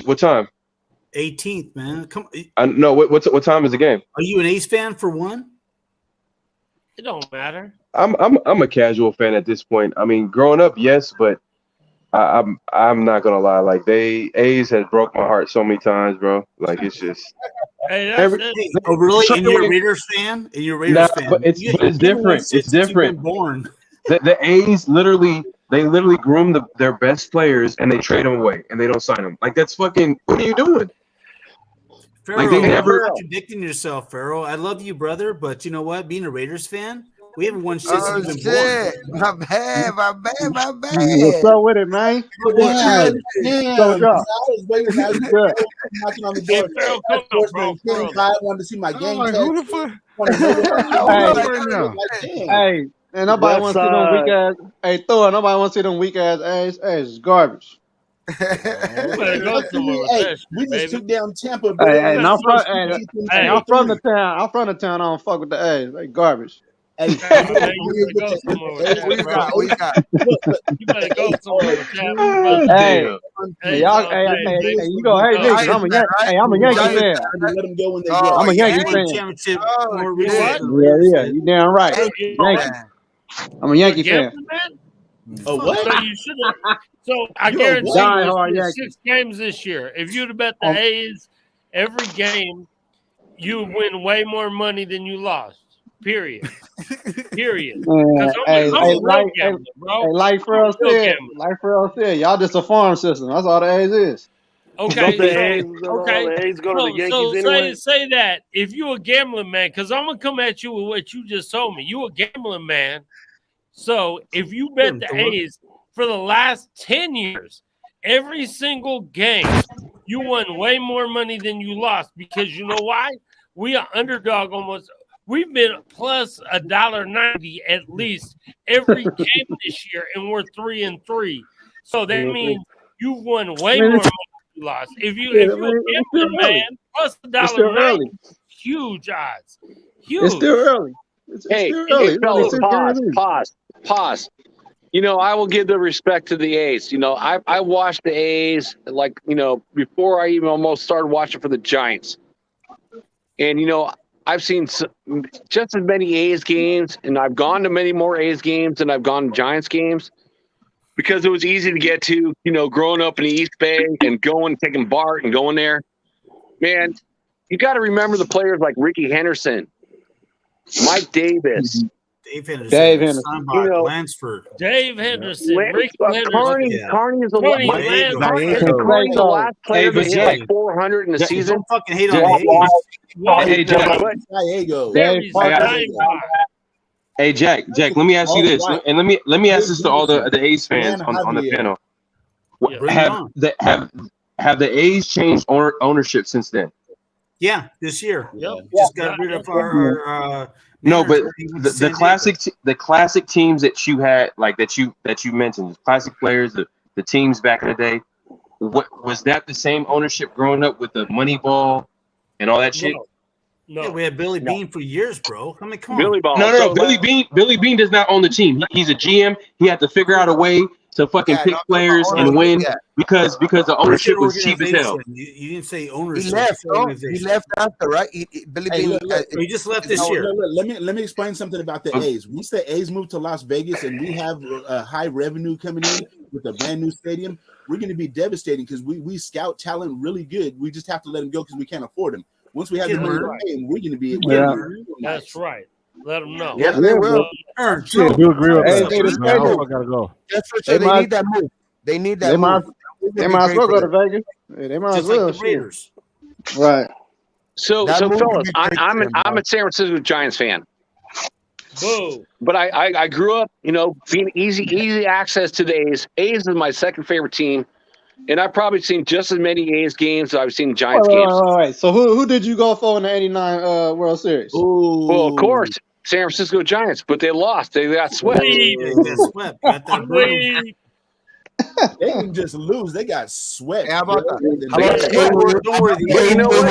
What time? 18th, man. Come. No. What time is the game? Are you an Ace fan for one? It don't matter. I'm a casual fan at this point. I mean, growing up, yes, but I'm not gonna lie. Like A's has broke my heart so many times, bro. Like it's just. Hey, oh, really? And you're a Raiders fan? And you're a Raiders fan? But it's different. It's different. Born. The A's literally groom their best players and they trade them away and they don't sign them. Like that's fucking. What are you doing? Pharaoh, Like they never you're contradicting yourself, Pharaoh. I love you, brother, but you know what? Being a Raiders fan, we haven't won shit since we've been born. My bad. What's up with it, man? Damn. So, I was waiting out here knocking on the door. I wanted to see my game. Who the fuck? Hey, and nobody wants to see them weak ass. Hey, Thor, nobody wants to see them weak ass A's. It's garbage. Hey, we just took down Tampa. Hey, I'm from the town. I'm from the town. I don't fuck with the A's. They garbage. Hey, you better go somewhere with that. Hey, y'all, you go, hey, Nick, I'm a Yankee fan. Let them go when they go. I'm a Yankee fan. Yeah, you damn right. Yankee. I'm a Yankee fan. Oh, what? So you should have. So I guarantee you, 6 games this year. If you'd have bet the A's every game, you would win way more money than you lost. Period. Period. Like Pharrell said, y'all just a farm system. That's all the A's is. Okay. The A's go to the Yankees anyway. Say that if you a gambling man, because I'm gonna come at you with what you just told me. You a gambling man. So if you bet the A's for the last 10 years, every single game, you won way more money than you lost because you know why? We are underdog almost. We've been plus $1.90 at least every game this year, and we're 3-3. So that means you've won way more money than you lost. If you're a gambling man, plus $1.90, huge odds. Huge. It's still early. Hey, fellas, pause. You know, I will give the respect to the A's. You know, I watched the A's like, you know, before I even almost started watching for the Giants. And, you know, I've seen just as many A's games, and I've gone to many more A's games than I've gone to Giants games because it was easy to get to, you know, growing up in the East Bay and taking BART and going there. Man, you got to remember the players like Ricky Henderson, Mike Davis, Dave Henderson, you know, Lansford, Dave Henderson, Rick Carney is the last player that hit like 400 in the season. Don't fucking hate on Hey, Jack, let me ask you this, and let me ask this to all the A's fans on the panel. Have the A's changed ownership since then? Yeah, this year. Yep. Just got rid of our. No, but the classic teams that you had, like that you mentioned, the classic players, the teams back in the day. What was that the same ownership growing up with the Moneyball and all that shit? No, yeah, we had Billy Bean for years, bro. I mean, come Billy on. Ball. No. Billy Bean does not own the team. He's a GM. He had to figure out a way to fucking pick players and win because the ownership was cheap as hell. You didn't say ownership. He left after, right? Billy Bean. He just left this year. Let me explain something about the A's. Once the A's moved to Las Vegas and we have high revenue coming in with a brand new stadium, we're going to be devastating because we scout talent really good. We just have to let them go because we can't afford them. Once we have the money to pay them, we're going to be. That's right. Let them know. Yeah, they will. I do agree with that. I gotta go. That's for sure. They need that move. They need that move. They might as well go to Vegas. They might as well. Like the Raiders. Right. So fellas, I'm a San Francisco Giants fan. Boo. But I grew up, you know, being easy access to the A's. A's is my second favorite team. And I've probably seen just as many A's games as I've seen Giants games. All right. So who did you go for in the '89 World Series? Ooh. Well, of course, San Francisco Giants, but they lost. They got swept. They didn't just lose; they got swept. How about that? How about if the I could 88 pick any World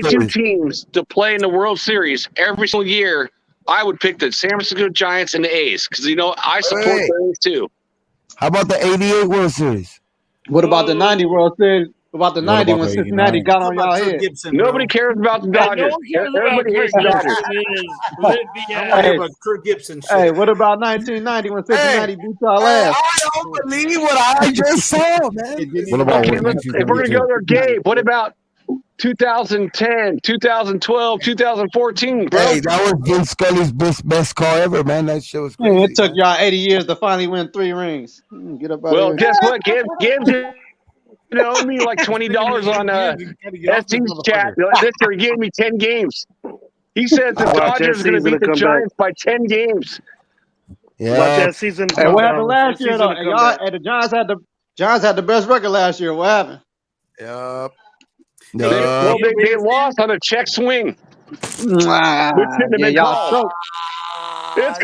two Series? teams to play in the World Series every single year, I would pick the San Francisco Giants and the A's because you know I support the A's too. How about the '88 World Series? What about the '90 World Series? about the What 90 about when the Cincinnati 89? got on y'all head? Nobody cares about the Dodgers. No one cares about Everybody hates Kirk the Gibson. Dodgers. Is lit I want to hear Hey, about Kirk Gibson shit. hey, what about 1990 when Cincinnati beat y'all Hey, ass? I don't believe what I just saw, man. What about Okay, what if we're gonna go 1972? there, Gabe, what about 2010, 2012, 2014, bro? Hey, that was Vince Scully's best call ever, man. That shit was Man, crazy. it took y'all 80 years to finally win 3 rings. Get up out Well, of here. guess what? Gabe just owed me like $20 on SC's chat. This year he gave me 10 games. He said the Watch that Dodgers are going to season beat to the come back. Giants by 10 games. Watch that season to Hey, come what back. happened last That year season though? to Hey, come y'all, back. hey, the Giants had the best record last year. What happened? Yup. They lost on a check swing, which shouldn't have Yeah, been y'all called. choked. It's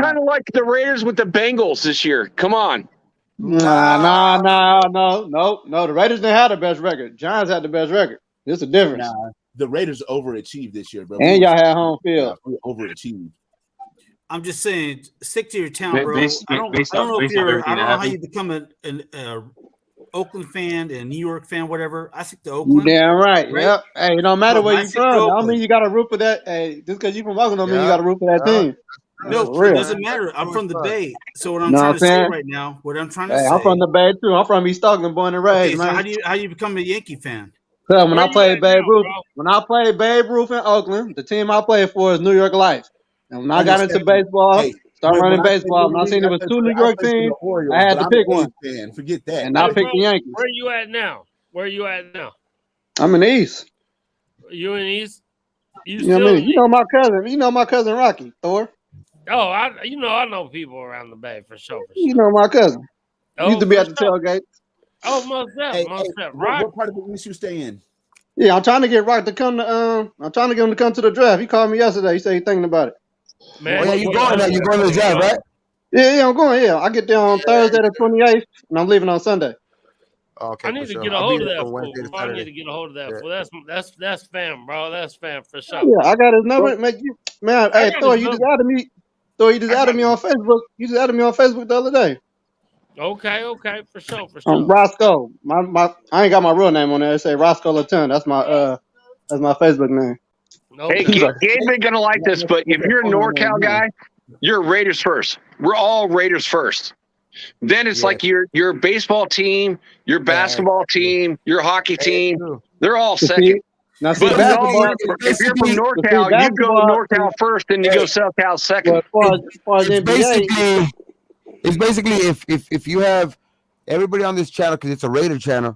kind of like the Raiders with the Bengals this year. Come on. No. The Raiders didn't have the best record. Giants had the best record. There's a difference. Nah, the Raiders overachieved this year, bro. And y'all had home field. We overachieved. I'm just saying, stick to your town, bro. Based I don't off know if you're. everything I don't that know how you happened. become an Oakland fan, a New York fan, whatever. I stick to Oakland. Damn right. Yep. Hey, it don't matter No, where I you stick to from. I don't Oakland. mean you got to root for that. Hey, just because you from Oakland don't mean you got to root for that team. No, For it real. doesn't matter. I'm from the Bay, so what I'm Know trying what to I'm say saying? right now, Hey, I'm from the Bay too. I'm from East Oakland, born and raised, Okay, so man. how you become a Yankee fan? So when Where I you played at Babe now, Ruth, bro? when I played Babe Ruth in Oakland, the team I played for is New York Life. And when I got into baseball, Hey, started when running I played baseball, Little and I seen League, it was 2 New I York played for teams, the Orioles, I had but to I'm pick an one. A's fan. Forget that. And I Hey, picked bro, the Yankees. where you at now? Where you at now? I'm in the East. You in East? You You know still what I in mean? You know my cousin. You know my cousin Rocky Thor. Oh, I know people around the Bay for sure. You know my cousin. Oh, Used to be for at the sure. tailgate. Oh, most definitely. What part of the East you stay in? Yeah, I'm trying to get Rock to come to. I'm trying to get him to come to the draft. He called me yesterday. He said he's thinking about it. Man, Oh yeah, you going there? You going to the draft, right? Yeah, I'm going. Yeah, I get there on Thursday the 28th, and I'm leaving on Sunday. Okay, I need for to sure. get a I'll hold be of there that from fool. Wednesday to I need Saturday. to get a hold of that Yeah. fool. That's fam, bro. That's fam for sure. Yeah, I got his number. Make you, man. I Hey, got Thor, his you just number. added me. Thor, you just added me on Facebook. You just added me on Facebook the other day. Okay, for sure. Roscoe. I ain't got my real name on there. It say Roscoe Latin. That's my Facebook name. Hey, Gabe ain't going to like this, but if you're a NorCal guy, you're Raiders first. We're all Raiders first. Then it's like your baseball team, your basketball team, your hockey team. They're all second. Now, see, But basketball. if you're from NorCal, you go NorCal first, then you go SoCal second. Well, as far as It's NBA, basically if you have everybody on this channel, because it's a Raider channel,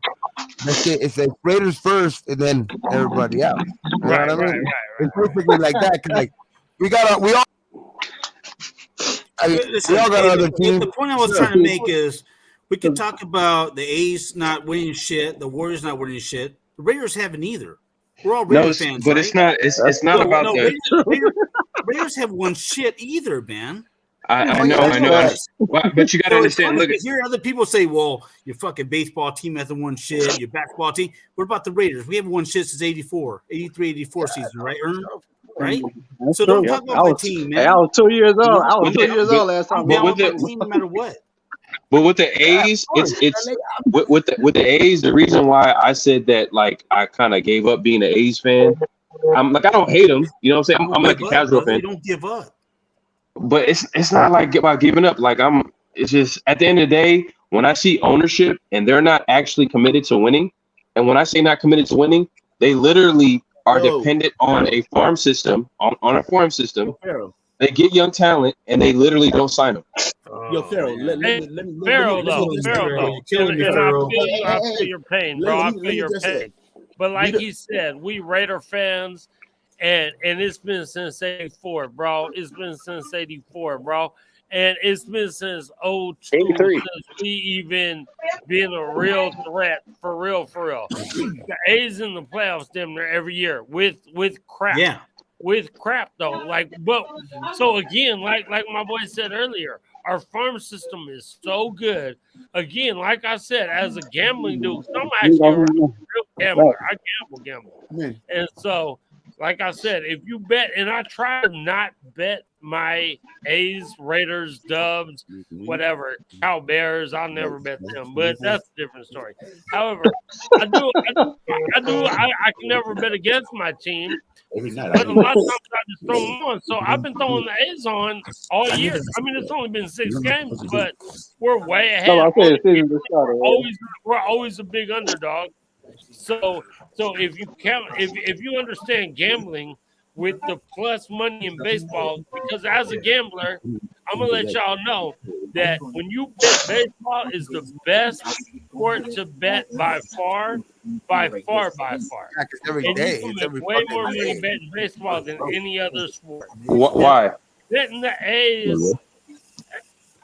that's it. It's like Raiders first and then everybody else. You know what I mean? It's basically like that. Cause like we all Listen, got other teams. the point I was trying to make is we could talk about the A's not winning shit, the Warriors not winning shit. The Raiders haven't either. We're all Raiders fans, but right? it's not. It's not about the. Raiders have won shit either, man. I know. But you got to understand. Look, hear other people say, "Well, your fucking baseball team hasn't won shit. Your basketball team." What about the Raiders? We haven't won shit since 83 season, right? Right? That's So don't true. talk about my team, man. Hey, I was 2 years old. I was 2 years old last time. I'm down with my team no matter what. But with the A's, it's with the A's. The reason why I said that, like, I kind of gave up being an A's fan. I'm like, I don't hate them. You know what I'm saying? I'm like a casual fan. You don't give up. But it's not like about giving up. Like it's just at the end of the day, when I see ownership and they're not actually committed to winning, and when I say not committed to winning, they literally are dependent on a farm system, on a farm system. They get young talent and they literally don't sign them. Yo, Pharaoh, Pharaoh, I feel your pain, bro. I feel your pain. But like he said, we Raider fans, and it's been since 84, bro. It's been since 84, bro. And it's been since 02 since we even been a real threat for real. The A's in the playoffs damn near every year with crap. Yeah. With crap though. But so again, like my boy said earlier, our farm system is so good. Again, like I said, as a gambling dude, I'm actually a real gambler. I gamble. And so like I said, if you bet, and I try to not bet my A's, Raiders, Dubs, whatever, Cow Bears, I'll never bet them, but that's a different story. However, I can never bet against my team, but a lot of times I just throw them on. So I've been throwing the A's on all year. I mean, it's only been 6 games, but we're way ahead. We're always a big underdog. So if you count, if you understand gambling with the plus money in baseball, because as a gambler, I'm gonna let y'all know that when you bet, baseball is the best sport to bet by far. Yeah, And you can make way more money betting baseball than any other sport. Why? Betting the A's,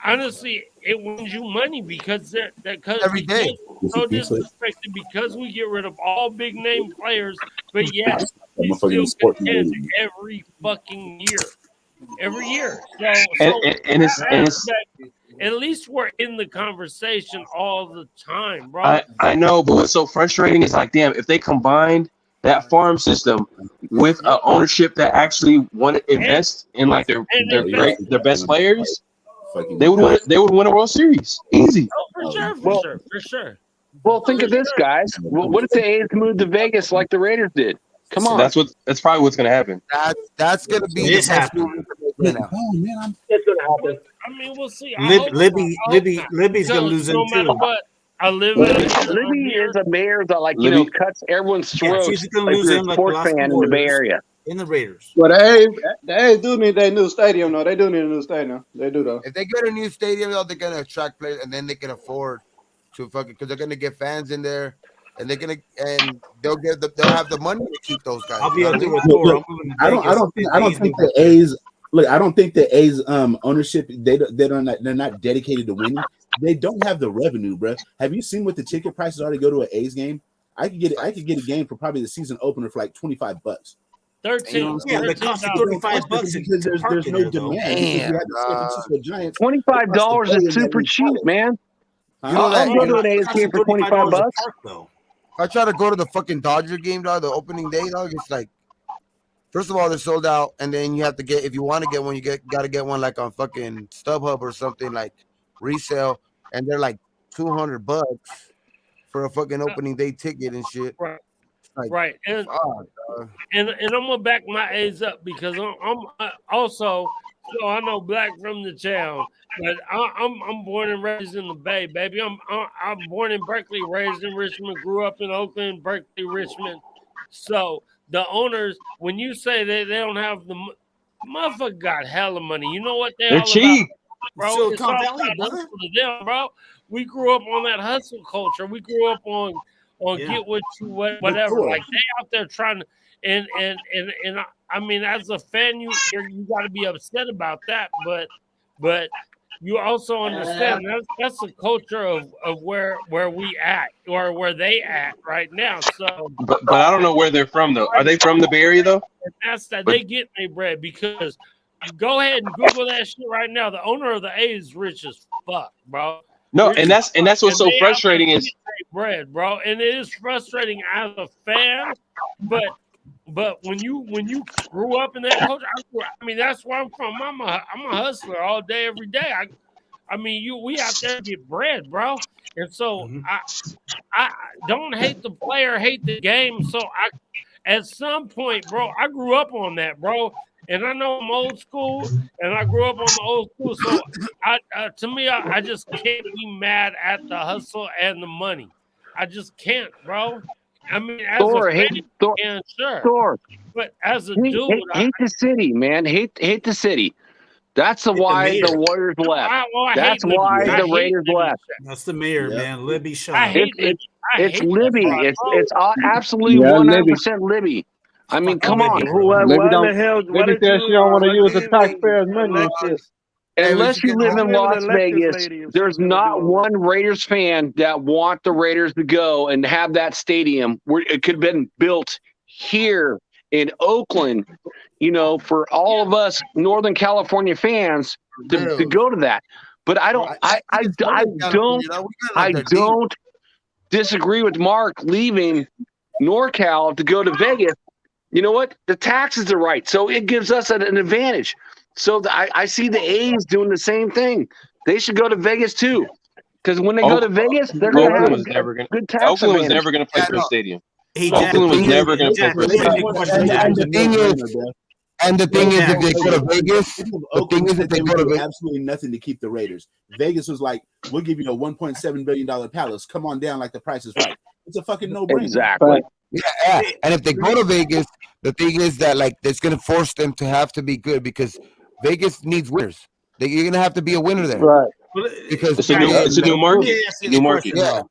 honestly, it wins you money because every day. So disrespected because we get rid of all big name players, but yes, we still contend every fucking year. Every year. At least we're in the conversation all the time, bro. I know, but what's so frustrating is like, damn, if they combined that farm system with an ownership that actually want to invest in like their best players, they would win a World Series. Easy. Oh, for sure. Well, think of this, guys. What if the A's moved to Vegas like the Raiders did? Come on. That's probably what's going to happen. That's going to be the best move right now. It's going to happen. I mean, we'll see. Libby's going to lose him no matter too. what. Libby is a mayor that cuts everyone's throats. She's going to lose him like sports fan in the Bay Area. In the Raiders. But the A's do need their new stadium, though. They do need a new stadium. They do, though. If they get a new stadium, though, they're going to attract players, and then they can afford to because they're going to get fans in there, and they'll have the money to keep those guys. I'll be out there with Thor. I don't think the A's. Look, I don't think the A's ownership they're not dedicated to winning. They don't have the revenue, bro. Have you seen what the ticket prices are to go to an A's game? I could get a game for probably the season opener for like $25. 13. Yeah, it costs $35 because there's no demand. $25 is super cheap, man. I'll go to an A's game for $25. I try to go to the fucking Dodger game, dog, the opening day, dog. It's like, first of all, they're sold out, and then you have to get, if you want to get one, got to get one like on fucking StubHub or something like resale, and they're like $200 for a fucking opening day ticket and shit. Right. Like, right. And I'm gonna back my A's up because I'm also, so I know black from the town, but I'm born and raised in the Bay, baby. I'm born in Berkeley, raised in Richmond, grew up in Oakland, Berkeley, Richmond. So the owners, when you say that they don't have the motherfucker got hella money, you know what they're cheap, bro. It's all about hustle to them, bro. We grew up on that hustle culture. We grew up on get what you whatever. Like they out there trying to, and I mean, as a fan, you got to be upset about that, but you also understand that's the culture of where we at or where they at right now. So, but I don't know where they're from though. Are they from the Bay Area though? That's that they get their bread because go ahead and Google that shit right now. The owner of the A is rich as fuck, bro. No, and that's what's so frustrating is bread, bro. And it is frustrating as a fan, but when you grew up in that culture, I mean that's where I'm from. I'm a hustler all day, every day. I mean we out there to get bread, bro. And so I don't hate the player, hate the game. So at some point, bro, I grew up on that, bro. And I know I'm old school, and I grew up on the old school. So, to me, I just can't be mad at the hustle and the money. I just can't, bro. I mean, as a fan, sure. But as a dude, hate the city, man. Hate the city. That's why the Warriors left. That's why the Raiders left. That's the mayor, man. Libby Shaw. It's Libby. It's absolutely 100% Libby. I mean, come on. Maybe says she don't want to use the taxpayers' money and shit. Unless you live in Las Vegas, there's not one Raiders fan that want the Raiders to go and have that stadium where it could have been built here in Oakland, for all of us Northern California fans to go to that. But I don't disagree with Mark leaving NorCal to go to Vegas. You know what? The taxes are right, so it gives us an advantage. So I see the A's doing the same thing. They should go to Vegas too, because when they go to Vegas, they're going to have a good tax Oakland was advantage. never going to play for a stadium. Hey, Oakland was never going to play for a stadium. And the thing is, if they go to Vegas, the thing is that they would do absolutely nothing to keep the Raiders. Vegas was like, "We'll give you a $1.7 billion palace. Come on down, like the price is right." It's a fucking no-brainer. Exactly. Yeah, and if they go to Vegas, the thing is that like it's gonna force them to have to be good because Vegas needs winners. You're gonna have to be a winner there, right? Because it's a new market. New market. Yeah.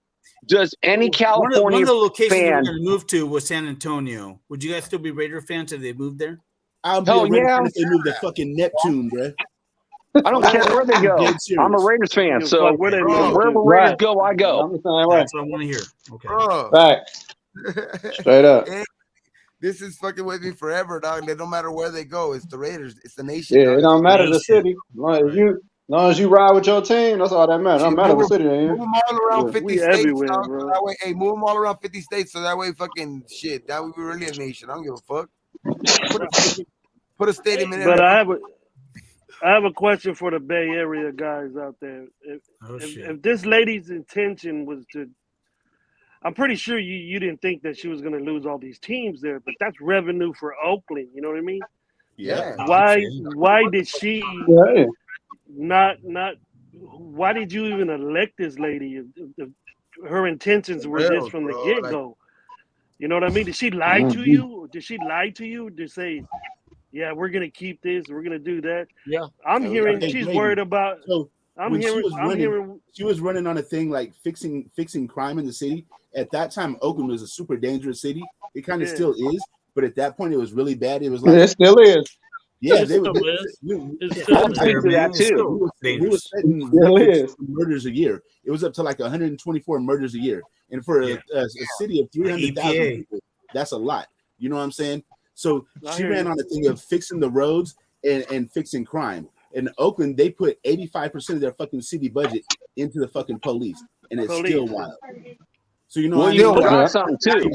Does any California one of the locations fan we're going to move to was San Antonio? Would you guys still be Raider fans if they moved there? I'll be a Raider fan if they move to fucking Neptune, bro. I don't care where they go. I'm a Raiders fan, so wherever Raiders go, I go. That's what I want to hear. Okay. Right. Straight up. This is fucking with me forever, dog. No matter where they go, it's the Raiders. It's the nation. Yeah, dog. it don't matter the city. As long as you ride with your team, that's all that matters. It don't matter what city they in. Move them all around 50 We states, everywhere, dog. bro. So that way, hey, move them all around 50 states, so that way, fucking shit. That way, we're really a nation. I don't give a fuck. Put a stadium in there. But I have a question for the Bay Area guys out there. If this lady's intention was to, I'm pretty sure you didn't think that she was going to lose all these teams there, but that's revenue for Oakland. You know what I mean? Yeah. Why did she not? Why did you even elect this lady? Her intentions were this from the get-go. You know what I mean? Did she lie to you? Did she lie to you to say, yeah, we're gonna keep this, we're gonna do that? Yeah. I'm hearing she's worried about. So I'm hearing. She was running on a thing like fixing crime in the city. At that time, Oakland was a super dangerous city. It kind of still is, but at that point, it was really bad. It was like it still is. Yeah, It they were. still that too. We were setting murders a year. It was up to like 124 murders a year, and for a city of 300,000 people, that's a lot. You know what I'm saying? So she ran on a thing of fixing the roads and fixing crime. In Oakland, they put 85% of their fucking city budget into the fucking police, and it's still wild. So you know, well, you got something too.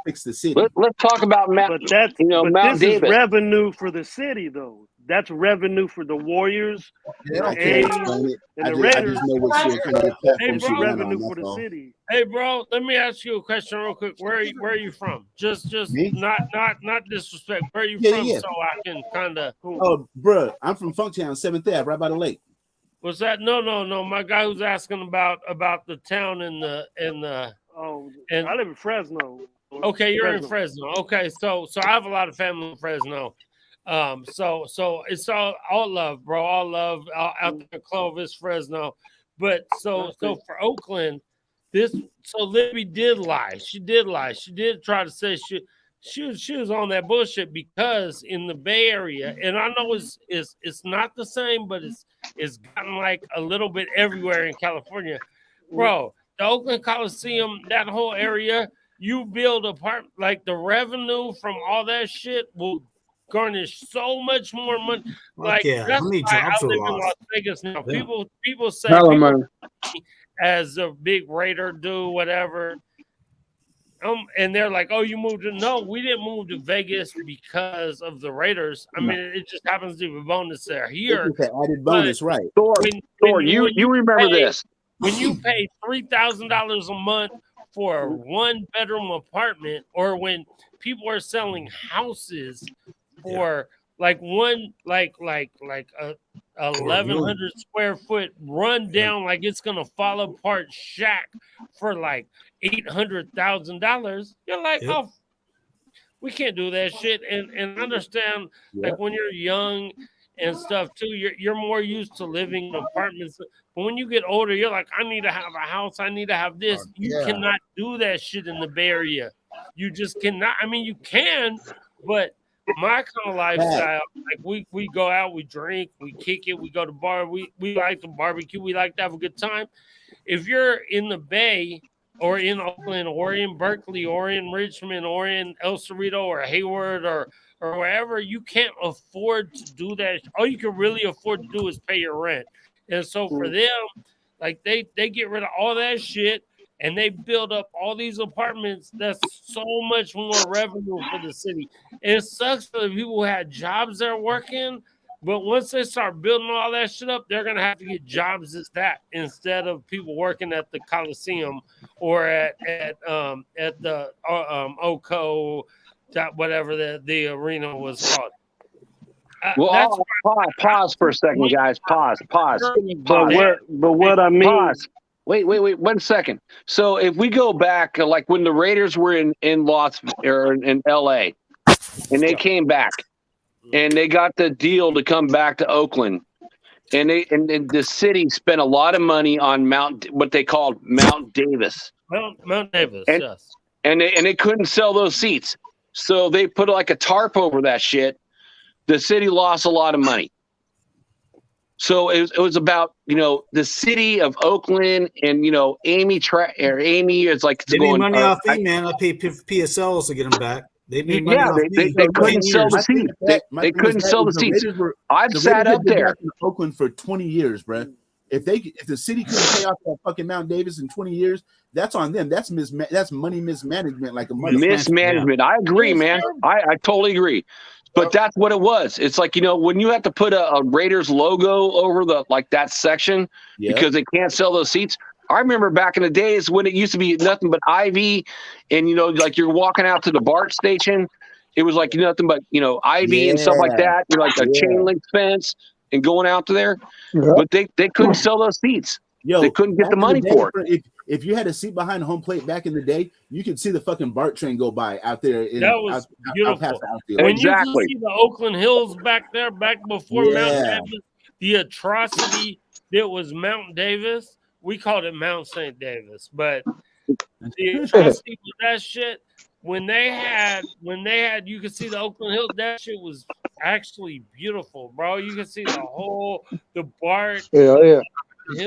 Fix the city. Let's talk about Mount. But that's Mount this David. is revenue for the city, though. That's revenue for the Warriors, the A's, and the Raiders. Revenue for the city. Hey, bro, let me ask you a question real quick. Where are you from? Just not disrespect. Where are you from? Yeah. So I can kind of. Oh, bro, I'm from Funktown, 7th Ave, right by the lake. Was that no? My guy who's asking about the town and the. I live in Fresno. Okay, you're in Fresno. Okay, so I have a lot of family in Fresno. So it's all love, bro. All love out there, Clovis, Fresno. But so for Oakland, Libby did lie. She did lie. She did try to say she was on that bullshit because in the Bay Area, and I know it's not the same, but it's gotten like a little bit everywhere in California, bro. The Oakland Coliseum, that whole area, you build apartment, like the revenue from all that shit will garnish so much more money. Like that's how many why jobs I are live in lost? Las Vegas now. Yeah. People say as a big Raider do whatever. And they're like, "Oh, you moved to?" No, we didn't move to Vegas because of the Raiders. I mean, it just happens to be a bonus there. Here, it's an added bonus, right? Thor, you remember this? When you pay $3,000 a month for a one-bedroom apartment, or when people are selling houses for like one, like a 1,100 square foot run down, like it's gonna fall apart shack for like $800,000, you're like, oh, we can't do that shit. And understand, like when you're young and stuff too, you're more used to living in apartments. But when you get older, you're like, I need to have a house. I need to have this. You cannot do that shit in the Bay Area. You just cannot. I mean, you can, but my kind of lifestyle, like we go out, we drink, we kick it, we go to bar, we like to barbecue, we like to have a good time. If you're in the Bay or in Oakland or in Berkeley or in Richmond or in El Cerrito or Hayward or wherever, you can't afford to do that. All you can really afford to do is pay your rent. And so for them, like they get rid of all that shit and they build up all these apartments. That's so much more revenue for the city. It sucks for the people who had jobs they're working, but once they start building all that shit up, they're gonna have to get jobs as that instead of people working at the Coliseum or at the Oko, whatever the arena was called. Well, pause for a second, guys. Pause. But what I mean. Pause. Wait, 1 second. So if we go back, like when the Raiders were in LA, and they came back, and they got the deal to come back to Oakland, and the city spent a lot of money on what they called Mount Davis. Mount Davis, yes. And they couldn't sell those seats, so they put like a tarp over that shit. The city lost a lot of money. So it was about, the city of Oakland and, Amy is like, they made money off me, man. I paid PSLs to get them back. They made money off me. They couldn't sell the seats. They couldn't sell the seats. I've sat up there in Oakland for 20 years, bro. If the city couldn't pay off that fucking Mount Davis in 20 years, that's on them. That's money mismanagement, like a mismanagement. I agree, man. I totally agree. But that's what it was. It's like, when you have to put a Raiders logo over that section because they can't sell those seats. I remember back in the days when it used to be nothing but ivy, and like you're walking out to the BART station, it was like nothing but ivy and stuff like that. You're like a chain link fence and going out to there, but they couldn't sell those seats. They couldn't get the money for it. If you had a seat behind the home plate back in the day, you could see the fucking BART train go by out there. That was beautiful. When you could see the Oakland Hills back there, back before Mount Davis, the atrocity that was Mount Davis, we called it Mount St. Davis, but the atrocity with that shit, when they had, you could see the Oakland Hills, that shit was actually beautiful, bro. You could see the BART. Yeah.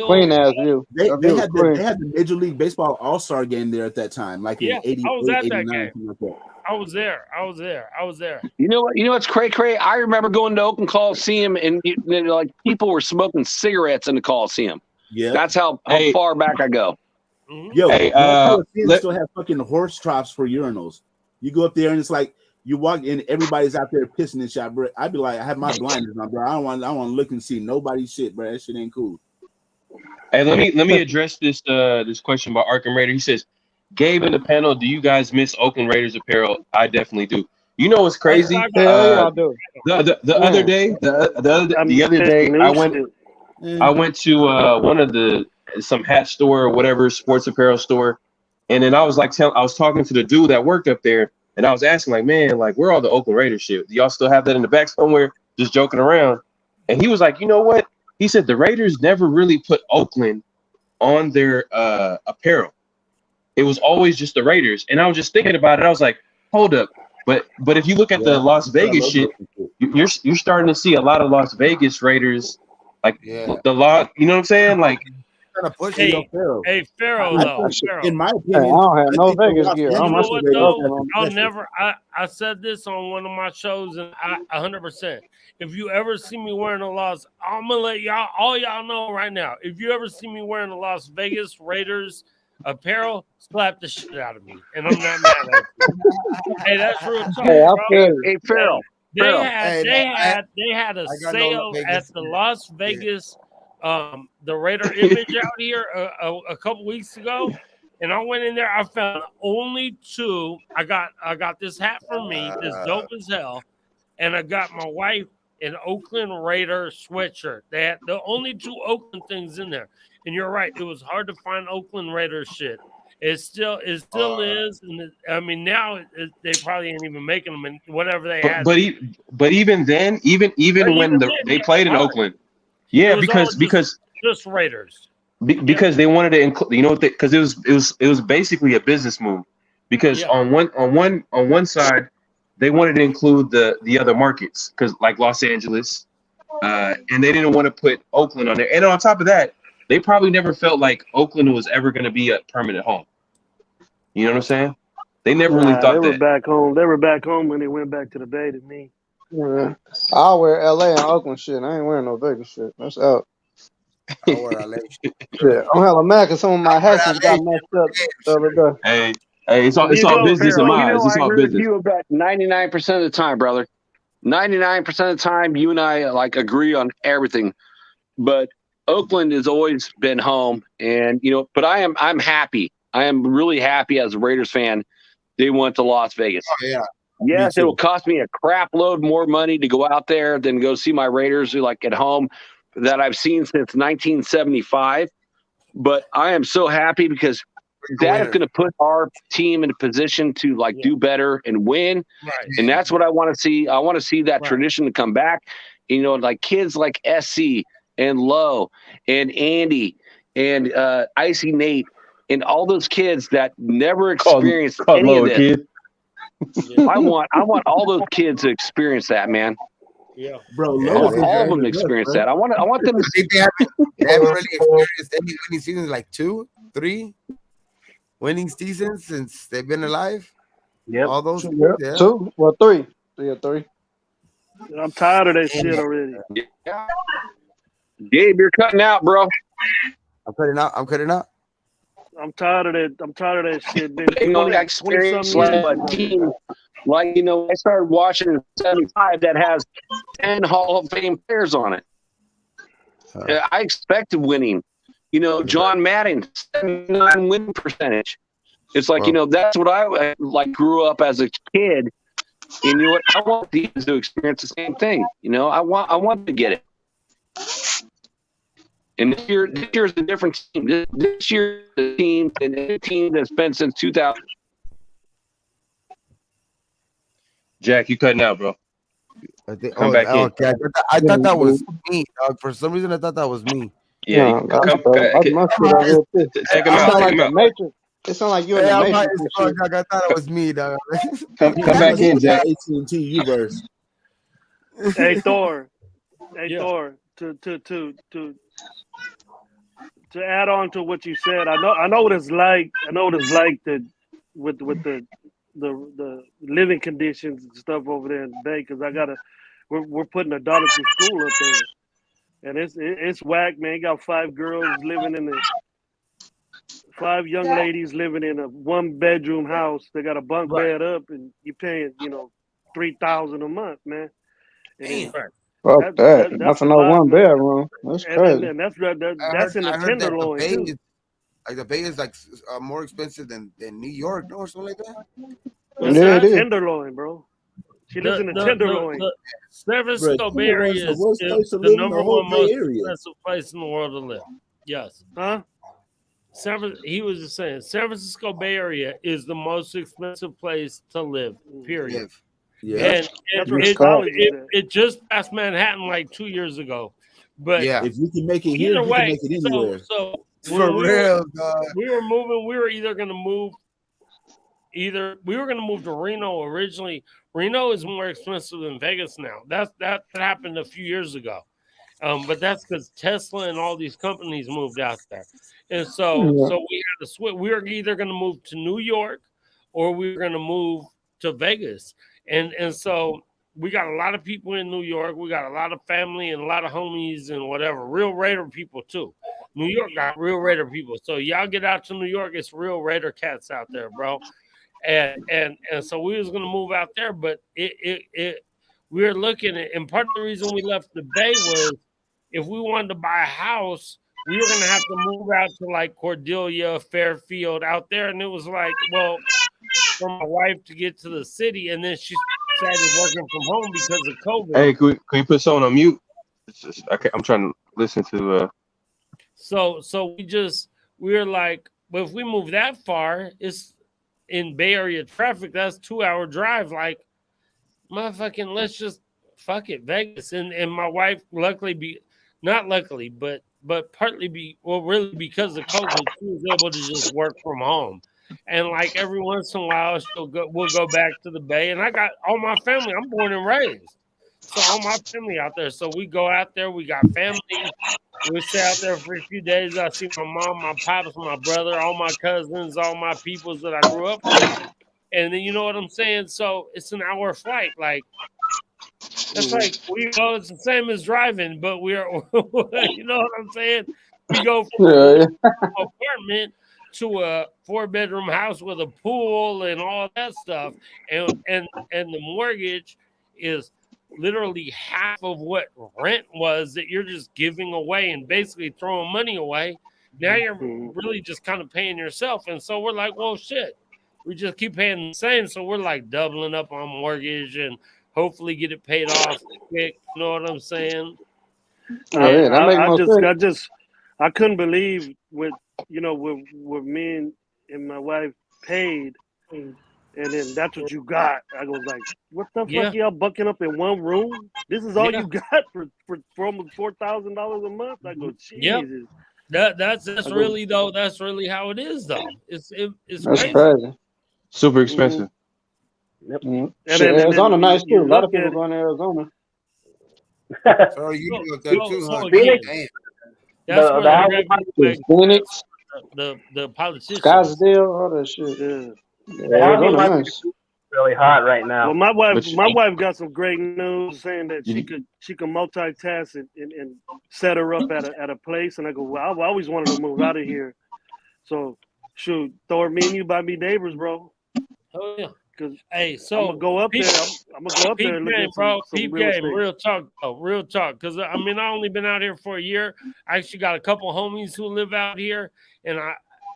Clean ass view. They had the Major League Baseball All-Star game there at that time, like in 88, I was at that 89, game. like that. I was there. You know what's cray? I remember going to Oakland Coliseum and like people were smoking cigarettes in the Coliseum. Yeah, that's how far back I go. Yo, still have fucking horse troughs for urinals. You go up there and it's like you walk in, everybody's out there pissing and shit, bro. I'd be like, I have my blinders on, bro. I don't want to look and see nobody's shit, bro. That shit ain't cool. Hey, let me address this question by Arkham Raider. He says, Gabe in the panel, do you guys miss Oakland Raiders apparel? I definitely do. You know what's crazy? I do. The other day, I went to some hat store or whatever sports apparel store, and then I was talking to the dude that worked up there, and I was asking like, man, like where all the Oakland Raiders shit? Do y'all still have that in the back somewhere? Just joking around. And he was like, you know what? He said the Raiders never really put Oakland on their apparel. It was always just the Raiders. And I was just thinking about it. I was like, hold up. But if you look at the Las Vegas shit, you're starting to see a lot of Las Vegas Raiders, like the lot. You know what I'm saying? Like, Pharaoh though. In my opinion, I don't have no Vegas gear. I said this on one of my shows, and 100%. If you ever see me wearing a I'm gonna let all y'all know right now. If you ever see me wearing a Las Vegas Raiders apparel, slap the shit out of me, and I'm not mad at you. Hey, that's real talk, bro. Hey, Pharaoh. They had a sale at the Las Vegas. The Raider image out here a couple weeks ago, and I went in there. I found only two. I got this hat for me, this dope as hell, and I got my wife an Oakland Raider sweatshirt. They had the only two Oakland things in there. And you're right, it was hard to find Oakland Raiders shit. It still is, and now they probably ain't even making them, and whatever they had. But even then, even when they played in Oakland. Yeah, because just Raiders. Because they wanted to include, because it was basically a business move. Because on one side, they wanted to include the other markets, because like Los Angeles, and they didn't want to put Oakland on there. And on top of that, they probably never felt like Oakland was ever going to be a permanent home. You know what I'm saying? They never really thought they were that. back home. They were back home when they went back to the Bay to me. Yeah. I'll wear LA and Oakland shit. I ain't wearing no Vegas shit. That's out. Don't worry, I'll let you. Shit, I'm hella mad because some of my hashtags got messed up the other day. Hey, it's all business in my eyes. It's I all agree with business. you about 99% of the time, brother. 99% of the time, you and I like agree on everything. But Oakland has always been home, and but I'm happy. I am really happy as a Raiders fan. They went to Las Vegas. Oh, yeah. Yes, it will cost me a crap load more money to go out there than go see my Raiders like at home that I've seen since 1975. But I am so happy because that is going to put our team in a position to do better and win. Right. And that's what I want to see. I want to see that tradition to come back. Like kids like SC and Lowe and Andy and Icy Nate and all those kids that never experienced any of this. Kid. I want all those kids to experience that, man. Yeah, bro. I want all of them to experience that. I want them to see. They haven't really experienced any winning seasons, like 2, 3 winning seasons since they've been alive. Yep. All those. Yeah. 2, well, 3. 3 or 3. I'm tired of that shit already. Yeah. Gabe, you're cutting out, bro. I'm cutting out. I'm tired of that. I'm tired of that shit. Been That experience like a team. I started watching in 75 that has 10 Hall of Fame players on it. I expected winning. John Madden, 79 win percentage. It's like, that's what I grew up as a kid. And you know what? I want these to experience the same thing. I want to get it. And this year's a different team. This year's a team and a team that's been since 2000. Jack, you cutting out, bro. Come back in. Okay. I thought that was me, dog. For some reason, I thought that was me. Yeah, come back. Take him out. Take him out. Matrix. It sounds like you in the Matrix. I thought it was me, dog. Come back in, Jack. AT&T universe. Hey Thor. Yeah. Thor. To add on to what you said, I know what it's like. I know what it's like to with the living conditions and stuff over there in the Bay, because we're putting a daughter through school up there, and it's whack, man. You got 5 girls living in 5 young ladies living in a 1-bedroom house. They got a bunk bed up, and you paying $3,000 a month, man. And Fuck that. That's another 1 bedroom. That's crazy. And that's in the Tenderloin too. Like the Bay is more expensive than New York, or something like that. It's not Tenderloin, bro. She lives in the Tenderloin. San Francisco Bay Area is the number one most expensive place in the world to live. Yes. Huh? He was just saying, San Francisco Bay Area is the most expensive place to live. Period. Yeah. And it just passed Manhattan like 2 years ago. But if you can make it here, you can make it anywhere. So for real, God. We were moving. We were either going to move. We were going to move to Reno originally. Reno is more expensive than Vegas now. That happened a few years ago. But that's because Tesla and all these companies moved out there. And so we had to switch. We were either going to move to New York or we were going to move to Vegas. And so we got a lot of people in New York. We got a lot of family and a lot of homies and whatever. Real Raider people too. New York got real Raider people. So y'all get out to New York, it's real Raider cats out there, bro. And so we was gonna move out there, but we were looking at, and part of the reason we left the Bay was if we wanted to buy a house, we were gonna have to move out to like Cordelia, Fairfield, out there, and it was like, well, for my wife to get to the city, and then she started working from home because of COVID. Hey, can we put someone on mute? I'm trying to listen to. So we were like, well, if we move that far, it's in Bay Area traffic. That's 2-hour drive. Like, motherfucking, let's just fuck it, Vegas. And my wife, not luckily, but partly really because of COVID, she was able to just work from home. And like every once in a while, we'll go back to the Bay. And I got all my family. I'm born and raised. So all my family out there. So we go out there. We got family. We stay out there for a few days. I see my mom, my pops, my brother, all my cousins, all my peoples that I grew up with. And then you know what I'm saying? So it's an hour flight. Like, That's like it's the same as driving, but we are, you know what I'm saying? We go from an apartment to a 4-bedroom house with a pool and all that stuff, and the mortgage is literally half of what rent was that you're just giving away and basically throwing money away. Now you're really just kind of paying yourself, and so we're like, well, shit, we just keep paying the same, so we're like doubling up on mortgage and hopefully get it paid off quick. You know what I'm saying? I couldn't believe with me and my wife paid, and then that's what you got. I was like, what the fuck, y'all bucking up in one room? This is all you got for almost $4,000 a month? I go, Jesus. That's really though. That's really how it is though. It's crazy. Super expensive. Yep. Arizona nice too. A lot of people going to Arizona. So you do that too, that's where the politicians. Scottsdale, all that shit. Arizona nice. Really hot right now. Well, my wife got some great news saying that she could multitask and set her up at a place. And I go, well, I've always wanted to move out of here. So shoot, Thor, me and you might be neighbors, bro. Oh yeah. Hey, so I'm gonna go up there. I'm gonna go up there and look at some real estate. Real talk, though. Real talk. Because I mean, I only been out here for a year. I actually got a couple homies who live out here, and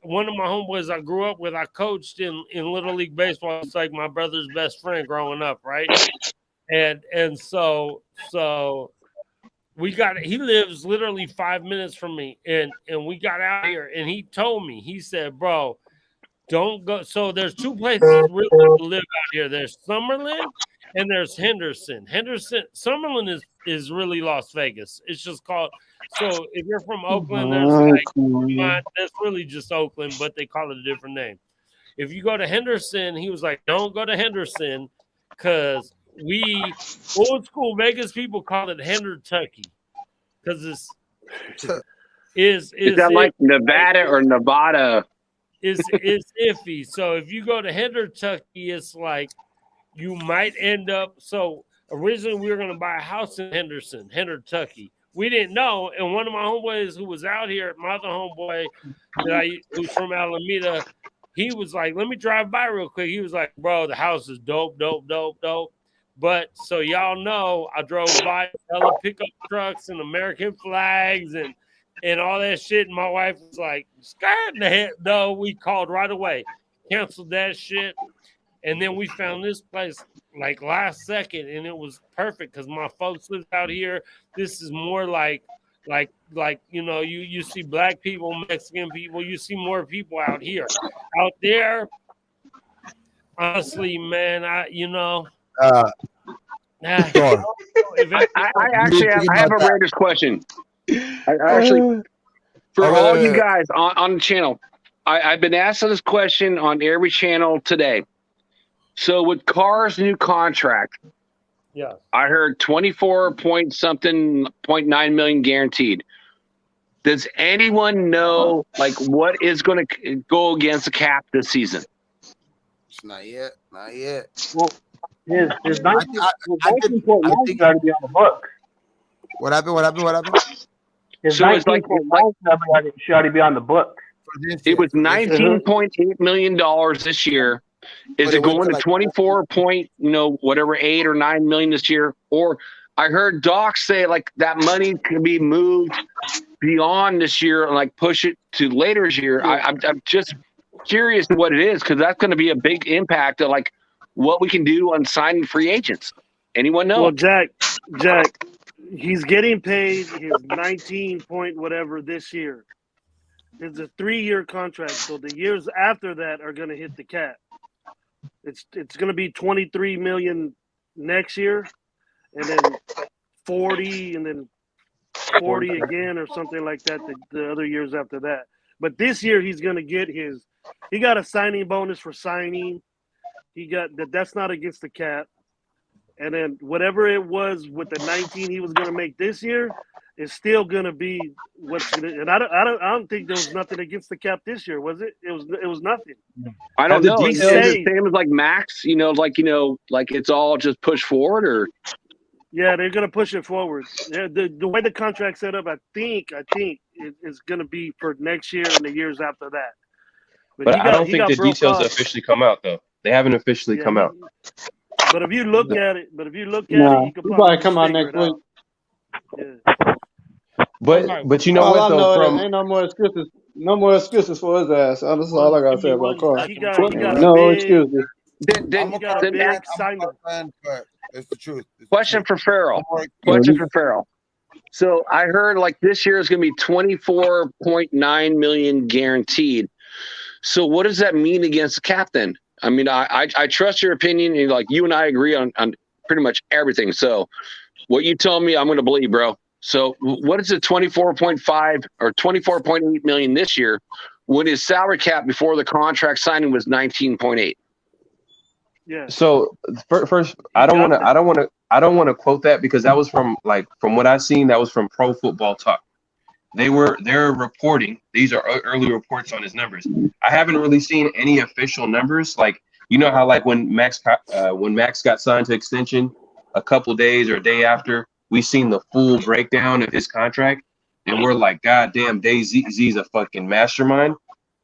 one of my homeboys I grew up with, I coached in Little League baseball. It's like my brother's best friend growing up, right? And so he lives literally 5 minutes from me, and we got out here, and he told me, he said, bro, don't go. So there's two places really to live out here. There's Summerlin and there's Henderson. Summerlin is really Las Vegas. It's just called. So if you're from Oakland, that's really just Oakland, but they call it a different name. If you go to Henderson, he was like, don't go to Henderson because we old school Vegas people call it Hendertucky because is that like Nevada or Nevada? Is iffy. So if you go to Hendertucky, it's like you might end up. So originally we were going to buy a house in Hendertucky. We didn't know, and one of my homeboys who was out here, my other homeboy who's from Alameda, he was like, "Let me drive by real quick." He was like, "Bro, the house is dope." But so y'all know, I drove by hella pickup trucks and American flags and all that shit. And my wife was like, scared the heck. No, we called right away, canceled that shit. And then we found this place like last second, and it was perfect because my folks live out here. This is more like you know, you see black people, Mexican people, you see more people out here. Out there, honestly, man, I have a Raiders question. I actually, for all you guys on the channel, I've been asking this question on every channel today. So with Carr's new contract, yeah, I heard 24.9 million guaranteed. Does anyone know like what is going to go against the cap this season? Not yet. Well, his 19.9 is already be on the book. What happened? His 19.9 number should already be on the book. It was $19.8 million this year. Is it going to 24 point, whatever, 8 or 9 million this year? Or I heard Doc say like that money can be moved beyond this year and like push it to later this year. I'm just curious what it is because that's going to be a big impact of like what we can do on signing free agents. Anyone know? Well, Jack, he's getting paid his 19 point whatever this year. It's a 3-year contract, so the years after that are going to hit the cap. It's going to be 23 million next year, and then 40, and then 40 again, or something like that. The other years after that. But this year he's going to get he got a signing bonus for signing. He got that. That's not against the cap. And then whatever it was with the 19 he was going to make this year is still going to be what's going to. And I don't think there was nothing against the cap this year, was it? It was nothing. I don't know. Is it the same as like Max? Like it's all just pushed forward, or Yeah, they're gonna push it forward. Yeah, the way the contract's set up, I think it's gonna be for next year and the years after that. But I don't think the details have officially come out though. They haven't officially come out. But if you look at it, Nah, you can probably come out next week. But you know all what I though? know From is ain't no more excuses. No more excuses for his ass. That's all I gotta say about Carr. He got No excuses. Then he got a big signing. But it's the truth. Question for Farrell. Question for Farrell. So I heard like this year is going to be 24.9 million guaranteed. So what does that mean against the cap then? I mean, I trust your opinion, and like you and I agree on pretty much everything. So what you tell me, I'm going to believe, bro. So what is it, 24.5 or 24.8 million this year when his salary cap before the contract signing was 19.8? Yeah. So first, I don't want to quote that because that was from what I've seen. That was from Pro Football Talk. They're reporting. These are early reports on his numbers. I haven't really seen any official numbers. Like you know how like when Max got signed to extension, a couple days or a day after, we seen the full breakdown of his contract, and we're like, God damn, Z's a fucking mastermind.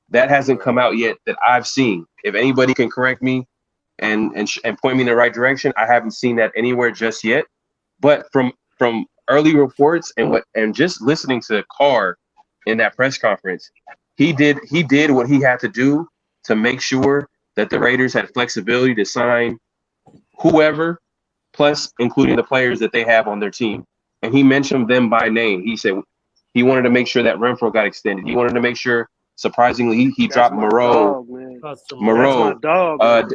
That hasn't come out yet that I've seen. If anybody can correct me and point me in the right direction, I haven't seen that anywhere just yet. But from early reports and just listening to Carr in that press conference, he did what he had to do to make sure that the Raiders had flexibility to sign whoever, plus including the players that they have on their team. And he mentioned them by name. He said he wanted to make sure that Renfro got extended. He wanted to make sure, surprisingly, he dropped Moreau.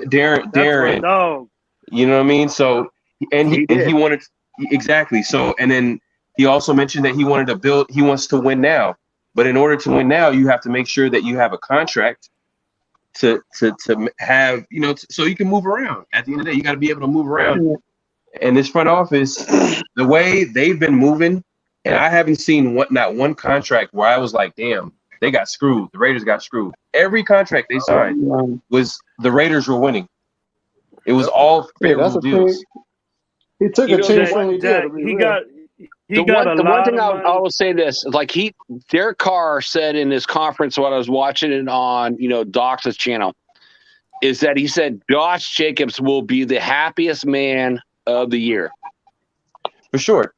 Darren. Dog. You know what I mean? So he wanted exactly. So and then he also mentioned that he wanted to build. He wants to win now. But in order to win now, you have to make sure that you have a contract to have, so you can move around. At the end of the day, you got to be able to move around. And this front office, the way they've been moving, and I haven't seen not one contract where I was like, damn, they got screwed. The Raiders got screwed. Every contract they signed was the Raiders were winning. It was all favorable deals. He took a team-friendly deal. The one thing I will say this, like Derek Carr said in his conference when I was watching it on, Doc's channel, is that he said Josh Jacobs will be the happiest man of the year. For sure.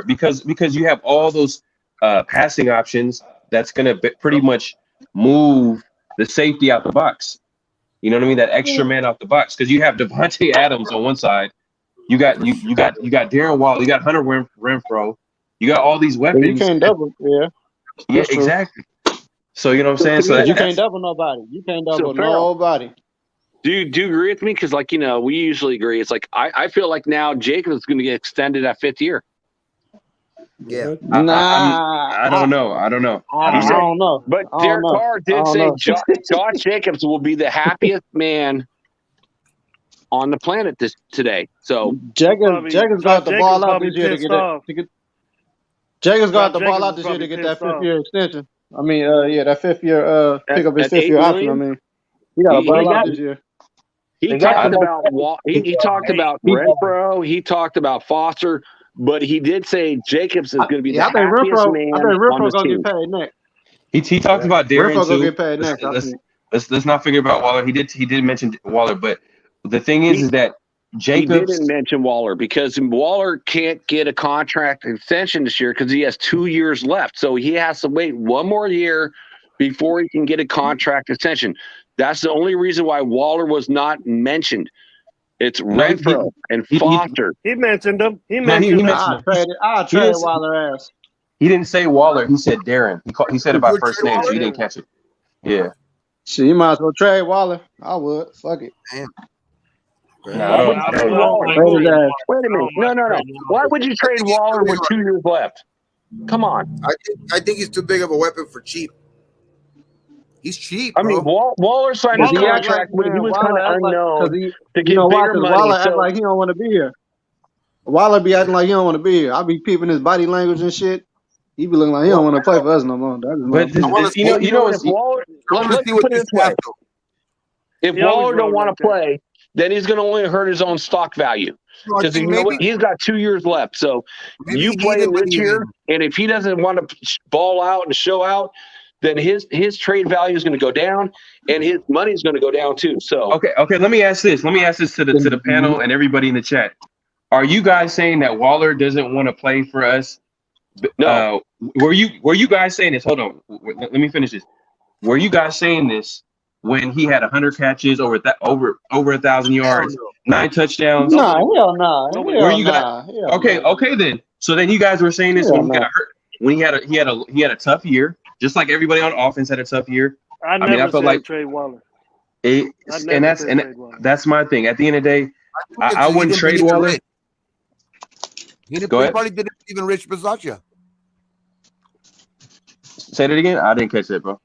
Because you have all those passing options that's going to pretty much move the safety out the box. You know what I mean? That extra man out the box. Because you have Devontae Adams on one side. You got Darren Waller. You got Hunter Renfro. You got all these weapons. You can't double, yeah. Yeah, exactly. So you know what I'm saying? So you can't double nobody. You can't double nobody. Do you agree with me? Because we usually agree. It's like I feel like now Jacobs is going to get extended at 5th year. Yeah. I don't know. I don't know. But Derek Carr did say Josh Jacobs will be the happiest man on the planet today. So Jacobs got the ball out this year to get that. Jacobs got the ball out this year to get that 5th year extension. I mean, that 5th year pick up his 5th year option. I mean, he got a ball out this year. He talked about Renfro. He talked about Foster, but he did say Jacobs is going to be the happiest man on this team. Get paid next. He talked about Darren Renfro too. gonna get paid next. Let's not forget about Waller. He did mention Waller, but the thing is that Jacobs he didn't mention Waller because Waller can't get a contract extension this year because he has 2 years left. So he has to wait one more year before he can get a contract extension. That's the only reason why Waller was not mentioned. It's Renfro and Foster. He mentioned them. I'll trade Waller ass. He didn't say Waller. He said Darren. He said it by first name, so you didn't catch it. Yeah. Shit, you might as well trade Waller. I would. Fuck it. Damn. Wait a minute. No. Why would you trade Waller with 2 years left? Come on. I think he's too big of a weapon for cheap. He's cheap, bro. I mean, Waller signed his contract when he was kind of unknown to get bigger money. Waller act like he don't want to be here. Waller be acting like he don't want to be here. I be peeping his body language and shit. He be looking like he don't want to play for us no more. But if Waller don't want to play, then he's going to only hurt his own stock value. Because he's got 2 years left. So you play him this year, and if he doesn't want to ball out and show out, then his trade value is going to go down, and his money is going to go down too. So okay. Let me ask this to the panel and everybody in the chat. Are you guys saying that Waller doesn't want to play for us? No. Were you guys saying this? Hold on. Let me finish this. Were you guys saying this when he had 100 catches, over 1,000 yards, 9 touchdowns? Nah, hell nah. Were you guys? Okay then. So then you guys were saying this when he got hurt. When he had a tough year, just like everybody on offense had a tough year. I felt like trade Waller. That's my thing. At the end of the day, I wouldn't trade Waller. He probably didn't even Rich Bisaccia. Say that again. I didn't catch that, bro.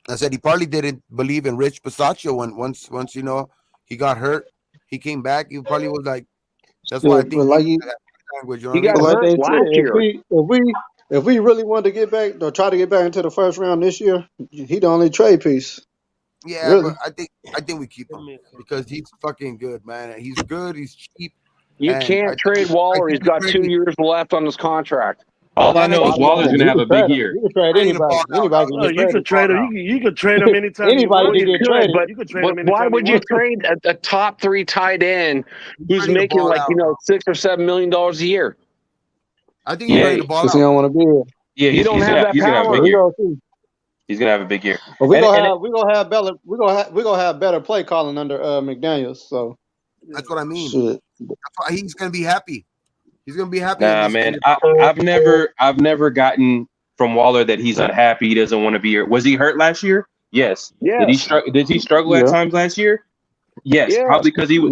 I said he probably didn't believe in Rich Bisaccia once he got hurt. He came back. He probably was like, that's why I think he got hurt last year. If we really wanted to get back or try to get back into the first round this year, he the only trade piece. Yeah, really. But I think we keep him because he's fucking good, man. He's good. He's cheap. You can't trade Waller. He's got 2 years left on his contract. All I know is Waller's going to have a big year. You can trade anybody. You can trade him. You can trade him anytime. Anybody can get traded. But why would you trade a top 3 tight end who's making like $6 or $7 million a year? I think he's ready to ball out. He don't want to be here. Yeah, you don't have that power. He's gonna have a big year. But we're gonna have better play calling under McDaniels. So that's what I mean. Shit. That's why he's gonna be happy. He's gonna be happy. Nah, man. I've never gotten from Waller that he's unhappy. He doesn't want to be here. Was he hurt last year? Yes. Yeah. Did he struggle at times last year? Yes. Probably because he was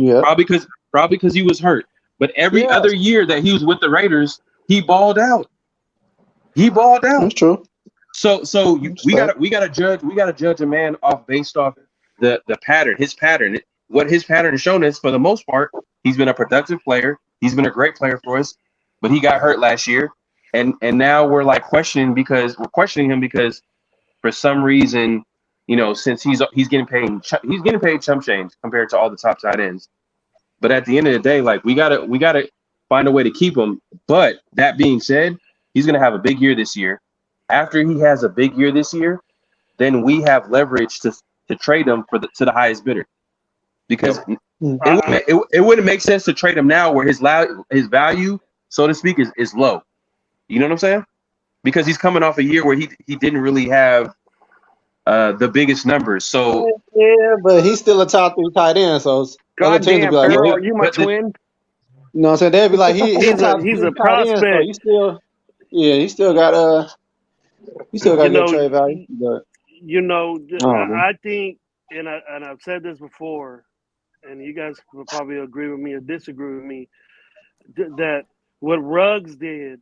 probably because he was hurt. But every other year that he was with the Raiders, he balled out. That's true. So we gotta judge a man based off the pattern, his pattern. What his pattern has shown us, for the most part, he's been a productive player. He's been a great player for us, but he got hurt last year, and now we're like questioning him because for some reason, since he's getting paid chump change compared to all the top tight ends. But at the end of the day, like we gotta find a way to keep him. But that being said, he's gonna have a big year this year. After he has a big year this year, then we have leverage to trade him to the highest bidder, because it wouldn't make sense to trade him now where his value, so to speak, is low. You know what I'm saying? Because he's coming off a year where he didn't really have the biggest numbers. So yeah, but he's still a top 3 tight end. So goddamn, like, are you my twin? You know what I'm saying? They'd be like, he's a prospect. End, so he still got good trade value. But, I think, and I've said this before, and you guys will probably agree with me or disagree with me, that what Ruggs did,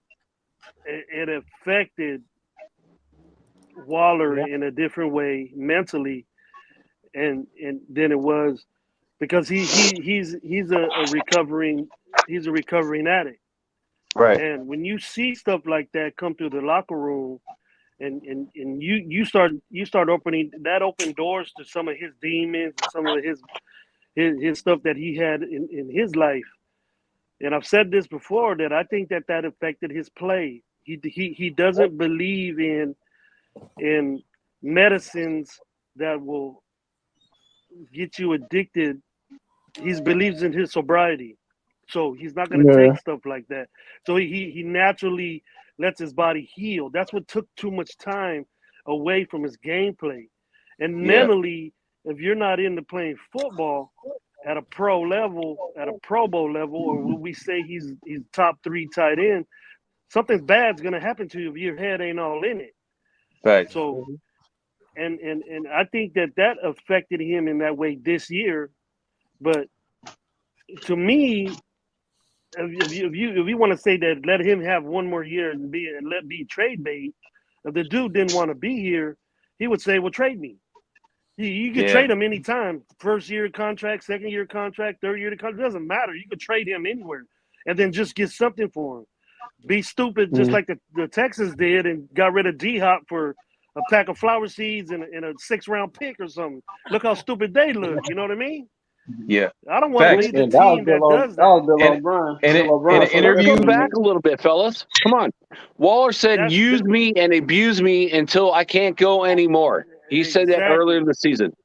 it affected Waller in a different way mentally, and than it was, because he's a recovering addict. Right. And when you see stuff like that come through the locker room, and you start opening doors to some of his demons, some of his stuff that he had in his life. And I've said this before, that I think that affected his play. He doesn't believe in medicines that will get you addicted. He believes in his sobriety. So he's not going to take stuff like that. So he naturally lets his body heal. That's what took too much time away from his gameplay. And mentally, if you're not into playing football at a pro level, at a Pro Bowl level, or when we say he's top 3 tight end, something bad's going to happen to you if your head ain't all in it. Right. So, and I think that affected him in that way this year. But to me, if you want to say that, let him have one more year and be trade bait. If the dude didn't want to be here, he would say, "Well, trade me." You could trade him anytime. First year contract, second year contract, third year contract. It doesn't matter. You could trade him anywhere, and then just get something for him. Be stupid, just like the Texans did, and got rid of D-Hop for a pack of flower seeds and a 6th round pick or something. Look how stupid they look. You know what I mean? Yeah. I don't want to lead the And that was team that Bill does that that. was Bill And O'Brien. and Bill O'Brien. Let's go back a little bit, fellas. Come on. Waller said, That's "Use me and abuse me until I can't go anymore." He said that earlier in the season.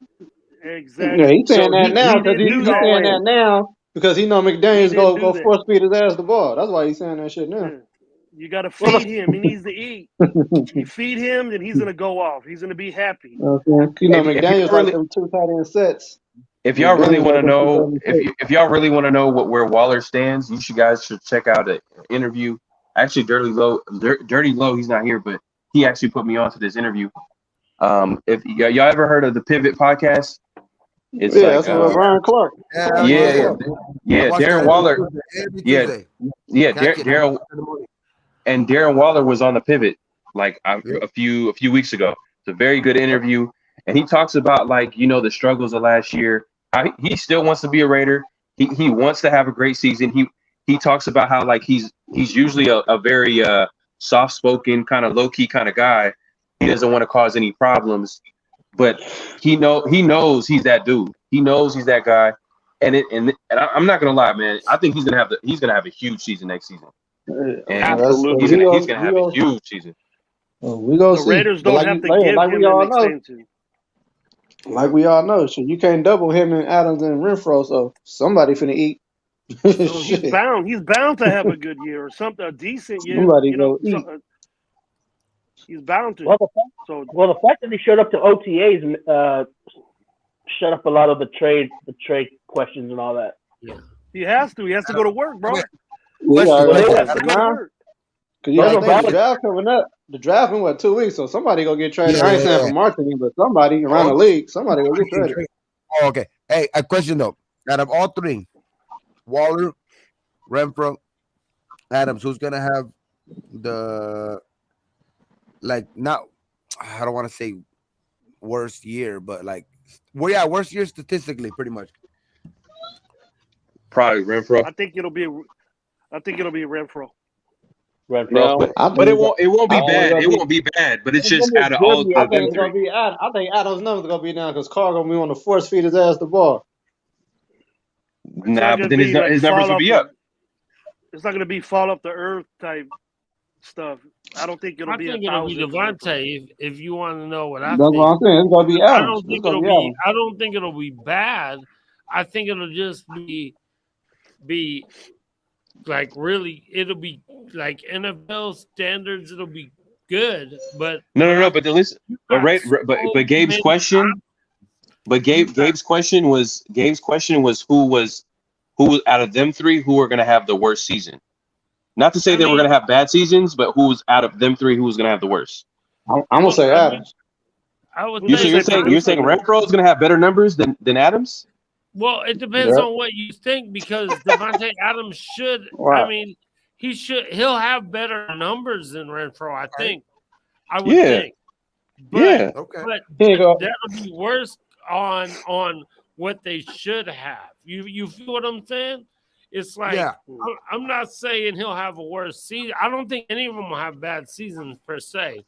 Exactly. Yeah, he's saying So that now he because didn't do he's that. saying that now because he know He McDaniel's didn't go do that. force feed his ass the ball. That's why he's saying that shit now. Yeah. You got to feed him. He needs to eat. You feed him, then he's gonna go off. He's gonna be happy. Okay. You know, if you McDaniel's really like them 2 tight end sets. if y'all really McDaniel's want to like them 2 know tight end sets. if y'all really want to know where Waller stands, you guys should check out an interview. Actually, Dirty Low, he's not here, but he actually put me on to this interview. If y'all ever heard of the Pivot podcast, it's Yeah, like that's what Ryan Clark. Darren Waller, Darren and Darren Waller was on the Pivot like a few weeks ago. It's a very good interview, and he talks about like the struggles of last year. How he still wants to be a Raider. He wants to have a great season. He talks about how like he's usually a very soft spoken kind of low key kind of guy. He doesn't want to cause any problems, but he knows he's that dude. He knows he's that guy, and I'm not gonna lie, man. I think he's gonna have a huge season next season. And Absolutely, he's gonna have a huge season. We gonna The see. Raiders But don't have to give him an extension. Like we all know, so you can't double him and Adams and Renfro. So somebody finna eat. So he's bound. He's bound to have a good year or something, a decent year. Somebody go eat. He's bound to. Well, the fact that he showed up to OTAs shut up a lot of the trade questions and all that. Yeah, he has to. He has to go to work, bro. Yeah, He has to go to work. Cause you gotta think the draft coming up. The draft in 2 weeks, so somebody gonna get traded. I ain't saying for Martin, but somebody around the league, somebody gonna get traded. Oh, okay. Hey, a question though. Out of all three, Waller, Renfro, Adams, who's gonna have the not? I don't want to say worst year, but worst year statistically, pretty much. Probably Renfro. I think it'll be Renfro. No, but it won't be bad. It won't be bad, but it's just out of all I of think them it's gonna three. be. I think Adams' numbers gonna be down because Carr gonna be on the force feed his ass the ball. Nah, but then his numbers will be up. It's not gonna be fall off the earth type stuff. I don't think it'll be. I think it'll be Devontae. If you want to know what I That's think, what I'm saying. It's gonna be I Adams. don't think It's gonna it'll be be. Adams. I don't think it'll be bad. I think it'll just be like really. It'll be like NFL standards. It'll be good, but No. But listen, but Gabe's question. But Gabe's question was who was out of them three who are going to have the worst season. Not to say they were going to have bad seasons, but who's out of them three who was going to have the worst. I'm gonna say Adams. You're saying Renfro is going to have better numbers than Adams? Well, it depends on what you think because Devontae Adams should. Right. I mean, he'll have better numbers than Renfro. I think. I would think. But, but that'll be worse on what they should have. You feel what I'm saying? It's like I'm not saying he'll have a worse season. I don't think any of them will have bad seasons per se.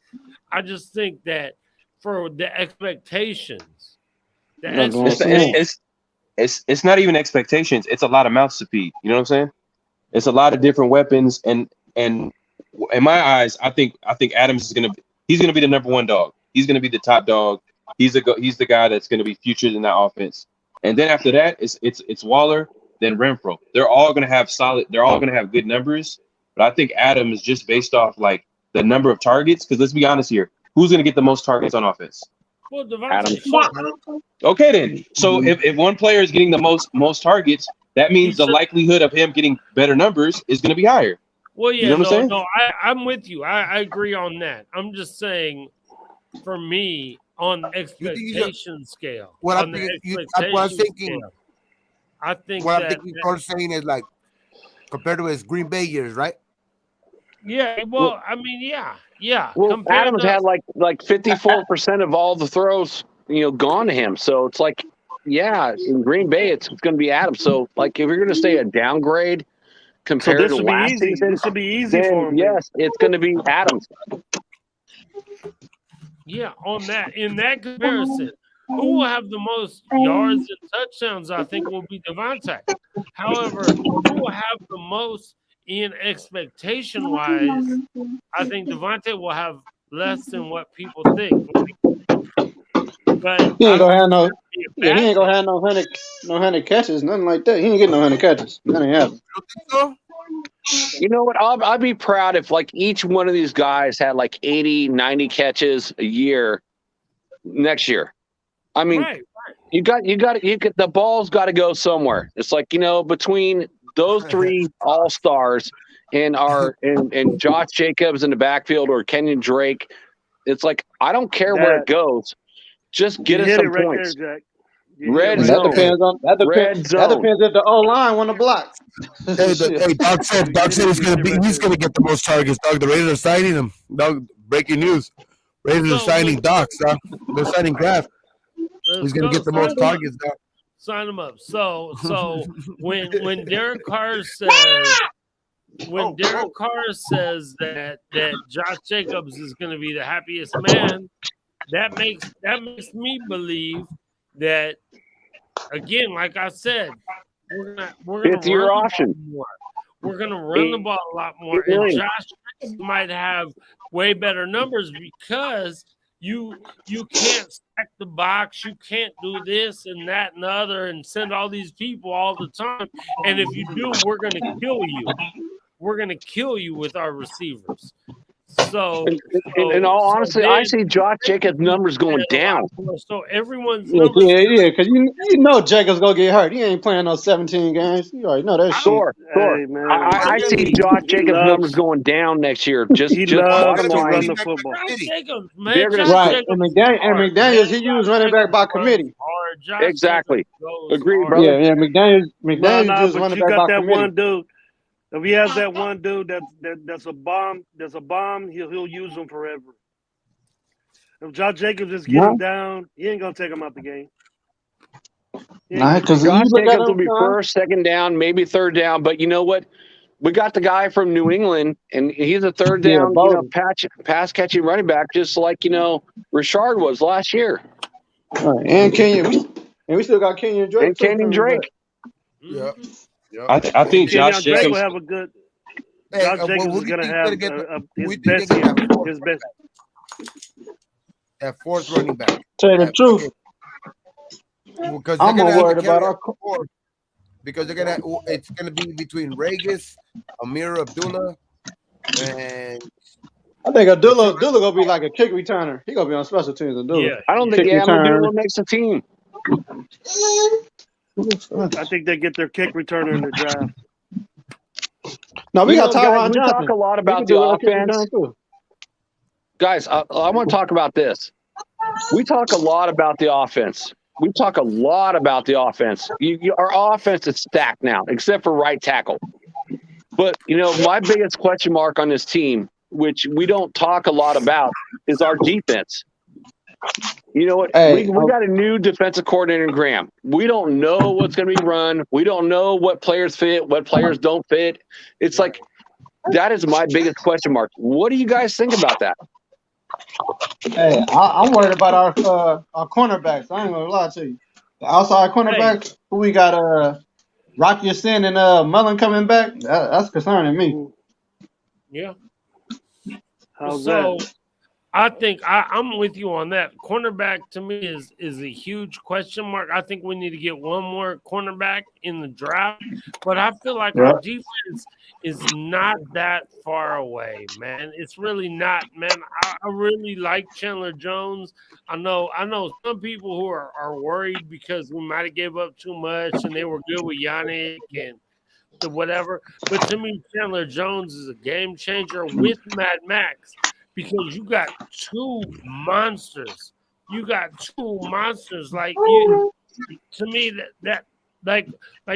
I just think that for the expectations, it's not even expectations. It's a lot of mouths to feed. You know what I'm saying? It's a lot of different weapons, and in my eyes, I think Adams is he's gonna be the number one dog. He's gonna be the top dog. He's the guy that's gonna be featured in that offense. And then after that, it's Waller, then Renfro. They're all gonna have good numbers. But I think Adams, just based off like the number of targets, because let's be honest here, who's gonna get the most targets on offense? Well, Adams. Okay, then. So if one player is getting the most targets, that means the likelihood of him getting better numbers is gonna be higher. Well, yeah, you know what I'm saying? No, I'm with you. I agree on that. I'm just saying, for me, on the expectation scale. What I'm thinking you're saying is like compared to his Green Bay years, right? Yeah. Well, I mean, yeah. Well, Adams had like 54% of all the throws, gone to him. So it's like, in Green Bay, it's going to be Adams. So like, if you're going to say a downgrade compared to last season, this will be easy for him. Yes, it's going to be Adams. Yeah, in that comparison, Who will have the most yards and touchdowns, I think, will be Devontae. However, who will have the most in expectation-wise, I think Devontae will have less than what people think. But He ain't gonna have no. Yeah, he ain't gonna have no 100 catches, nothing like that. He ain't getting no 100 catches. That ain't happening. You know what? I'd be proud if like each one of these guys had like 80, 90 catches a year next year. I mean, you got the ball's got to go somewhere. It's like, between those three all-stars and and Josh Jacobs in the backfield or Kenyon Drake, it's like I don't care where it goes. Just get us some points. There, Jack. Red That zone. depends on that depends. That depends if the O line want to block. Hey, Doc said he's gonna get the most targets. Dog, the Raiders are signing him. Dog, breaking news. Raiders are signing Doc. They're signing Kraft. He's gonna get the most targets. Doc. Sign him up. So when Derek Carr says that Josh Jacobs is going to be the happiest man, that makes me believe that, again, like I said, we're gonna it's your option. More. We're gonna run the ball a lot more, and Josh might have way better numbers because you can't stack the box, you can't do this and that and the other, and send all these people all the time. And if you do, we're gonna kill you. We're gonna kill you with our receivers. So, in all honesty, I see Josh Jacobs' numbers going down. So everyone's numbers, because you know Jacobs gonna get hurt. He ain't playing those 17 games. You already know that shit. Hey, I see Josh Jacobs' numbers going down next year. Just bottom line. Run the football. Jacobs, man, right. And McDaniels, he used running back by committee. Exactly. Agreed, brother. Yeah. McDaniels just running back by committee. One dude. If he has that one dude that's a bomb, he'll use him forever. If Josh Jacobs is getting down, he ain't gonna take him out the game. Because Josh Jacobs will be first, second down, maybe third down. But you know what? We got the guy from New England, and he's a third down, pass catching running back, just like Richard was last year. Right. And Kenyon, we still got Kenyon Drake. And Kenyon Drake. Yeah. I think Josh Jacobs will have a good. Josh Jacobs is gonna have his best year. His best. That fourth running back. Tell you the truth. Because I'm more worried about our because it's gonna be between Regis, Amir Abdullah, and I think Abdullah gonna be like a kick returner. He gonna be on special teams. Abdullah. Yeah, I don't think Abdullah makes the team. I think they get their kick returner in the draft. No, we got Tyron Johnson. We talk a lot about the offense. Guys, I want to talk about this. We talk a lot about the offense. Our offense is stacked now, except for right tackle. But, my biggest question mark on this team, which we don't talk a lot about, is our defense. You know what? We got a new defensive coordinator in Graham. We don't know what's going to be run. We don't know what players fit, what players don't fit. It's like that is my biggest question mark. What do you guys think about that? Hey, I'm worried about our cornerbacks. I ain't gonna lie to you. The outside cornerbacks, who we got Rocky Sin and Mullen coming back. That's concerning me. Yeah. How's that? I think I'm with you on that. Cornerback to me is a huge question mark. I think we need to get one more cornerback in the draft, but I feel like our defense is not that far away, man. It's really not, man. I really like Chandler Jones. I know some people who are worried because we might have gave up too much and they were good with Yannick and the whatever. But to me, Chandler Jones is a game changer with Mad Max. Because you got two monsters. Like to me, that like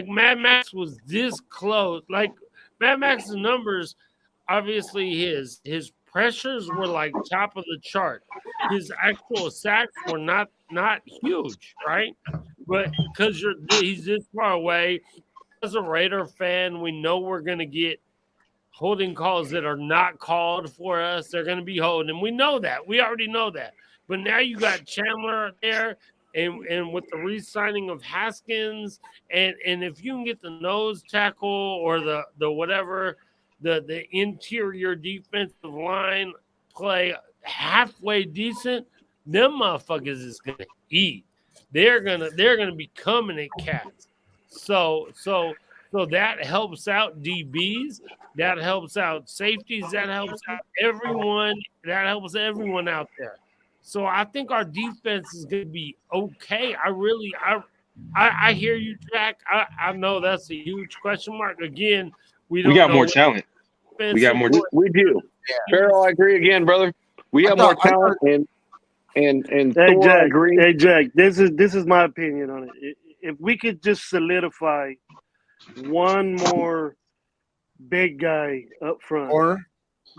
Mad Max was this close. Like Mad Max's numbers, obviously his pressures were like top of the chart. His actual sacks were not huge, right? But because he's this far away, as a Raider fan, we know we're gonna get holding calls that are not called for us. They're going to be holding. We know that. We already know that. But now you got Chandler there, and with the re-signing of Haskins, and if you can get the nose tackle or the whatever, the interior defensive line play halfway decent, them motherfuckers is gonna eat. They're gonna be coming at cats. So that helps out DBs, that helps out safeties, that helps out everyone, out there. So I think our defense is gonna be okay. I hear you, Jack. I know that's a huge question mark. Again, we got more talent. We got more. We do. Farrell, I agree again, brother. We have more talent, and Hey Thor, I Jack, agree. hey Jack, this is my opinion on it. If we could just solidify one more big guy up front, Or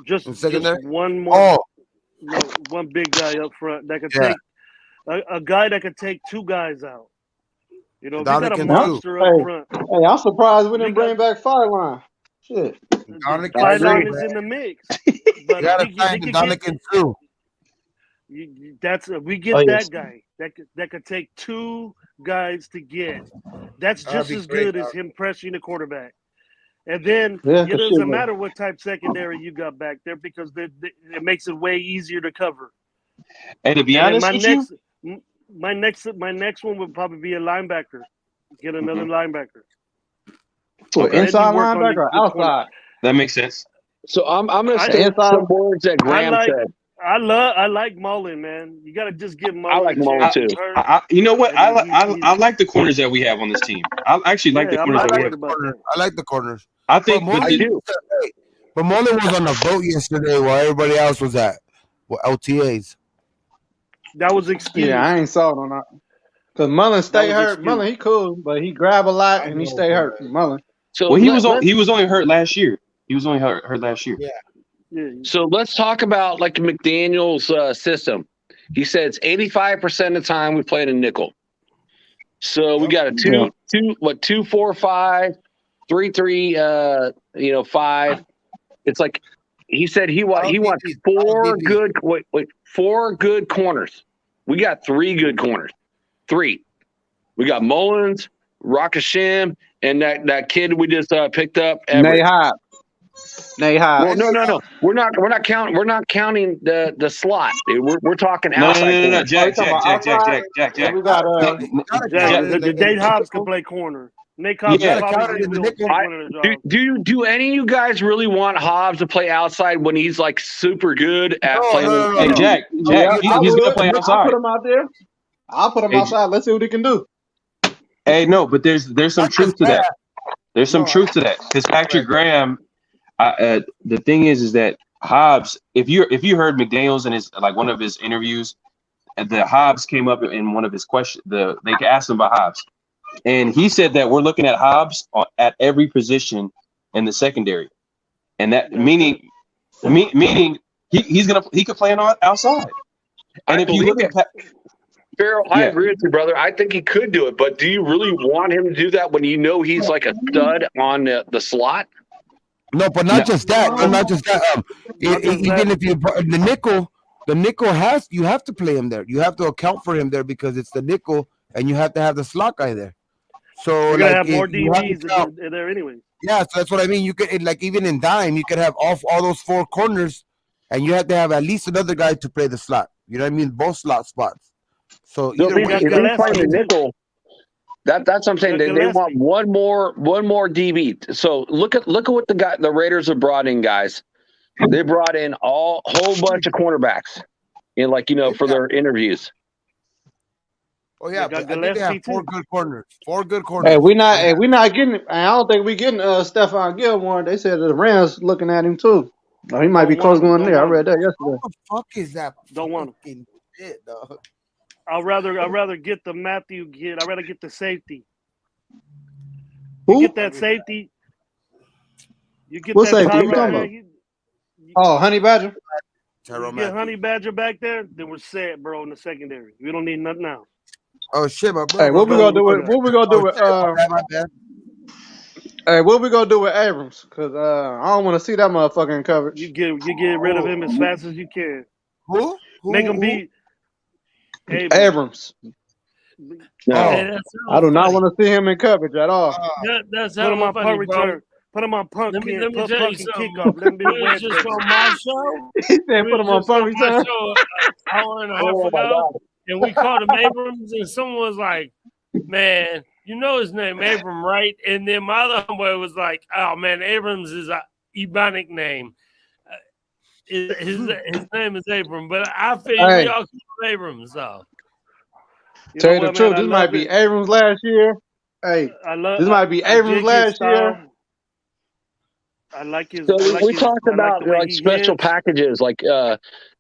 just secondary? one more, Oh, one big guy up front that could take a guy that could take two guys out. You know, if you got a Dominican monster Hey, up front, hey, I'm surprised we didn't bring back Fireline. Shit. Fireline is in the mix. But You gotta if find the Dominican too. we get that guy that could take two guys to get. That's That'd just be as great, good as him pressing the quarterback. And then Yeah, it for doesn't sure. matter what type secondary you got back there because it makes it way easier to cover. And to be And honest then with you, my next one would probably be a linebacker. Get another linebacker. What, Then inside you work on linebacker or the corner. outside? that makes sense. So I'm going to say inside- some words that Graham said. I like Mullen, man. You got to just give Mullen. I like a Mullen chance. too. You know what? I mean, I like the corners that we have on this team. I actually like the I'm corners not that we worried have. about that. I like the corners. I think But Mullen was on the boat yesterday while everybody else was at LTAs. That was excused. Yeah, I ain't sold on that. Because Mullen stay hurt. Mullen, he cool, but he grab a lot and he stay hurt. Mullen. So well, he was only hurt last year. He was only hurt last year. Yeah. So let's talk about like McDaniel's system. He says 85% of the time we play in a nickel. So we got a 2-4-5, 3-3, 5. It's like he said he wants four good corners. We got 3 good corners. 3. We got Mullins, Rakashim, and that kid we just picked up. Nay Hobbs. Well, no. We're not counting the slot. Dude. We're talking outside. No. Jack. We got the Nate Hobbs can play corner. Nate Hobbs Do any of you guys really want Hobbs to play outside when he's like super good at playing? Hey, Jack, he's gonna play outside. I'll put him out there. I'll put him outside. Let's see what he can do. Hey, no, but there's some truth to that. There's some truth to that because Patrick Graham. The thing is that Hobbs. If you heard McDaniel's in his one of his interviews, the Hobbs came up in one of his questions. They asked him about Hobbs, and he said that we're looking at Hobbs at every position in the secondary, and that meaning he could play on outside. And if you look at Farrell, I agree with you, brother. I think he could do it, but do you really want him to do that when you know he's like a stud on the slot? No, but not just that. Not just that. Even if you the nickel you have to play him there. You have to account for him there because it's the nickel, and you have to have the slot guy there. So you're gonna have more DBs there anyway. Yeah, so that's what I mean. You could even in dime, you could have all those 4 corners, and you have to have at least another guy to play the slot. You know what I mean? Both slot spots. So either way, if they play the nickel, that's what I'm saying. They want one more DB. So look at what the Raiders have brought in, guys. They brought in a whole bunch of cornerbacks, for their interviews. Oh yeah, but I think they have 4 good corners. 4 good corners. Hey, we not getting. I don't think we getting Stephon Gilmore. They said the Rams looking at him too. Oh, he might be close going there. I read that yesterday. What the fuck is that? Don't want him. Shit, dog. I'd rather get the Matthew kid. I'd rather get the safety. Who? You get that safety. You get what that safety? You talking about? Honey Badger. You get Honey Badger back there, then we're set, bro. In the secondary, we don't need nothing now. Oh shit, my bro. Hey, what we gonna do with? What we gonna do with? Hey, what we gonna do with Abrams? Because I don't want to see that motherfucker in coverage. You get rid of him as fast as you can. Who? Make him be Abrams. No, I do not want to see him in coverage at all. That's Put him hella on punt funny, bro. return. Put him on punt. Let me Put tell punt you and something. kickoff. Let him be the We was wedge just version. on my show. He said We put him was on just punt on my return. show an hour and a half Oh, my ago, God. and we called him Abrams, and someone was like, "Man, you know his name Abram, right?" And then my other homeboy was like, "Oh man, Abrams is a Ebonic name. His name is Abram, but I figured we Hey, all call him Abrams, so." tell you the truth, this might be Abrams last year. Hey, this might be Abrams last year. I like his. So I like we his. talked I like about the way like he special hits. packages like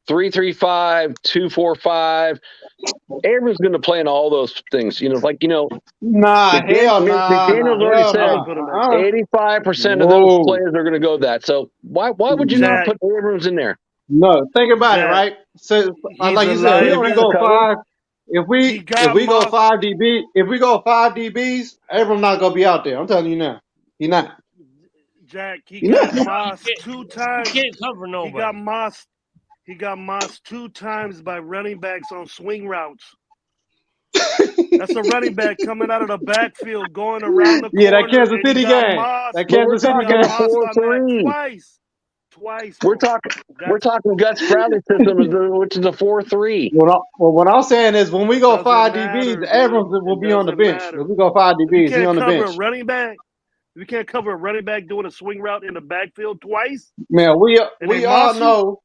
3-3-5, 2-4-5. Abrams going to play in all those things. Nah, hell nah, McDaniel's already hell said nah. 85% of those Whoa. players are going to go that. So why would you not put Abrams in there? No, think about it, right? So, like you said, if we go five, if we go five DBs, Abrams not gonna be out there. I'm telling you now, he not. Jack, he You got know. mossed 2 times. He can't cover nobody. He got mossed 2 times by running backs on swing routes. That's a running back coming out of the backfield, going around the corner. Yeah, that Kansas and he City got game. mossed. That Kansas City He got game. mossed on that twice. We're talking Gus Bradley system, which is a 4-3. What I'm saying is, when we go Doesn't five matter, DBs, dude. Abrams will It be on the doesn't bench. matter. If we go five If you DBs, he can't on the cover bench. a running back, if you can't cover a running back doing a swing route in the backfield twice, Man, we and they all moss you, know.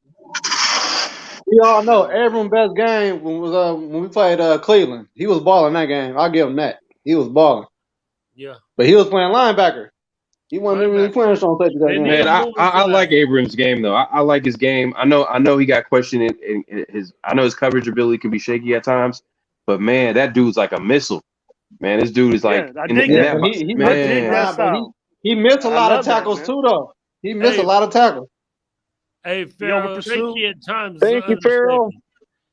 We all know Abrams' best game was when we played Cleveland. He was balling that game. I'll give him that. He was balling. Yeah. But he was playing linebacker. He wasn't really playing strong safety that game. Man, I like Abrams' game though. I like his game. I know he got questioned in his. I know his coverage ability can be shaky at times, but man, that dude's like a missile. Man, this dude is like I dig that. I dig that style. He missed a I lot of love that, tackles man. too, though. He missed a lot of tackles. Hey, He over Farrell, pursued. shaky at times. Thank you, Farrell.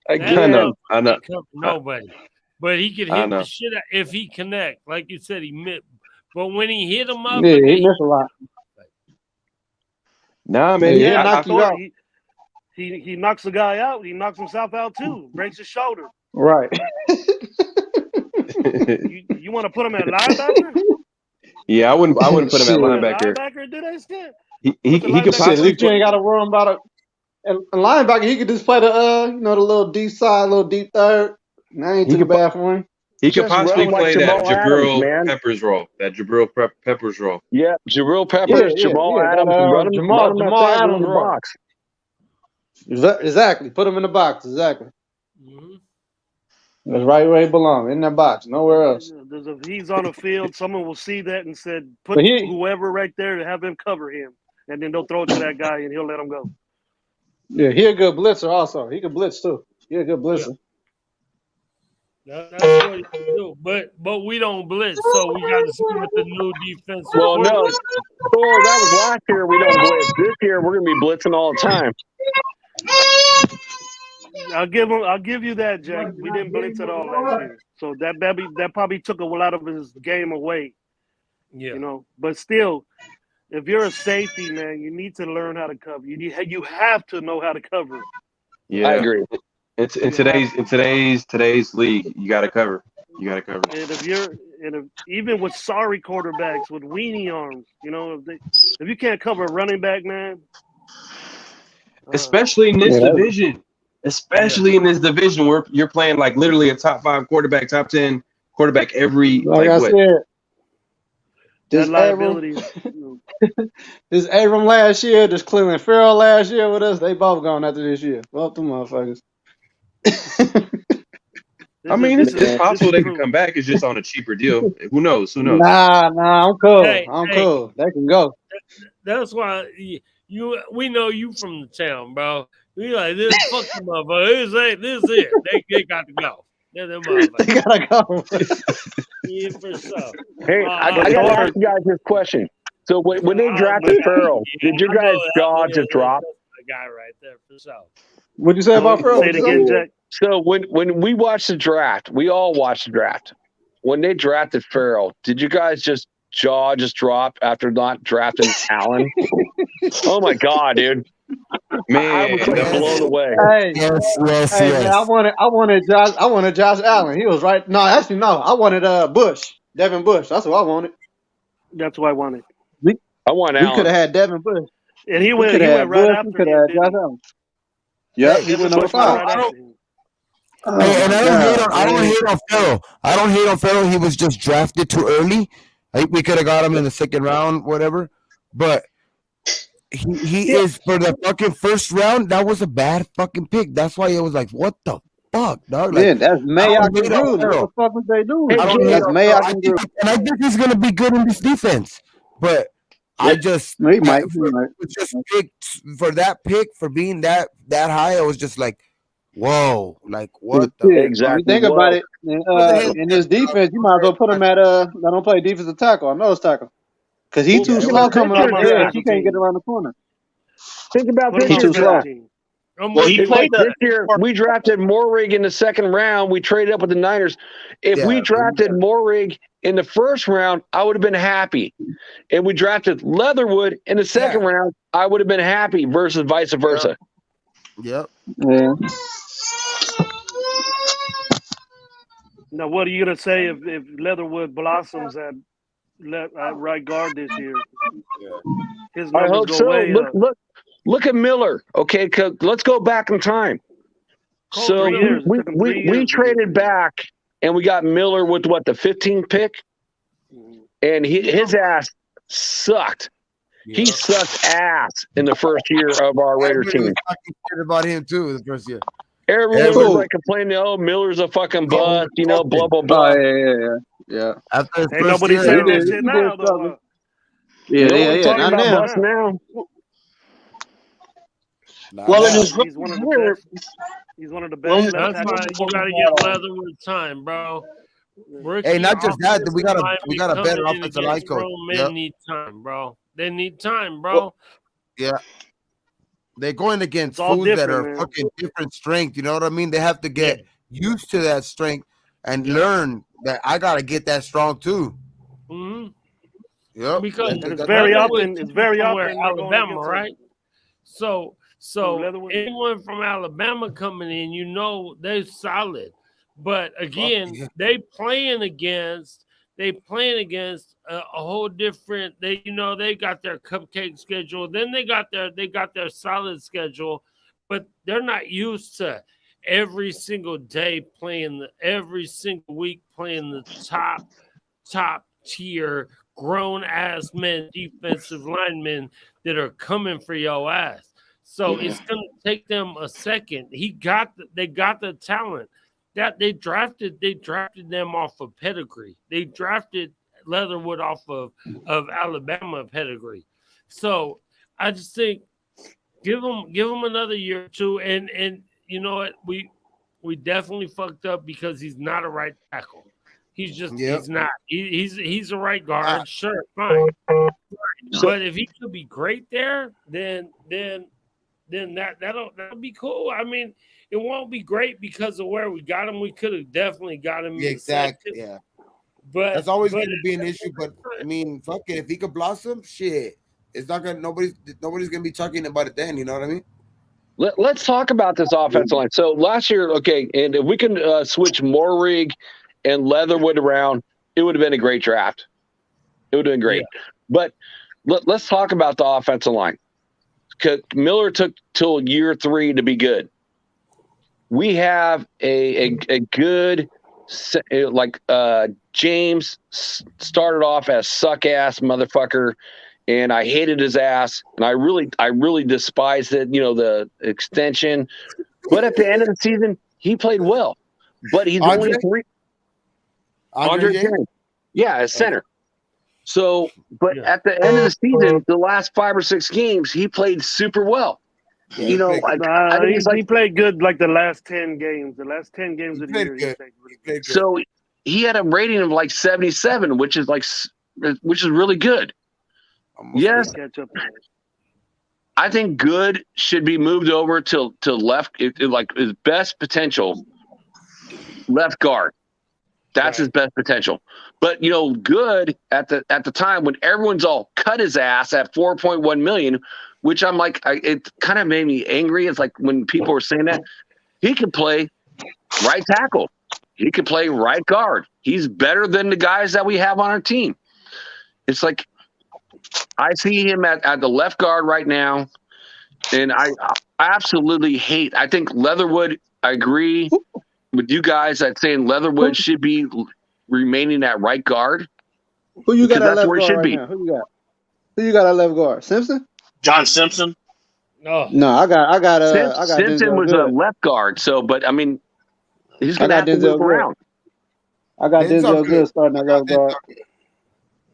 I know. Can't cover nobody, but he could I hit know. the shit out if he connect. Like you said, he missed. But when he hit him up, Yeah, he missed a lot. Nah, man. Yeah, knocked you out. He knocks the guy out. He knocks himself out too. Breaks his shoulder. Right. You want to put him at linebacker? Yeah, I wouldn't put him at linebacker. Linebacker do that shit. He could possibly. At least you ain't got to worry about it. And linebacker, he could just play the the little deep side, little deep third. That ain't too bad for him. He could possibly play that Jabril Jabril Peppers role. That Jabril Peppers role. Yeah, Jabril Peppers, Jamal Adams, run him Jamal that Adams in the role. box. Exactly. Put him in the box. Exactly. Mm-hmm. That's right where he belongs, in that box, nowhere else. If he's on the field, someone will see that and said, put But he- whoever right there to have him cover him, and then they'll throw it to that guy and he'll let him go. Yeah, he a good blitzer also. He can blitz too. He a good blitzer. That's what he can do. But we don't blitz, so we got to see what the new defense. Well, no, Thor, that was last year. We don't blitz. This year, we're going to be blitzing all the time. I'll give you that, Jack. We didn't blitz at all last year, so that probably took a lot of his game away. Yeah, you know. But still, if you're a safety, man, you need to learn how to cover. You have to know how to cover. Yeah, I agree. It's in today's league, you got to cover. You got to cover. And even with sorry quarterbacks with weenie arms, you know, if you can't cover a running back, man. Especially in this division. Especially in this division where you're playing like literally a top 5 quarterback, top 10 quarterback every Like I said, That liability. This Abram last year, this Cleveland Farrell last year with us, they both gone after this year. Both them motherfuckers. I mean, it's possible they could come back. It's just on a cheaper deal. Who knows? Who knows? Nah, I'm cool. Hey, I'm cool. They can go. That's why we know you from the town, bro. We like this fucking motherfucker. This is it. They got to go. They're the motherfuckers. They gotta go. Yeah, for sure. Hey, I got to ask you guys this question. So when they drafted Farrell, did your guys' jaw just drop? The guy right there for sure. What'd you say about Farrell? Say it again, Jack. So when we watched the draft, we all watched the draft. When they drafted Farrell, did you guys jaw just drop after not drafting Allen? Oh my God, dude. I was blown away. Hey, yes, hey, man, I wanted Josh Allen. He was right. No, actually, no, I wanted Bush, Devin Bush. That's what I wanted. That's what I wanted. I want We could Allen. have had Devin Bush. And he We went could have right had Bush. We after could him. have had didn't Josh he? Allen. Yep, he went number 5. Right after him. Oh Hey, and my I God, don't hate on Farrell. I don't hate on Farrell. He was just drafted too early. I think we could have got him in the second round, whatever. But he is for the fucking first round. That was a bad fucking pick. That's why it was like, what the fuck, dog? Like, Yeah, that's Mayock and hate on Gruden. What Farrell. the fuck was they doing? I don't hate That's on Mayock Farrell. and Gruden. And I think he's gonna be good in this defense. But I just He might. just picked for that pick for being that high. I was just like, whoa, like what the If you think about it, in this defense, you might as well put him at let him play defensive tackle or nose tackle. Because he's too slow coming off the edge. He can't get around the corner. Think about He's this too slow. Well, he played this year. We drafted Morrig in the second round. We traded up with the Niners. If we drafted Morrig in the first round, I would have been happy. And we drafted Leatherwood in the second round, I would have been happy versus vice versa. Yep. Yeah. Now, what are you gonna say if Leatherwood blossoms at right guard this year? His I numbers hope go so. way up. Look at Miller. Okay, let's go back in time. So 3 years. It took him 3 we years. traded back and we got Miller with what, the 15th pick, and his ass sucked. He sucked ass in the first year of our Raider team. Talking shit about him too the first year. Everyone was like complaining, "Oh, Miller's a fucking bust," blah blah blah. Yeah. After Ain't nobody saying that shit now, though. something. Yeah. Talking Not about now. bust now. Well, in his He's one of the best. He's one of the best. That's why you got to get Leatherwood time, bro. Hey, not just that. We got a better coming in offensive line against coach. grown men Yep. need time, bro. They need time, bro. Yeah. They're going against all fools that different, are man. fucking different strength. You know what I mean? They have to get used to that strength and learn that I gotta get that strong too. Mm-hmm. Yep. Because it's very often they're going Alabama, against right? So anyone from Alabama coming in, you know, they're solid. But again, they playing against a whole different. They got their cupcake schedule. Then they got their solid schedule, but they're not used to every single day playing every single week playing the top tier grown ass men defensive linemen that are coming for your ass. So it's gonna take them a second. They got the talent. That they drafted them off of pedigree. They drafted Leatherwood off of Alabama pedigree. So I just think give him another year or two. And you know what, we definitely fucked up because he's not a right tackle. He's just he's not. He's a right guard. Sure, fine. But if he could be great there, then that'll be cool. I mean, it won't be great because of where we got him. We could have definitely got him. Exactly. Yeah. But that's always going to be an issue. But I mean, fuck it. If he could blossom, shit, it's not gonna. Nobody's gonna be talking about it then. You know what I mean? Let's talk about this offensive line. So last year, okay, and if we can switch Morrig and Leatherwood around, it would have been a great draft. It would have been great. Yeah. But let's talk about the offensive line. Because Miller took till year 3 to be good. We have a good, like James started off as suck ass motherfucker, and I hated his ass, and I really despised it. You know, the extension, but at the end of the season, he played well. But he's only 3. Andre James. Yeah, as center. So, but at the end of the season, the last 5 or 6 games, he played super well. You know, I think he played good like the last 10 games. The last 10 games of the year, he played good. So he had a rating of like 77, which is really good. Yes, I think Good should be moved over to left, like his best potential, left guard. That's his best potential. But, you know, Good at the time when everyone's all cut his ass at $4.1 million, which I'm like, it kind of made me angry. It's like when people were saying that he could play right tackle, he could play right guard. He's better than the guys that we have on our team. It's like I see him at the left guard right now, and I absolutely hate. I think Leatherwood. I agree with you guys that saying Leatherwood should be remaining at right guard. Who you got at left where it guard should right be. now? Who you got? Who you got at left guard? Simpson? John Simpson. No, I got Simpson Denzel was Good. a left guard. So, but I mean, he's going to have to Denzel move Good. around. I got Denzel Good starting at left guard.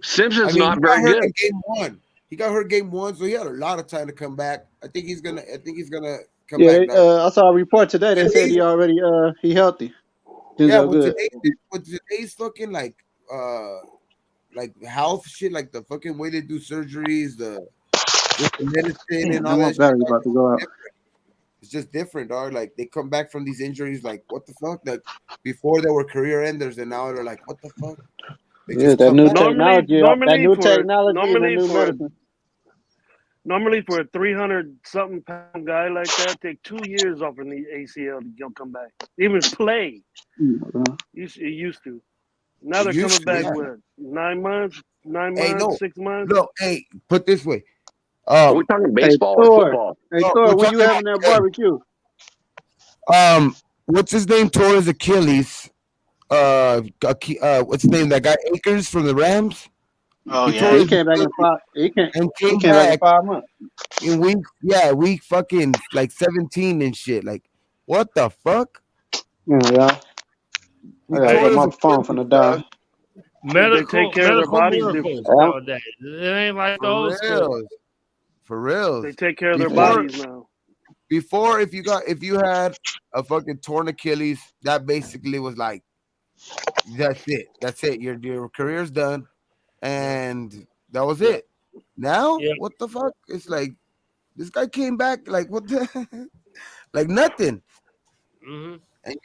Simpson's I mean, not he got very hurt good. in game 1. He got hurt game 1, so he had a lot of time to come back. I think he's gonna come back now. I saw a report today. They said he already he healthy. Yeah, Denzel Good. with today's fucking like health shit, like the fucking way they do surgeries, the medicine and all that shit, about to go out. it's just different, dog. Like they come back from these injuries, like what the fuck? Like before they were career enders, and now they're like, what the fuck? They just that come new back. technology, that new technology, and the new medicine. Normally, for a 300-something pound guy like that, take 2 years off in the ACL to come back, even play. It used to. Now they're coming back with 9 months, 6 months. No, hey, put this way. Are we talking baseball or football? Hey, Thor, when you having that barbecue? What's his name? Tore his Achilles. What's his name? That guy Akers from the Rams. Oh yeah, he came back in 5. He came back in 5 months. In week fucking like 17 and shit. Like, what the fuck? Yeah. I gotta get my phone from the dog. They take care of their bodies nowadays. It ain't like those. For real. They take care of their bodies now. Before, if you had a fucking torn Achilles, that basically was like, that's it. Your career's done, and that was it. Now, what the fuck? It's like this guy came back like what the like nothing. Mm-hmm.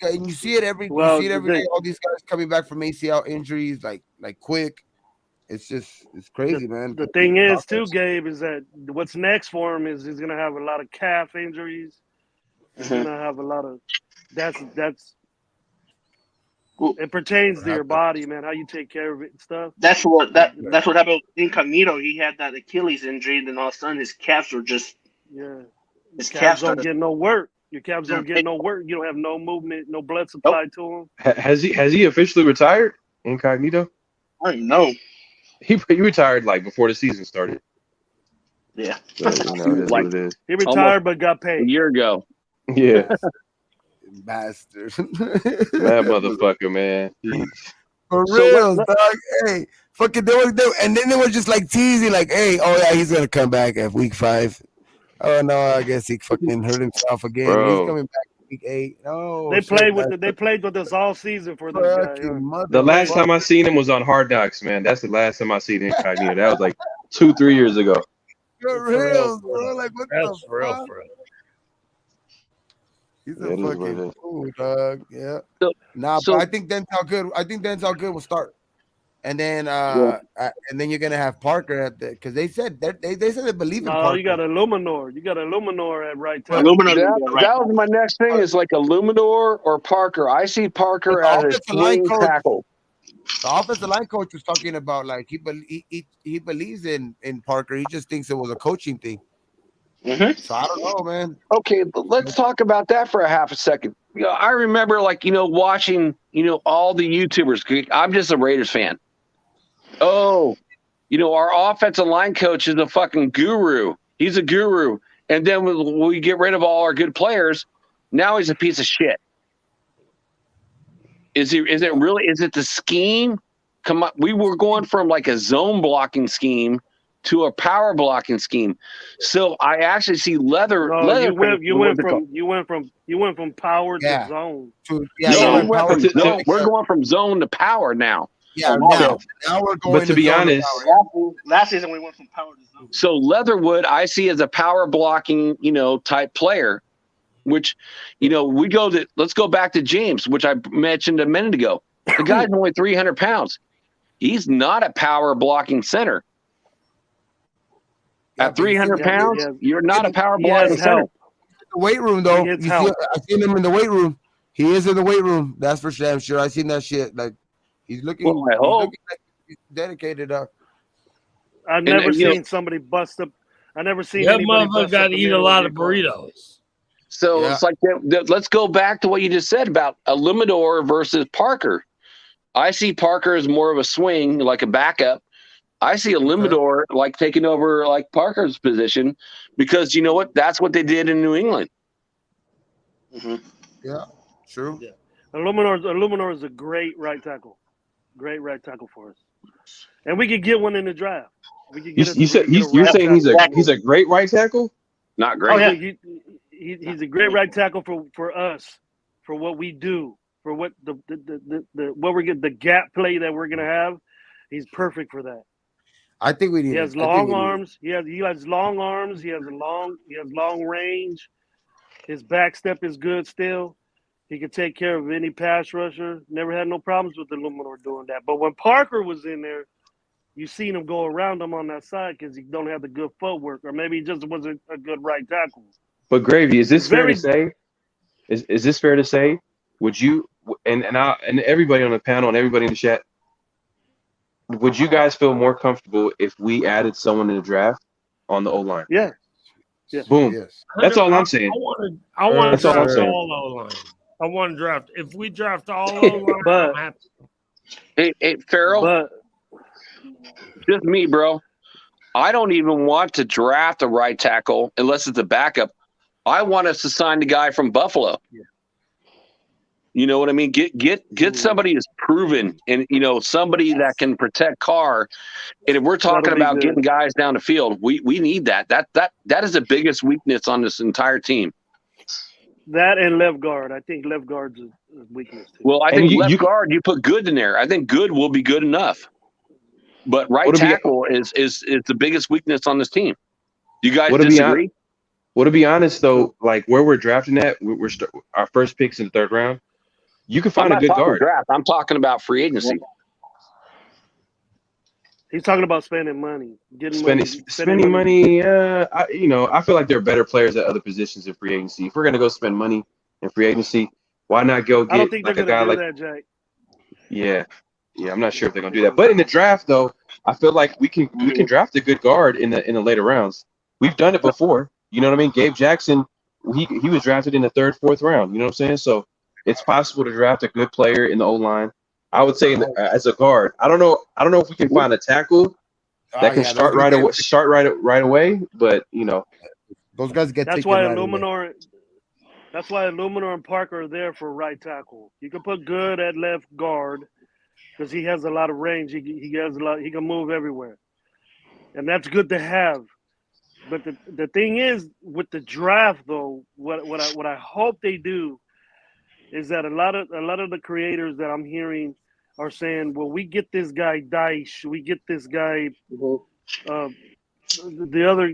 And you see it every day. All these guys coming back from ACL injuries, like quick. It's crazy, man. The thing is, too, Gabe, is that what's next for him is he's gonna have a lot of calf injuries. He's gonna have a lot of that's it pertains to your body, man. How you take care of it and stuff. That's what happened with Incognito. He had that Achilles injury, and then all of a sudden his calves were just his calves don't get no work. Your calves don't get no work. You don't have no movement, no blood supply to them. Has he officially retired? Incognito? I don't know. He retired like before the season started. Yeah. So, it is what it is. He retired but got paid a year ago. Yeah. Bastard. That motherfucker, man. For real, dog. Hey, fucking and then they were just like teasing, like, hey, oh yeah, he's gonna come back at week 5. Oh no, I guess he fucking hurt himself again. Bro. He's coming back week 8. Oh, They played with us all season for this guy. The last time I seen him was on Hard Knocks, man. That's the last time I seen Incognito. That was like 2-3 years ago. For real, bro. Like what That's the for real, fuck? for real. He's a fucking fool, dog. Yeah. But I think Denzel Good will start. And then you're gonna have Parker at the because they said they believe in Parker. You got Illuminor. You got Illuminor at right time. That was my next thing. Is like Illuminor or Parker. I see Parker as a swing tackle. The offensive line coach was talking about like he believes in Parker. He just thinks it was a coaching thing. Mm-hmm. So I don't know, man. Okay, but let's talk about that for a half a second. I remember watching all the YouTubers. I'm just a Raiders fan. Oh, our offensive line coach is a fucking guru. He's a guru. And then we get rid of all our good players. Now he's a piece of shit. Is it really? Is it the scheme? Come on, we were going from like a zone blocking scheme to a power blocking scheme. So I actually see you went from power to zone. We're going from zone to power now. Yeah, now we're going. But to be honest, last season we went from power to zone. So Leatherwood, I see as a power blocking, type player, which, let's go back to James, which I mentioned a minute ago. The guy's only 300 pounds. He's not a power blocking center. At 300 pounds, you're not a power blocking center. The weight room though, He gets you see, help. I seen him in the weight room. He is in the weight room. That's for damn sure. I seen that shit. Like he's looking. Well, I he's hope. looking like he's dedicated. I've never seen somebody bust up. I never seen that anybody motherfucker bust got up to the eat a middle lot and of get caught. burritos. So it's like let's go back to what you just said about a Luminor versus Parker. I see Parker as more of a swing, like a backup. I see a Luminor like taking over like Parker's position because you know what? That's what they did in New England. Yeah, true. Yeah. Luminor is a great right tackle. Great right tackle for us. And we could get one in the draft. We could get You're saying he's a great right tackle? Not great. He's a great right tackle for us, for what we do, for what what we're getting, the gap play that we're gonna have. He's perfect for that. I think we need. He has long arms. He has long arms. He has long range. His back step is good still. He can take care of any pass rusher. Never had no problems with the Luminor doing that. But when Parker was in there, you seen him go around him on that side because he don't have the good footwork, or maybe he just wasn't a good right tackle. But Gravy, is this fair to say? Is this fair to say? Would you and everybody on the panel and everybody in the chat, would you guys feel more comfortable if we added someone in the draft on the O-line? Yeah. Boom. Yes. That's all I'm saying. I want That's to all I'm draft saying. all O-line. I want to draft. If we draft all O-line, I'm happy. Hey, Farrell. Just me, bro. I don't even want to draft a right tackle unless it's a backup. I want us to sign the guy from Buffalo. Yeah. You know what I mean? Get somebody who's proven and somebody that can protect Carr. And if we're talking about getting guys down the field, we need that. That is the biggest weakness on this entire team. That and left guard. I think left guard's a weakness too. Well, I think left guard, you put Good in there. I think Good will be good enough. But right tackle is the biggest weakness on this team. You guys disagree? Well, to be honest, though, like where we're drafting at, our first picks in the third round, you can find a good guard. Draft. I'm talking about free agency. He's talking about spending money, spending money. I feel like there are better players at other positions in free agency. If we're gonna go spend money in free agency, why not go get I don't think like they're a guy gonna do like that, Jack. Yeah, I'm not sure if they're gonna do that. But in the draft, though, I feel like we can draft a good guard in the later rounds. We've done it before. You know what I mean? Gabe Jackson, he was drafted in the third, fourth round. You know what I'm saying? So it's possible to draft a good player in the O-line. I would say as a guard. I don't know if we can find a tackle that can start right away. But those guys get. That's why Luminor and Parker are there for right tackle. You can put Good at left guard because he has a lot of range. He has a lot. He can move everywhere, and that's good to have. But the thing is with the draft, though, what I hope they do is that a lot of the creators that I'm hearing are saying, well, we get this guy Dice, we get this guy, the other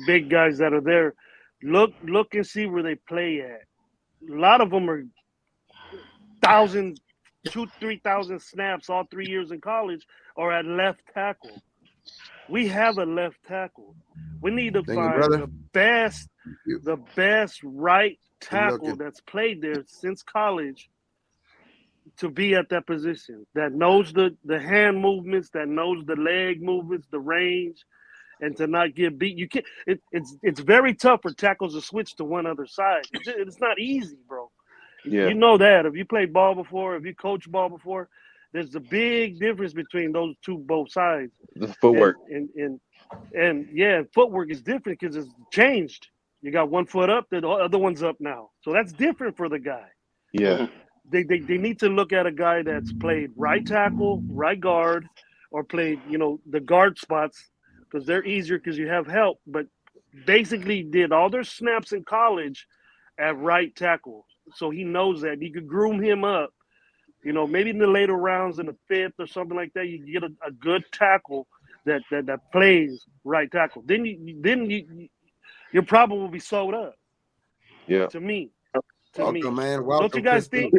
big guys that are there. Look and see where they play at. A lot of them are 2,000-3,000 snaps all 3 years in college or at left tackle. We have a left tackle. We need to find the best right tackle that's played there since college to be at that position, that knows the hand movements, that knows the leg movements, the range, and to not get beat. You can't. It's very tough for tackles to switch to one other side. It's not easy, bro. Yeah. You know that. If you played ball before, if you coached ball before, there's a big difference between those both sides. The footwork. And yeah, footwork is different because it's changed. You got one foot up, the other one's up now. So that's different for the guy. Yeah. They need to look at a guy that's played right tackle, right guard, or played, the guard spots because they're easier because you have help, but basically did all their snaps in college at right tackle. So he knows that. You could groom him up. Maybe in the later rounds, in the fifth or something like that, you get a good tackle that plays right tackle. Then your problem will be sold up. Yeah. To me. Welcome, man. Welcome. Don't you guys think?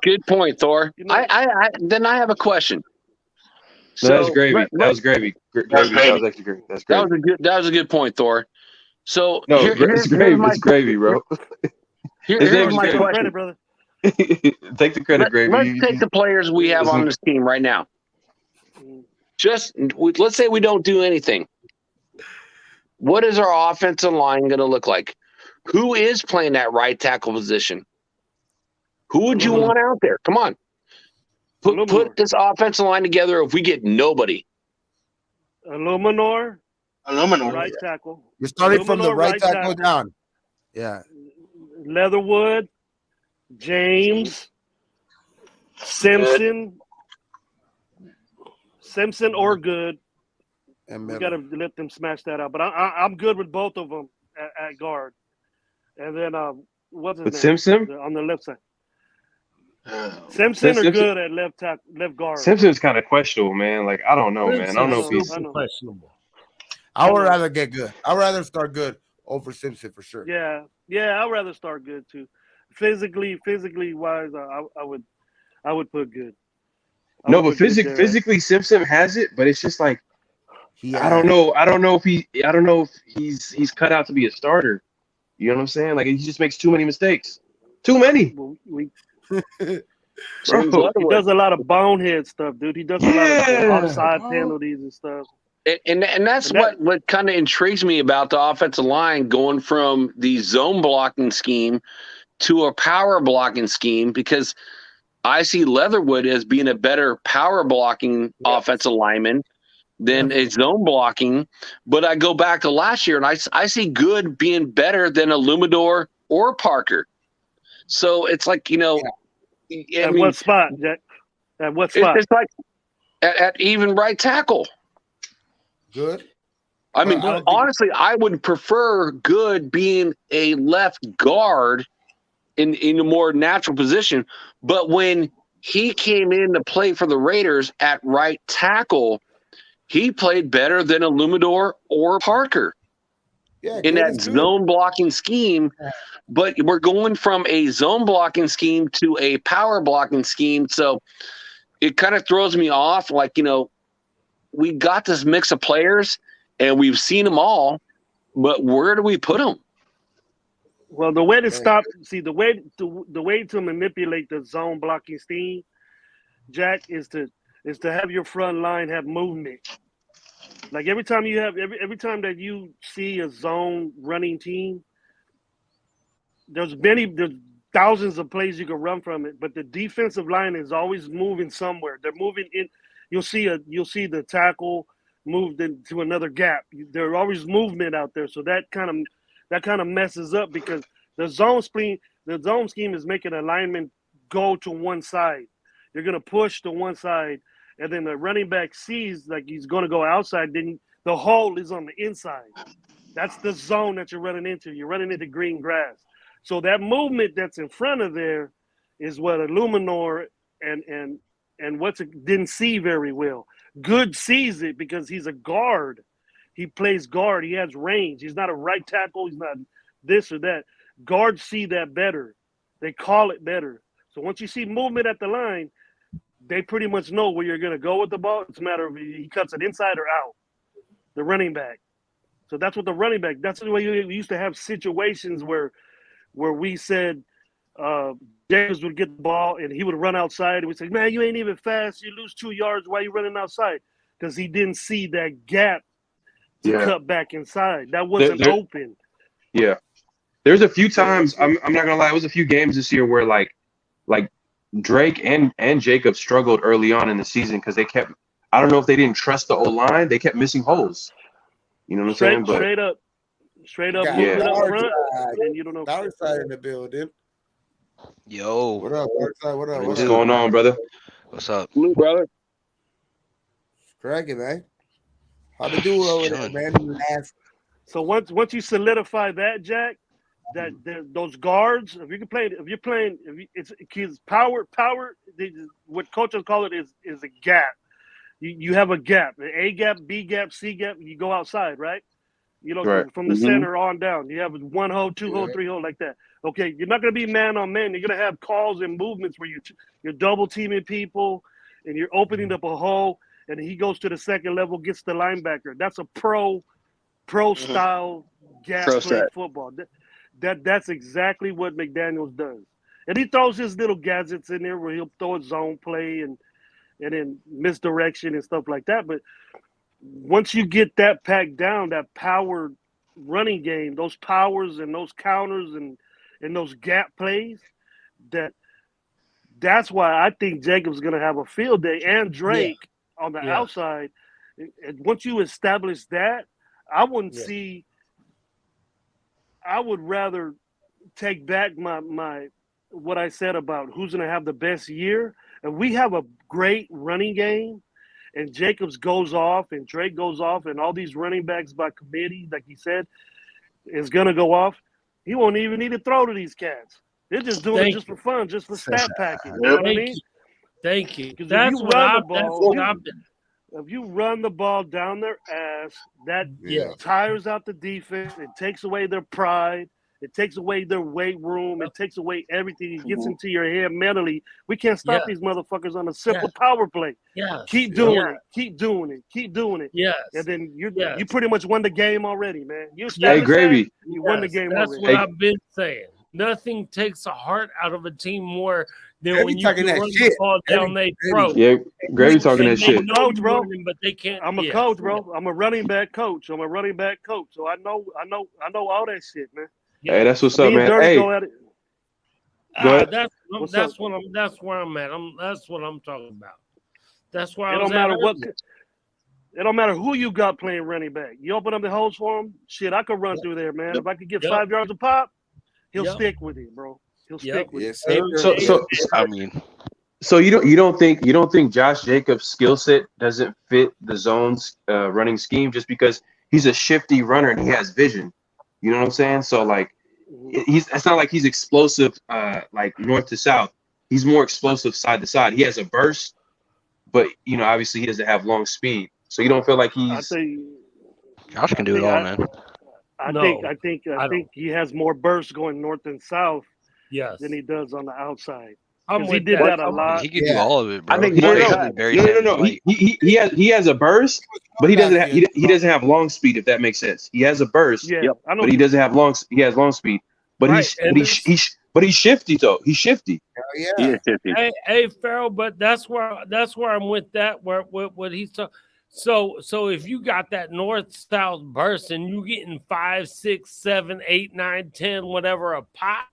Good point, Thor. I have a question. No, that's gravy. That was gravy. Gravy. That was actually gravy. That's gravy. That was a good point, Thor. So No, here's it's gravy. my It's gravy, bro. here's my question. Credit, brother. Take the credit, gravy. Let's take the players we have on this team right now. Just let's say we don't do anything. What is our offensive line going to look like? Who is playing that right tackle position? Who would you want out there? Come on. Put this offensive line together if we get nobody. Illuminor, right tackle. You're starting from the Illuminor, right tackle down. Yeah. Leatherwood, James, Simpson or Good. And we got to let them smash that out. But I'm good with both of them at guard. And then what's his With name? Simpson On the left side. Simpson are good at left guard. Simpson's kind of questionable, man. Like I don't know, man. I don't know if he's questionable. I would rather get Good. I'd rather start Good over Simpson for sure. Yeah, I'd rather start Good too. Physically wise, I would put Good. But physically Simpson has it, but it's just like I don't know if he's cut out to be a starter. You know what I'm saying? Like he just makes too many mistakes. Too many. He does a lot of bonehead stuff, dude. He does a lot of offside penalties and stuff. And that's what kind of intrigues me about the offensive line going from the zone blocking scheme to a power blocking scheme, because I see Leatherwood as being a better power blocking offensive lineman than a zone blocking. But I go back to last year and I see Good being better than a Lumador or Parker. So it's like, what spot, Jack? At what spot? It's like at even right tackle. Good. I mean, honestly, I would prefer Good being a left guard in a more natural position. But when he came in to play for the Raiders at right tackle, he played better than a Lumador or Parker in that zone blocking scheme. But we're going from a zone blocking scheme to a power blocking scheme. So it kind of throws me off. Like, we got this mix of players and we've seen them all, but where do we put them? Well, the way the way to manipulate the zone blocking scheme, Jack, is to have your front line have movement. Like every time that you see a zone running team, there's thousands of plays you can run from it, but the defensive line is always moving somewhere. They're moving in. You'll see the tackle moved into another gap. There's always movement out there, so that kind of messes up, because the zone scheme is making a lineman go to one side. You're gonna push to one side, and then the running back sees like he's gonna go outside. Then the hole is on the inside. That's the zone that you're running into. You're running into green grass. So that movement that's in front of there is what Illuminor and didn't see very well. Good sees it because he's a guard. He plays guard. He has range. He's not a right tackle. He's not this or that. Guards see that better. They call it better. So once you see movement at the line, they pretty much know where you're going to go with the ball. It's a matter of he cuts it inside or out, the running back. So that's what the running back, that's the way we used to have situations where we said James would get the ball and he would run outside. And we'd say, man, you ain't even fast. You lose 2 yards. Why you running outside? Because he didn't see that gap to cut back inside. That wasn't open. Yeah. There's a few times, I'm not going to lie, it was a few games this year where like Drake and Jacob struggled early on in the season because they kept, I don't know if they didn't trust the O-line. They kept missing holes. You know what I'm saying? But straight up, moving up front, and you don't know. Dark side in the building. Yo, what up, Dark side? What up? What's going on, brother? What's up, Blue brother? Cracking, man. How to do over there, man? So once you solidify that, Jack, that those guards, it's power. What coaches call it is a gap. You have a gap, an A gap, B gap, C gap. You go outside, right? From the center on down. You have 1 hole, 2 hole, 3 hole, like that. Okay, you're not going to be man on man. You're going to have calls and movements where you're double teaming people and you're opening up a hole. and he goes to the second level, gets the linebacker. That's a pro style gap Pro play set. football. That's exactly what McDaniels does. And he throws his little gadgets in there where he'll throw a zone play and then misdirection and stuff like that. But once you get that packed down, that power running game, those powers and those counters and those gap plays, that's why I think Jacobs going to have a field day, and Drake on the outside. And once you establish that, I wouldn't see. I would rather take back my what I said about who's going to have the best year. And we have a great running game, and Jacobs goes off, and Drake goes off, and all these running backs by committee, like he said, is going to go off. He won't even need to throw to these cats. They're just doing it just for fun, just for stat packing. You know what I mean? Thank you. Because That's what I've if you run the ball down their ass, that tires out the defense. It takes away their pride. It takes away their weight room. It takes away everything. It gets into your head mentally. We can't stop these motherfuckers on a simple power play. Keep doing it. Keep doing it. Keep doing it. And then you pretty much won the game already, man. You Gravy. You won the game That's already. what I've been saying. Nothing takes the heart out of a team more than when you talking that run shit. the ball down their throat. Yeah, Gravy talking that They shit. know Coach, you're bro. running, but they can't. I'm a coach, bro. I'm a running back coach. So I know all that shit, man. Hey, that's what's up, Me and man. Dirty Hey, go at it. go ahead. That's up? where I'm at. That's what I'm talking about. That's why It don't matter what. It don't matter who you got playing running back. You open up the holes for him. Shit, I could run through there, man. If I could get 5 yards a pop, he'll stick with it, bro. He'll stick with it. So I mean, so you don't think Josh Jacobs' skill set doesn't fit the zone's running scheme just because he's a shifty runner and he has vision? You know what I'm saying? So like, it's not like he's explosive like north to south. He's more explosive side to side. He has a burst, but obviously he doesn't have long speed. So you don't feel like he's. Josh can do it all, man. I think he has more bursts going north and south than he does on the outside. He did that a lot. He can do all of it, bro. I think no. He has a burst, but he doesn't have long speed. If that makes sense, he has a burst, but he doesn't have long. He has long speed, but he's shifty though. He's shifty. He is shifty. Hey, Farrell, but that's where I'm with that. Where what he's talking. So if you got that north-south burst and you getting 5, 6, 7, 8, 9, 10, whatever a pop,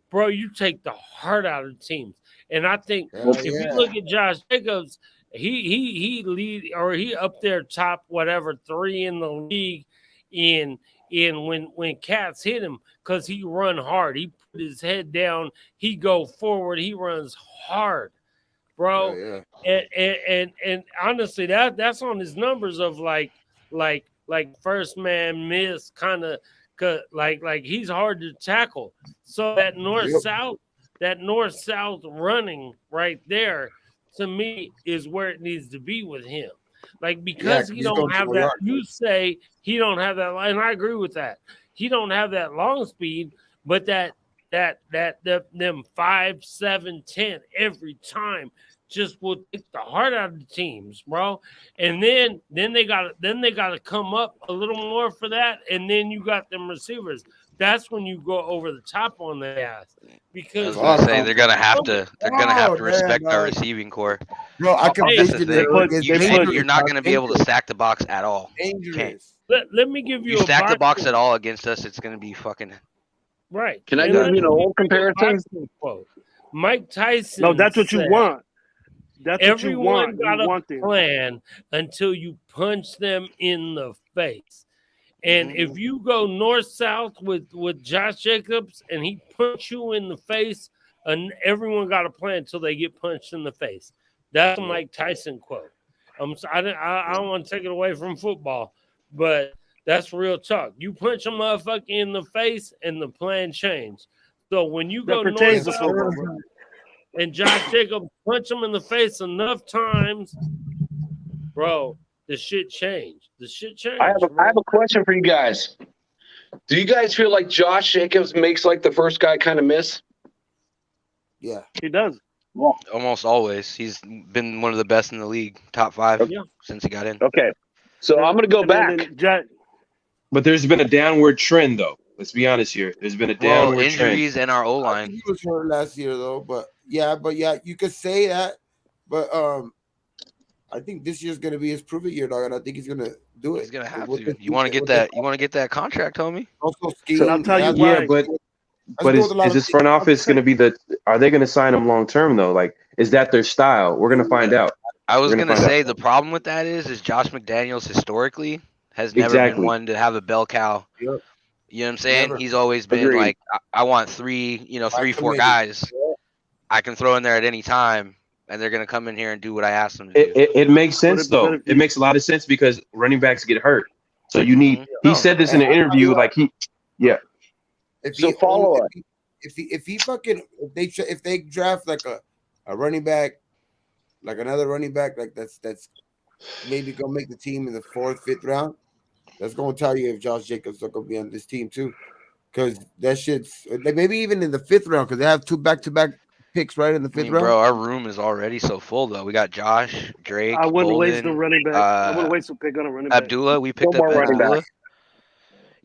bro, you take the heart out of teams. And I think if you look at Josh Jacobs, he lead or he up there top whatever 3 in the league in when cats hit him because he run hard. He put his head down. He go forward. He runs hard. Bro, and honestly, that's on his numbers of like first man miss kind of like he's hard to tackle. So that north south running right there to me is where it needs to be with him. Like because he don't have that. You say he don't have that, and I agree with that. He don't have that long speed, but them 5, 7, 10 every time just will take the heart out of the teams, bro. And then they gotta come up a little more for that, and then you got them receivers. That's when you go over the top on the ass because they're gonna have to respect our receiving core. Bro, I can you're not gonna be able to stack the box at all. Dangerous. Let me give you a stack the box at all against us, it's gonna be fucking right. Can I give you an old comparison? Mike Tyson. No, that's what you want. That's everyone what you want. Got a plan until you punch them in the face. And if you go north-south with Josh Jacobs and he punch you in the face, and everyone got a plan until they get punched in the face. That's a Mike Tyson quote. I don't want to take it away from football, but that's real talk. You punch a motherfucker in the face and the plan changed. So when you go north-south and Josh Jacobs punch him in the face enough times, bro, the shit changed. The shit changed. I have a question for you guys. Do you guys feel like Josh Jacobs makes like the first guy kind of miss? Yeah, he does. Almost always. He's been one of the best in the league, top 5 since he got in. Okay, so I'm going to go back. But there's been a downward trend, though. Let's be honest here. There's been a downward injuries trend. in our O I line. think he was hurt last year though, but yeah, you could say that. But I think this year's gonna be his prove-it year, dog, and I think he's gonna do it. He's gonna have to. You want to get that? You want to get that contract, homie? Also, So, I'll tell you yeah, why. but is this front office going to be are they going to sign him long term though? Like, is that their style? We're going to find out. I was going to say the problem with that is Josh McDaniels historically has never been one to have a bell cow. Yep. You know what I'm saying? Never. He's always been Agreed. like, I want 3-4 guys I can throw in there at any time, and they're going to come in here and do what I asked them to do. It makes sense though. It makes a lot of sense because running backs get hurt. So you need. He said this in an interview. Like If So he follow up. if they draft like a running back, like another running back, like that's maybe gonna make the team in the 4th, 5th round, that's gonna tell you if Josh Jacobs is gonna be on this team too, because that shit's maybe even in the 5th round because they have 2 back-to-back picks right in the 5th round. Bro, our room is already so full though. We got Josh, Drake, I wouldn't waste Bolden, a running back. I wouldn't waste a pick on a running back. Abdullah. We picked up Abdullah.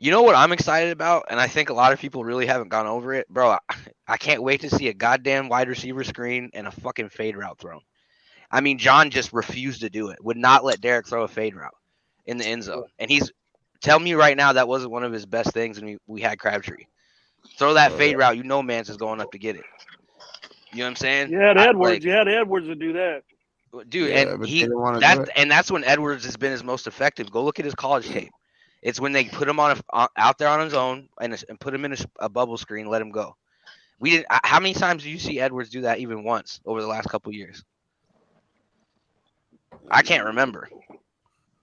You know what I'm excited about, and I think a lot of people really haven't gone over it, bro. I can't wait to see a goddamn wide receiver screen and a fucking fade route thrown. I mean, John just refused to do it. Would not let Derek throw a fade route in the end zone, and tell me right now that wasn't one of his best things when we had Crabtree. Throw that fade route, you know, Mance is going up to get it. You know what I'm saying? You had Edwards. You had Edwards to do that. Dude, and that's when Edwards has been his most effective. Go look at his college tape. It's when they put him out there on his own and put him in a bubble screen, let him go. We didn't. How many times do you see Edwards do that even once over the last couple of years? I can't remember.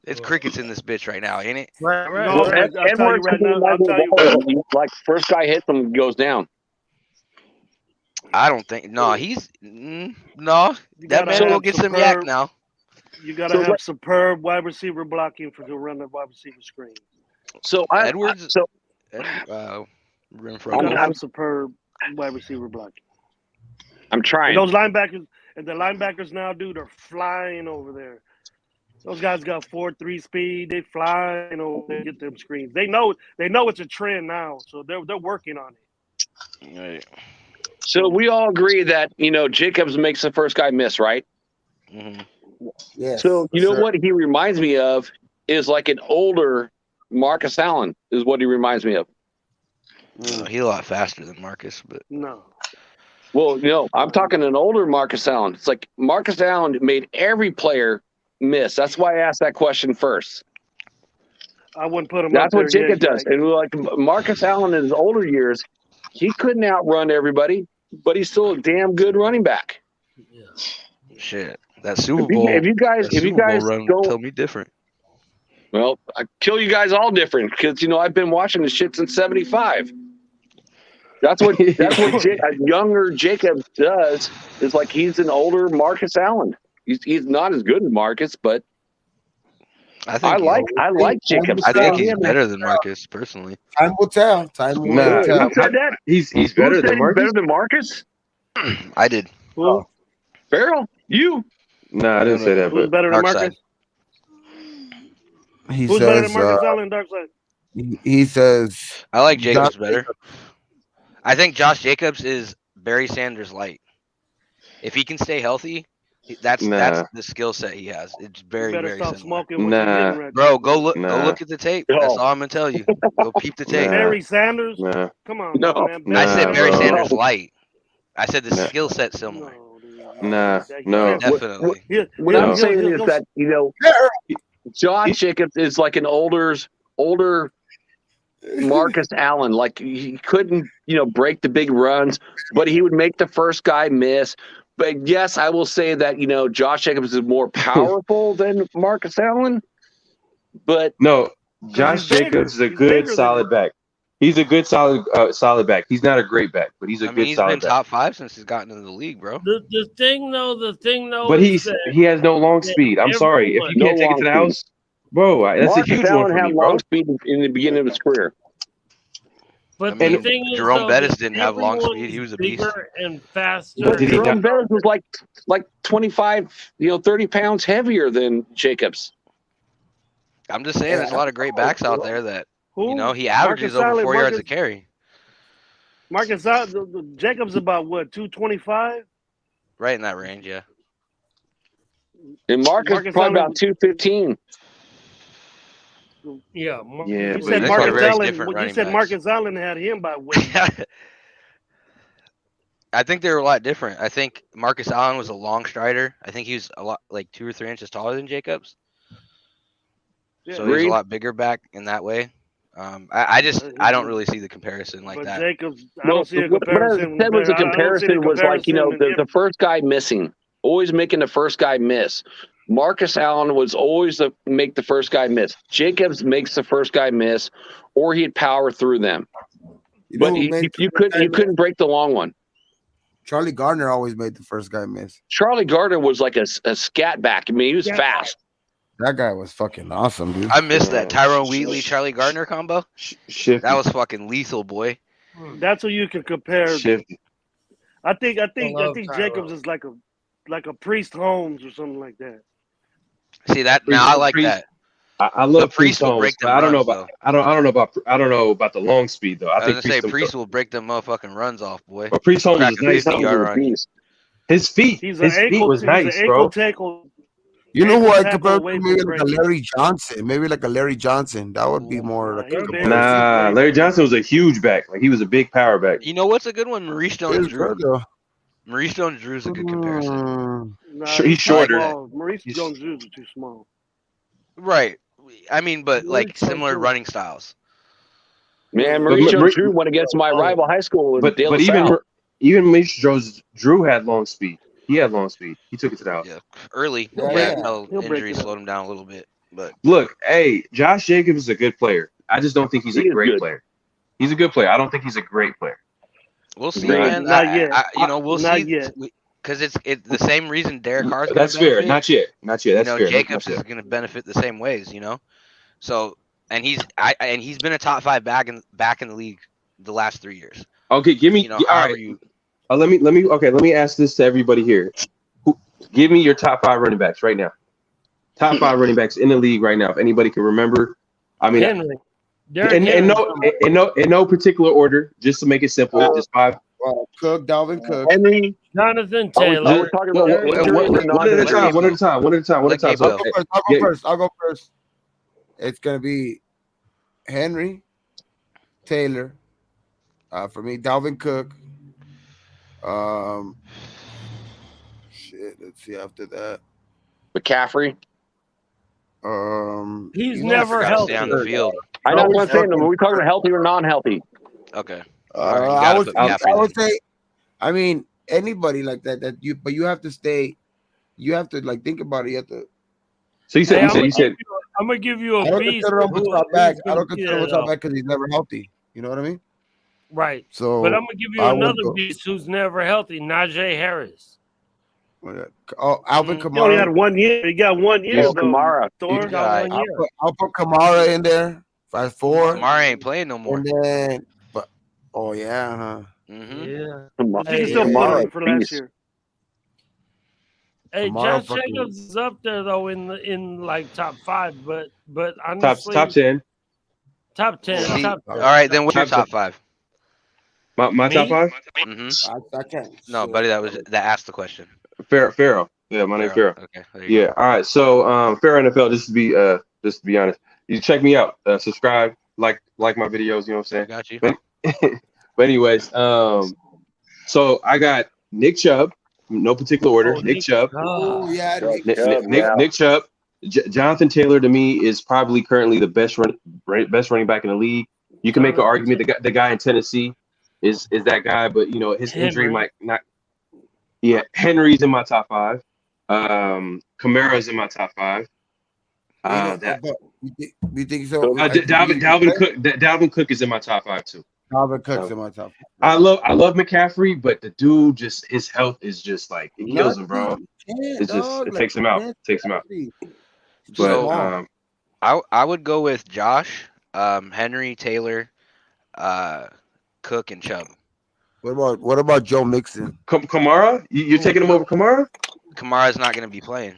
It's crickets in this bitch right now, ain't it? Right. Well, I'll tell you right now. I'll tell you. Like first guy hits him goes down. I don't think. No, he's no. That man will get some yak now. You got to have superb wide receiver blocking to run the wide receiver screen. So Edwards. You got to have superb wide receiver blocking. I'm trying. And those linebackers and the linebackers now, dude, are flying over there. Those guys got 4.3 speed. They flying over there, get them screens. They know it's a trend now, so they're working on it. Right. So we all agree that Jacobs makes the first guy miss, right? Mm-hmm. Yes, so you know what he reminds me of is like an older Marcus Allen is what he reminds me of. He's a lot faster than Marcus, but no. Well, I'm talking an older Marcus Allen. It's like Marcus Allen made every player miss. That's why I asked that question first. I wouldn't put him. That's up what there Jacob yet, does. And like Marcus Allen in his older years, he couldn't outrun everybody, but he's still a damn good running back. Yeah. Shit. That Super Bowl. If you guys run don't tell me different. Well, I kill you guys all different because I've been watching this shit since '75. That's what a younger Jacob does. Is like he's an older Marcus Allen. He's not as good as Marcus, but I like Jacob. I think he's better than Marcus personally. Time will tell. Time will tell. Who said that? He's better than Marcus. Better than Marcus? I did. Who? Farrell, you? No, I didn't say that. Who's But better than Marcus? Who's better than Marcus Allen, Dark Side? He says I like Jacobs better. I think Josh Jacobs is Barry Sanders light. If he can stay healthy, that's the skill set he has. It's very stop similar. smoking. Right, bro, go look at the tape. That's all I'm gonna tell you. Go peep the tape. Barry Sanders. Nah. Come on, man. I said Barry Sanders light. I said the skill set similar. No. Definitely. What I'm saying is that Josh Jacobs is like an older Marcus Allen. Like he couldn't, break the big runs, but he would make the first guy miss. But yes, I will say that Josh Jacobs is more powerful than Marcus Allen. But no, Josh Jacobs is a good solid back. He's a good solid back. He's not a great back, but he's a good he's solid been back. top 5 since he's gotten into the league, bro. The thing though. But he has no long speed. I'm sorry. If you can't take it to the house, bro, that's Marcus a huge Allen one for had me, bro. long speed in the beginning of his career. But I mean, the thing is, Jerome though, Bettis that didn't have long everyone speed. He is was a beast. bigger and faster. But Jerome Bettis was like 25, 30 pounds heavier than Jacobs. I'm just saying, there's a lot of great backs out there that he averages Marcus over Allen, 4 yards a carry. Marcus Allen, Jacobs about what, 225? Right in that range, yeah. And Marcus probably about 215. Yeah, Yeah, you but said they're Marcus very Allen. different You running said backs. Marcus Allen had him by weight. I think they're a lot different. I think Marcus Allen was a long strider. I think he was a lot like 2 or 3 inches taller than Jacobs. So he's a lot bigger back in that way. I don't really see the comparison like But that. Jacobs, I don't see a comparison. What I said was a I don't see comparison was like, comparison the first guy missing, always making the first guy miss. Marcus Allen was always make the first guy miss. Jacobs makes the first guy miss, or he'd power through them. But you couldn't break the long one. Charlie Gardner always made the first guy miss. Charlie Gardner was like a scat back. I mean, he was fast. That guy was fucking awesome, dude. I missed that Tyrone Wheatley, Charlie Gardner combo. That was fucking lethal, boy. That's what you can compare. I think love Jacobs is like a Priest Holmes or something like that. See that now? I like that. I love Priest will Holmes, break but them I don't know runs, about I don't know about the long speed though. I was gonna say Priest will break them motherfucking runs off, boy. But Priest Holmes Crack is a nice. 50-yard run. His feet was nice, bro. You know who I compare away to? Maybe from like a Larry Johnson. Maybe like a Larry Johnson. That would be more like a comparison. Nah, Larry Johnson was a huge back. Like he was a big power back. You know what's a good one? Maurice Jones-Drew. Good, Maurice Jones-Drew's a good comparison. He's shorter. Maurice Jones-Drew is too small. Right. I mean, but like similar running styles. Man, Maurice Jones-Drew went against my rival high school. But even Maurice Jones-Drew had long speed. He had long speed. He took it to the house. Yeah, early. Until injury slowed him down a little bit. But look, hey, Josh Jacobs is a good player. I just don't think he's a great player. He's a good player. I don't think he's a great player. We'll see, man. Not yet. We'll not see. Yet. Because it's the same reason Derek Carr's. That's fair. Not yet. That's fair. Jacobs is going to benefit the same ways. So and he's been a top 5 back in the league the last 3 years. Okay, give me. All right. Let me ask this to everybody here. Give me your top 5 running backs right now. Top 5 running backs in the league right now. If anybody can remember, I mean, Henry. in no particular order, just to make it simple. Just 5. Cook, Dalvin Cook, Henry, Jonathan Taylor. One at a time. I'll go first. It's gonna be Henry, Taylor. For me, Dalvin Cook. Let's see after that. McCaffrey. He's never healthy on the field. I know what I'm saying. Are we talking about healthy or non-healthy? Okay. I would say, I mean, anybody like that. But you have to stay. You have to think about it. You have to. So you said. I'm gonna give you I a don't beast. consider him a top back. I don't consider him a top back because he's never healthy. You know what I mean? Right. So, but I'm gonna give you another beast who's never healthy. Najee Harris. Alvin Kamara. He only had 1 year. He got 1 year. Kamara. I'll put Kamara in there. 5'4". Kamara ain't playing no more. And then, yeah, huh? Mm-hmm. I think he's still playing for last year. Hey, Josh Jacobs is up there though in like top 5, but honestly, top 10. Top 10. All right, then what's your top 5? My top 5? Mm-hmm. I can't. No, buddy, that asked the question. Pharaoh. Yeah, my name's Pharaoh. Okay. Yeah. All right. So, Pharaoh NFL. Just to be honest, you check me out. Subscribe, like my videos. You know what I'm saying? Got you. But anyways, so I got Nick Chubb. No particular order. Nick Chubb. Oh yeah, Nick Chubb. Jonathan Taylor to me is probably currently the best running back in the league. You can make an argument the guy in Tennessee is that guy, but his injury might not. Yeah, Henry's in my top 5. Kamara's in my top 5. You think so? Dalvin Cook is in my top 5 too. Dalvin Cook's in my top 5. I love McCaffrey, but the dude his health is just like it kills him, bro. It takes him out. But I would go with Josh, Henry, Taylor, Cook and Chubb. What about Joe Mixon? Kamara? You're taking him over Kamara? Kamara's not going to be playing.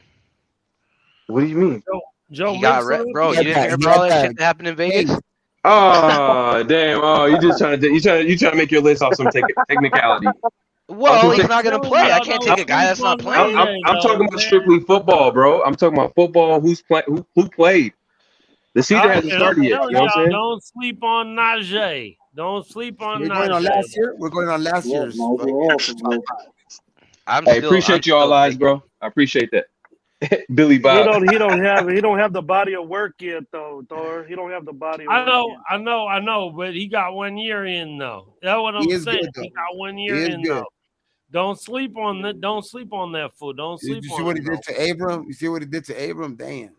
What do you mean? Joe He got bro. You didn't hear about all that shit that happened in Vegas? Oh damn! Oh, you just trying to make your list off some technicality. Well, he's not going to play. I can't take a guy that's not playing. I'm talking about strictly football, bro. I'm talking about football. Who played? The season hasn't started yet. You know what I'm saying? Don't sleep on Najee. Don't sleep on We're Najee. going on last year. We're going on last year's. I appreciate you all eyes, bro. I appreciate that. Billy Bob. He don't have the body of work yet though, Thor. He don't have the body of work I know, but he got 1 year in though. That's what I'm saying. He got 1 year in though. Don't sleep on that. Don't sleep on that fool. Don't sleep on. You see what he did to Abram? You see what he did to Abram? Damn.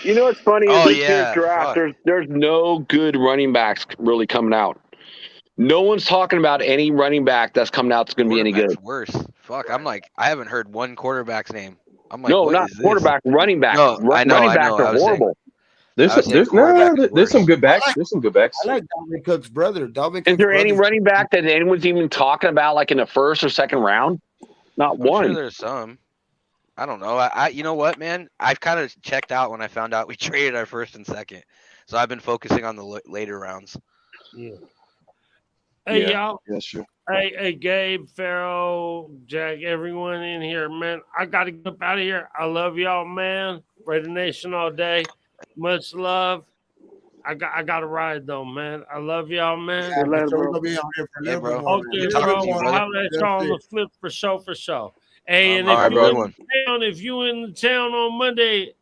You know what's funny? Oh, This yeah, year's draft, there's no good running backs really coming out. No one's talking about any running back that's coming out that's going to be any good. Worse. Fuck. I'm like, I haven't heard one quarterback's name. I'm like, No, what not is quarterback, this? running back. No, I know. Running I backs know. are I was horrible. There's some good backs. There's some good backs. I like Dalvin Cook's brother. Is there any running back that anyone's even talking about, like in the first or second round? Not one. Sure there's some. I don't know. I you know what, man? I've kind of checked out when I found out we traded our first and second. So I've been focusing on the later rounds. Yeah. Hey, y'all. That's true. Hey, Gabe, Pharaoh, Jack, everyone in here, man. I got to get up out of here. I love y'all, man. Raider Nation all day. Much love. I got to ride, though, man. I love y'all, man. Yeah, we're gonna be on here for a little bit more. Okay, bro. I'll let y'all on the flip for sure. Hey, and if you in the town on Monday,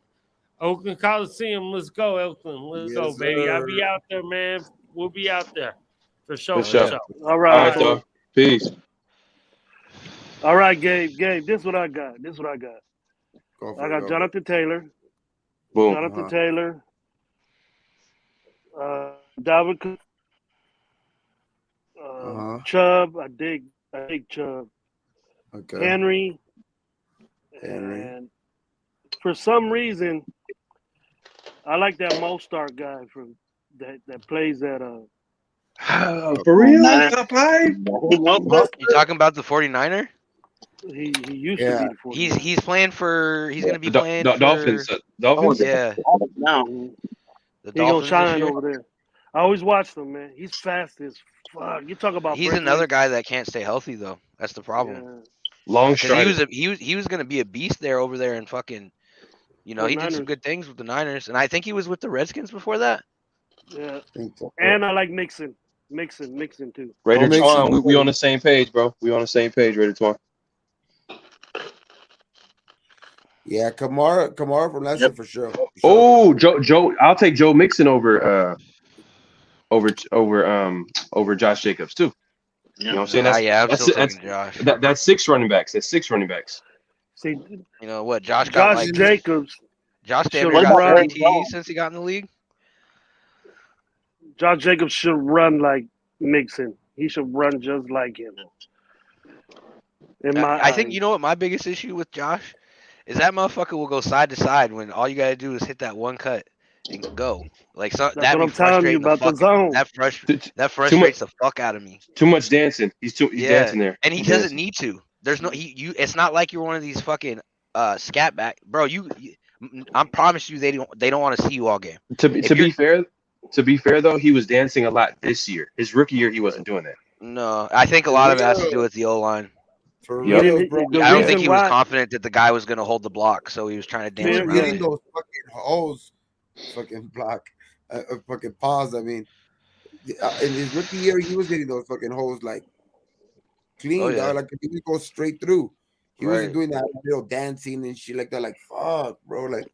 Oakland Coliseum, let's go, Oakland. Let's go, baby. sir. I'll be out there, man. We'll be out there. For sure. All right, dog. Peace. All right, Gabe. This is what I got. I got Jonathan Taylor. Boom. Jonathan Taylor. Dalvin Cook. Chubb. I dig Chubb. Okay. Henry. And for some reason, I like that Mostart guy from that plays at for real? Top five? You talking about the 49er? He used to be the 49er. He's playing for. He's going to be playing for Dolphins. Dolphins. Yeah. Now The he gonna Dolphins shine this year? over there. I always watch him, man. He's fast as fuck. You talk about. He's breaking- another guy that can't stay healthy though. That's the problem. Yeah. Long 'Cause strider. he was going to be a beast there over there and fucking. You know, he did some good things with the Niners, and I think he was with the Redskins before that. Yeah. And I like Mixon too. Raider Twan, we on the same page, bro. We on the same page, Raider Twan. Yeah, Kamara from last year for sure. Oh, Joe, I'll take Joe Mixon over Josh Jacobs too. You know what I'm saying? I'm still taking Josh. That's six running backs. See, you know what? Josh Jacobs. Josh should Davis got run. 30 since he got in the league. Josh Jacobs should run like Mixon. He should run just like him. I think you know what my biggest issue with Josh is that motherfucker will go side to side when all you gotta do is hit that one cut and go. Like That's what I'm telling you about the zone. That frustrates the fuck out of me. Too much dancing. He's dancing there, and he doesn't need to. There's no It's not like you're one of these scat back, bro. I promise you, they don't want to see you all game. To be fair though, he was dancing a lot this year. His rookie year, he wasn't doing that. No, I think a lot of it has to do with the O line. I don't think he was confident that the guy was going to hold the block, so he was trying to dance around Getting it. those fucking holes, fucking block, fucking pause. I mean, in his rookie year, he was getting those fucking holes like clean, Oh, yeah. dog. Like he would go straight through. He Right. wasn't doing that little dancing and shit like that. Like fuck, bro. Like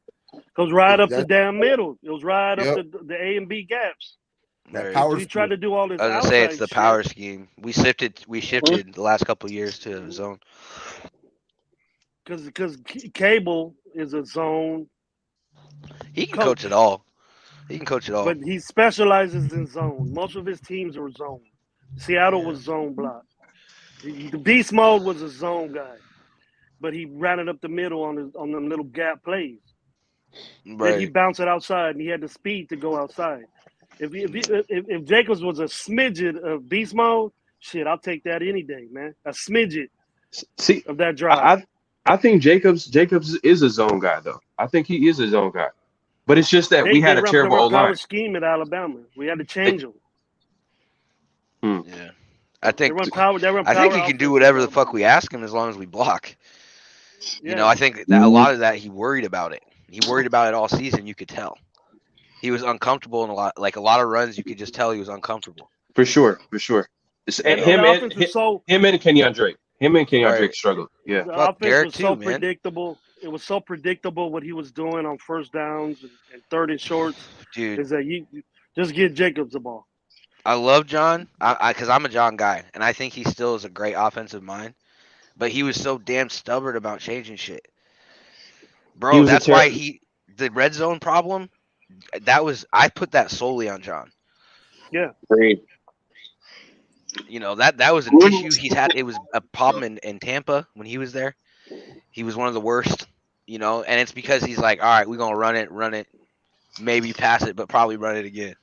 Goes right up the that's- damn middle. It was right Yep. up the A and B gaps. that Right. power. He tried to do all this. I was gonna say it's outside the shit. power scheme. We shifted the last couple of years to zone. Because Cable is a zone. He can coach it all. But he specializes in zone. Most of his teams are zone. Seattle was zone block. The beast mode was a zone guy, but he ran it up the middle on them little gap plays. Then he Right. bounced it outside, and he had the speed to go outside. If Jacobs was a smidget of beast mode, shit, I'll take that any day, man. A smidget of that drive. I think Jacobs is a zone guy though. I think he is a zone guy. But it's just that we had a terrible power O-line. scheme at Alabama. We had to change them. Yeah, I think he can do whatever the fuck we ask him as long as we block. You know, I think that a lot of that he worried about it. He worried about it all season. You could tell he was uncomfortable in a lot of runs. You could just tell he was uncomfortable. For sure. Him and Kenyon Drake. Him and Kenyon Drake struggled. Yeah, the offense was so predictable. It was so predictable what he was doing on first downs and third and shorts. Dude, is that you just get Jacobs the ball. I love John, because I'm a John guy, and I think he still is a great offensive mind. But he was so damn stubborn about changing shit, bro. That's why the red zone problem. I put that solely on John. Yeah. Great. You know, that was an issue he's had. It was a problem in Tampa when he was there. He was one of the worst, you know, and it's because he's like, all right, we're gonna run it, maybe pass it, but probably run it again.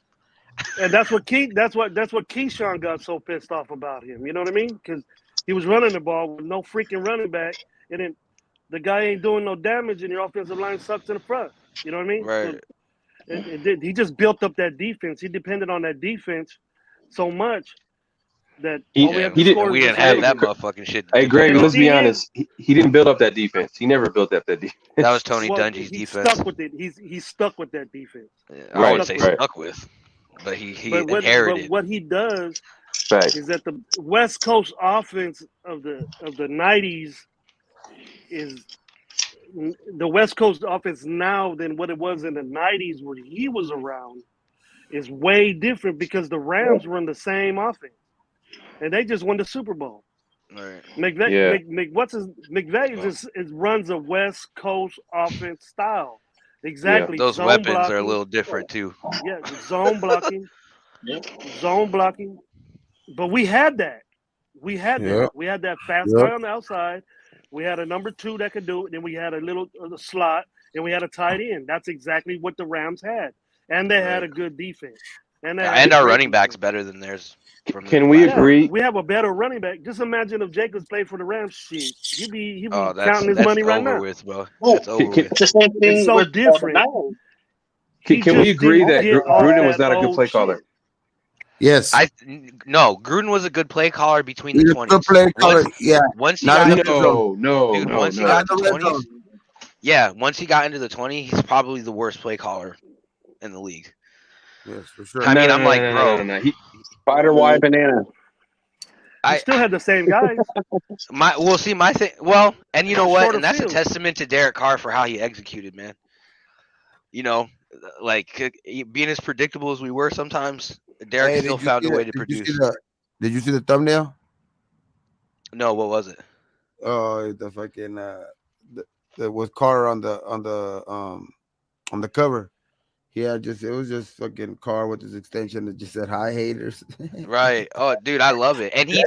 And that's what Keyshawn got so pissed off about him. You know what I mean? Because he was running the ball with no freaking running back, and then the guy ain't doing no damage, and your offensive line sucks in the front. You know what I mean? Right. So he just built up that defense. He depended on that defense so much that we didn't have that motherfucking shit. Hey, Greg, let's be honest. He didn't build up that defense. He never built up that defense. That was Tony Dungy's defense. Stuck with it. He's stuck with that defense. Yeah, I wouldn't say stuck with, but he inherited. But what he does is that the West Coast offense of the 90s is the West Coast offense now than what it was in the 90s where he was around is way different because the Rams run the same offense. And they just won the Super Bowl. Right. McVay runs a West Coast offense style. Exactly. Yeah, those weapons are a little different too. Yeah, zone blocking. Zone blocking. But we had that. We had that fast guy on the outside. We had a number 2 that could do it. Then we had a little slot, and we had a tight end. That's exactly what the Rams had. And they had a good defense. And our running back's better than theirs. Can we agree? We have a better running back. Just imagine if Jacobs played for the Rams. Shit, he'd be counting his money right now. With, bro. That's over with. It's the same thing. It's so different. Can we agree that Gruden was not a good play caller? Yes. No, Gruden was a good play caller between the 20s. Good play caller. Once he got into the 20s, once he got into the 20s, he's probably the worst play caller in the league. Yes, for sure. I mean, I'm like, bro. Spider Y banana. I still had the same guys. My thing. Well, and you know what? And that's a testament to Derek Carr for how he executed, man. You know, like being as predictable as we were sometimes, Derek still found a way to produce. Did you see the thumbnail? No, what was it? Oh, the fucking that was Carr on the cover. Yeah, it was just fucking Carr with his extension that just said "Hi, haters." Right. Oh, dude, I love it. And he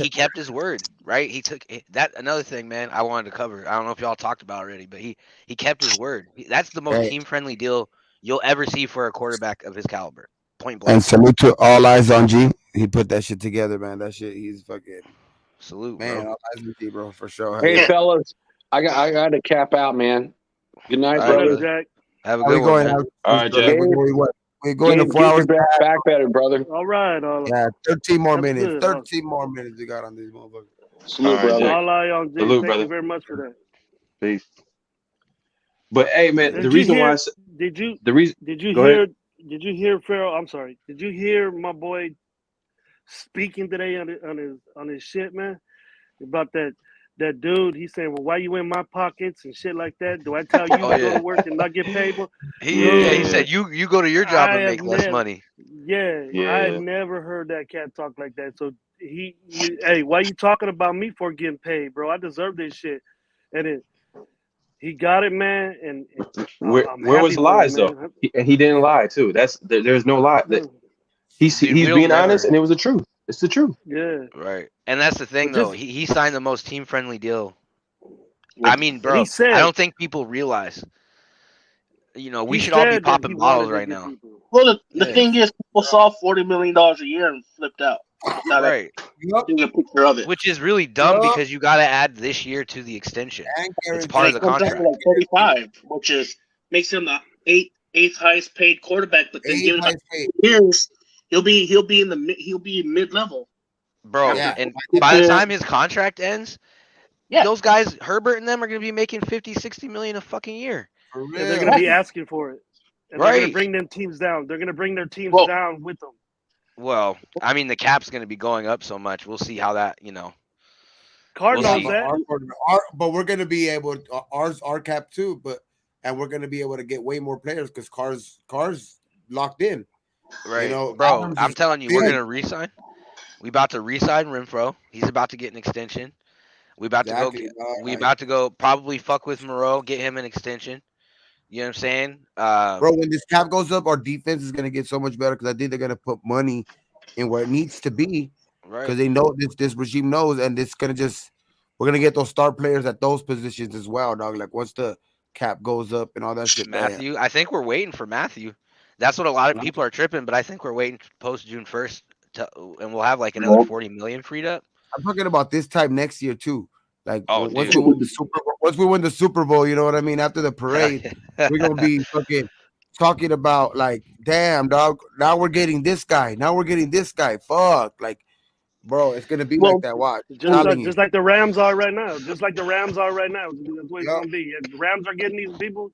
kept his word. Right. He took that. Another thing, man, I wanted to cover. I don't know if y'all talked about already, but he kept his word. That's the most team friendly deal you'll ever see for a quarterback of his caliber. Point blank. And salute to All Eyes on G. He put that shit together, man. That shit, he's fucking salute, man. Bro. All Eyes on G, bro, for sure. Hey, fellas, I got to cap out, man. Good night, brother. Jack. Have a good one. All right, Jack. We're going to 4 hours. Back better, brother. All right. Yeah, 13 more minutes. 13 more minutes we got on these motherfuckers. Salute, brother. All eye on G. Salute, Thank you very much for that. Peace. But hey, man, the reason why did you hear Farrell? I'm sorry. Did you hear my boy speaking today on his shit, man? About that dude, he's saying, "Well, why you in my pockets and shit like that? Do I tell you to go to work and not get paid?" He said, "You go to your job and make less money." Yeah, I had never heard that cat talk like that. So hey, why you talking about me for getting paid, bro? I deserve this shit. And then he got it, man. And where was the lies though? He didn't lie too. There's no lie. He's being honest, and it was the truth. It's the truth. Yeah. Right. And that's the thing, though. He signed the most team-friendly deal. I mean, bro, I don't think people realize. You know, we He should all be said that popping he bottles wanted to right get now. people. Well, the Yeah. thing is, people saw $40 million a year and flipped out. Right. Taking a picture of it. Which is really dumb because you got to add this year to the extension. It's part of the contract. Like 35, which is makes him the eighth highest paid quarterback. But then give it years, he'll be in mid level. Bro, and by the time his contract ends, those guys, Herbert and them, are going to be making 50, 60 million a fucking year. Yeah, they're going to be asking for it. And they're going to bring them teams down. They're going to bring their teams down with them. Well, I mean, the cap's going to be going up so much. We'll see how that, Carr we'll knows see. that. But we're going to be able our cap too, and we're going to be able to get way more players because Carr's locked in. Right, bro. I'm telling you, we're going to re-sign. We about to re-sign Renfro. He's about to get an extension. We about to go probably fuck with Moreau, get him an extension. You know what I'm saying? Bro, when this cap goes up, our defense is gonna get so much better because I think they're gonna put money in where it needs to be. Right. Because they know this regime knows, and it's gonna we're gonna get those star players at those positions as well, dog. Like once the cap goes up and all that shit. Matthew, I think we're waiting for Matthew. That's what a lot of people are tripping, but I think we're waiting post June 1st, and we'll have like another 40 million freed up. I'm talking about this time next year too. Like once dude. we win the Super Bowl, you know what I mean? After the parade, we're gonna be fucking talking about like, damn, dog. Now we're getting this guy. Now we're getting this guy. Fuck, like, bro, it's gonna be like that. Watch, just like the Rams are right now. Just like the Rams are right now. That's what it's gonna be. If the Rams are getting these people,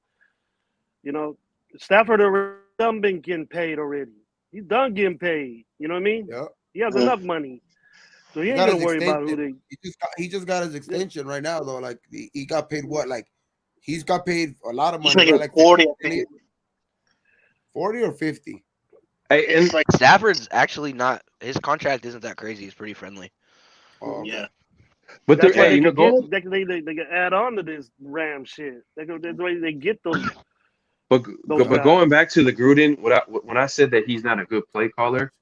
Stafford already done been getting paid already. He's done getting paid. You know what I mean? Yeah. He has enough money. So he ain't gonna worry about who they. He just got his extension right now though. Like he got paid what? Like he's got paid a lot of He's money. making Like 40, 40 or 50. And like Stafford's actually not. His contract isn't that crazy. He's pretty friendly. Oh, yeah. But That's why they can add on to this Ram shit. That's the way they get those. But going back to the Gruden, when I said that he's not a good play caller,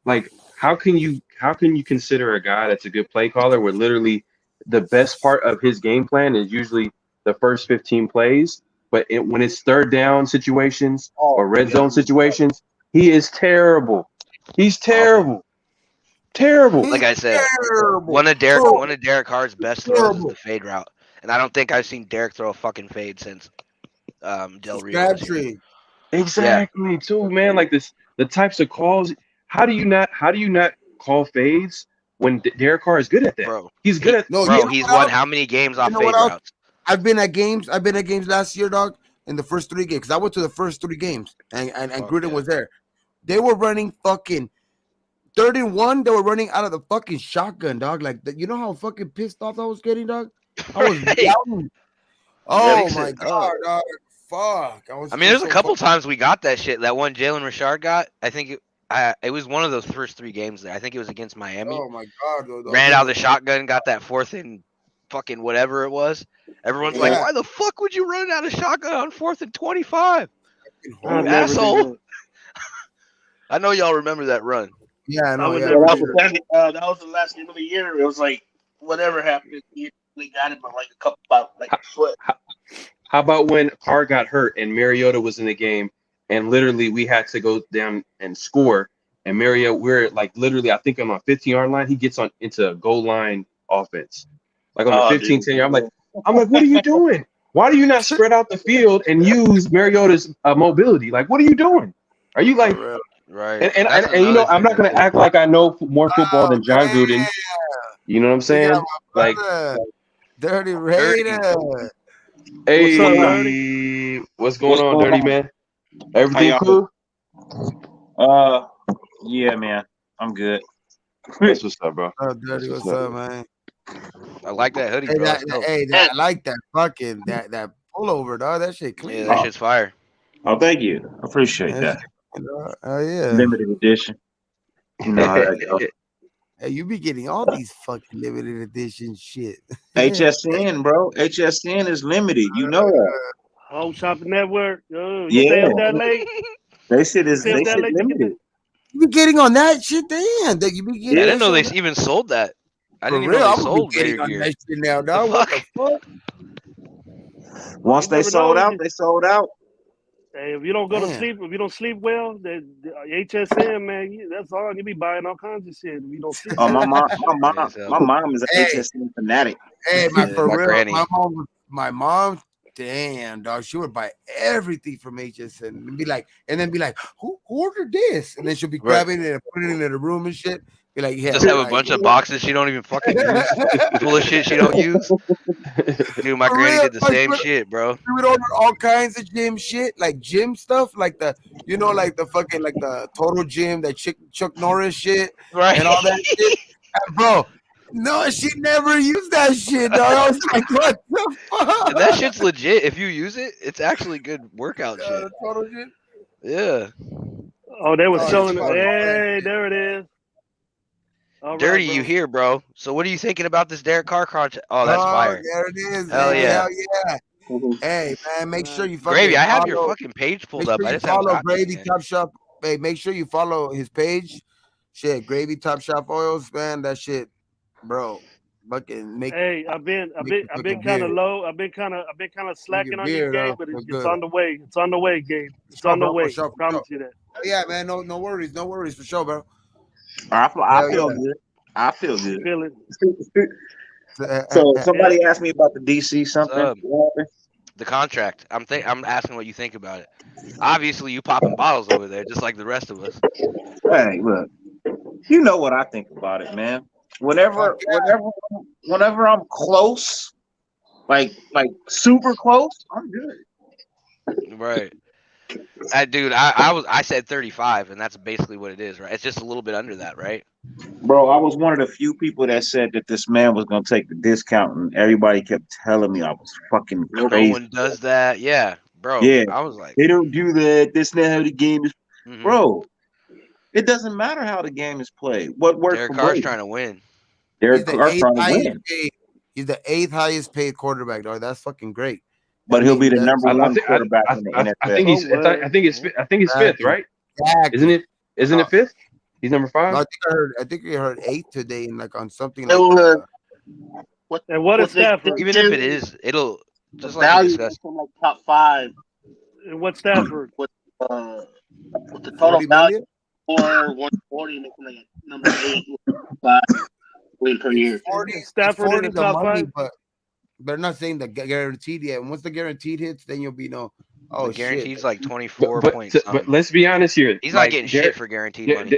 like how can you consider a guy that's a good play caller where literally the best part of his game plan is usually the first 15 plays, but when it's third down situations or red zone situations, he is terrible. He's terrible. Terrible. Like I said, one of Derek Carr's best throws is the fade route, and I don't think I've seen Derek throw a fucking fade since Del Rio. Exactly, too, man. Like the types of calls. How do you not call fades when Derek Carr is good at that? Bro, he's good at. He's won how many games off fade routes? I've been at games last year, dog. In the first 3 games, because I went to the first 3 games, and Gruden was there. They were running fucking 31. They were running out of the fucking shotgun, dog. Like you know how fucking pissed off I was getting, dog. I was yelling. Oh my god, dog. Fuck. I mean, there's a couple times we got that shit. That one Jalen Richard got. I think it was one of those first 3 games there. I think it was against Miami. Oh my god. Ran out of the shotgun, got that 4th and fucking whatever it was. Everyone's like, why the fuck would you run out of shotgun on 4th and 25? You asshole. I know y'all remember that run. Yeah, I know. That was the last game of the year. It was like whatever happened, we got it by like a couple, like a foot. How about when Carr got hurt and Mariota was in the game, and literally we had to go down and score, and Mariota, we're like literally, I think on the 15-yard line, he gets into a goal line offense, like on the 15, 10 yard. I'm like, what are you doing? Why do you not spread out the field and use Mariota's mobility? Like, what are you doing? Are you like? Right. And you know, I'm not going to act like I know more football than John Gruden. You know what I'm saying? Like, Dirty Raider. Hey, what's going on, Dirty man? Everything cool? Yeah, man. I'm good. That's what's up, bro. Oh, Dirty, what's up, man? I like that hoodie, Hey, bro. I like that fucking that pullover, dog. That shit clean. Yeah, that shit's fire. Oh, thank you. I appreciate that. Oh yeah. Limited edition. You know how that goes. Hey, you be getting all these fucking limited edition shit. HSN, bro. HSN is limited. You know that. Home Shopping Network. Oh, Yeah. You stay up that late? They said it's Stay up that late to get limited. You be getting on that shit, damn. That you be getting. I didn't know they even sold that. I didn't even know I'm they sold getting on gear. that shit now, dog. What the fuck? Once they sold out, they sold out. Hey, if you don't go to sleep, if you don't sleep well, the HSN, man, that's all. You be buying all kinds of shit if you don't sleep. Oh, my mom is an HSN fanatic. Hey, for my real, granny. my mom, damn dog, she would buy everything from HSN and be like, who ordered this? And then she'll be grabbing it and putting it in the room and shit. Be like, yeah, Just have a bunch of boxes she don't even fucking use, full of shit she don't use. Dude, my For granny real, did the like, same shit, bro. She would order all kinds of gym shit, like gym stuff, like the, like the fucking, like the Total Gym, that Chuck Norris shit, right? And all that shit. And bro, no, she never used that shit, dog. I was like, what the fuck? And that shit's legit. If you use it, it's actually good workout shit. The Total Gym? Yeah. Oh, they were selling it. Hey, there it is. All Dirty, right, you here, bro? So, what are you thinking about this Derek Carr contract? Oh, that's fire. There it is. Hell Hey, yeah. hell yeah. Hey, man, make sure you fucking Gravy, I have your follow- fucking page pulled make up. sure I you just haven't follow got to it Gravy yet. Top Shop. Hey, make sure you follow his page. Shit, Gravy Top Shop Oils, man. That shit, bro. Fucking make. Hey, I've been kind of low. I've been kind of slacking on you, beard, Gabe, huh? but Look it's good. on the way. It's on the way, Gabe. It's Sure, on the bro, for way. sure, for Promise sure. you that. Yeah, man. No worries for sure, bro. I Hell feel yeah. good. I feel good. Feel it. So somebody asked me about the DC something. What happened? The contract. I'm asking what you think about it. Obviously, you popping bottles over there, just like the rest of us. Hey, look, you know what I think about it, man. Whenever I'm close, like super close, I'm good. Right. Dude, I said 35, and that's basically what it is, right? It's just a little bit under that, right? Bro, I was one of the few people that said that this man was gonna take the discount, and everybody kept telling me I was fucking crazy. No one does that. Yeah, bro. Yeah, I was like, they don't do that. That's not how the game is. Mhm. Bro, it doesn't matter how the game is played. What works Derek for Carr's Brady? trying to win. Derek Carr's trying to win. He's the 8th highest paid quarterback, dog. That's fucking great. But he'll be the that's- number one quarterback in the NFL. I think he's fifth, right? Exactly. Isn't it fifth? He's number 5. No, I think we heard 8 today, and like on something It like. was, what is Stafford? Even if it is, it'll just like value we discussed. from like top 5. And what's Stafford? With the total 40 value million? for 140, making like number 8, 5 win per year. 40, Stafford 40 in the top money, 5? but they're not saying the guaranteed yet. And once the guaranteed hits, then you'll be oh The guaranteed's shit. like 24 But points. let's be honest here. He's not getting shit for guaranteed money.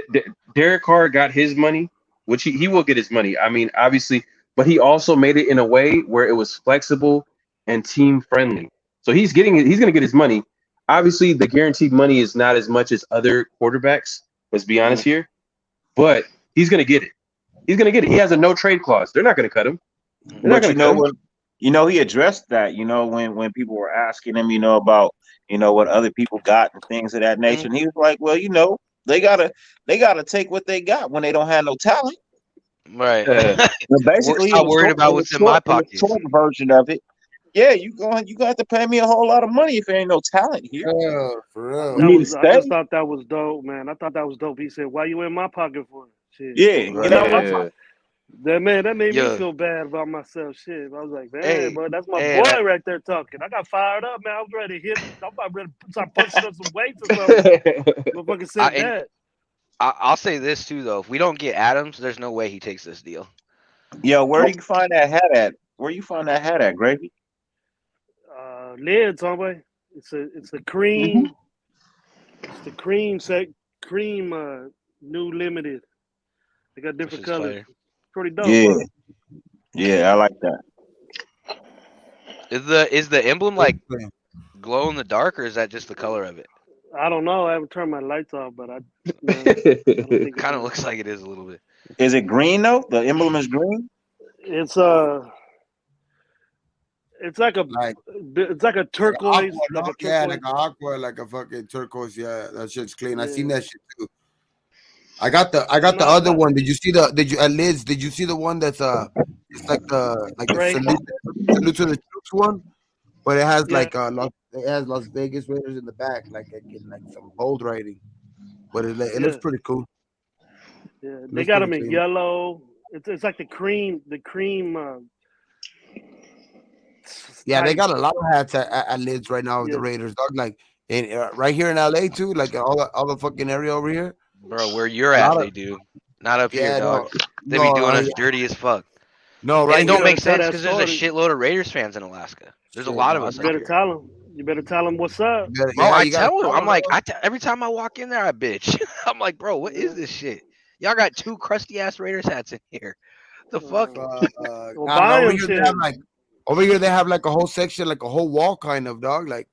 Derek Carr got his money, which he will get his money. I mean, obviously, but he also made it in a way where it was flexible and team friendly. So he's going to get his money. Obviously, the guaranteed money is not as much as other quarterbacks. Let's be honest here, but he's going to get it. He's going to get it. He has a no trade clause. They're not going to cut him. But he addressed that, when people were asking him, about, what other people got and things of that nature. And he was like, well, they gotta take what they got when they don't have no talent. Right. Basically, stop worrying about what's in my pocket. The short version of it. Yeah, you got to pay me a whole lot of money if there ain't no talent here. For real. You need to I just stay. thought that was dope, man. I thought that was dope. He said, "Why you in my pocket for?" Shit. Yeah, Right. get out my pocket. That made me Yeah. feel bad about myself. Shit, I was like, man, Hey, bro, that's my hey, boy right there talking. I got fired up, man. I was ready to hit. I'm about ready to start punching up some weights or something. Motherfucker said that. I'll say this too, though. If we don't get Adams, there's no way he takes this deal. Yo, where do you find that hat at? Where you find that hat at, Gravy? Lids, homeboy. It's a cream. It's the cream new limited. They got different colors. Fire. Pretty dope. Yeah, huh? yeah, I like that. Is the emblem like glow in the dark, or is that just the color of it? I don't know. I haven't turned my lights off, but I don't think Kind of looks like it is a little bit. Is it green though? The emblem is green. it's like a turquoise, Like a aqua, like a fucking turquoise. Yeah, that shit's clean. I seen that shit too. I got the other one. Did you see Liz? Did you see the one that's it's like the salute to the troops one, but it has it has Las Vegas Raiders in the back, like some bold writing, but it looks pretty cool. Yeah, they got them in yellow. It's like the cream. Yeah, they got a lot of hats at Lids right now with the Raiders. Dog, like And right here in LA too, like all the fucking area over here. Bro, where you're at, they do. Not up here, dog. They be doing us dirty as fuck. No, and right it don't here. make sense because there's a shitload of Raiders fans in Alaska. There's a lot of us. You better tell them. You better tell them what's up. Bro, I tell him. I'm like, every time I walk in there, I bitch. I'm like, bro, what is this shit? Y'all got 2 crusty ass Raiders hats in here. The fuck? Over here they have like a whole section, like a whole wall, kind of, dog. Like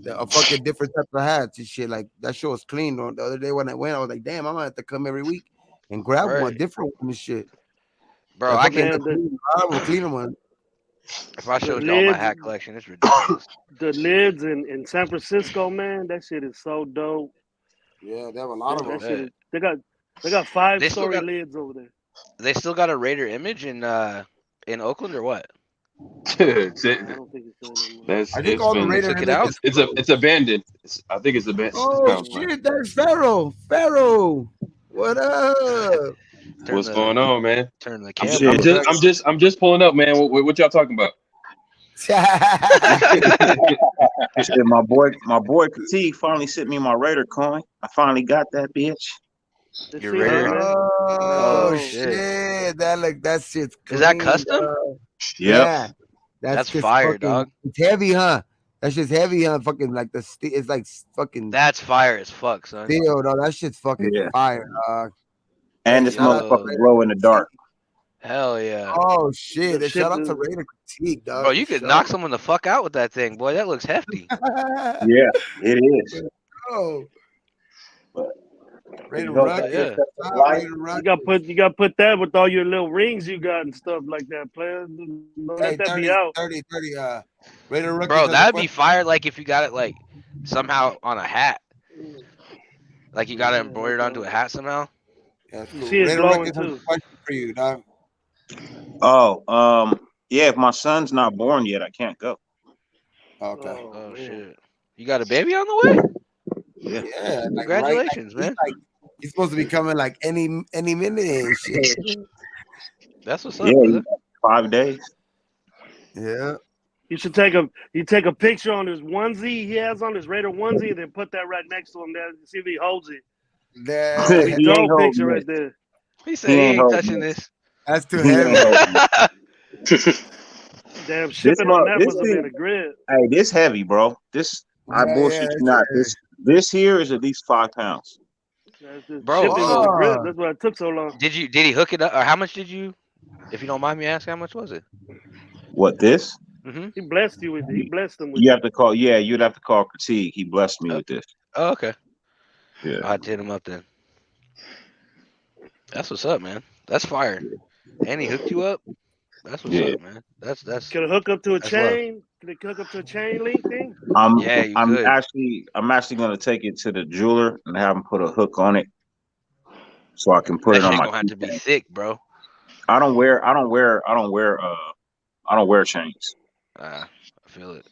a fucking different type of hats and shit. Like that shit was clean. The other day when I went, I was like, damn, I'm gonna have to come every week and grab one different one and shit. Bro, I can clean one. If I showed y'all my hat collection, it's ridiculous. The lids in San Francisco, man, that shit is so dope. Yeah, they have a lot of them. They got 5-story lids over there. They still got a Raider image in Oakland or what? I think all the Raider images. It's abandoned. I think it's abandoned. Oh shit, there's Pharaoh. What up? What's going on, man? Turn the camera. I'm just pulling up, man. What y'all talking about? Shit, my boy Petit finally sent me my Raider coin. I finally got that bitch. Your Raider? Oh shit, that shit's clean, is that custom? Yeah, that's fire, fucking, dog. It's heavy, huh? That's just heavy, huh? Fucking like it's like fucking. That's fire as fuck, son. Steel, dog. That shit's fucking fire, dog. And this motherfucker glow in the dark. Hell yeah. Oh shit! Shout out to Raider Critique, dog. Bro, you could knock someone the fuck out with that thing, boy. That looks hefty. Yeah, it is. Oh. You got put that with all your little rings you got and stuff like that, player. Let that be out. 30, Raider Rookie. Bro, that'd be fire. Like if you got it like somehow on a hat, like you got it embroidered onto a hat somehow. Yeah, cool. See it glowing too. For you, dog. Oh, yeah. If my son's not born yet, I can't go. Okay. Oh shit! You got a baby on the way? Yeah. Congratulations, man. He's supposed to be coming like any minute and shit. That's what's up, brother. 5 days. Yeah. You should take a picture on his onesie he has on, his Raider onesie, and then put that right next to him there. See if he holds it. Dope picture right there. He said he ain't touching this. That's too heavy. Damn, shipping on that must have been a grid. Hey, this heavy, bro. I bullshit you not. This here is at least 5 pounds. Bro, that's why it took so long. Did he hook it up, or how much did you? If you don't mind me asking, how much was it? What, this? Mm-hmm. He blessed you with it. He blessed him with you have to call. Yeah, you'd have to call Critique. He blessed me with this. Oh, okay. Yeah, I'd hit him up then. That's what's up, man. That's fire. And he hooked you up. That's what's up, man. That's. Can it hook up to a chain? Can it hook up to a chain link thing? I'm could. actually gonna take it to the jeweler and have him put a hook on it, so I can put it on my. Gonna have to be thick, bro. I don't wear chains. I feel it.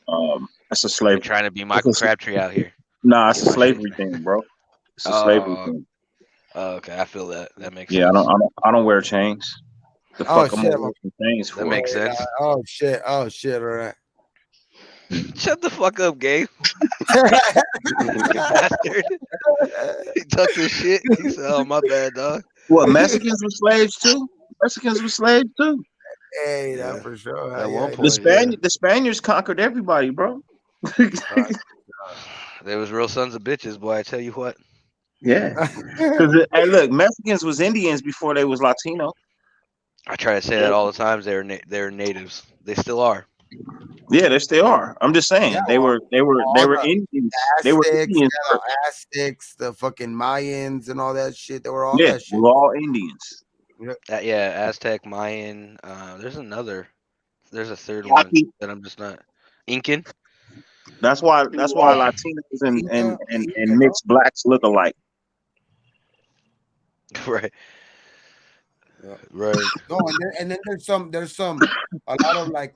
That's a slavery. Trying to be Michael Crabtree out here. Nah, it's a slavery thing, bro. It's a slavery thing. Okay, I feel that. That makes sense. sense. I don't wear chains. The fuck am I wearing chains for? That makes sense. Oh shit! All right. Shut the fuck up, Gabe. Bastard. He tucked his shit. He said, "Oh, my bad, dog." What, Mexicans were slaves too? Hey, that for sure. At one point, the Spaniards conquered everybody, bro. They was real sons of bitches, boy. I tell you what. Yeah. Because hey, look, Mexicans was Indians before they was Latino. I try to say that all the time. They're natives. They still are. Yeah, they still are. I'm just saying they were Indians. They were Indians. Aztecs, the fucking Mayans, and all that shit. They were all that shit. They were all Indians. Aztec, Mayan. There's a third one that I'm just not. Incan. That's why Latinos and mixed blacks look alike. Right. Right. No, and then there's a lot of like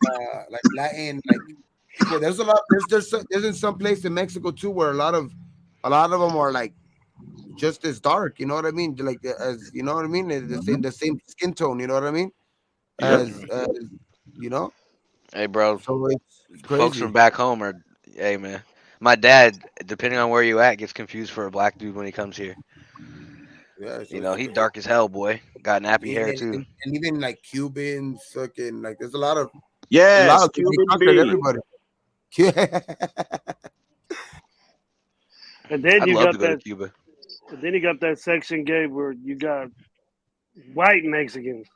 Latin people. There's in some place in Mexico too where a lot of them are like just as dark. You know what I mean? Like as you know what I mean? The same skin tone. You know what I mean? As you know. Hey, bro. So it's crazy. Folks from back home are. Hey, man. My dad, depending on where you at, gets confused for a black dude when he comes here. Yeah, You know, he dark as hell, boy. Got nappy hair too. And even like Cubans, fucking like there's a lot of Cuban everybody. Yeah. And then I'd you love got to go that. to Cuba. And then you got that section, Gabe, where you got white Mexicans.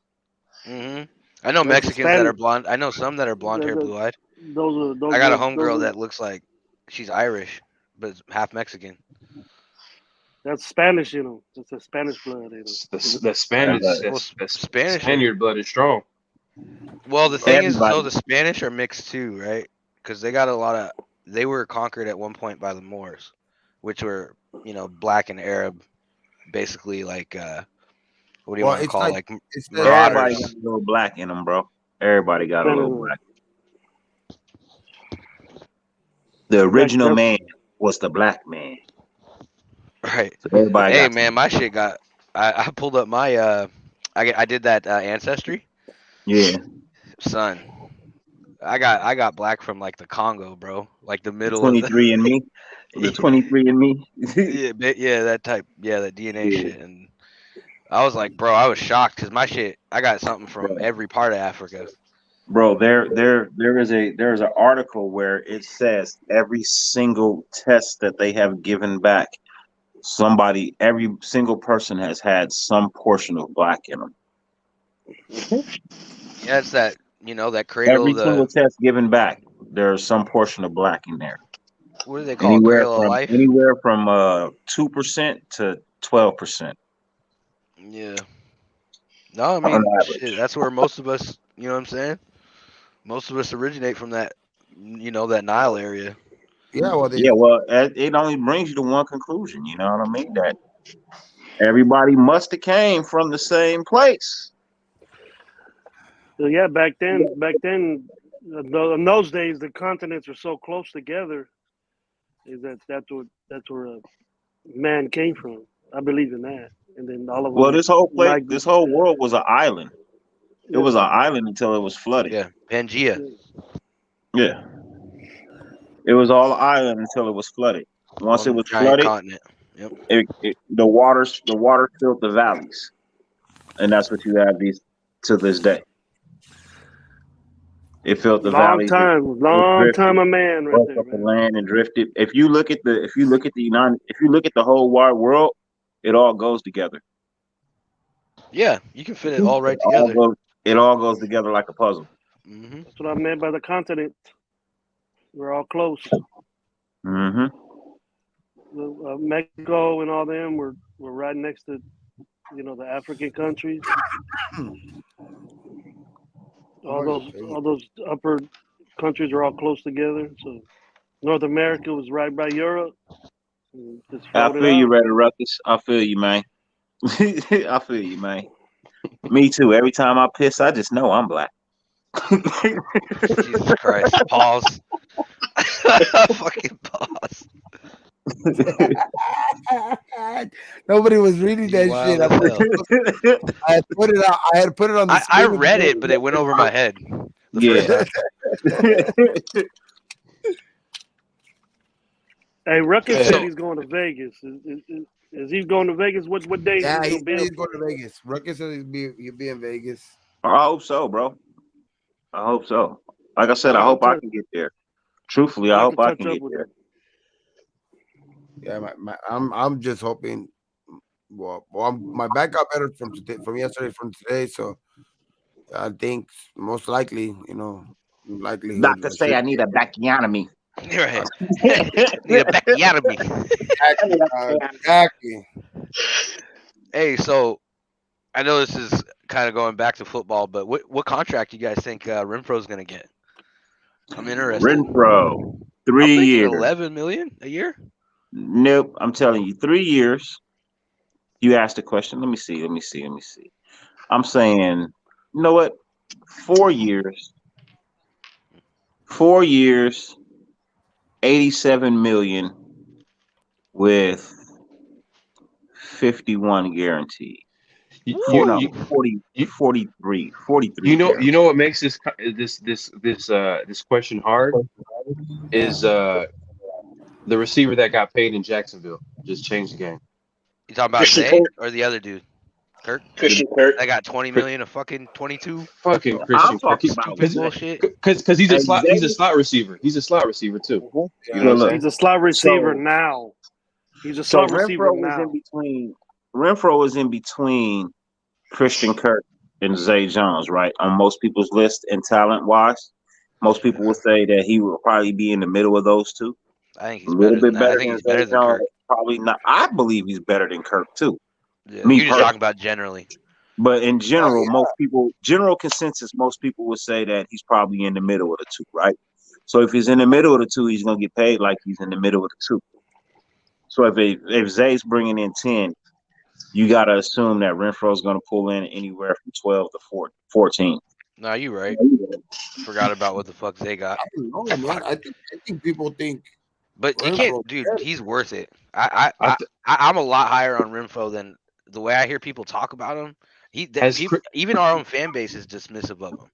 Mm-hmm. I know That's Mexicans that Hispanic. are blonde. I know some that are blonde hair, blue eyed. Those I got a are homegirl that looks like she's Irish, but it's half Mexican. That's Spanish, you know. It's a Spanish blood. You know. The Spanish, Spanish. Spaniard blood is strong. Well, the thing is, Everybody. though, the Spanish are mixed too, right? Because they got a lot of. They were conquered at one point by the Moors, which were, you know, black and Arab, basically like. What do you want to call like everybody marauders? got a little black in them, bro. Everybody got a little black. The original man was the black man. Right. So everybody Hey got man, my shit got. I pulled up my I did that ancestry. Yeah. Son, I got black from like the Congo, bro. Like the middle of 23 and me. The 23 and me. yeah, that type. Yeah, that DNA shit. And I was like, bro, I was shocked because my shit. I got something from every part of Africa. Bro, there is an article where it says every single test that they have given back, every single person has had some portion of black in them. Yeah, it's that, you know, that cradle Every of the. single test given back, there's some portion of black in there. What do they call it? Cradle of life? Anywhere from 2% to 12%. Yeah. No, I mean, shit, that's where most of us, you know what I'm saying? Most of us originate from that, you know, that Nile area. Yeah, well, it only brings you to one conclusion. You know what I mean? That everybody must have came from the same place. So yeah, back then, in those days, the continents were so close together. That's where man came from. I believe in that. And then all of them. Well, this whole world was an island. It was an island until it was flooded. Yeah, Pangea. Yeah, it was all an island until it was flooded. Once it was flooded, continent. Yep. The water filled the valleys, and that's what you have to this day. It filled the valleys. Long time a man right there. Up the land and drifted. If you look at the whole wide world, it all goes together. Yeah, you can fit it all right together. It all goes together like a puzzle. Mm-hmm. That's what I meant by the continent. We're all close. Mm-hmm. Mexico and all them were right next to, you know, the African countries. All those upper countries are all close together. So North America was right by Europe. I feel you, Red Ruckus. I feel you, man. I feel you, man. Me too. Every time I piss, I just know I'm black. Jesus Christ. Pause. Fucking pause. Nobody was reading that shit. I had put it out. I had put it on the I read it, but it went over my head. Hey, Ruckus said he's going to Vegas. Is he going to Vegas? What day? Yeah, he's going to Vegas. Ruckus said he'll be in Vegas. I hope so, bro. I hope so. Like I said, I hope I can get there. Truthfully, I hope I can get there. Yeah, I'm just hoping. Well, my back got better from today. So I think most likely, you know, Doctor say I need a backiotomy. Right. Need a backiotomy. Exactly. Hey, so I know this is kind of going back to football, but what contract do you guys think Renfro's going to get? I'm interested. Renfro, 3 years. 11 million a year? Nope. I'm telling you, 3 years. You asked a question. Let me see. I'm saying, you know what? 4 years. 4 years, 87 million with 51 guaranteed. 43. You know what makes this question hard is The receiver that got paid in Jacksonville just changed the game. You talking about Christian Zay Kirk. or the other dude? Kirk? Christian Kirk. I got 20 million of fucking 22. Fucking I'm Christian Kirk. talking about Stupid bullshit. Because he's a Hey, slot. He's a Zay- slot receiver. He's a slot receiver too. You know what I'm Look, saying? He's a slot receiver So- now. He's a So slot receiver Renfro was now. in between. Renfro was in between Christian Kirk and Zay Jones, right? On most people's list and talent wise, most people would say that he would probably be in the middle of those two. I think A he's little better than bit that. I better think than he's better Zay than Jones. Kirk. Probably not. I believe he's better than Kirk too. Yeah, Me you're just personally. talking about generally. But in general, general consensus, most people would say that he's probably in the middle of the two, right? So if he's in the middle of the two, he's gonna get paid like he's in the middle of the two. So if Zay's bringing in 10, you gotta assume that Renfro's gonna pull in anywhere from 12 to 14. No, you right. Forgot about what the fuck they got. I don't know, man. I think people think, But you Renfro can't, dude. He's worth it. I'm a lot higher on Renfro than the way I hear people talk about him. Even our own fan base is dismissive of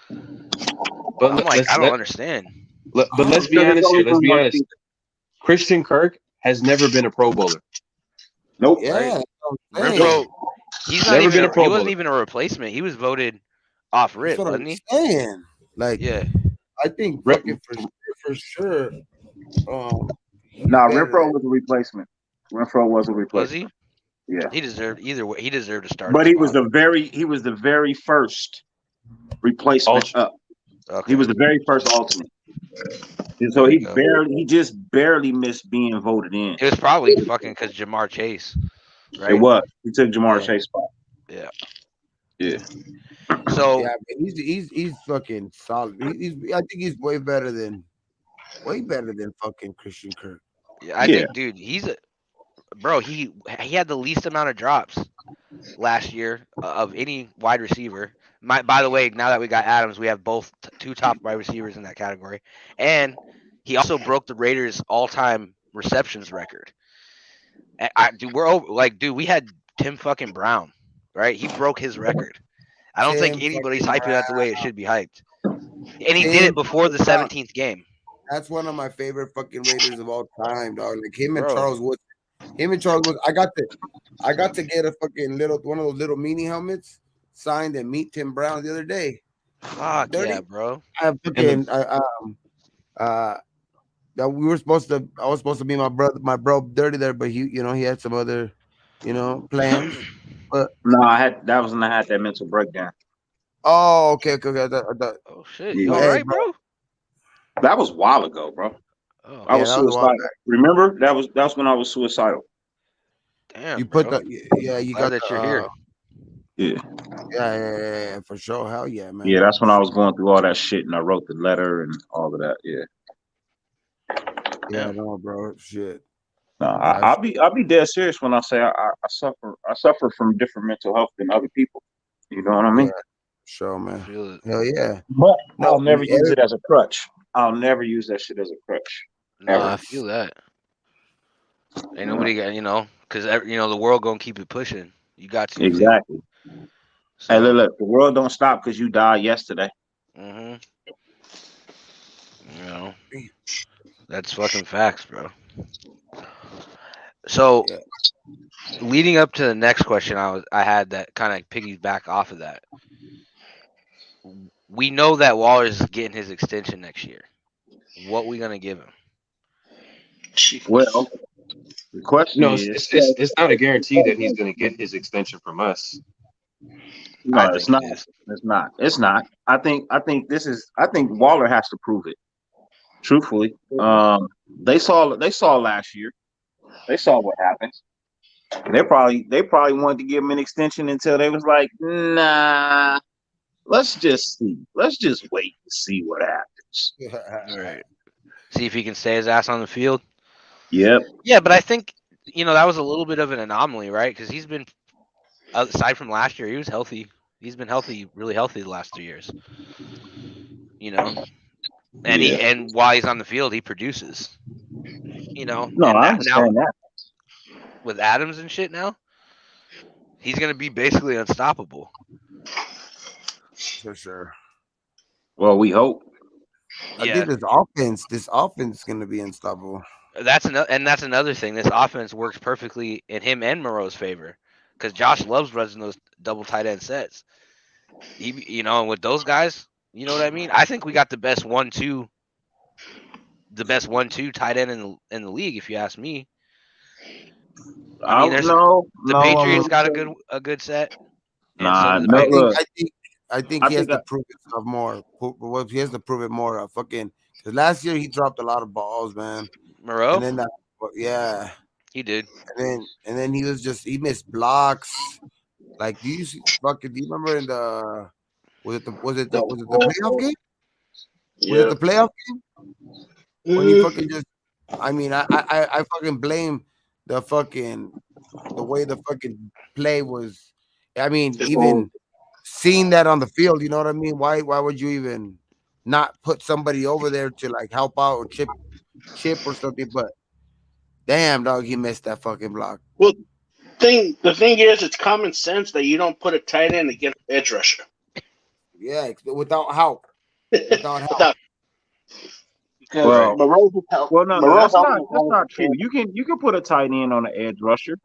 him. But I'm like, I don't understand. But let's be honest here. Let's be honest. Christian Kirk has never been a Pro Bowler. Nope. Yeah, Renfro, he's not Never even been a Pro he wasn't Bowler. even a replacement. He was voted off rip, that's what wasn't I'm he? saying. Like, Yeah. I think fucking for sure. Nah, Renfro was a replacement. Renfro was a replacement. Was he? Yeah. He deserved either way. He deserved to start. But the he was spot. the very first replacement up. Okay. He was the very first alternate. And so he just barely missed being voted in. It was probably fucking because Jamar Chase, right? It was. He took Jamar Chase's spot. Yeah. Yeah. So yeah, man, he's fucking solid. I think he's way better than fucking Christian Kirk. Yeah, I think, dude, he's a bro. He had the least amount of drops last year of any wide receiver. By the way, now that we got Adams, we have both two top wide receivers in that category, and he also broke the Raiders' all-time receptions record. We had Tim fucking Brown, right? He broke his record. I don't think anybody's hyping that the way it should be hyped, and he did it before the 17th game. That's one of my favorite fucking Raiders of all time, dog. Like him and Bro. Charles Wood. I got to get a fucking one of those little mini helmets signed and meet Tim Brown the other day. Fuck yeah, bro. I fucking that we were supposed to. I was supposed to be my bro Dirty there, but he had some other, plans. But no, that was when I had that mental breakdown. Oh, okay. Oh shit, you all right, bro? That was a while ago, bro. Oh, I was suicidal. Remember? That was when I was suicidal. Damn, you bro. put you got that you're here. Yeah, for sure. Hell yeah, man. Yeah, that's when I was going through all that shit, and I wrote the letter and all of that. Yeah. Yeah, no, bro. Shit. No, I'll be dead serious when I say I suffer from different mental health than other people. You know what I mean? Yeah, sure, man. Hell yeah. But I'll never use it as a crutch. I'll never use that shit as a crutch. No, I feel that. Ain't nobody got, because the world gonna keep it pushing. You got to exactly. Hey, look, the world don't stop because you died yesterday. Mm-hmm. That's fucking facts, bro. So, leading up to the next question, I had that kind of piggyback off of that. We know that Waller's getting his extension next year. What we gonna give him? Well, the question is, it's not a guarantee that he's going to get his extension from us. No, it's not. It's not. I think Waller has to prove it. Truthfully, they saw last year. They saw what happened. They probably wanted to give him an extension until they was like, nah. Let's just see. Let's just wait and see what happens. All right. See if he can stay his ass on the field. Yep. Yeah, but I think that was a little bit of an anomaly, right? Because he's been, aside from last year, he was healthy. He's been healthy, really healthy the last 2 years. And while he's on the field, he produces. No, I understand that. With Adams and shit now, he's gonna be basically unstoppable. For sure. Well, we hope. I think this offense is gonna be unstoppable. That's another thing. This offense works perfectly in him and Moreau's favor, because Josh loves running those double tight end sets. And with those guys, you know what I mean. I think we got the best 1-2 tight end in the league, if you ask me. I mean, the Patriots got a good set. Nah, I think he has to prove himself more. Well, he has to prove it more. Because last year he dropped a lot of balls, man. Moreau? And then yeah, he did. And then he missed blocks. Like, do you remember in the was it the playoff game? Yeah. Was it the playoff game? When he fucking just, I mean, I fucking blame the way the fucking play was. I mean, even seeing that on the field, you know what I mean? Why would you even not put somebody over there to like help out or chip or something? But damn, dog, he missed that fucking block. Well, the thing is, it's common sense that you don't put a tight end against an edge rusher. Yeah, without help. Because that's not true. You can put a tight end on the edge rusher,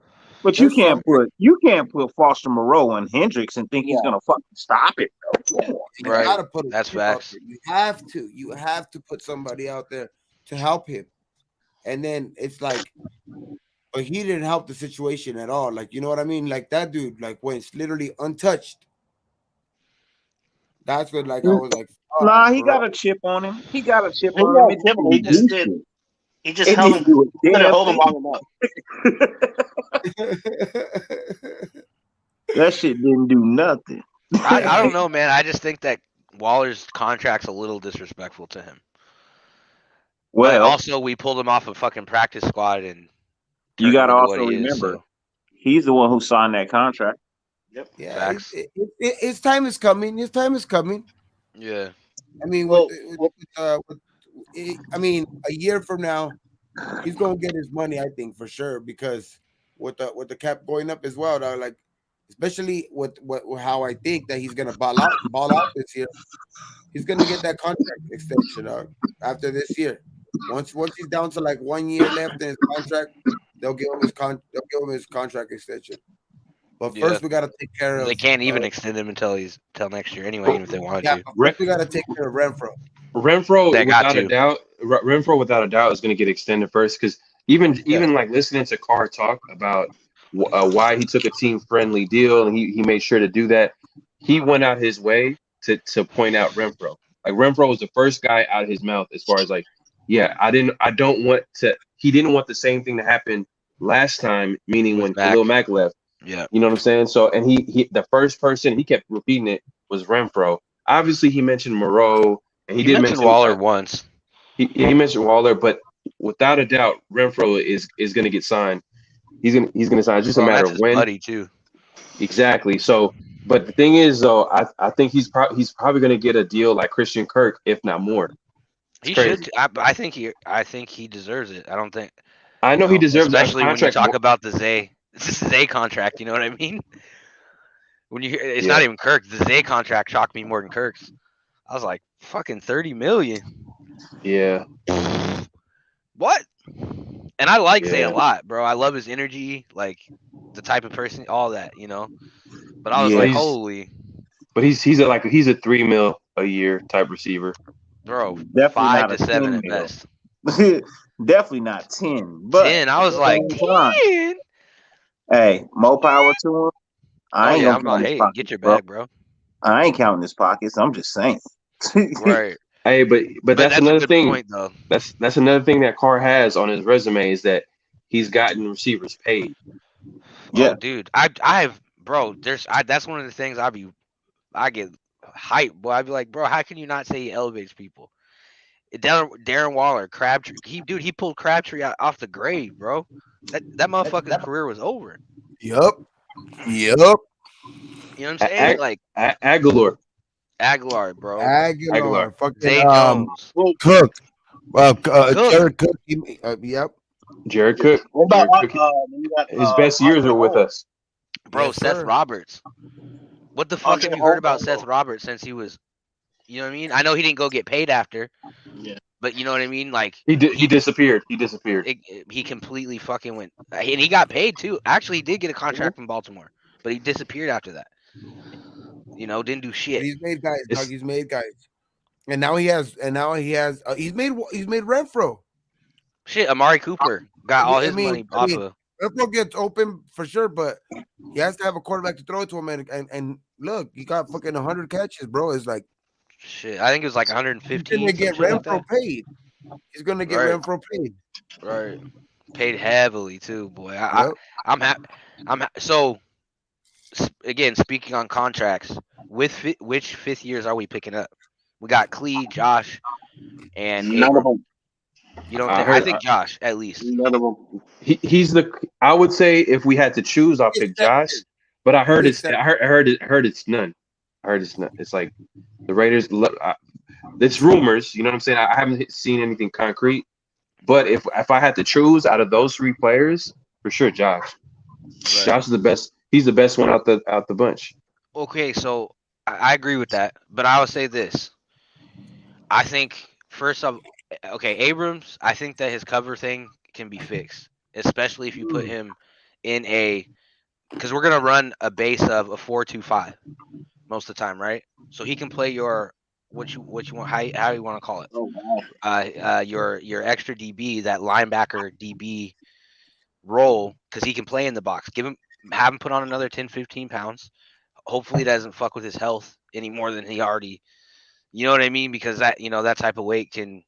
but you can't put Foster Moreau and Hendricks and think he's gonna fucking stop it. Right. Gotta put That's facts. You have to put somebody out there to help him, and then it's like, but he didn't help the situation at all. Like, you know what I mean? Like that dude, like went literally untouched. That's what, like, I was like, nah, he got a chip on him. He got a chip on him. He just did. He just held him. Couldn't hold him long enough. That shit didn't do nothing. I don't know, man. I just think that Waller's contract's a little disrespectful to him. Well, but also we pulled him off a fucking practice squad, and you got to also remember, he's the one who signed that contract. Yep. Yeah. His time is coming. His time is coming. Yeah. I mean, I mean, a year from now, he's gonna get his money. I think for sure, because with the cap going up as well, dog, like especially with how I think that he's gonna ball out this year. He's gonna get that contract extension after this year. Once he's down to like 1 year left in his contract, they'll give him his contract extension. But first, we gotta take care of. They can't even extend him until next year anyway, even if they wanted to. First we gotta take care of Renfro. Renfro, without a doubt, is going to get extended first, because even like listening to Carr talk about why he took a team-friendly deal and he made sure to do that, he went out his way to point out Renfro. Like, Renfro was the first guy out of his mouth as far as like, yeah, he didn't want the same thing to happen last time, meaning when Khalil Mack left. Yeah. You know what I'm saying? So, and he the first person, he kept repeating it, was Renfro. Obviously, he mentioned Moreau, and he did mention Waller once. He mentioned Waller, but without a doubt, Renfro is going to get signed. He's going to sign. It's just a matter of when. Buddy too. Exactly. So, but the thing is, though, I think he's probably going to get a deal like Christian Kirk, if not more. He should. I think he deserves it. I don't think. I know he deserves that especially when you talk about the Zay. This is Zay contract. You know what I mean? When you hear it's not even Kirk. The Zay contract shocked me more than Kirk's. I was like, fucking $30 million. Yeah. What? And I like Zay a lot, bro. I love his energy, like the type of person, all that, you know. But I was like, holy. But he's a $3 million a year type receiver, bro. Definitely 5 to 7 at best. Definitely not 10. But 10. I was like 10. Hey, more power to him. I'm not hating. Get your bag, bro. I ain't counting his pockets. I'm just saying. Right. Hey, but that's another thing. Point, though. That's another thing that Carr has on his resume, is that he's gotten receivers paid. Yeah, dude. I've bro. That's one of the things I get hyped, boy. I'd be like, bro, how can you not say he elevates people? Darren Waller, Crabtree. He pulled Crabtree off the grave, bro. That motherfucker's career was over. Yep. You know what I'm saying? Like Aguilar, bro. Aguilar. Fucking Zay Jones. Cook. Jared Cook. Yep. Jared Cook. What about his best years are with us. Bro, Seth Roberts. What the fuck have you heard about Seth Roberts since he was You know what I mean? I know he didn't go get paid after. Yeah. But you know what I mean? Like he disappeared. He disappeared. He completely fucking went, and he got paid too. Actually, he did get a contract from Baltimore, but he disappeared after that. You know, didn't do shit. But he's made guys, dog. He's made guys, and now he has. He's made Renfro. Shit, Amari Cooper got all his money off of. Renfro gets open for sure, but he has to have a quarterback to throw it to him. And look, he got fucking 100 catches, bro. It's like shit. I think it was like 115. He's gonna get Renfro paid. He's gonna get Renfro paid. Right, paid heavily too, boy. I'm happy. So again, speaking on contracts, which fifth years are we picking up? We got Clee, Josh, and none of them. You don't think? I think Josh at least. None of them. He's the. I would say if we had to choose, I'll pick Josh. But I heard it's. I heard it's none. I heard it's none. It's like the Raiders. It's rumors. You know what I'm saying? I haven't seen anything concrete. But if I had to choose out of those three players, for sure, Josh. Right. Josh is the best. He's the best one out the bunch. Okay, so I agree with that, but I would say this. I think first off, okay, Abrams. I think that his cover thing can be fixed, especially if you put him in because we're gonna run a base of a 4-2-5 most of the time, right? So he can play your what you want, how you want to call it. Oh, wow. Your extra DB, that linebacker DB role, because he can play in the box. Have him put on another 10-15 pounds. Hopefully, it doesn't fuck with his health any more than he already. You know what I mean? Because that that type of weight can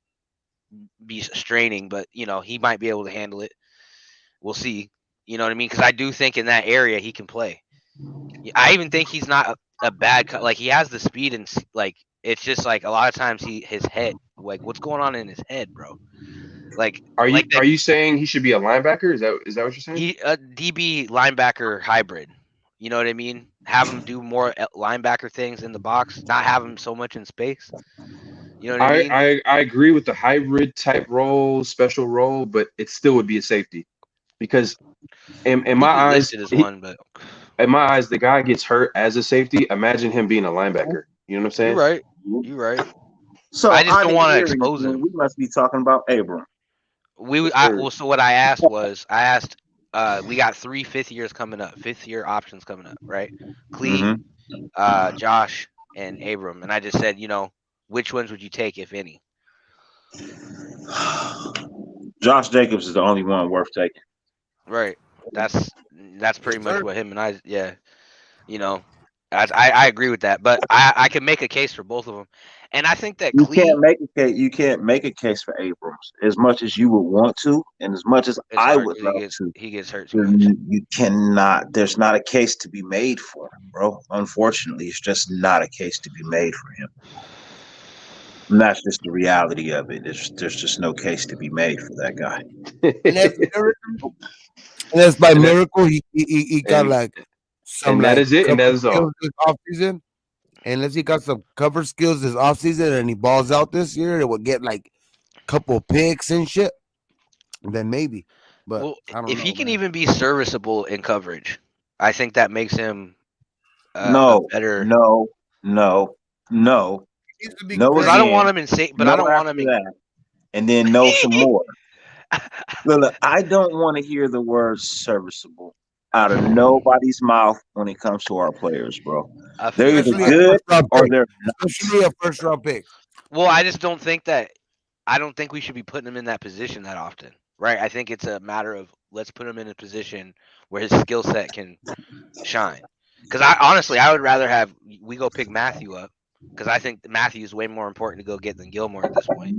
be straining, but he might be able to handle it. We'll see. You know what I mean? Because I do think in that area he can play. I even think he's not a bad like he has the speed and like it's just like a lot of times his head, like what's going on in his head, bro? Like are you saying he should be a linebacker? Is that what you're saying? He a DB linebacker hybrid. You know what I mean? Have him do more linebacker things in the box, not have him so much in space. You know what I mean? I agree with the hybrid type role, special role, but it still would be a safety because in my eyes, in my eyes, the guy gets hurt as a safety. Imagine him being a linebacker. You know what I'm saying? You're right. So I just don't want to expose him. We must be talking about Abram. So what I asked was, we got 3 fifth years coming up, 5th year options coming up, right? Clee, Josh, and Abram. And I just said, which ones would you take, if any? Josh Jacobs is the only one worth taking. Right. That's pretty much what him and I, I agree with that. But I can make a case for both of them. And I think that you can't make a case for Abrams as much as you would want to, and as much as I would love to. He gets hurt too much. You cannot. There's not a case to be made for him, bro. Unfortunately, it's just not a case to be made for him. And that's just the reality of it. There's just no case to be made for that guy. And that's by miracle. He got like some. And that is it. And that is all. Off season. Unless he got some cover skills this offseason and he balls out this year, it would get like a couple picks and shit. Then maybe. But I don't know, if he can even be serviceable in coverage, I think that makes him better. No. Because I don't want him in safe, but I don't want him in that. And then know some more. Look, I don't want to hear the word serviceable out of nobody's mouth when it comes to our players, bro. They're either good or they're not. Especially a first-round pick. Well, I just don't think that. I don't think we should be putting him in that position that often, right? I think it's a matter of let's put him in a position where his skill set can shine. Because I would rather we go pick Matthew up because I think Matthew is way more important to go get than Gilmore at this point.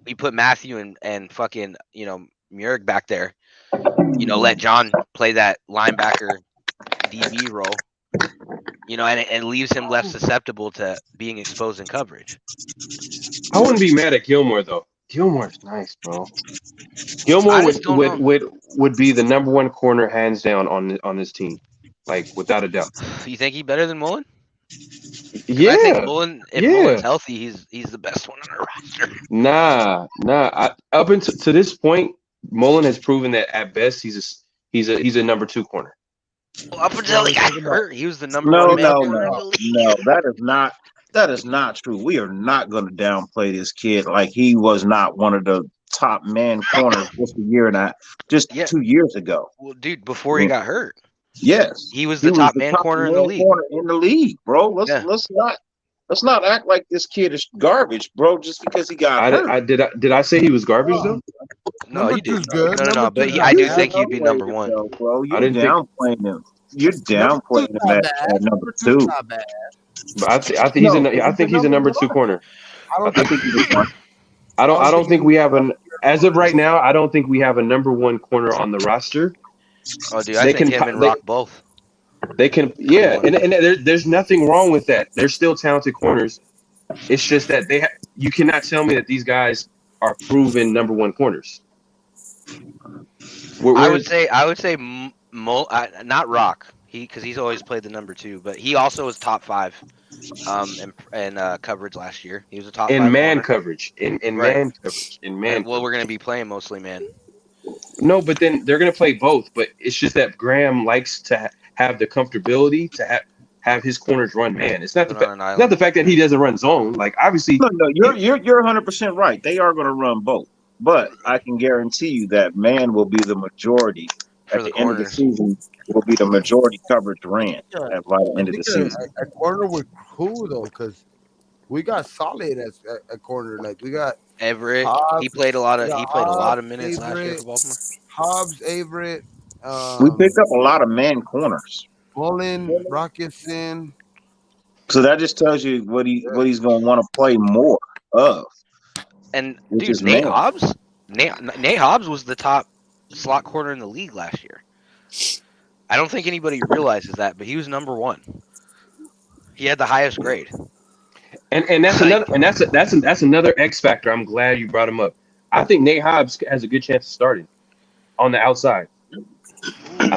We put Matthew and fucking Muir back there. Let John play that linebacker DB role, and it leaves him less susceptible to being exposed in coverage. I wouldn't be mad at Gilmore though. Gilmore's nice, bro. Gilmore would be the number 1 corner hands down on this team, like without a doubt. You think he's better than Mullen? Yeah, I think Mullen's healthy, he's the best one on our roster. Nah. Up until this point, Mullen has proven that at best he's a number 2 corner. Well, up until he got hurt, he was the number No, one man no, corner in no, the league. no. That is not true. We are not going to downplay this kid like he was not one of the top man corners just a year and a half, just 2 years ago. Well, dude, before he got hurt, Yes, he was the top man corner in the league. Bro. Let's not act like this kid is garbage, bro, just because he got hurt. Did I say he was garbage though? No, you did. No, but I do think he'd be number one. Bro, I didn't downplaying him. You're downplaying him at number two. But I think he's I think he's a number 2 corner. I don't think we have an as of right now. I don't think we have a number 1 corner on the roster. Oh, dude, I think him and Rock both. They can, and there's nothing wrong with that. They're still talented corners. It's just that you cannot tell me that these guys are proven number 1 corners. I would say not Rock. Because he's always played the number 2, but he also was top 5 in coverage last year. He was a top 5 in man corner. coverage. In man coverage. In man. Well, we're going to be playing mostly man. No, but then they're going to play both. But it's just that Graham likes to have the comfortability to have his corners run man. It's not the fact that he doesn't run zone. Like obviously, no, you're 100% right. They are going to run both, but I can guarantee you that man will be the majority at the end of the season. Will be the majority coverage ran at the end of the season. A corner was cool though, because we got solid as a corner. Like we got Everett. Hobbs, he played a lot of Hobbs, minutes last year for Baltimore. Hobbs, Everett. We picked up a lot of man corners. Mullen, Rocketson. So that just tells you what he's going to want to play more of. And dude, Nate Hobbs was the top slot corner in the league last year. I don't think anybody realizes that, but he was number 1. He had the highest grade. And that's another X factor. I'm glad you brought him up. I think Nate Hobbs has a good chance of starting on the outside.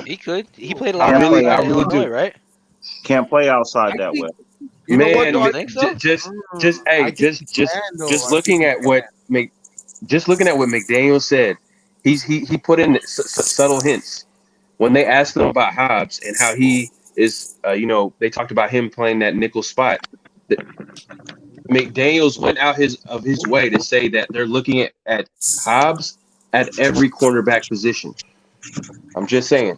He could. He played a lot of Illinois, right? Can't play outside that way. Man, just looking at what McDaniel said, he put in subtle hints. When they asked him about Hobbs and how he is, they talked about him playing that nickel spot. McDaniels went out of his way to say that they're looking at Hobbs at every cornerback position. I'm just saying.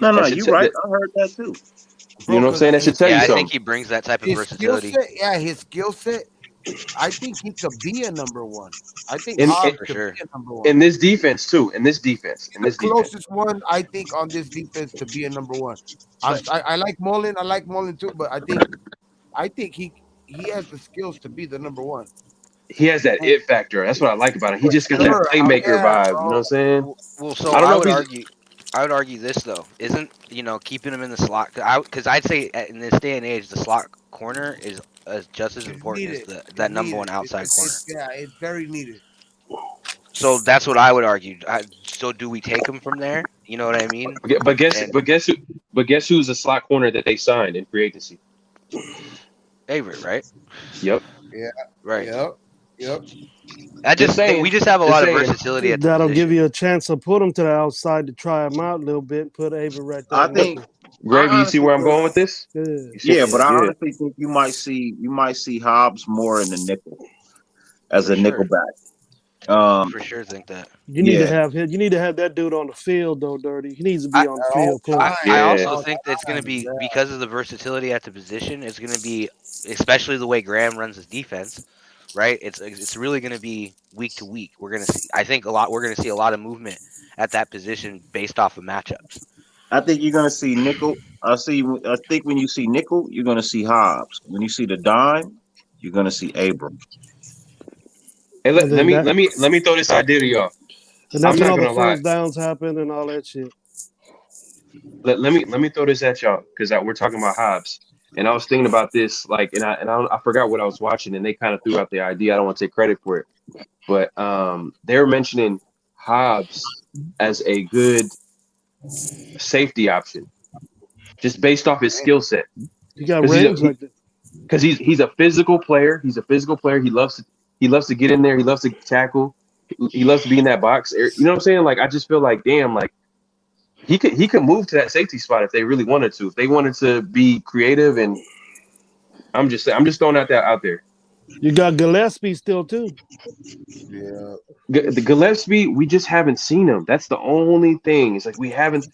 No, you're right. I heard that too. You know what I'm saying? That should tell you something. I think he brings that type of versatility. His skill set. I think he could be a number 1. I think Hobbs could be a number 1. In this defense too. In this defense. Closest one, I think, on this defense to be a number 1. I like Mullen. I like Mullen too, but I think he has the skills to be the number 1. He has that it factor. That's what I like about him. He just got that playmaker vibe. You know what I'm saying? Well, so I would argue this though. Isn't keeping him in the slot? Because I'd say in this day and age, the slot corner is just as important as that number 1 outside corner. It's very needed. So that's what I would argue. So do we take him from there? You know what I mean? But guess who's a slot corner that they signed in free agency? Avery, right? Yep. Yeah. Right. Yep. I just think we just have a lot of versatility. That'll give you a chance to put him to the outside to try him out a little bit and put Avery right there. I think. Gravy, you see where I'm going with this? Yeah, but I honestly think you might see Hobbs more in the nickel as a nickelback. For sure, think that you need to have him. You need to have that dude on the field, though. Dirty. He needs to be on the field. I also think that's going to be because of the versatility at the position. It's going to be, especially the way Graham runs his defense. Right, it's really going to be week to week. We're going to see. I think we're going to see a lot of movement at that position based off of matchups. I think you're going to see nickel. I think when you see nickel, you're going to see Hobbs. When you see the dime, you're going to see Abram. Hey, let me throw this idea to y'all. And that's when all the first downs happen and all that shit. Let me throw this at y'all because we're talking about Hobbs. And I was thinking about this, I forgot what I was watching, and they kind of threw out the idea. I don't want to take credit for it, but they were mentioning Hobbs as a good safety option, just based off his skill set. You got range like that because he's a physical player. He's a physical player. He loves to get in there. He loves to tackle. He loves to be in that box. You know what I'm saying? Like I just feel like, damn, like he could move to that safety spot if they really wanted to. If they wanted to be creative, and I'm just throwing that out there. You got Gillespie still too. Yeah. The Gillespie, we just haven't seen him. That's the only thing. It's like we haven't.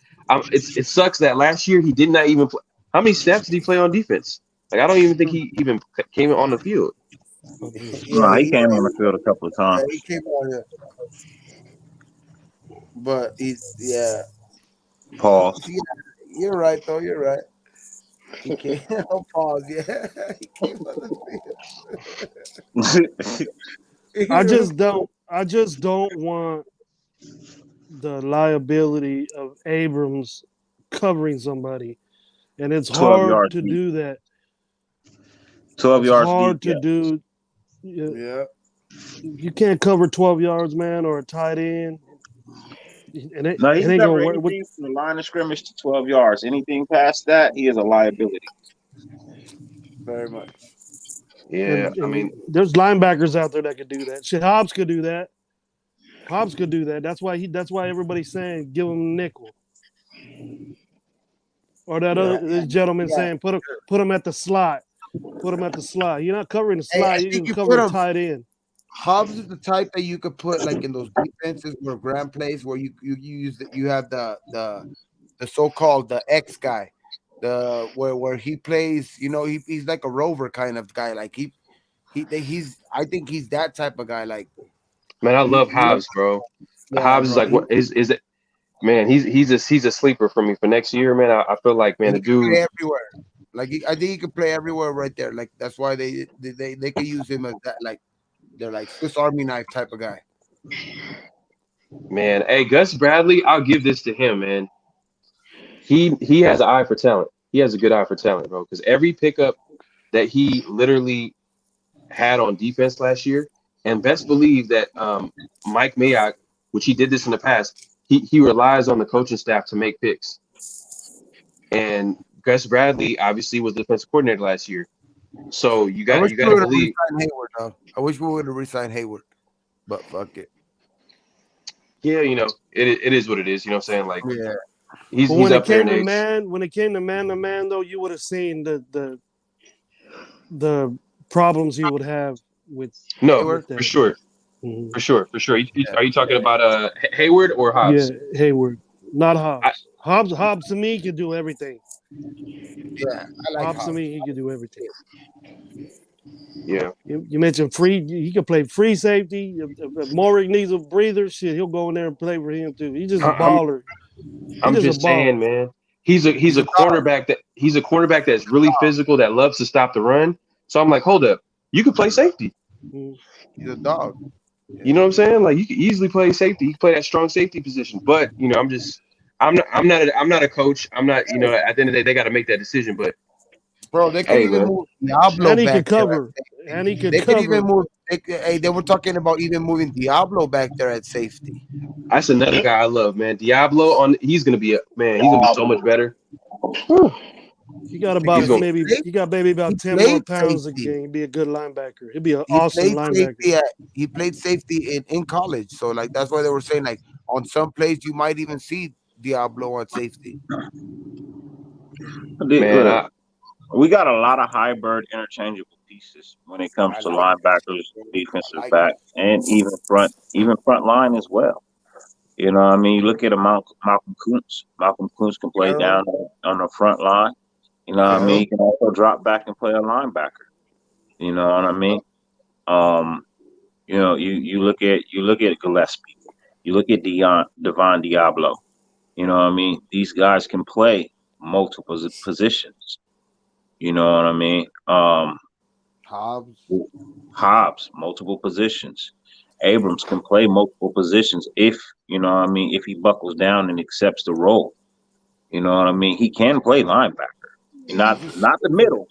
It sucks that last year he did not even play. How many snaps did he play on defense? Like I don't even think he even came on the field. No, he came on the field a couple of times. Yeah, he came on here. But he's Pause. Yeah, you're right though. You're right. He came. Pause. Yeah, he came on the field. I just don't want the liability of Abrams covering somebody, and it's hard to do that. 12 it's yards hard deep, to do. Yeah. You can't cover 12 yards, man, or a tight end. And No, he's it ain't never gonna work. anything from the line of scrimmage to 12 yards. Anything past that, he is a liability. Very much. Yeah, I mean, there's linebackers out there that could do that. Shit, Hobbs could do that. Hobbs could do that. That's why everybody's saying give him a nickel. Or that other gentleman saying put him at the slot. Put him at the slot. You're not covering the slot. You can cover a tight end. Hobbs is the type that you could put like in those defenses where Graham plays, where you have the so-called the X guy, where he plays. You know, he's like a rover kind of guy. Like he's I think he's that type of guy. Like, man, I love Hobbs, bro. Yeah, Hobbs is bro. like what is it? Man, he's a sleeper for me for next year, man. I feel like, man, the dude play everywhere. Like I think he could play everywhere right there. Like that's why they could use him as that. Like they're like Swiss Army knife type of guy. Man, hey, Gus Bradley, I'll give this to him, man. He has an eye for talent. He has a good eye for talent, bro. Because every pickup that he literally had on defense last year, and best believe that Mike Mayock, which he did this in the past, he relies on the coaching staff to make picks. And Gus Bradley obviously was the defensive coordinator last year. So you got to believe. Hayward, though. I wish we would have re-signed Hayward, but fuck it. Yeah, you know, it is what it is. You know what I'm saying? Like, yeah. He's when up it there came in to age. man, when it came to man though, you would have seen the problems he would have with Hayward. For sure. Mm-hmm. For sure. Are you talking about Hayward or Hobbs? Yeah, Hayward, not Hobbs. Hobbs to me can do everything. Yeah, I like Hobbs to me, he can do everything. Yeah. You mentioned free. He can play free safety. If Maury needs a breather, shit, he'll go in there and play for him too. He's just a baller. I'm just saying, man. He's a cornerback that's really physical, that loves to stop the run. So I'm like, hold up, you can play safety. He's a dog. You know what I'm saying? Like you can easily play safety. You can play that strong safety position. But you know, I'm not a coach. I'm not. You know, at the end of the day, they got to make that decision. But bro, they could even move Diablo and he back could cover. And he could they cover. could even move. They were talking about even moving Diablo back there at safety. That's another guy I love, man. Diablo he's gonna be so much better. He got maybe about 10 more pounds a game. He'd be a good linebacker. He'd be an awesome linebacker. He played safety in college, so like that's why they were saying like on some plays you might even see Diablo on safety. Man, we got a lot of hybrid interchangeable pieces when it comes to linebackers, defensive back, and even front line as well. You know what I mean? You look at a Malcolm Kuntz. Malcolm Kuntz can play down on the front line. You know what I mean? He can also drop back and play a linebacker. You know what I mean? You know, you look at Gillespie. You look at Devon Diablo. You know what I mean? These guys can play multiple positions. You know what I mean? Hobbs, multiple positions. Abrams can play multiple positions if, you know what I mean, if he buckles down and accepts the role. You know what I mean? He can play linebacker. Not the middle,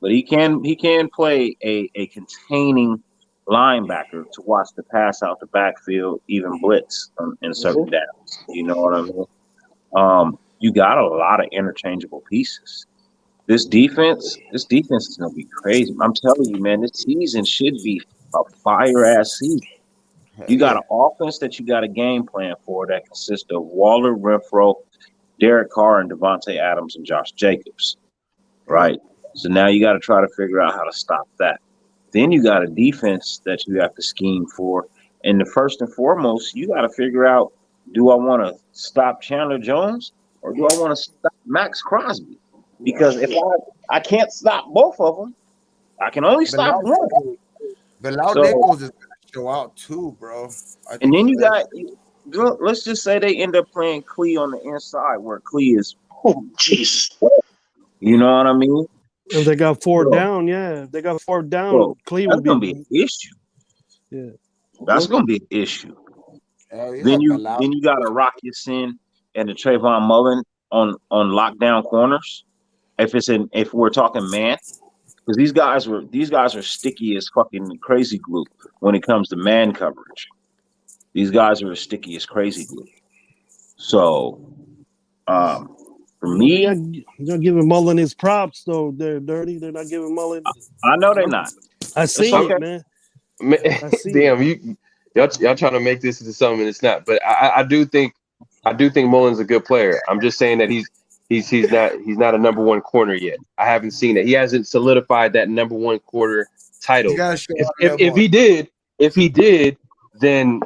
but he can play a containing linebacker to watch the pass out the backfield, even blitz in certain downs. You know what I mean? You got a lot of interchangeable pieces. This defense is gonna be crazy. I'm telling you, man, this season should be a fire ass season. You got an offense that you got a game plan for that consists of Waller, Renfro, Derek Carr, and Devontae Adams and Josh Jacobs, right? So now you got to try to figure out how to stop that. Then you got a defense that you have to scheme for. And the first and foremost, you got to figure out, do I want to stop Chandler Jones or do I want to stop Max Crosby? Because if I can't stop both of them, I can only stop one. But Nichols is going to show out too, bro. And then you got, let's just say they end up playing Clee on the inside where Clee is, oh, Jesus. You know what I mean? If they got fourth down, yeah. If they got fourth down, Cleveland that's going to be an issue. Yeah. That's going to be an issue. Then you got to rock your sin and the Trayvon Mullen on lockdown corners. If we're talking man, because these guys are sticky as fucking crazy glue when it comes to man coverage. These guys are as sticky as crazy glue. So, for me, they're not giving Mullen his props though. They're dirty. They're not giving Mullen. I know they're not. I see it, man. Damn, y'all trying to make this into something and it's not. But I do think Mullen's a good player. I'm just saying that he's not a number one corner yet. I haven't seen it. He hasn't solidified that number one corner title. If he did, then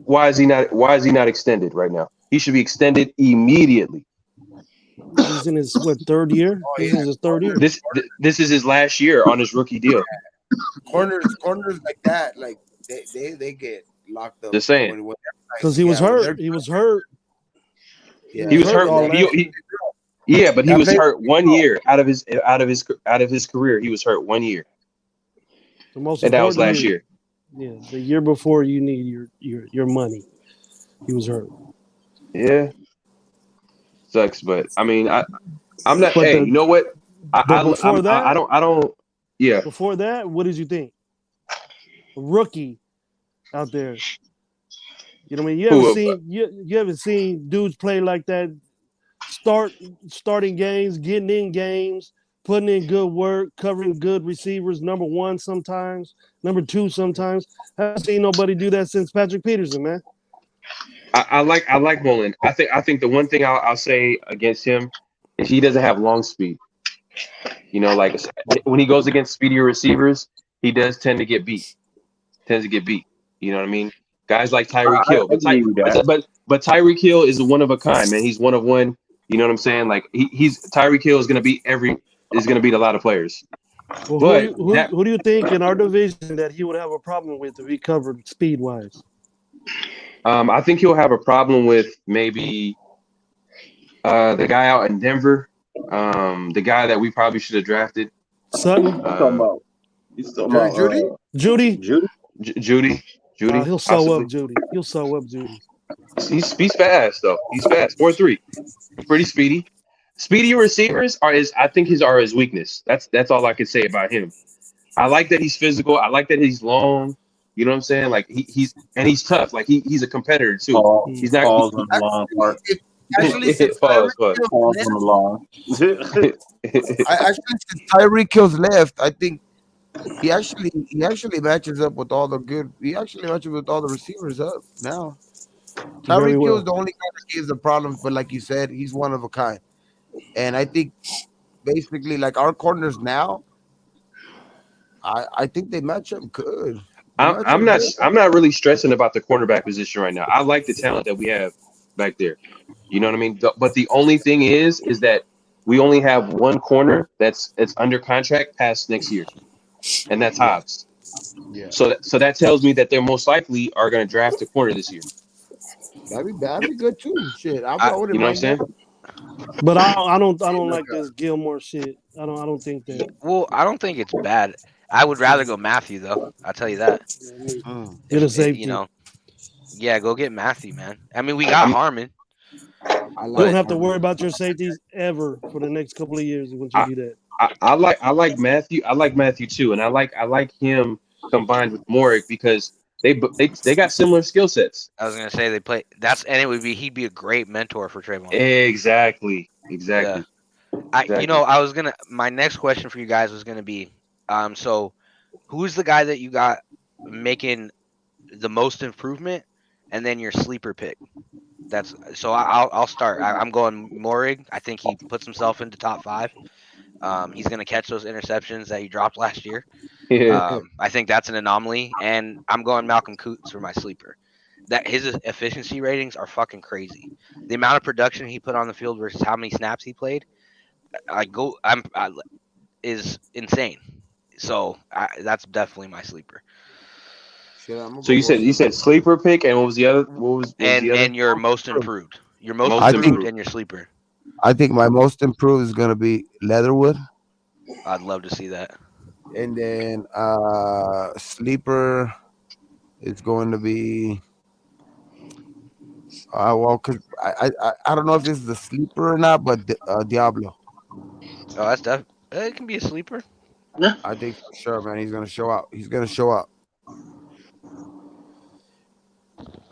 why is he not extended right now? He should be extended immediately. He's in his third year? This is his third year. This is his last year on his rookie deal. Corners like that, like they get locked up. The same. Because he was hurt. He was hurt. Yeah. He was hurt. But he was hurt 1 year out of his career. He was hurt 1 year. And that was last year. Yeah, the year before you need your money. He was hurt. Yeah. Sucks, but I mean, I'm not. Hey, you know what? I don't. Yeah. Before that, what did you think? A rookie out there. You know what I mean? You haven't seen dudes play like that. Starting games, getting in games, putting in good work, covering good receivers. Number one sometimes, number two sometimes. I haven't seen nobody do that since Patrick Peterson, man. I like Mullen. I think the one thing I'll say against him is he doesn't have long speed. You know, like when he goes against speedier receivers, he does tend to get beat. You know what I mean? Guys like Tyreek Hill, but Tyreek Hill is one of a kind, man. He's one of one. You know what I'm saying? Like Tyreek Hill is going to beat a lot of players. Well, but who do you think in our division that he would have a problem with if he covered speed wise? I think he'll have a problem with maybe the guy out in Denver, the guy that we probably should have drafted. Sutton. He's talking about Judy. He'll sew up Judy. He's fast though. He's fast. 4.3. Pretty speedy. Speedy receivers are his weakness. That's all I can say about him. I like that he's physical. I like that he's long. You know what I'm saying? Like he's tough. Like he's a competitor too. He's not falls on the long part. Actually, since Tyreek Hill's left, I think he actually matches up with all the good. He actually matches with all the receivers up now. Tyreek Hill is the only guy that gives a problem, but like you said, he's one of a kind. And I think basically, like our corners now, I think they match up good. I'm not really stressing about the cornerback position right now. I like the talent that we have back there. You know what I mean? But the only thing is that we only have one corner that's under contract past next year, and that's Hobbs. Yeah. So that tells me that they're most likely are going to draft a corner this year. That'd be good too. Shit, you know what I'm saying? But I don't like this Gilmore shit. I don't think that. Well, I don't think it's bad. I would rather go Matthew though. I'll tell you that. Get a safety. You know, yeah, go get Matthew, man. I mean, we got Harmon. You don't have to worry about your safeties ever for the next couple of years once you do that. I like Matthew. I like Matthew too, and I like him combined with Morick because they got similar skill sets. I was gonna say they play. He'd be a great mentor for Trayvon. Exactly. Yeah. My next question for you guys was gonna be, so who's the guy that you got making the most improvement, and then your sleeper pick. That's so. I'll start. I'm going Morig. I think he puts himself into top 5. He's going to catch those interceptions that he dropped last year. I think that's an anomaly, and I'm going Malcolm Coots for my sleeper. That his efficiency ratings are fucking crazy. The amount of production he put on the field versus how many snaps he played, is insane. So that's definitely my sleeper. So you said sleeper pick, and what was the other? What was the other? And your most improved. Your most improved and your sleeper. I think my most improved is gonna be Leatherwood. I'd love to see that. And then sleeper is going to be well, cause I don't know if this is the sleeper or not, but Diablo. Oh, that's it can be a sleeper. Yeah, I think for sure, man. He's gonna show out. He's gonna show up.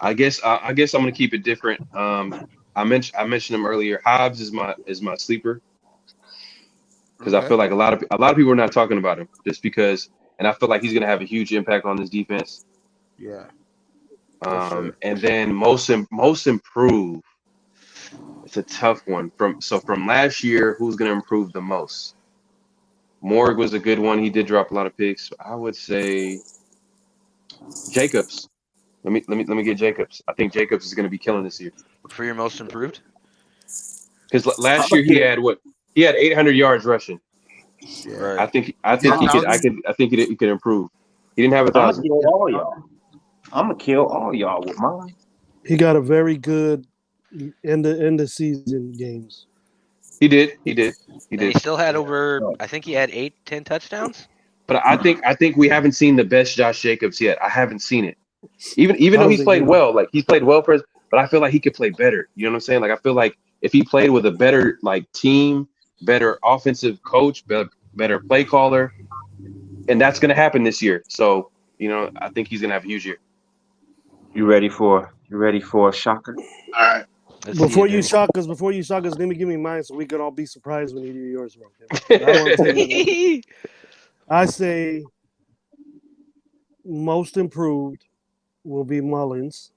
I guess I'm gonna keep it different. I mentioned him earlier. Hobbs is my sleeper because I feel like a lot of people are not talking about him just because, and I feel like he's gonna have a huge impact on this defense. Yeah. And then most improved. It's a tough one. From last year, who's gonna improve the most? Morg was a good one. He did drop a lot of picks. I would say Jacobs. Let me get Jacobs. I think Jacobs is going to be killing this year. For your most improved? Because last year he had what? He had 800 yards rushing. Yeah. Right. I think he could improve. He didn't have 1,000. I'm gonna kill all y'all. I'm gonna kill all y'all with mine. He got a very good end of season games. He did. And he still had over. I think he had 8-10 touchdowns. But I think we haven't seen the best Josh Jacobs yet. I haven't seen it. Even though he's played well, like he's played well for us, but I feel like he could play better. You know what I'm saying? Like I feel like if he played with a better like team, better offensive coach, better play caller, and that's gonna happen this year. So I think he's gonna have a huge year. You ready for a shocker? All right. Before you shock us, let me give me mine so we can all be surprised when you do yours. Okay? I say most improved will be Mullins.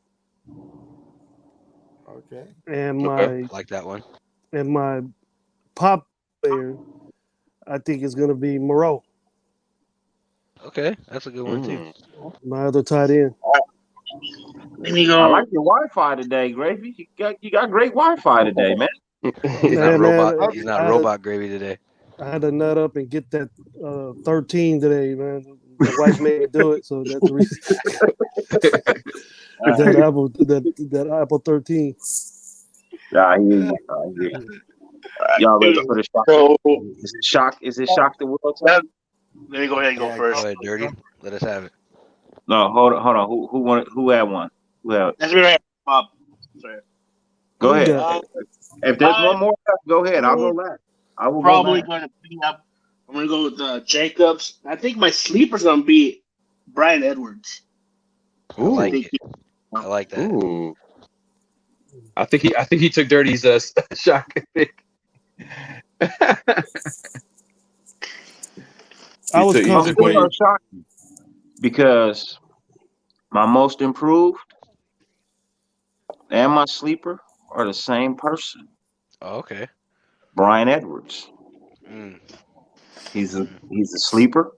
Okay. And like that one. And my pop player, I think is going to be Moreau. Okay, that's a good one too. My other tight end. I like your Wi-Fi today, Gravy. You got great Wi-Fi today, man. He's not robot Gravy today. I had to nut up and get that 13 today, man. My wife made me do it, so that's the reason. that Apple 13. Yeah, I hear you. Y'all ready for the shock? Is it shock the world? Let me go ahead and go first. Go ahead, Dirty. Let us have it. No, hold on. Who had one? That's me right, Bob. Sorry. Go ahead. If there's one more, go ahead. I'll go last. I will probably go going to pick up. I'm going to go with Jacobs. I think my sleeper's going to be Brian Edwards. Ooh. I like that. Ooh. I think he took Dirty's shock pick. I was contemplating because my most improved and my sleeper are the same person. Oh, okay. Brian Edwards. He's a sleeper,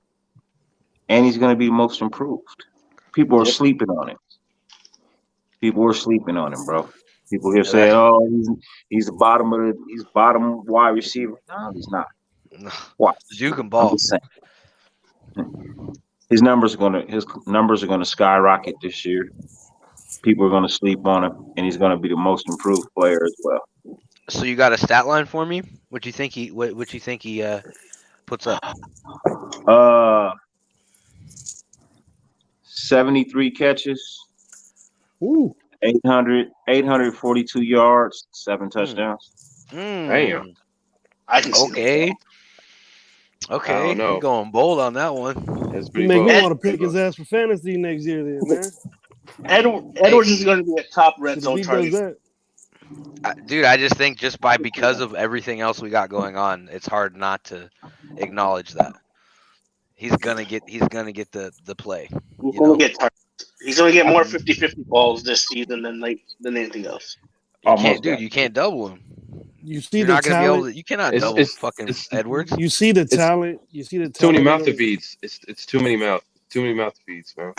and he's going to be most improved. People are sleeping on him. People are sleeping on him, bro. People here say, "Oh, he's the bottom wide receiver." No, he's not. Watch. You can ball. His numbers are gonna skyrocket this year. People are gonna sleep on him, and he's gonna be the most improved player as well. So you got a stat line for me? What you think he puts up? 73 catches. Ooh. 842 yards, 7 touchdowns. Damn. Okay. Okay, you're going bold on that one. You make me want to pick his ass for fantasy next year, then, man. Edwards is going to be a top red zone target. Dude, I just think because of everything else we got going on, it's hard not to acknowledge that he's gonna get the play. He's gonna get more 50-50 balls this season than anything else. You can't, dude. You can't double him. You see You're the not gonna talent. be able to. You cannot double fucking Edwards. You see the talent. You see the talent. Too many mouth to feeds. It's too many mouth to feeds, man.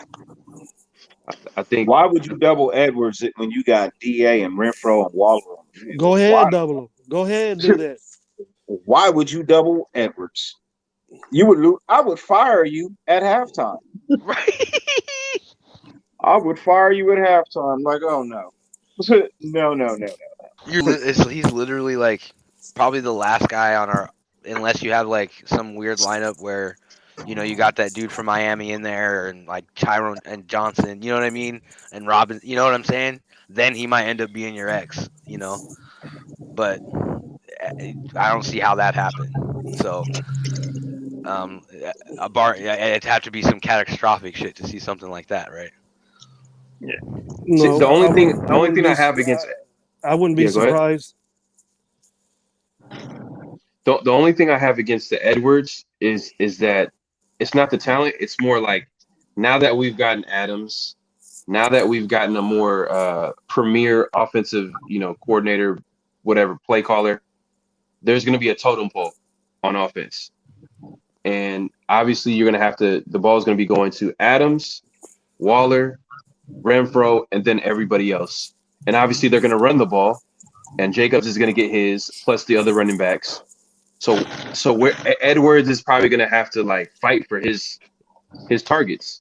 I think. Why would you double Edwards when you got DA and Renfro and Waller? Go ahead, double him. Go ahead, do that. Why would you double Edwards? You would lose. I would fire you at halftime. Right. I would fire you at halftime. Like, oh no, no. He's literally like probably the last guy on our, unless you have like some weird lineup where, you know, you got that dude from Miami in there and like Tyrone and Johnson, you know what I mean, and Robin, you know what I'm saying. Then he might end up being your ex, you know, but I don't see how that happened. So, it'd have to be some catastrophic shit to see something like that, right? Yeah. No, the only thing I have against it, I wouldn't be surprised. The only thing I have against the Edwards is that it's not the talent. It's more like now that we've gotten Adams, now that we've gotten a more premier offensive, coordinator, whatever, play caller, there's going to be a totem pole on offense. And obviously you're going to have to, the ball is going to be going to Adams, Waller, Renfro, and then everybody else. And obviously they're going to run the ball, and Jacobs is going to get his plus the other running backs. So Edwards is probably going to have to like fight for his targets.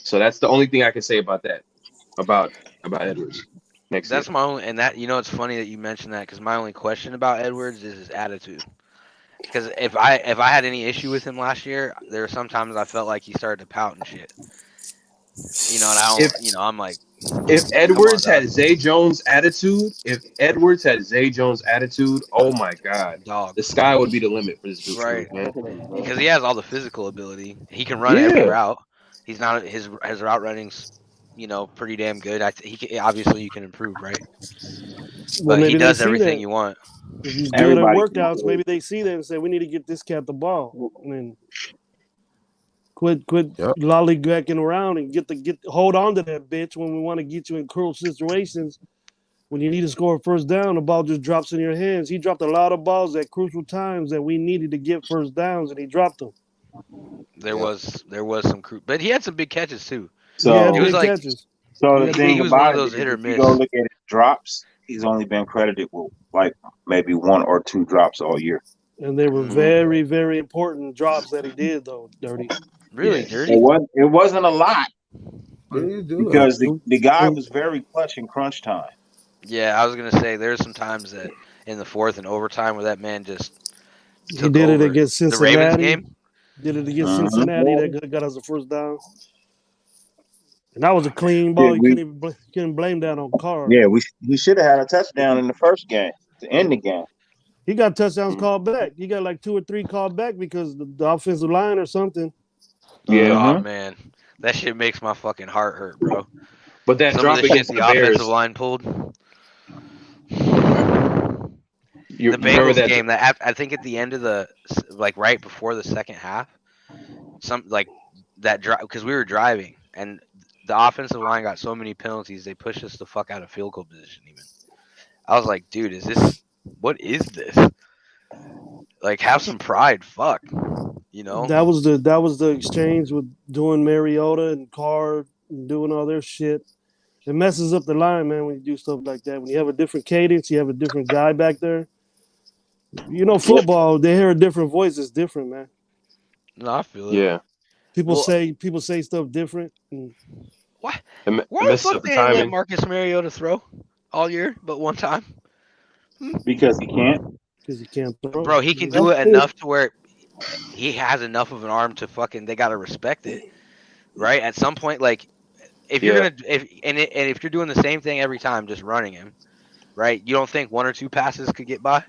So that's the only thing I can say about that, about Edwards. That's my only, and that, it's funny that you mentioned that, because my only question about Edwards is his attitude. Because if I had any issue with him last year, there were sometimes I felt like he started to pout and shit. And I'm like, if Edwards had Zay Jones' attitude, oh my God, dog, the sky would be the limit for this dude, right? Man. Because he has all the physical ability. He can run every route. He's not his route running's, pretty damn good. Obviously you can improve, right? But he does everything you want. If he's good at workouts, maybe they see that and say, we need to get this cat the ball. And then quit lollygagging around and hold on to that bitch when we want to get you in cruel situations. When you need to score a first down, the ball just drops in your hands. He dropped a lot of balls at crucial times that we needed to get first downs, and he dropped them. There was some but he had some big catches too. So it was like catches. So the thing he was about one of those it, hit or if miss. you go look at his drops, he's only been credited with like maybe 1 or 2 drops all year. And they were very, very important drops that he did, though, Dirty. Really, Dirty? It wasn't a lot. Because the guy was very clutch in crunch time. Yeah, I was gonna say there's some times that in the fourth and overtime where that man just he did it against Cincinnati. The Ravens game. Did it against Cincinnati that got us a first down. And that was a clean ball. You couldn't blame that on Carr. Yeah, we should have had a touchdown in the first game to end the game. He got touchdowns called back. He got like 2 or 3 called back because the offensive line or something. Yeah, oh man, that shit makes my fucking heart hurt, bro. But that some drop of the shit the offensive Bears. line pulled. The Bengals game that I think at the end of right before the second half, that drive, because we were driving and the offensive line got so many penalties they pushed us the fuck out of field goal position. Even I was like, dude, what is this? Like, have some pride, fuck. That was the exchange with doing Mariota and Carr and doing all their shit. It messes up the line, man, when you do stuff like that. When you have a different cadence, you have a different guy back there. Football, they hear a different voice. It's different, man. No, I feel it. Yeah. People say stuff different. What? Why the fuck they didn't let Marcus Mariota throw all year but one time? Because he can't. Because he can't throw. Bro, he can do it enough to where he has enough of an arm to they gotta respect it, right? At some point, like if you're if you're doing the same thing every time, just running him, right? You don't think 1 or 2 passes could get by?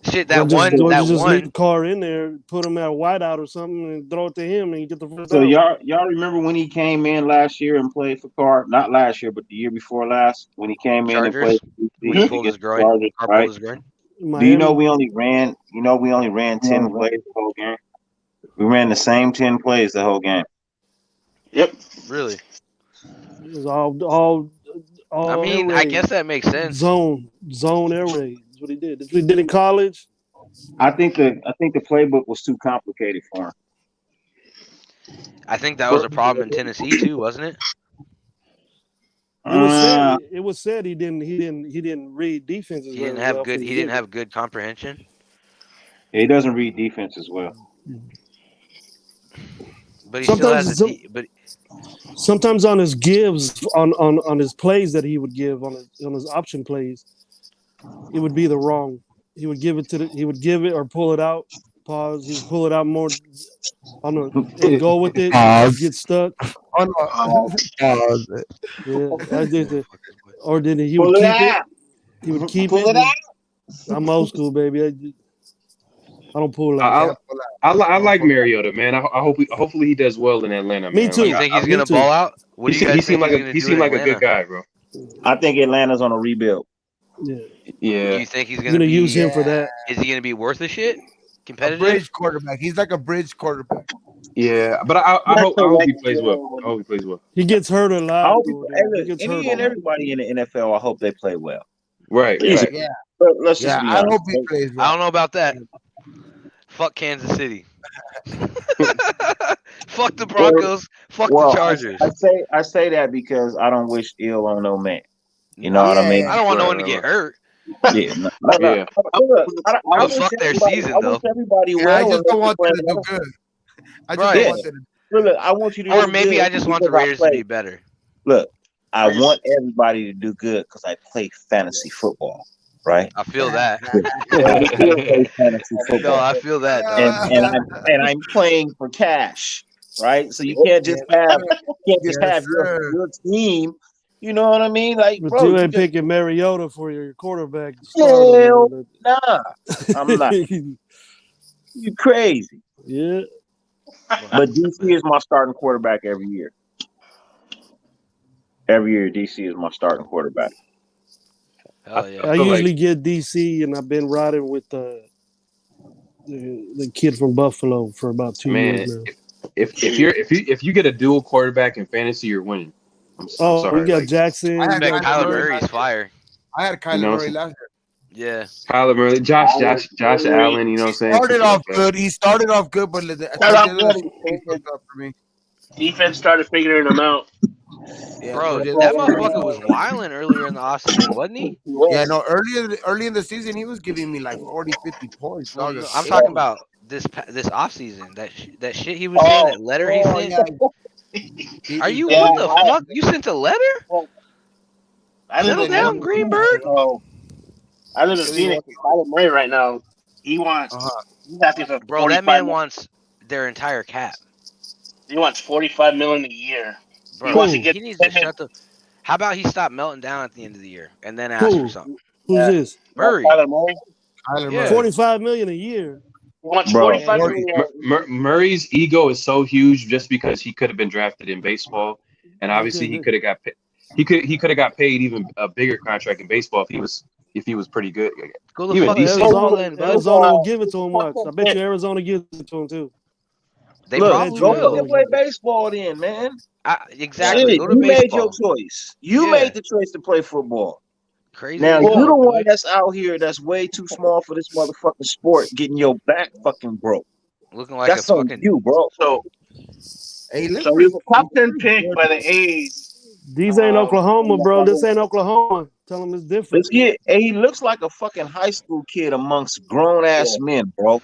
Shit, just leave the car in there, put him at a wideout or something, and throw it to him, and you get the first So down. y'all remember when he came in last year and played for Carr? Not last year, but the year before last, when he came in and played when he pulled his groin. Right? Do you know we only ran 10 plays the whole game? We ran the same 10 plays the whole game. Yep. Really? It was all I mean, air I raid. guess that makes sense. Zone air raid. That's what he did. That's what he did in college. I think the playbook was too complicated for him. I think that was a problem in Tennessee too, wasn't it? It was said he didn't read defenses. He didn't have good. He didn't have good comprehension. He doesn't read defense as well. But he still has but sometimes on his gives on his plays that he would give on his option plays, it would be the wrong. He would give it or pull it out. Pause. He would pull it out more. I don't know. And go with it. Get stuck. Pause. Yeah, I did it. Or did he would keep it? He would keep it. I'm old school, baby. I don't pull out. I like Mariota, man. Hopefully he does well in Atlanta. Me man. too. You think he's gonna ball out? What do you guys he seemed think like a good guy, bro. I think Atlanta's on a rebuild. Yeah. Yeah. Do you think he's gonna use him for that? Is he gonna be worth a shit? Competitive? A bridge quarterback. He's like a bridge quarterback. Yeah, but I hope he plays well. I hope he plays well. He gets hurt a lot. Everybody in the NFL, I hope they play well. Right. Yeah. But let's just be I honest. hope he plays well. I don't know about that. Fuck Kansas City. Fuck the Broncos. Fuck the Chargers. I say that because I don't wish ill on no man. You know what I mean? I don't want no one to get hurt. Yeah, no. Yeah. I fuck their season, I though. wish everybody well. I just don't want them to do good. I just don't want them to. Look, I want you to. Or do maybe good I just want the because I Raiders to play. be better. Look, I want everybody to do good because I play fantasy football, right? I feel that. Fantasy football. No, I feel that. And I'm playing for cash, right? So you can't just have your team. You know what I mean? Like, But bro, you ain't picking Mariota for your quarterback. Hell nah, I'm not. You crazy? Yeah. But DC is my starting quarterback every year. Every year, DC is my starting quarterback. Hell yeah. I usually get DC, and I've been riding with the kid from Buffalo for about 2 years now. If you get a dual quarterback in fantasy, you're winning. I'm sorry. We got Jackson. Kyler Murray's fire. I had Kyler Murray last year. Yeah. Kyler Murray, Josh Allen, you know what I'm saying? He started off good, but for me. Defense started figuring him out. Yeah, Bro, that motherfucker was wilding earlier in the offseason, wasn't he? Yeah, no, early in the season, he was giving me like 40, 50 points. I'm talking about this offseason. That shit he was saying, that letter he sent. Yeah. Are you what the fuck? You sent a letter? Settle down, Greenberg. I live in Phoenix. Kyler Murray right now. He wants. He's asking for Bro, that man wants their entire cap. He wants $45 million a year. Bro, he wants to get. He needs to shut the. How about he stop melting down at the end of the year and then ask for something? Who's this? Murray. Kyler Murray. Yeah. $45 million a year. He wants $45 million. Murray's ego is so huge just because he could have been drafted in baseball, and obviously he could have got he could have got paid even a bigger contract in baseball if he was pretty good. Go the fuck Arizona will give it to him once. I bet you Arizona gives it to him too. They go play baseball then, man. Exactly. Shit, go to you baseball. made your choice. You made the choice to play football. Crazy. Now you're the one that's out here that's way too small for this motherfucking sport, getting your back fucking broke. Looking like that's a on fucking you, bro. So he was a top 10 pick by the A's. These ain't Oklahoma, bro. This ain't Oklahoma. Tell him it's different. He looks like a fucking high school kid amongst grown ass men, bro.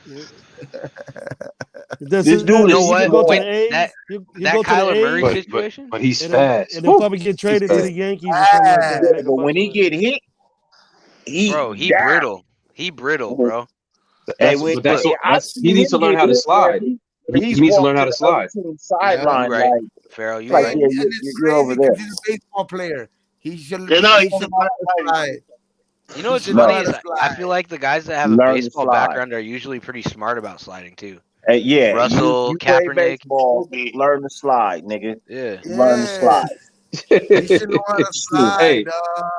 This dude, you know what? go to the A's, you go to Kyler the Murray A's, situation, but he's and fast. And they'll probably get traded to the Yankees or something like that. But when he get hit, he brittle. He brittle, bro. He needs to learn how to slide. He needs to learn how to slide. Sideline, right. like, Farrell, you're like, right. yeah, you're over there. He's a baseball player. He should You know what's funny is I feel like the guys that have a baseball background are usually pretty smart about sliding too. Yeah, Russell, you play Kaepernick. baseball, learn to slide, nigga. Yeah. Learn to slide. He should know how to slide, dog.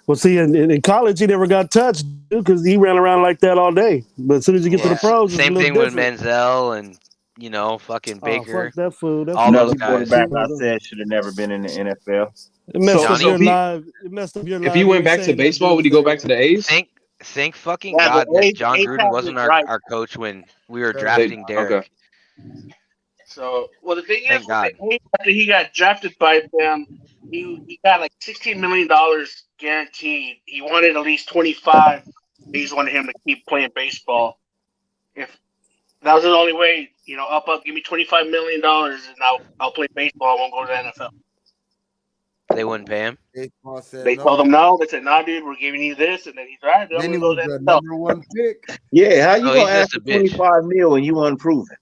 Well, see, in college, he never got touched because he ran around like that all day. But as soon as you get to the pros, it's Same a thing little with different. Menzel and you know, fucking Baker. Fuck that fool. That's all Another those guys. quarterback I said should have never been in the NFL. It messed up Johnny, your live. It messed up your live. If he went back to baseball, would he go back to the A's? Thank fucking Yeah, God the that A's- John A's Gruden have wasn't it our, right. our coach when we were drafting Derek. Okay. So, well, the thing Thank is, God. after he got drafted by them, he got like $16 million guaranteed. He wanted at least 25. They just wanted him to keep playing baseball. If that was the only way, you know, up, give me $25 million, and I'll play baseball. I won't go to the NFL. They wouldn't pay him. Baseball said They told him no. They said, "Nah, dude, we're giving you this," and then he's right. Then he was the number one pick. Yeah, how you Oh, gonna he's ask just for a bitch. 25 mil and you unproven?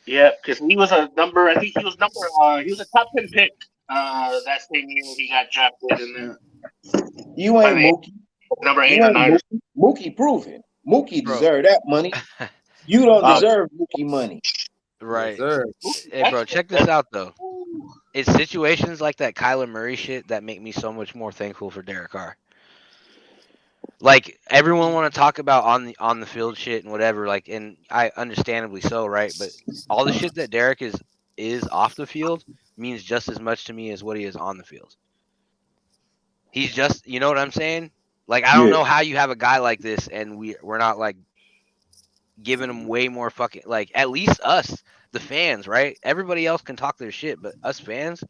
Yeah, because he was a number. I think he was number. He was a top 10 pick. That same year he got drafted, and then You ain't Mookie. number 8 You or ain't 9. Mookie proven. Mookie Bro. deserve that money. You don't deserve Mookie money. Right. Sir. Hey, bro, check this out though. It's situations like that Kyler Murray shit that make me so much more thankful for Derek Carr. Like everyone want to talk about on the field shit and whatever, like, and I understandably so, right? But all the shit that Derek is off the field means just as much to me as what he is on the field. He's just, you know what I'm saying? Like I don't know how you have a guy like this and we're not like giving him way more fucking, like, at least us, the fans, right? Everybody else can talk their shit, but us fans,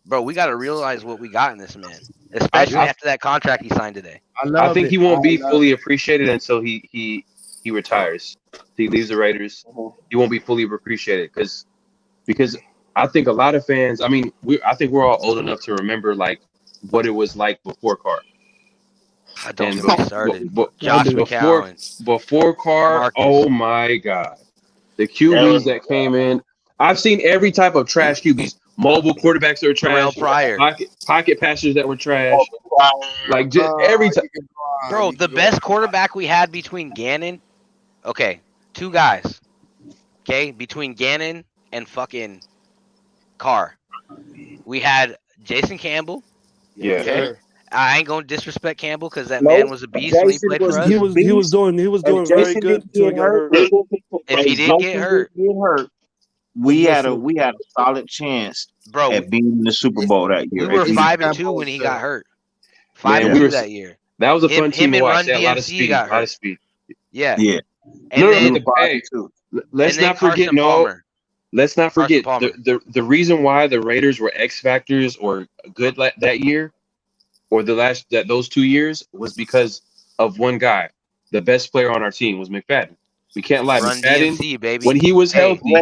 bro, we got to realize what we got in this man, especially after that contract he signed today. I think he won't be fully appreciated until he retires. He leaves the Raiders. He won't be fully appreciated because I think a lot of fans. I mean, I think we're all old enough to remember like what it was like before Carr. I don't get me started. Josh McCown. Before Carr, Marcus. oh my God, the QBs that came in. I've seen every type of trash QBs. Mobile quarterbacks that were trash. Pocket passers that were trash. Like just every time. Bro, the best quarterback we had between Gannon, okay, two guys, okay, between Gannon and fucking Carr. We had Jason Campbell. Yeah. Okay. I ain't gonna disrespect Campbell because that man was a beast when he played for us. He was doing very good until he got hurt. If he did get hurt, we had a solid chance, bro, at being in the Super Bowl that year. We were 5-2 when he got hurt. 5-2 that year. That was a fun team to watch. Him and Run DMC got hurt. A lot of speed. Yeah. Yeah. And then, let's not forget. Let's not forget the reason why the Raiders were X factors or good that year, or those 2 years, was because of one guy. The best player on our team was McFadden. We can't lie. Run McFadden, DMC, baby. when he was healthy,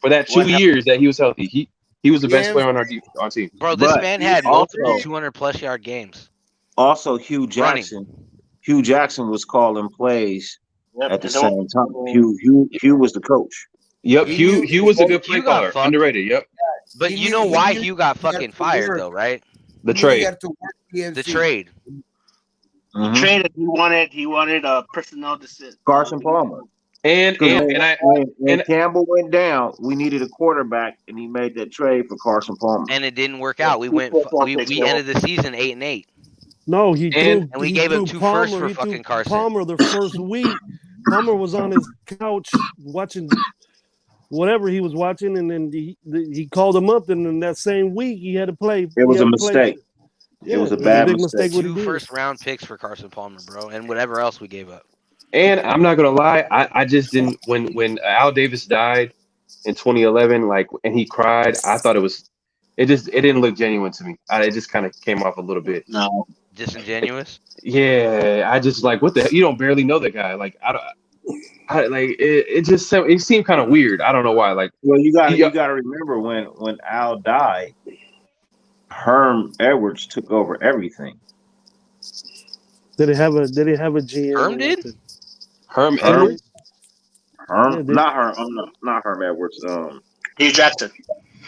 for that 2 years that he was healthy, he was the best player on our team. Bro, this man had multiple 200+ yard games. Also, Hugh Jackson. Hugh Jackson was calling plays at the same time. Hugh was the coach. Yep, Hugh was a good play caller. Underrated. Yep. But you know why Hugh got fucking fired though, right? The trade. The trade. He traded. He wanted a personnel decision. Carson Palmer. And Campbell went down, we needed a quarterback, and he made that trade for Carson Palmer. And it didn't work out. We ended the season 8-8. No, we gave him 2 Palmer, firsts for fucking Carson. Palmer the first week. Palmer was on his couch watching whatever he was watching, and then he called him up, and in that same week he had to play. It was a mistake. It was a bad mistake. 2 first-round picks for Carson Palmer, bro, and whatever else we gave up. And I'm not gonna lie, I just didn't when Al Davis died in 2011, like, and he cried. I thought it didn't look genuine to me. It just kind of came off a little bit. No, disingenuous. Yeah, I just like, what the hell? You don't barely know that guy. Like it seemed kind of weird. I don't know why. Like, well, you got to remember when Al died, Herm Edwards took over everything. Did he have a GM? Herm did? Herm Edwards? Not Herm Edwards. Hugh Jackson.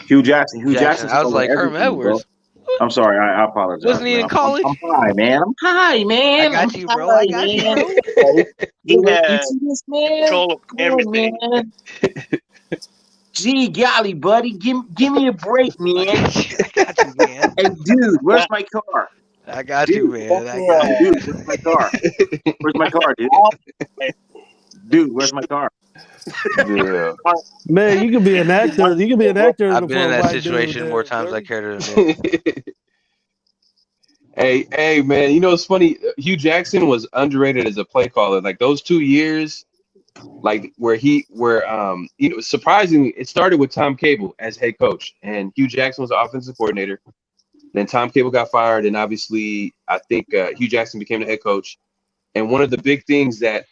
Hugh Jackson. I was like, Herm Edwards. Bro. I'm sorry. I apologize. Wasn't he in college? I'm high, man. I got you, bro. I got you, bro. He had control of everything. Man. Gee, golly, buddy, give me a break, man. I got you, man. Hey, dude, where's my car? I got you, man. Dude, where's my car? Where's my car, dude? Dude, where's my car? Yeah. Man, you could be an actor. You could be an actor I've been before in a that white situation dude. more times I care to admit. Hey, man, you know it's funny. Hugh Jackson was underrated as a play caller. Like those 2 years, like you know, surprisingly, it started with Tom Cable as head coach, and Hugh Jackson was the offensive coordinator. Then Tom Cable got fired, and obviously, I think Hugh Jackson became the head coach. And one of the big things that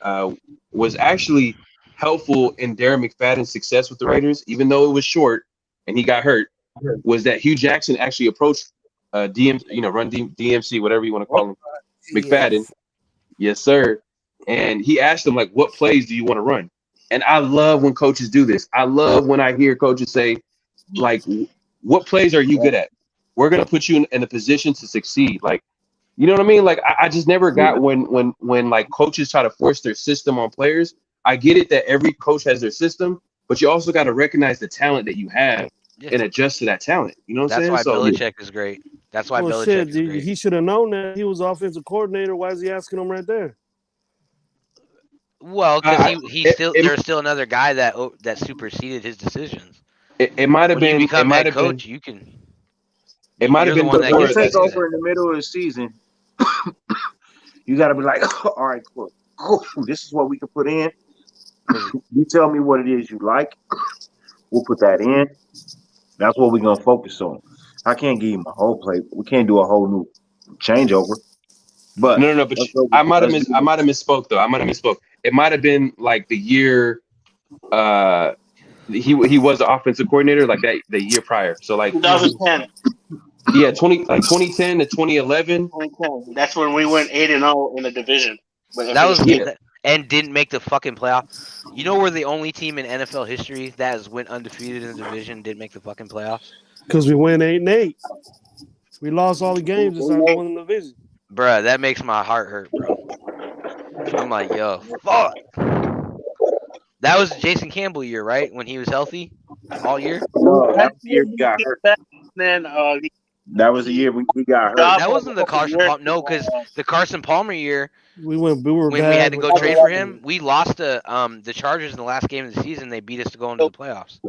was actually helpful in Darren McFadden's success with the Raiders, even though it was short and he got hurt, was that Hugh Jackson actually approached DMC, whatever you want to call him, McFadden. Yes, sir. And he asked him, like, what plays do you want to run? And I love when coaches do this. I love when I hear coaches say, like, what plays are you good at? We're going to put you in a position to succeed. Like, you know what I mean? Like, I just never got when like coaches try to force their system on players. I get it that every coach has their system, but you also got to recognize the talent that you have and adjust to that talent. You know what I'm saying? That's why Belichick is great. That's why Belichick is great. He should have known that he was offensive coordinator. Why is he asking him right there? Well, because there's still another guy that superseded his decisions. It might have been. You become head coach, you can. It might have been when you take over in the middle of the season. You got to be like, all right, cool. This is what we can put in. You tell me what it is you like. We'll put that in. That's what we're gonna focus on. I can't give you my whole plate. We can't do a whole new changeover. But no. But I might have misspoke though. I might have misspoke. It might have been like the year. He was the offensive coordinator like that the year prior. So like 2010. Yeah, 2010 to 2011. 2010. That's when we went 8-0 in the division. That was and didn't make the fucking playoff. You know, we're the only team in NFL history that has went undefeated in the division, didn't make the fucking playoffs. Because we went 8-8. We lost all the games and started winning the division. Bruh, that makes my heart hurt, bro. I'm like, yo, fuck. That was Jason Campbell year, right? When he was healthy all year? No, that was the year we got hurt. Then that was the year we got hurt. That wasn't the Carson Palmer. No, because the Carson Palmer year, we were when we had to go trade for him, we lost to the Chargers in the last game of the season. They beat us to go into the playoffs.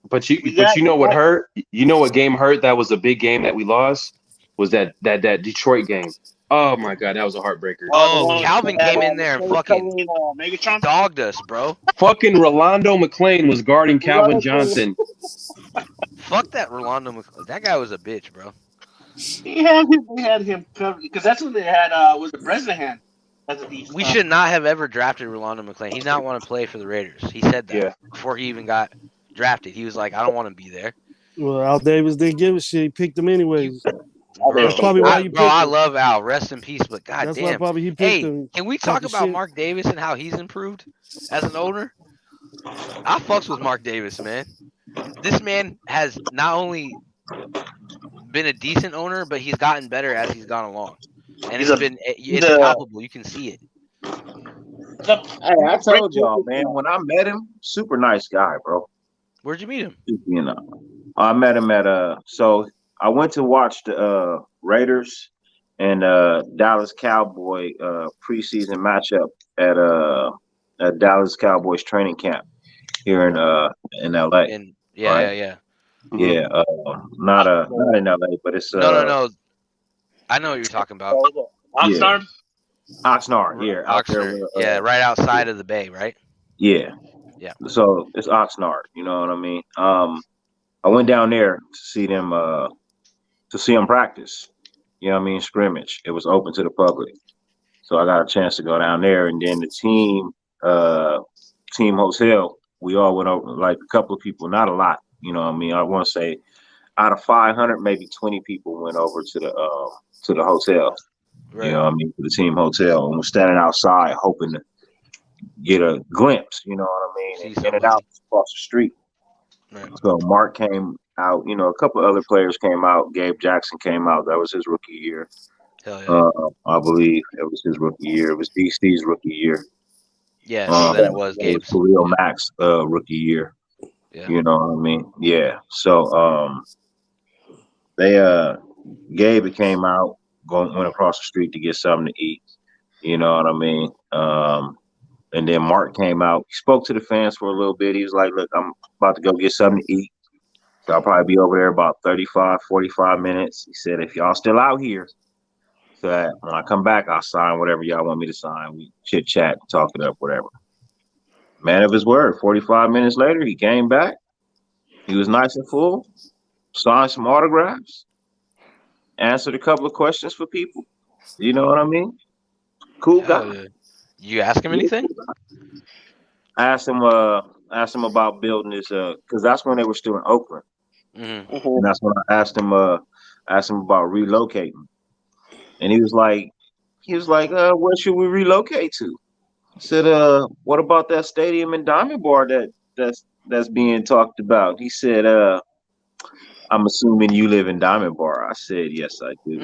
But you know what hurt? You know what game hurt? That was a big game that we lost. Was that Detroit game? Oh my god, that was a heartbreaker. Oh, Calvin came in there and fucking dogged us, bro. Fucking Rolando McClain was guarding Calvin Johnson. Fuck that Rolando McClain. That guy was a bitch, bro. They had him covered because that's when they had was the Bresnahan as a defense. We should not have ever drafted Rolando McClain. He did not want to play for the Raiders. He said that before he even got drafted. He was like, I don't want to be there. Well, Al Davis didn't give a shit. He picked him anyways. That's probably why you picked him. I love Al. Rest in peace. But goddamn. That's why probably he picked him. Can we talk about Mark Davis and how he's improved as an owner? I fucks with Mark Davis, man. This man has not only been a decent owner, but he's gotten better as he's gone along. And it's palpable. You can see it. Hey, I told y'all, man, when I met him, super nice guy, bro. Where'd you meet him? You know, I met him at so I went to watch the Raiders and Dallas Cowboy preseason matchup at Dallas Cowboys training camp here in LA. Yeah. Yeah, not in LA, but it's no. I know what you're talking about. Oxnard? Oxnard, here. Out there, right outside of the Bay, right? Yeah. So it's Oxnard, you know what I mean? I went down there to see them practice. You know what I mean? Scrimmage. It was open to the public. So I got a chance to go down there, and then the team hotel, we all went over, like a couple of people, not a lot, you know what I mean? I want to say out of 500, maybe 20 people went over to the hotel. Right. You know what I mean? To the team hotel, and we're standing outside hoping to get a glimpse, you know what I mean? And get it out across the street. Right. So Mark came out, you know, a couple other players came out. Gabe Jackson came out. That was his rookie year. Hell yeah. I believe it was his rookie year. It was DC's rookie year. Yeah, then it was Gabe's. Khalil Mack's rookie year. Yeah. You know what I mean? Yeah. So Gabe came out, went across the street to get something to eat. You know what I mean? And then Mark came out. He spoke to the fans for a little bit. He was like, look, I'm about to go get something to eat. So I'll probably be over there about 35, 45 minutes. He said, if y'all still out here, so that when I come back, I'll sign whatever y'all want me to sign. We chit chat, talk it up, whatever. Man of his word. 45 minutes later, he came back. He was nice and full. Signed some autographs. Answered a couple of questions for people. You know what I mean? Cool guy. Yeah. You ask him anything? I asked him about building this because that's when they were still in Oakland. Mm-hmm. And that's when I asked him about relocating. And he was like, where should we relocate to? I said, what about that stadium in Diamond Bar that's being talked about? He said, I'm assuming you live in Diamond Bar. I said, yes, I do.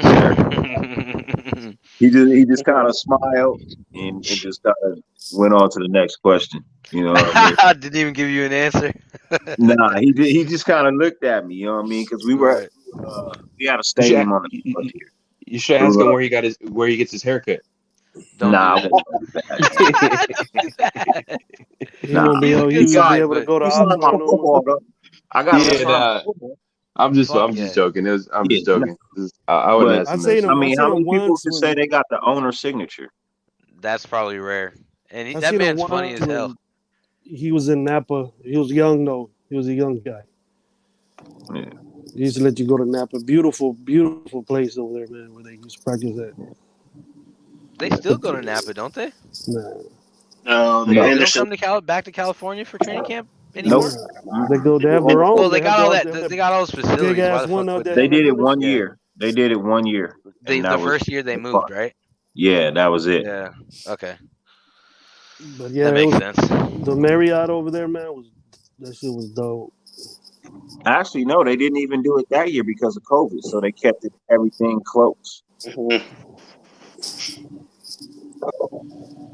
He just kind of smiled and just kind of went on to the next question. You know what I mean? Didn't even give you an answer. Nah, he just kind of looked at me. You know what I mean? Because we were we had a stadium on the here. You should ask him where he gets his haircut. Nah, He won't be able to go to Oakland. I got I'm just joking. I'm just joking. I wouldn't ask him. How many people can say they got the owner's signature? That's probably rare. And I that seen man's him funny as hell. He was in Napa. He was young though. He was a young guy. Yeah. He used to let you go to Napa. Beautiful, beautiful place over there, man, where they used to practice at. They still go to Napa, don't they? No, they don't come back to California for training camp anymore. They go. They have their own. Well, they got all that. They got all those facilities. Why the fuck would They did it 1 year. They did it 1 year. The first year they moved, right? Yeah, that was it. Yeah. Okay. But yeah, that makes sense. The Marriott over there, man, that shit was dope. Actually, no, they didn't even do it that year because of COVID, so they kept everything close.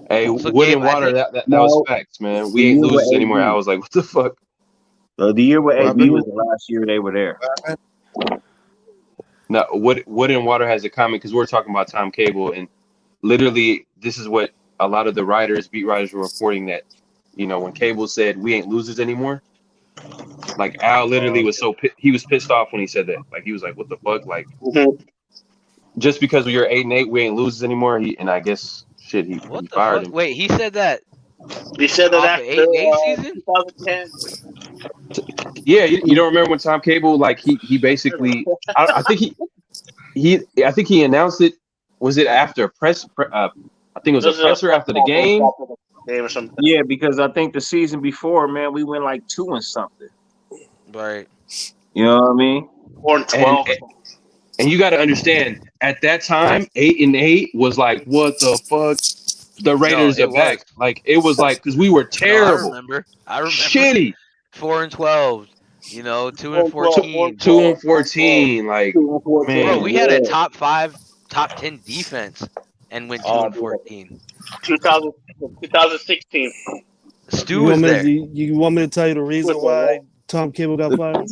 Hey, wood and water, that was facts, man. We ain't losing anymore. I was like, what the fuck? The year with AB was the last year they were there. No, wood and water has a comment because we're talking about Tom Cable, and literally this is what a lot of the beat writers were reporting, that, you know, when Cable said we ain't losers anymore, like Al literally was he was pissed off when he said that. Like he was like, what the fuck? Like just because we are 8-8, we ain't losers anymore. And I guess shit, he fired him. Wait, he said that. He said that after 8-8 season, 2010. Yeah, you don't remember when Tom Cable, like he basically, I think he announced it. Was it after a press? I think it was a presser after the game. Or something. Yeah, because I think the season before, man, we went like 2 and something. Right. You know what I mean? 4-12. And you got to understand, at that time, 8-8 was like, what the fuck? The Raiders are back. Like it was like, because we were terrible. I remember. Shitty. 4-12. You know, 2-14. 2-14. Like, man, bro, we had a top 10 defense and went 2-14. 2016. Stu was there. You want me to tell you the reason why Tom Cable got fired?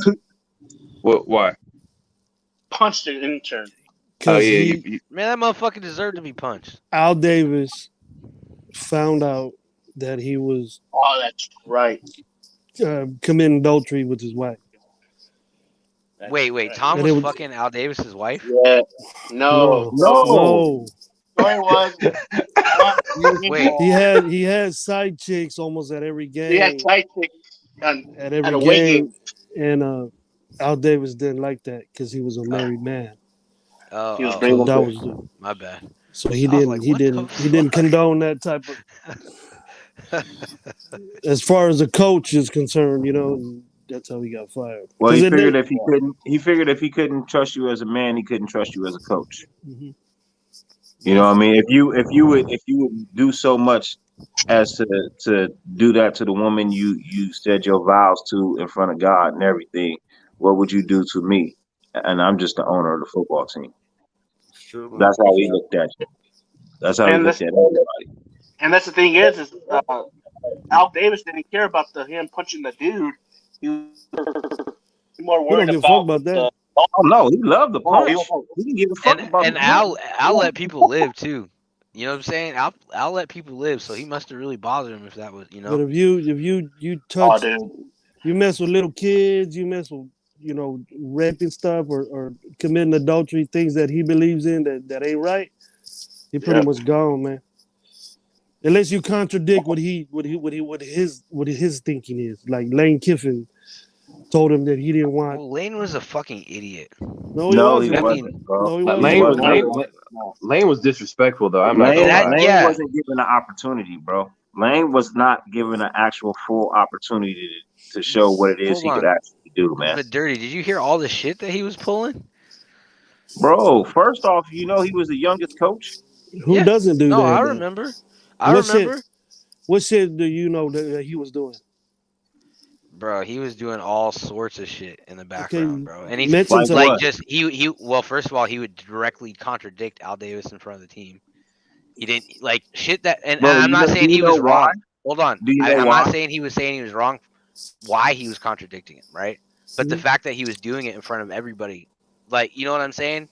What? Why? Punched an intern. Oh yeah, man, that motherfucker deserved to be punched. Al Davis found out that he was. Oh, that's right. Committing adultery with his wife. Wait. Tom was fucking Al Davis's wife? Yeah. No. No. It was. Wait. He had side chicks almost at every game. He had side chicks at every game, and Al Davis didn't like that because he was a married man. Oh, he was so that was my bad. So he didn't condone that type of. As far as the coach is concerned, you know, that's how he got fired. Well, he figured if he couldn't trust you as a man, he couldn't trust you as a coach. Mm-hmm. You know what I mean? If you would do so much as to do that to the woman you said your vows to in front of God and everything, what would you do to me? And I'm just the owner of the football team. Sure. That's how he looked at you. That's how he looked at everybody. And that's the thing is Al Davis didn't care about him punching the dude. He was more worried about that. Oh no, he loved the punch. He didn't give a fuck about. And Al let people live too. You know what I'm saying? I'll let people live. So he must have really bothered him if that was, you But know. if you touch, you mess with little kids, you mess with raping stuff or committing adultery, things that he believes in that ain't right, he pretty much gone, man. Unless you contradict what his thinking is. Like Lane Kiffin told him that he didn't want. Well, Lane was a fucking idiot. No, he wasn't. He wasn't, bro. No, he Lane was disrespectful though. I'm not Lane, gonna lie. Lane wasn't given an opportunity, bro. Lane was not given an actual full opportunity to show what it is Hold he could on. actually do, man. But Dirty, did you hear all the shit that he was pulling? Bro, first off, he was the youngest coach. Who doesn't do that? No, I though? remember. I remember. What shit do you know that he was doing? Bro, he was doing all sorts of shit in the background, bro. And he mention like what? just he well, first of all, he would directly contradict Al Davis in front of the team. He didn't like shit that, and Bro, I'm not saying he was wrong. Hold on, Do you know I'm why? not saying he was wrong. Why he was contradicting him, right? But the fact that he was doing it in front of everybody, like, you know what I'm saying?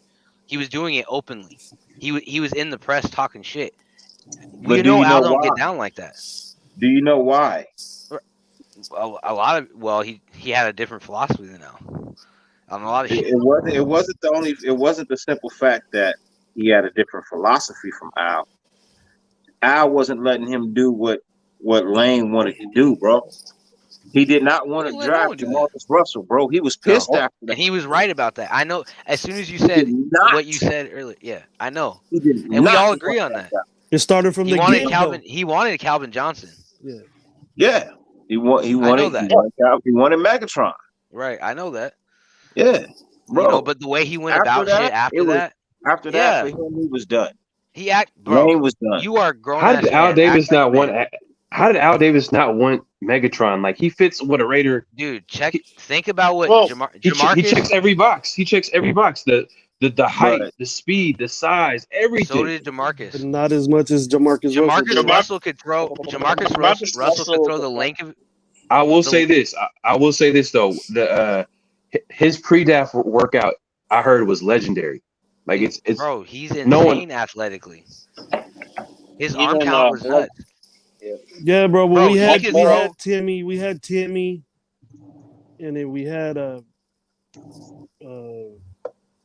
He was doing it openly. He was in the press talking shit. But You do know you know Al don't why? get down like that. Do you know why? A lot of he had a different philosophy than Al on a lot of shit. It wasn't the simple fact that he had a different philosophy from Al. Al wasn't letting him do what Lane wanted to do, bro. He did not want to draft Jamarcus Russell, bro. He was pissed after that. And he was right about that. I know. As soon as you said what you said earlier, yeah, I know. And we all agree on that. It started from He wanted Calvin. He wanted Calvin Johnson. Yeah. He wanted Megatron. Right, I know that. Yeah, bro. You know, but the way he went about shit after that, for him, he was done. Bro, was done. You are grown. How did Al Davis not want? How did Al Davis not want Megatron? Like, he fits what a Raider. Dude, think about what Jamarcus. He checks every box. He checks every box. The height, the speed, the size, everything. So did Jamarcus. But not as much as Jamarcus Russell could throw. Jamarcus Russell could throw the length of. I will say this. I will say this though. His pre-draft workout I heard was legendary. Like it's bro. He's insane athletically. His arm count was nuts. Yeah, bro. But Bro, we had Timmy, and then we had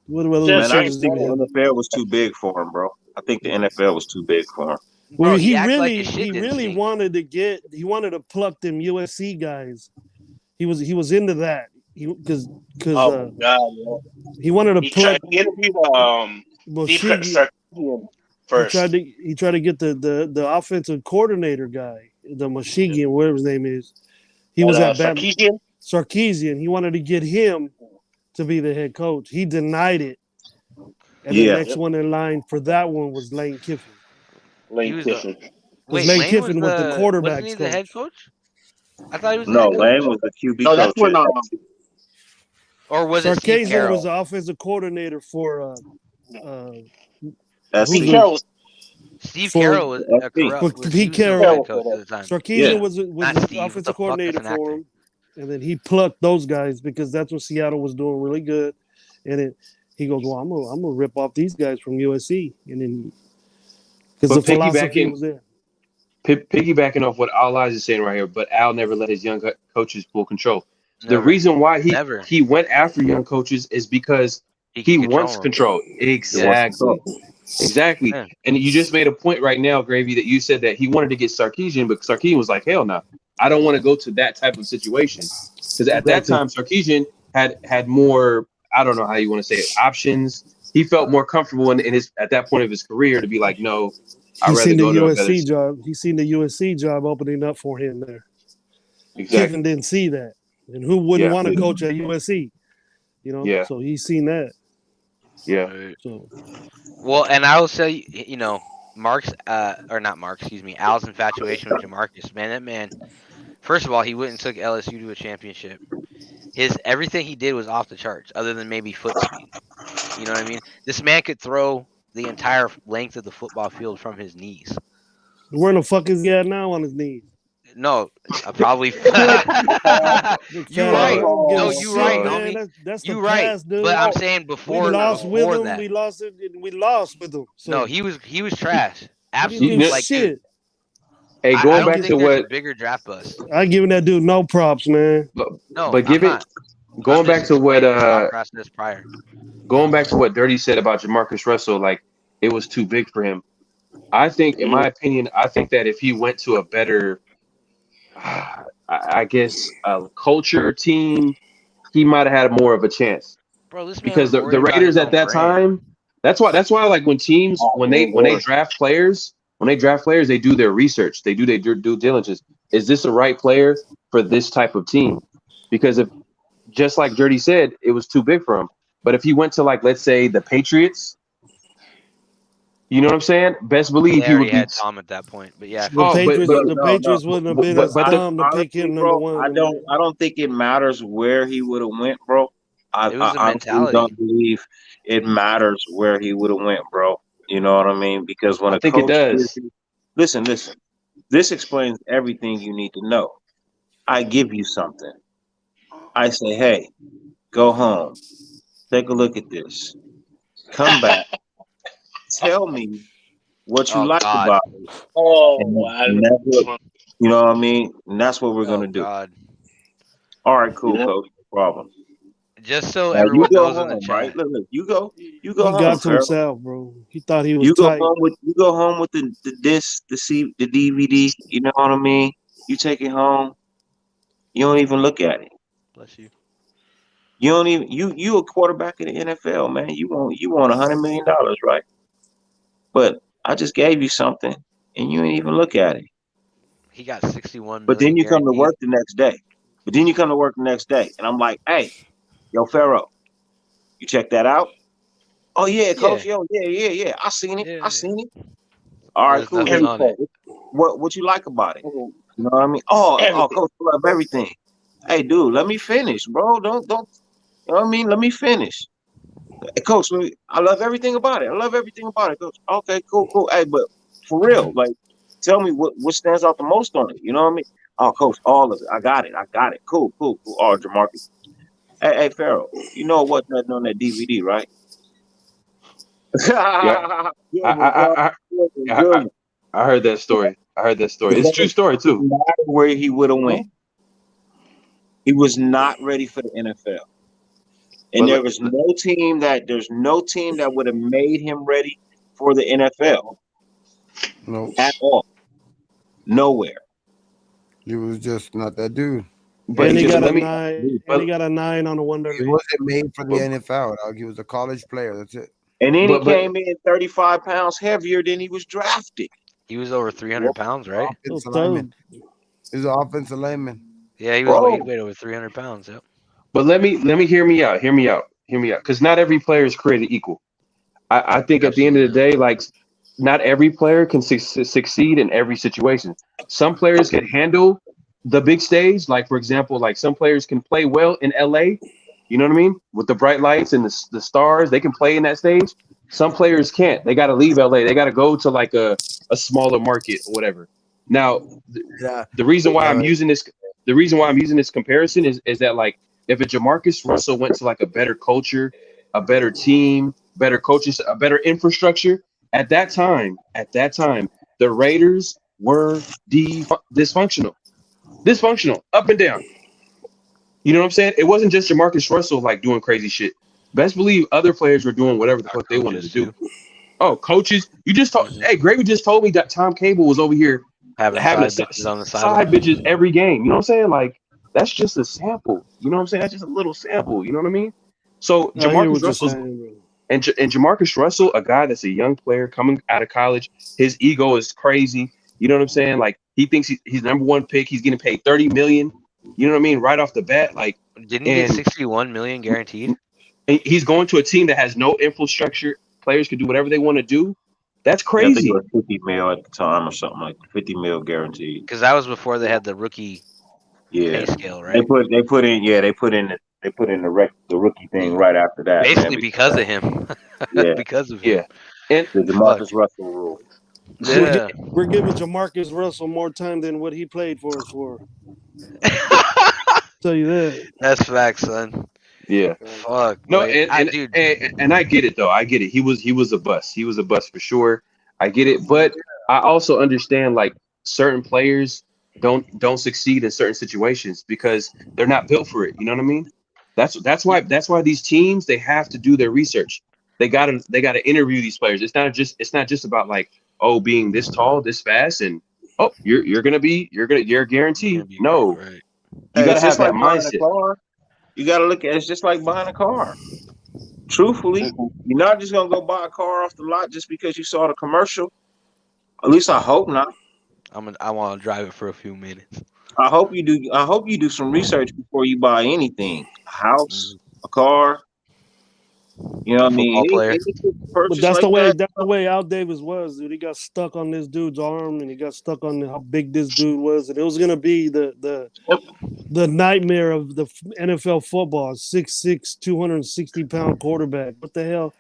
what other Man, I think the NFL was too big for him, bro. I think the NFL was too big for him. Well, Bro, he like really wanted to pluck them USC guys. He was into that. Because he wanted to pluck. He interviewed first. He tried to get the offensive coordinator guy, the Michigan, whatever his name is. He was at Sarkisian. He wanted to get him to be the head coach. He denied it. And the next one in line for that one was Lane Kiffin. Lane Kiffin Kiffin was the quarterback. Wasn't he the head coach? I thought he was. Lane was the QB coach. That's when. Or was it Steve Carroll? Was the offensive coordinator for Steve Carroll. Steve Carroll was Pete Carroll. Coach at the time. Sarkisian was the offensive coordinator for him, and then he plucked those guys because that's what Seattle was doing really good. And he goes, "Well, I'm gonna rip off these guys from USC," and then because the philosophy was there. Piggybacking off what Al is saying right here, but Al never let his young coaches pull control. The reason why he went after young coaches is because he wants control. Exactly. Exactly. Yeah. And you just made a point right now, Gravy, that you said that he wanted to get Sarkisian, but Sarkisian was like, hell no, I don't want to go to that type of situation. Because at that time, Sarkisian had more, I don't know how you want to say it, options. He felt more comfortable in his at that point of his career to be like, no, I'd rather go to USC job. He's seen the USC job opening up for him there. Exactly. Kiffin didn't see that. And who wouldn't want to coach at USC? You know, so he's seen that. Yeah. So, well, and I will say, Al's infatuation with Jamarcus, man, first of all, he went and took LSU to a championship. Everything he did was off the charts, other than maybe foot speed. You know what I mean? This man could throw the entire length of the football field from his knees. Where the fuck is he at now on his knees? No, probably. You're right. No, you're right, homie. That's you're right. Past, dude. But I'm saying before we lost with him. That. We lost with him. So. No, he was trash. Absolutely, do like shit. dude, Hey, I going don't back think to there's what, a bigger draft bust. I giving that dude no props, man. No, but I'm give it. not. I'm Going back just to what explaining the thought process prior. going back to what Dirty said about Jamarcus Russell, like it was too big for him. I think, in my opinion, I think that if he went to a better, I guess, a culture team, he might have had more of a chance. Bro, this man Because was the worried about his Raiders at own that brand. time, that's why like when teams when they draft players, they do their research, they do their due diligence. Is this the right player for this type of team? Because if, just like Dirty said, it was too big for him. But if he went to, like, let's say the Patriots, you know what I'm saying? Best believe They he already would be. had Tom at that point, but yeah. Oh, The Patriots wouldn't have been as but dumb to pick honestly, him number bro, one. I don't think it matters where he would have went, bro. I It was a honestly mentality. don't believe it matters where he would have went, bro. You know what I mean? Because when I a think it coach does. listen, this explains everything you need to know. I give you something. I say, hey, go home, take a look at this, come back, tell me what you Oh like God. about it. Oh, And that's what, you know what I mean? And that's what we're Oh gonna do. God. All right, cool, coach. No problem. Just so Now, everyone you go knows in the home, chat. right? Look, you go He home, got to Farrell. himself, bro. He thought he was You go tight. home with the disc, the DVD. You know what I mean? You take it home. You don't even look at it. Bless you. You don't even you a quarterback in the NFL, man. You want $100 million, right? But I just gave you something, and you ain't even look at it. He got 61 But then million you come to guaranteed. work the next day. And I'm like, hey, yo, Pharaoh, you check that out? Oh yeah, coach. Yeah. Yeah. I seen it. Yeah. All right, There's cool. nothing on it. What you like about it? You know what I mean? Oh, coach, I love everything. Hey, dude, let me finish, bro. Don't. You know what I mean? Let me finish. Hey, coach, I love everything about it. Coach. Okay, cool. Hey, but for real, like, tell me what stands out the most on it. You know what I mean? Oh, coach, all of it. I got it. Cool. Oh, Jamarcus. Hey, Pharaoh, you know what's nothing on that DVD, right? Yeah, Good one, bro. Good one. I heard that story. It's a true story too. No matter where he would have went, he was not ready for the NFL. And there's no team that would have made him ready for the NFL. No. At all. Nowhere. He was just not that dude. But and he got let a me- 9. And he got a 9 on the Wonder He League. wasn't made for the NFL, dog. He was a college player. That's it. And then he came in 35 pounds heavier than he was drafted. He was over 300 pounds, right? Offensive lineman. He's an offensive lineman. Yeah, he weighed over 300 pounds. Yep. But let me hear me out. Because not every player is created equal. I think at the end of the day, like, not every player can succeed in every situation. Some players can handle the big stage. Like, for example, like some players can play well in LA. You know what I mean? With the bright lights and the stars, they can play in that stage. Some players can't. They got to leave LA. They got to go to like a smaller market or whatever. Now, the reason why I'm using this comparison is that, like, if a Jamarcus Russell went to like a better culture, a better team, better coaches, a better infrastructure, at that time, the Raiders were dysfunctional, up and down. You know what I'm saying? It wasn't just Jamarcus Russell like doing crazy shit. Best believe other players were doing whatever the fuck they wanted to do. Oh, coaches! You just told. Hey, Gravy just told me that Tom Cable was over here having side bitches on the side sideline. bitches every game. You know what I'm saying? Like, that's just a sample. You know what I'm saying? That's just a little sample. You know what I mean? So I hear Jamarcus what you're Russell's saying, bro. and Jamarcus Russell, a guy that's a young player coming out of college, his ego is crazy. You know what I'm saying? Like, he thinks he's number one pick. He's getting paid $30 million. You know what I mean? Right off the bat, like, Didn't he get 61 million guaranteed? and he's going to a team that has no infrastructure. Players can do whatever they want to do. That's I think crazy. it was 50 mil at the time or something, like 50 mil guaranteed. Because that was before they had the rookie pay scale, right? They put in the rookie thing right after that. Basically because of him. Yeah. Because of him. And the Jamarcus Russell rule. Yeah. We're giving Jamarcus Russell more time than what he played for us for. Tell you that. That's facts, son. Yeah. Fuck. No, boy. and I get it though. I get it. He was a bust. He was a bust for sure. I get it. But I also understand like certain players don't succeed in certain situations because they're not built for it. You know what I mean? That's why these teams, they have to do their research. They gotta interview these players. It's not just about like, oh, being this tall, this fast, and oh, you're guaranteed. No, you gotta It's have just that like buying a mindset. car. You got to look at it's just like buying a car. Truthfully, you're not just gonna go buy a car off the lot just because you saw the commercial. At least I hope not. I want to drive it for a few minutes. I hope you do. I hope you do some research before you buy anything. A house, a car. You know what I mean? Any But purchase that's like that. the way Al Davis was, dude. He got stuck on this dude's arm, and he got stuck on how big this dude was, and it was gonna be the nightmare of the NFL football. 6'6", 260-pound quarterback. What the hell?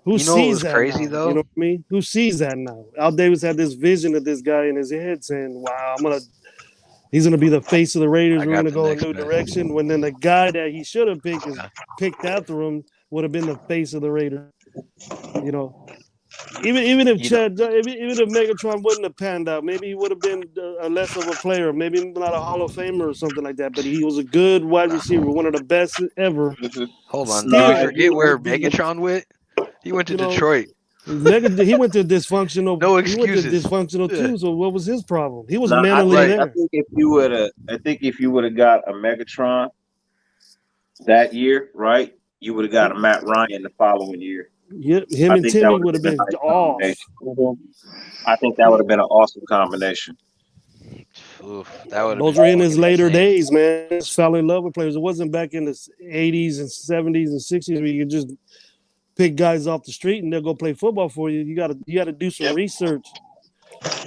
Who You know what sees was that crazy, now? though? You know what I mean? Who sees that now? Al Davis had this vision of this guy in his head saying, "Wow, he's gonna be the face of the Raiders. We're gonna go a new direction." When then the guy that he should have picked after him would have been the face of the Raiders. You know, even if even if Megatron wouldn't have panned out, maybe he would have been a less of a player, maybe not a Hall of Famer or something like that. But he was a good wide receiver, one of the best ever. Hold on, Still, did we forget where Megatron went? He went to Detroit. He went to dysfunctional. No He went to excuses. dysfunctional too. So what was his problem? He was No, mentally there. I think if you would have got a Megatron that year, right, you would have got a Matt Ryan the following year. Yep, him and Timmy would have been off. I think that would have been an awesome combination. Those were in his later days, man. He just fell in love with players. It wasn't back in the 80s and 70s and 60s where you could just pick guys off the street and they'll go play football for you. You gotta do some research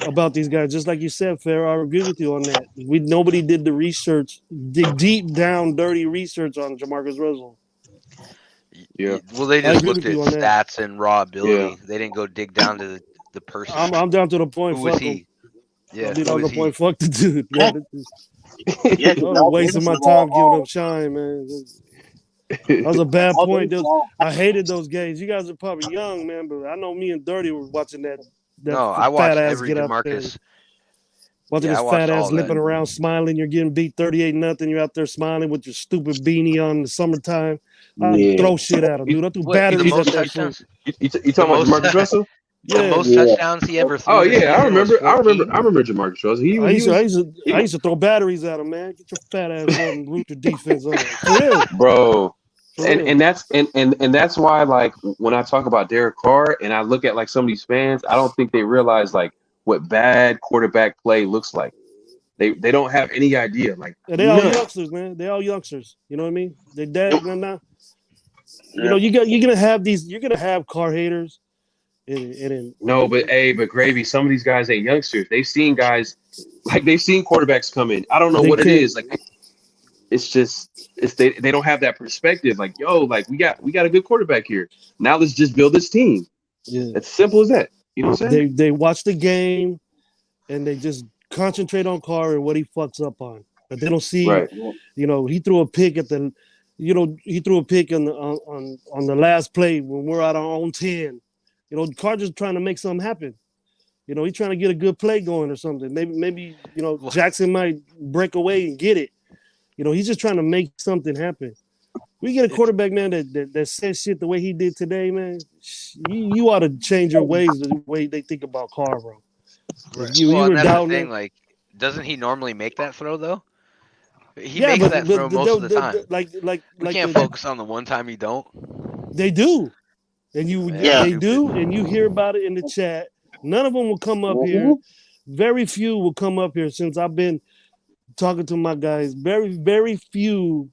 about these guys. Just like you said, Fair, I agree with you on that. Nobody did the research, deep down, dirty research on Jamarcus Russell. Yeah. Well, they just looked at stats and raw ability. They didn't go dig down to the person. I'm down to the point. Who was fuck he? him. Yeah, I'll be who down to was the point. he? Fuck the dude. Yeah, I'm wasting my time giving him shine, man. That was a bad point. I hated those games. You guys are probably young, man, but I know me and Dirty were watching that. No, I watched every get out there. DeMarcus. Watching Yeah, this I watched fat ass all that. limping around, smiling. You're getting beat 38-0. You're out there smiling with your stupid beanie on in the summertime. I throw shit at him, dude. I threw batteries at that fool. You talking about Jamarcus Russell? The most touchdowns he ever threw. Oh yeah, I remember Jamarcus Russell. I used to throw batteries at him, man. Get your fat ass up and root your defense on. For real, bro. And that's why, like, when I talk about Derek Carr and I look at like some of these fans, I don't think they realize like what bad quarterback play looks like. They don't have any idea. Like, they all youngsters, man. They all youngsters. You know what I mean? They dead now. You know, you're gonna have Carr haters. No, but Gravy, some of these guys ain't youngsters. They've seen quarterbacks come in. I don't know what it is. Like, it's just they don't have that perspective. Like, yo, like we got a good quarterback here. Now let's just build this team. Yeah, it's simple as that. You know what I'm saying? They watch the game and they just concentrate on Carr and what he fucks up on, but they don't see. Right. You know, he threw a pick on the last play when we're at our own 10. You know, Carr just trying to make something happen. You know, he's trying to get a good play going or something. Maybe you know, Jackson might break away and get it. You know, he's just trying to make something happen. We get a quarterback, man, that says shit the way he did today, man. You ought to change your ways, the way they think about Carr, bro. Right. You were that's down the thing. there. Like, doesn't he normally make that throw though? He makes that throw most of the time. We can't focus on the one time he don't. They do, and they do, and you hear about it in the chat. None of them will come up here. Very few will come up here since I've been talking to my guys. Very, very few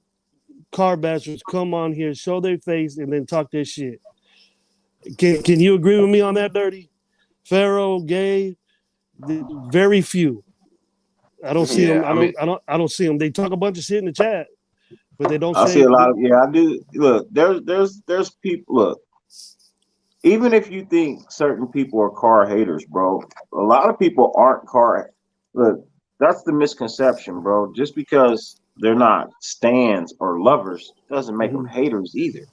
car bashers come on here, show their face, and then talk their shit. Can you agree with me on that, Dirty? Pharaoh, Gay, very few. I don't see them. I don't see them. They talk a bunch of shit in the chat, but they don't. I see a lot of I do. Look, there's people. Look, even if you think certain people are Carr haters, bro, a lot of people aren't Carr. Look, that's the misconception, bro. Just because they're not stans or lovers doesn't make them haters either.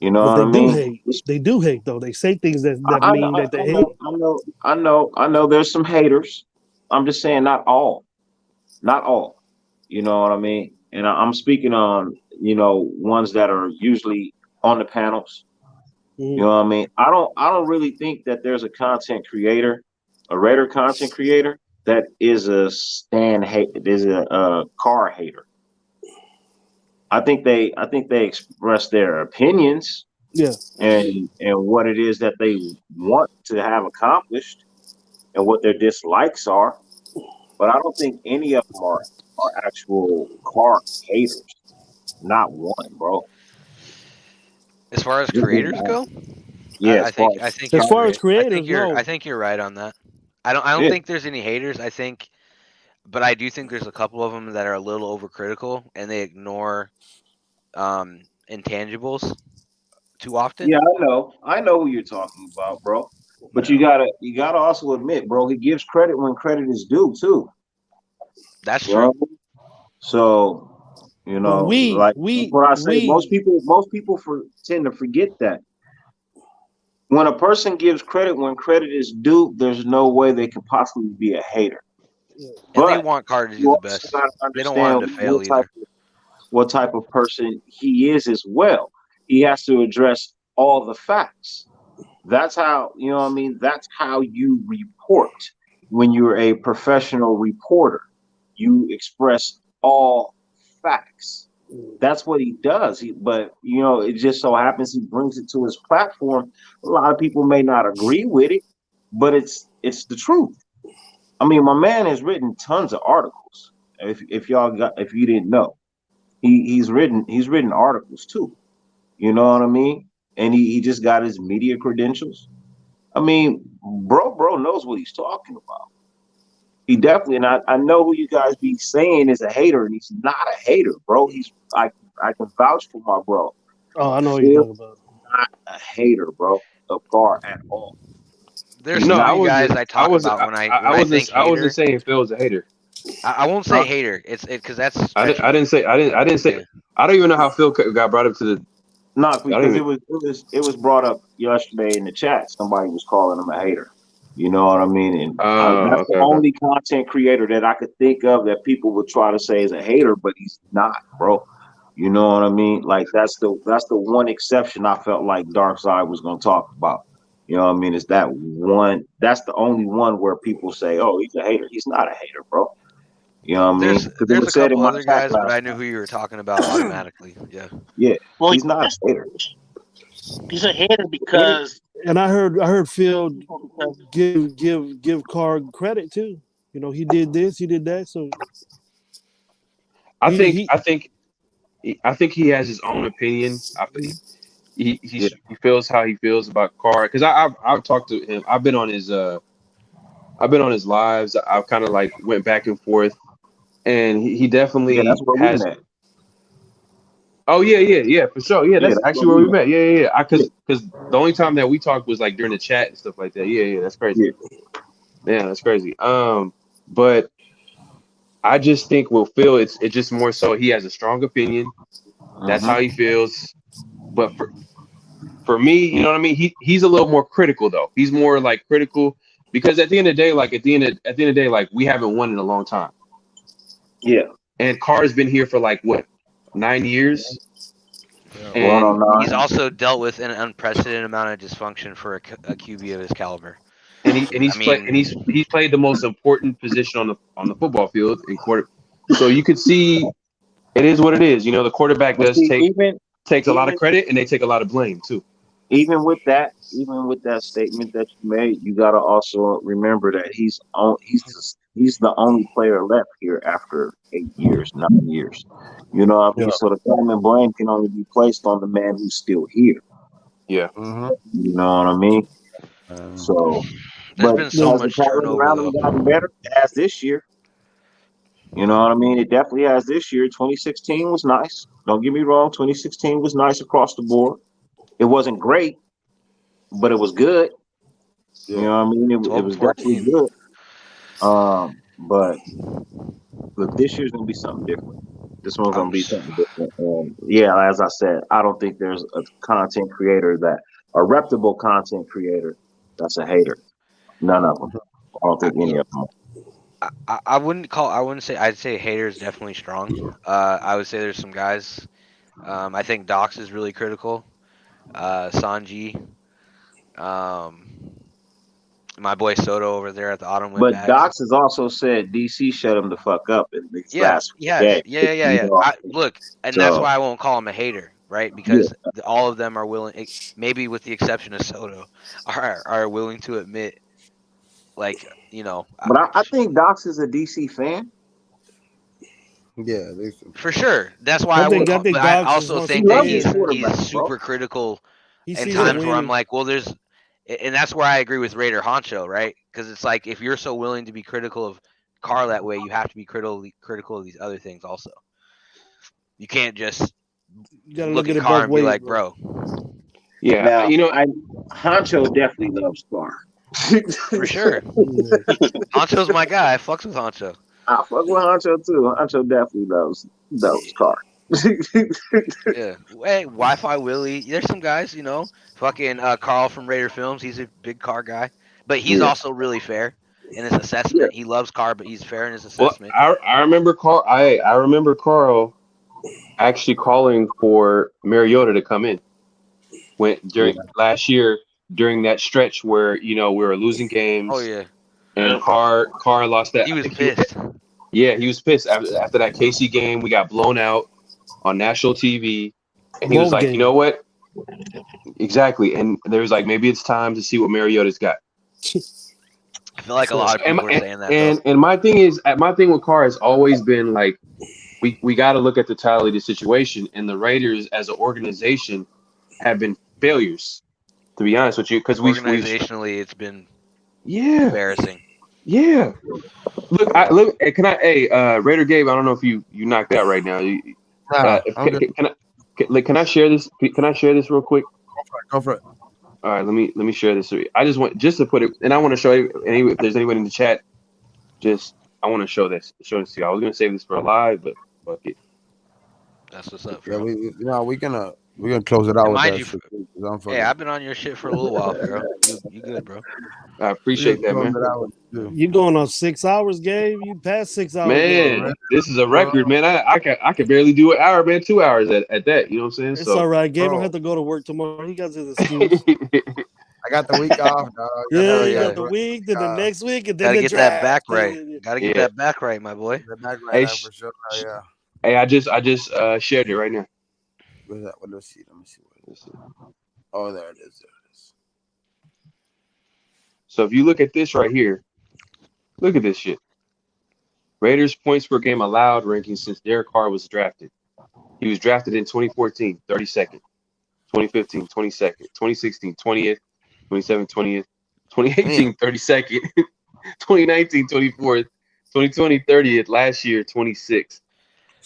You know But what I they do mean? hate. They do hate though. They say things that mean that they hate. I know. There's some haters. I'm just saying, not all. Not all. You know what I mean? And I'm speaking on, ones that are usually on the panels. You know what I mean? I don't really think that there's a content creator, a Raider content creator that is a Carr hater. I think they express their opinions, yeah, and what it is that they want to have accomplished and what their dislikes are. But I don't think any of them are actual Carr haters. Not one, bro. As far as creators go, Yeah, I think as far as creators, no. I think you're right on that. I don't think there's any haters. But I do think there's a couple of them that are a little overcritical and they ignore intangibles too often. Yeah, I know who you're talking about, bro. But you gotta also admit, bro, he gives credit when credit is due too. That's true. So, what I say, most people tend to forget that. When a person gives credit when credit is due, there's no way they could possibly be a hater. And they want Carr to do the best. They don't want him to fail either. What type of person he is as well. He has to address all the facts. That's how, that's how you report when you're a professional reporter. You express all facts. That's what he does. But it just so happens he brings it to his platform. A lot of people may not agree with it, but it's the truth. I mean, my man has written tons of articles. If you didn't know, he's written articles too. You know what I mean? And he just got his media credentials. I mean, bro knows what he's talking about. He definitely, and I know who you guys be saying is a hater, and he's not a hater, bro. I can vouch for my bro. Oh, I know what you're talking about. Not a hater, bro, of Carr at all. There's some guys I talk about when I think hater. I wasn't saying Phil's a hater. I won't say hater. It's because that's. I didn't say. I don't even know how Phil got brought up to the. No, because it was brought up yesterday in the chat. Somebody was calling him a hater. You know what I mean? And that's the only content creator that I could think of that people would try to say is a hater, but he's not, bro. You know what I mean? Like that's the one exception I felt like Darkseid was going to talk about. You know what I mean? Is that one? That's the only one where people say, "Oh, he's a hater." He's not a hater, bro. You know what I mean? There's a couple other guys, but I knew who you were talking about automatically. Yeah. Yeah. Well, he's not a hater. He's a hater because. And I heard Phil give Carr credit too. He did this, he did that. So I think he has his own opinion. He feels how he feels about Carr because I've talked to him. I've been on his lives. I've kind of like went back and forth, and he definitely that's where has. We met. Oh yeah, for sure. Yeah, that's actually where we met. Yeah. Because the only time that we talked was like during the chat and stuff like that. Yeah, that's crazy. Yeah, that's crazy. But I just think with Phil, it's just more so he has a strong opinion. That's how he feels. But for me, you know what I mean. He's a little more critical though. He's more like critical because at the end of the day, like like we haven't won in a long time. Yeah. And Carr's been here for like what? 9 years. And he's also dealt with an unprecedented amount of dysfunction for a QB of his caliber. And he's played the most important position on the football field in quarter. So you could see it is what it is. The quarterback takes a lot of credit and they take a lot of blame too. Even with that statement that you made, you got to also remember that he's the only player left here after 8 years, 9 years. You know what I mean? So the common blame can only be placed on the man who's still here. Yeah. You know what I mean? So there's been so much turnover. Gotten better. It has this year. You know what I mean? It definitely has this year. 2016 was nice. Don't get me wrong. 2016 was nice across the board. It wasn't great, but it was good. You know what I mean? It was definitely good. But this year's gonna be something different. This one's gonna be something different. And yeah, as I said, I don't think there's a content creator a reputable content creator that's a hater. None of them. I don't think any of them. I wouldn't say, I'd say hater is definitely strong. I would say there's some guys. I think Docs is really critical. Sanji. My boy Soto over there at the Autumn But Windbags. Docs has also said DC shut him the fuck up in these last Yeah. You know? Look, and So- that's why I won't call him a hater, right? Because all of them are willing, maybe with the exception of Soto, are willing to admit, like, you know. But I think Docs is a DC fan. Yeah, For sure. That's why I would. But I also think that he's super critical in times where I'm like, well, and that's where I agree with Raider Honcho, right? Because it's like, if you're so willing to be critical of Carr that way, you have to be critical of these other things also. You can't just look at Carr and be like, bro. Yeah, now, you know, Honcho definitely loves Carr. For sure. Honcho's my guy. I fucks with Honcho. I fuck with Honcho too. Honcho definitely loves Carr. Yeah. Hey, Wi-Fi Willie. There's some guys, you know. Fucking Carl from Raider Films. He's a big Carr guy, but he's also really fair in his assessment. He loves Carr, but he's fair in his assessment. Well, I remember Carl. I remember Carl actually calling for Mariota to come in during last year during that stretch where, you know, we were losing games. Oh yeah. And Carr lost that. He was pissed. He was pissed after that KC game. We got blown out on national TV, and he was like, you know what? Exactly. And there was like, maybe it's time to see what Mariota's got. I feel like a lot of people are saying that. And my thing with Carr has always been like, we got to look at the totality of the situation, and the Raiders as an organization have been failures, to be honest with you, because organizationally it's been embarrassing. Yeah. Look. Can I? Raider Gabe, I don't know if you knocked out right now. Can I share this? Can I share this real quick? Go for it. All right. Let me share this. I just want to put it, and I want to show you. If there's anyone in the chat, I want to show this. Show this to you. I was gonna save this for a live, but fuck it. That's what's up. Yeah, we're gonna close it out with Mind that. Hey, I've been on your shit for a little while, bro. You good, bro? I appreciate that, man. You going on 6 hours, Gabe? You passed 6 hours. Man, this is a record, man. I can barely do an hour, man. 2 hours at that. You know what I'm saying? It's all right. Gabe don't have to go to work tomorrow. He got his excuse. I got the week off, dog. Yeah, you got the week, then the next week, and then Gotta the get draft. that back right. Gotta get that back right, my boy. Hey, hey, I just shared it right now. Where's that? Let me see. Oh, there it is. So if you look at this right here, look at this shit. Raiders points per game allowed ranking since Derek Carr was drafted. He was drafted in 2014, 32nd. 2015, 22nd. 2016, 20th. 2017, 20th. 2018, 32nd. 2019, 24th. 2020, 30th. Last year, 26th.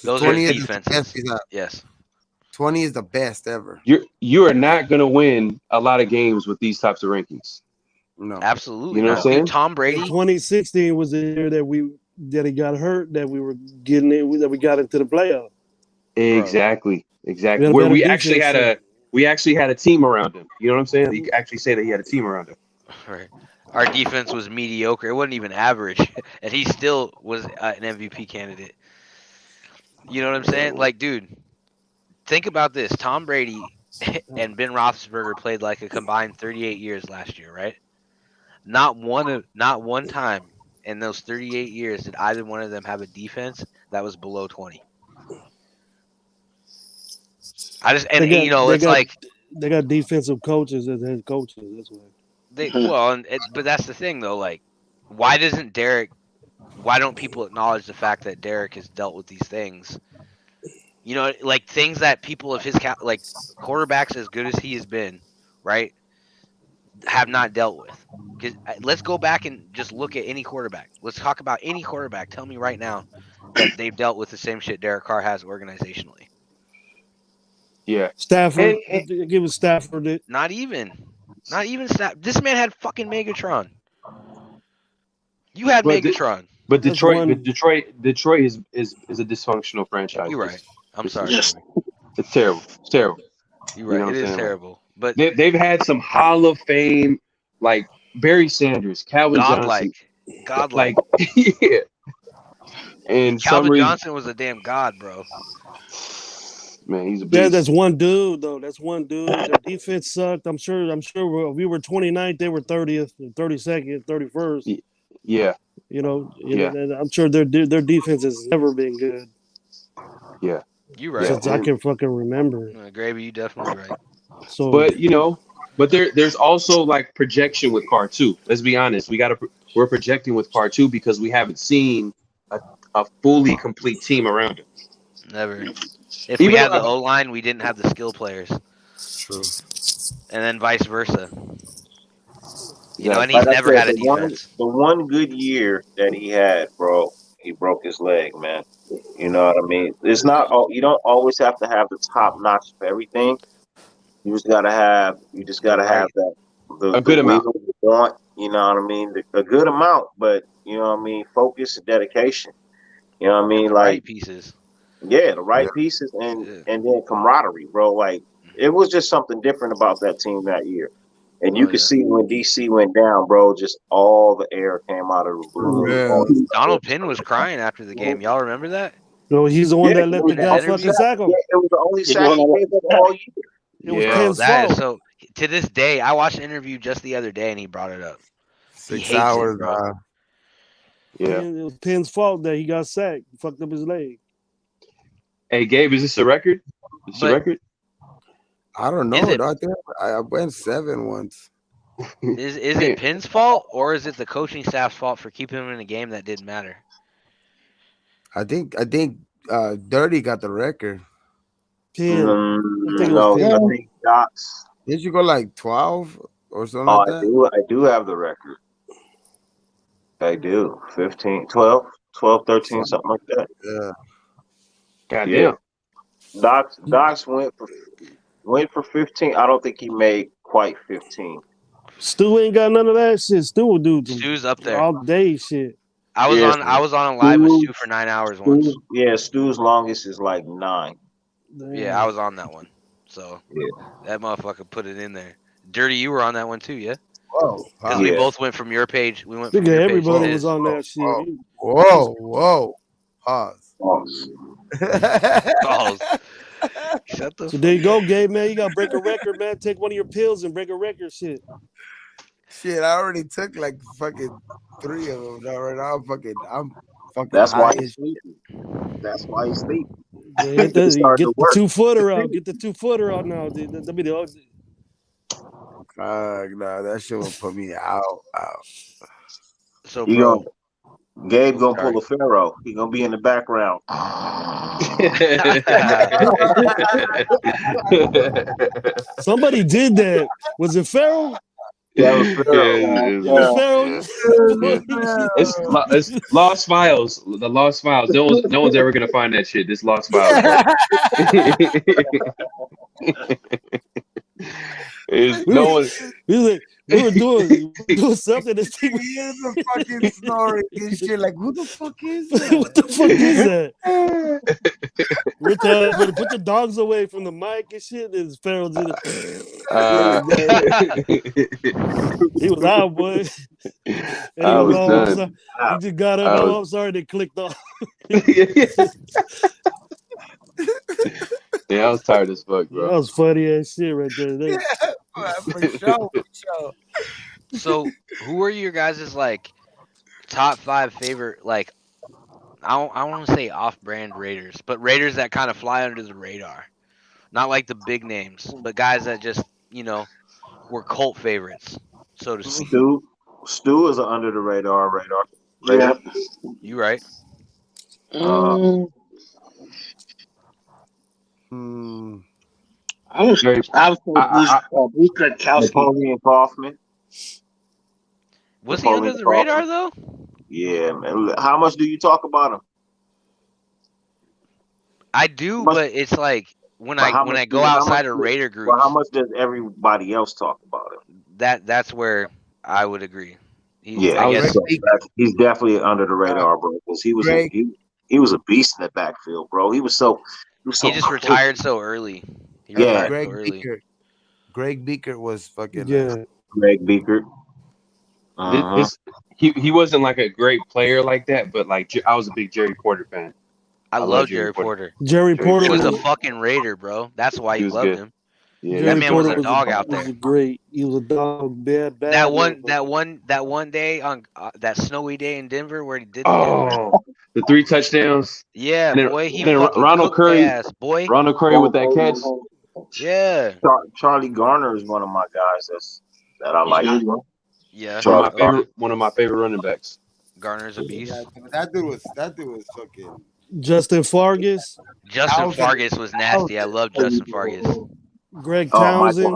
Those are defenses. Yes. 20 is the best ever. You are not going to win a lot of games with these types of rankings. No, absolutely. You know what I'm saying? Tom Brady. 2016 was the year that he got hurt, that we were getting it, that we got into the playoff. Exactly. Where we actually had a team around him. You know what I'm saying? You actually say that he had a team around him. Right. Our defense was mediocre. It wasn't even average, and he still was an MVP candidate. You know what I'm saying? Like, dude, think about this. Tom Brady and Ben Roethlisberger played like a combined 38 years last year, right? Not one time in those 38 years did either one of them have a defense that was below 20. They got defensive coaches as head coaches. That's why. But that's the thing though. Like, why don't people acknowledge the fact that Derek has dealt with these things? You know, like things that people of his like quarterbacks as good as he has been, right, have not dealt with. Because let's go back and just look at any quarterback. Let's talk about any quarterback. Tell me right now that they've dealt with the same shit Derek Carr has organizationally. Yeah, Stafford. Give it Stafford. Not even Stafford. This man had fucking Megatron. You had Megatron. But Detroit is a dysfunctional franchise. You're right. I'm sorry. It's terrible. It's terrible. You're right. You know what It I'm is saying? terrible. But They've had some Hall of Fame, like Barry Sanders, Calvin Johnson, godlike. Yeah. And Calvin Johnson was a damn god, bro. Man, he's a beast. Yeah, that's one dude though. That's one dude. Their defense sucked. I'm sure we were 29th, they were 30th, 32nd, 31st. Yeah. You know, I'm sure their defense has never been good. Yeah. You're right. Since I can fucking remember. Gravy, you definitely right. So, but there's also like projection with Carr too. Let's be honest. We're projecting with Carr too because we haven't seen a fully complete team around him. Never. If we had the O line, we didn't have the skill players. True. And then vice versa. You Yeah, know, and he's never had a defense. The one good year that he had, bro, he broke his leg, man. You know what I mean? It's not. You don't always have to have the top notch for everything. You just gotta have that a good amount. You want, you know what I mean? A good amount, but you know what I mean? Focus and dedication. You know what I mean? The like right pieces. Yeah, the right pieces and then camaraderie, bro. Like it was just something different about that team that year. And you could see when DC went down, bro, just all the air came out of the room. Donald Penn was crying after the game. Y'all remember that? No, he's the one that let the guy fucking sack him. Yeah, it was the only sack he gave up all year. It was Penn's fault. So to this day, I watched an interview just the other day and he brought it up. 6 hours, bro. Yeah, it was Penn's fault that he got sacked. He fucked up his leg. Hey, Gabe, is this a record? I don't know. I went 7 once. Is it Penn's fault or is it the coaching staff's fault for keeping him in a game that didn't matter? I think Dirty got the record. Penn. I think Docs. Did you go like 12 or something like that? I do have the record. I do. 15, 12, 13, something like that. Yeah. Goddamn. Docs went for 15. I don't think he made quite 15. Stu ain't got none of that shit. Stu will do Stu's up there all day shit. I was on a live with Stu for 9 hours once. Yeah, Stu's longest is like 9. Damn. Yeah, I was on that one. So that motherfucker put it in there. Dirty, you were on that one too, yeah? Whoa. Because we both went from your page. We went from Nigga, your everybody page was on that shit. Whoa. Pause. Pause. Shut the So there you go, Gabe, man. You gotta break a record, man. Take one of your pills and break a record shit. Shit, I already took like fucking 3 of them already. I'm fucking That's high why as he's sleeping. That's why he's sleeping. Yeah, get the 2-footer out. Get the 2-footer out now, dude. That'll be the nah, that shit will put me out. So, bro, Gabe gonna pull a Pharaoh. He gonna be in the background. Somebody did that. Was it Pharaoh? That was Pharaoh. It's Lost Files. The Lost Files. No one's ever gonna find that shit. This Lost Files. We were doing something. This thing We hear the fucking snoring and shit. Like, who the fuck is that? What the fuck is that? We're telling everybody, put the dogs away from the mic and shit. And Pharaoh did it. He was out, boy. And I was done. He just got up. I'm sorry, they clicked off. Yeah, I was tired as fuck, bro. That was funny ass shit right there. For sure. So, who are your guys' like top 5 favorite, like, I want to say off-brand Raiders, but Raiders that kind of fly under the radar, not like the big names, but guys that just were cult favorites, so to speak. Stu is an under the radar. Yeah. You right. I was Napoleon Kaufman. Was he under the radar though? Yeah, man. How much do you talk about him? I do, but it's like when I go outside a Raider group. Well, how much does everybody else talk about him? That's where I would agree. He's definitely under the radar, bro. Because he was a beast in the backfield, bro. He just retired so early. Greg Beaker was fucking. Greg Beaker. He wasn't like a great player like that, but like I was a big Jerry Porter fan. I love Jerry Porter. Jerry Porter He was a fucking Raider, bro. That's why you loved him. Yeah, that man was a dog out there. Great. He was a dog. Bad. That one day on that snowy day in Denver where he did. The 3 touchdowns. Yeah, and then, boy. He fucking Ronald Curry. Boy. Ronald Curry with that catch. Yeah. Charlie Garner is one of my guys that I like. Yeah. One of my favorite running backs. Garner's a beast. That dude was fucking. Justin Fargas. Justin Fargas was nasty. I love Justin Fargas. Greg Townsend.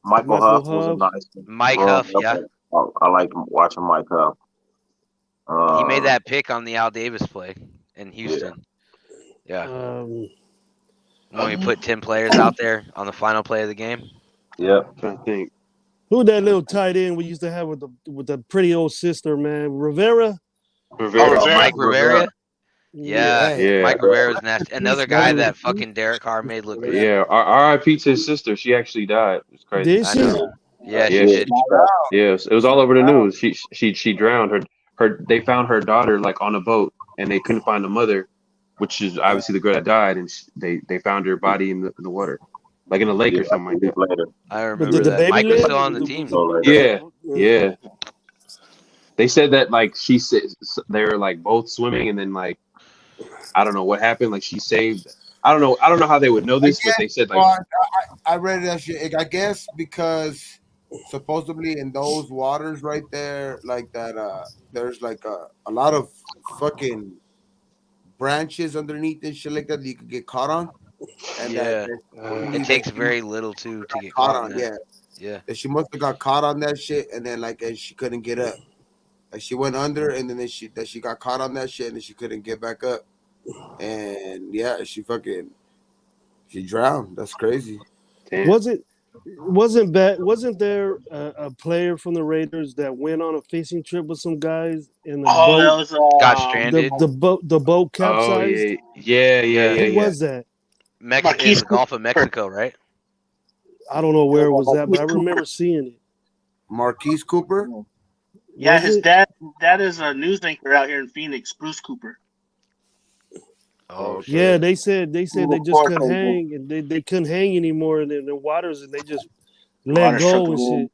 Michael Huff was a nice one. Mike Huff, yeah. I like watching Mike Huff. He made that pick on the Al Davis play in Houston. Yeah. When we put 10 players out there on the final play of the game. Yep. I think. Who that little tight end we used to have with the pretty old sister, man? Rivera? Mike Rivera? Yeah. Mike Rivera was nasty. Another guy that fucking Derek Carr made look good. Yeah, R.I.P. to his sister. She actually died. It's crazy. Did she? Yeah, she did. Yes, it was all over the news. She drowned. They found her daughter like on a boat, and they couldn't find the mother, which is obviously the girl that died, and they found her body in the water, like in a lake or something like that. I remember that. Mike was still on the team. Yeah. They said that like she said they were like both swimming, and then like I don't know what happened. Like she saved. I don't know how they would know this, but they said like I read that shit. I guess because supposedly in those waters right there, like that, there's like a lot of fucking branches underneath and shit like that you could get caught on. And it takes very little to get caught on. Yeah. And she must have got caught on that shit, and then like and she couldn't get up. Like she went under, and then she got caught on that shit, and then she couldn't get back up. And she drowned. That's crazy. Wasn't there a player from the Raiders that went on a fishing trip with some guys in the boat? That was, got stranded. The boat capsized. Yeah. Who was that? In the Gulf of Mexico, right? I don't know where it was at, but I remember seeing it. Marquise Cooper. Yeah, his dad is a news anchor out here in Phoenix, Bruce Cooper. Oh shit. Yeah, they said they just couldn't hang, and they couldn't hang anymore in the waters, and they just let go and shit.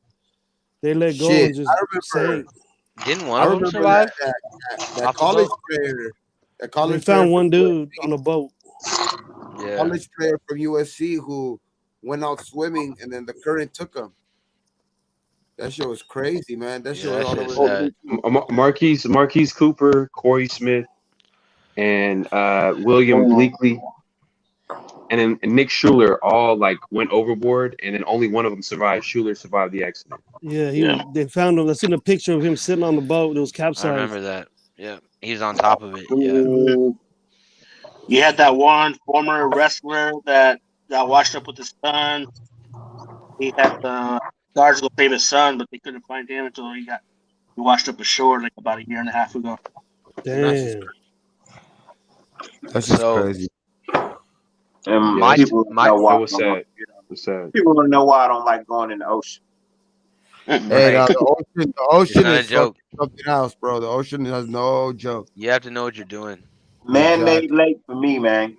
They let go and just sank. Didn't one of them survive? That college player. They found one dude on a boat. Yeah. College player from USC who went out swimming, and then the current took him. That shit was crazy, man. That shit was all over. Marquise Cooper, Corey Smith, and William Bleakley, and then Nick Schuler all like went overboard, and then only one of them survived. Schuler survived the accident. Yeah, they found him. I seen a picture of him sitting on the boat. It was capsized. I remember that. Yeah, he was on top of it. Yeah. You had that one former wrestler that washed up with his son. He had the guards go save his son, but they couldn't find him until he washed up ashore like about a year and a half ago. Damn. That's just crazy. And people want to know why I don't like going in the ocean. Hey, the ocean is something else, bro. The ocean has no joke. You have to know what you're doing. Man-made lake for me, man.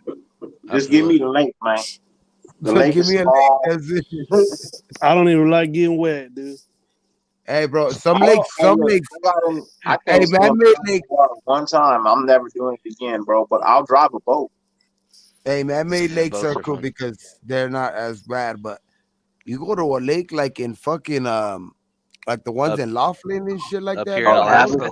Just give me the lake, man. The lake give me a lake. I don't even like getting wet, dude. Hey, bro, some lakes. I can't man-made lake one time. I'm never doing it again, bro. But I'll drive a boat. Hey, man-made lakes are cool because they're not as bad. But you go to a lake like in fucking like the ones in Laughlin and shit like that. Here in Alaska.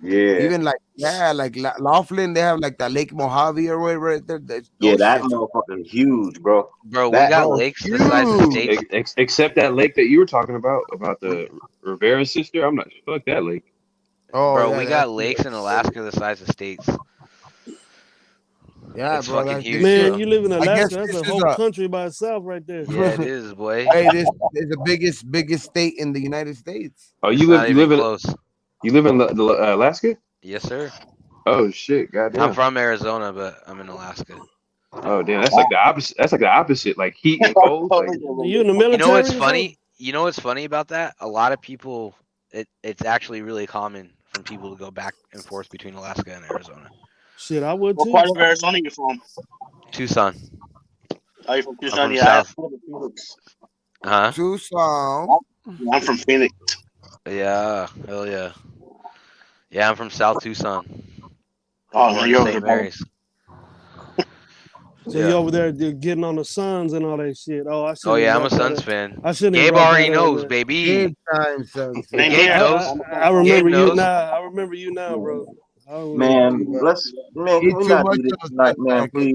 Yeah. Even like Laughlin, they have like that Lake Mojave or whatever right there. That motherfucking huge, bro. Bro, we got lakes the size of states. Except that lake that you were talking about the Rivera sister. I'm not fuck that lake. Oh, bro, we got lakes in Alaska the size of states. Yeah, It's bro. fucking That's huge, Man, bro. you live in I guess Alaska. That's this a is whole a country by itself right there. Yeah, it is, boy. hey, this is the biggest state in the United States. Oh, It's not you even live in close. Alaska? Yes, sir. Oh shit, I'm goddamn. from Arizona, but I'm in Alaska. Oh damn, that's like the opposite. That's like the opposite, like heat and cold. Like, You in the You military? know what's or funny? You know what's funny about that? A lot of people, it's actually really common for people to go back and forth between Alaska and Arizona. Shit, I would What too. part of Arizona you from? Tucson. Are you from I'm Tucson? from Yeah, South. I'm from Phoenix. Huh? Tucson. I'm from Phoenix. Yeah. Hell yeah. Yeah, I'm from South Tucson. Oh, Born no, in you're St. over Mary's. So you over there getting on the Suns and all that shit. Oh, I Oh shouldn't yeah, have I'm a brought that Suns up. fan. I shouldn't have Gabe brought already that up, knows, man. baby. Big time Suns. Gabe Yeah, knows. I remember Gabe you knows. now. I remember you now, bro. I remember Man, you. can we Eat too not much do this of the tonight, Suns, man? man, 'cause Please.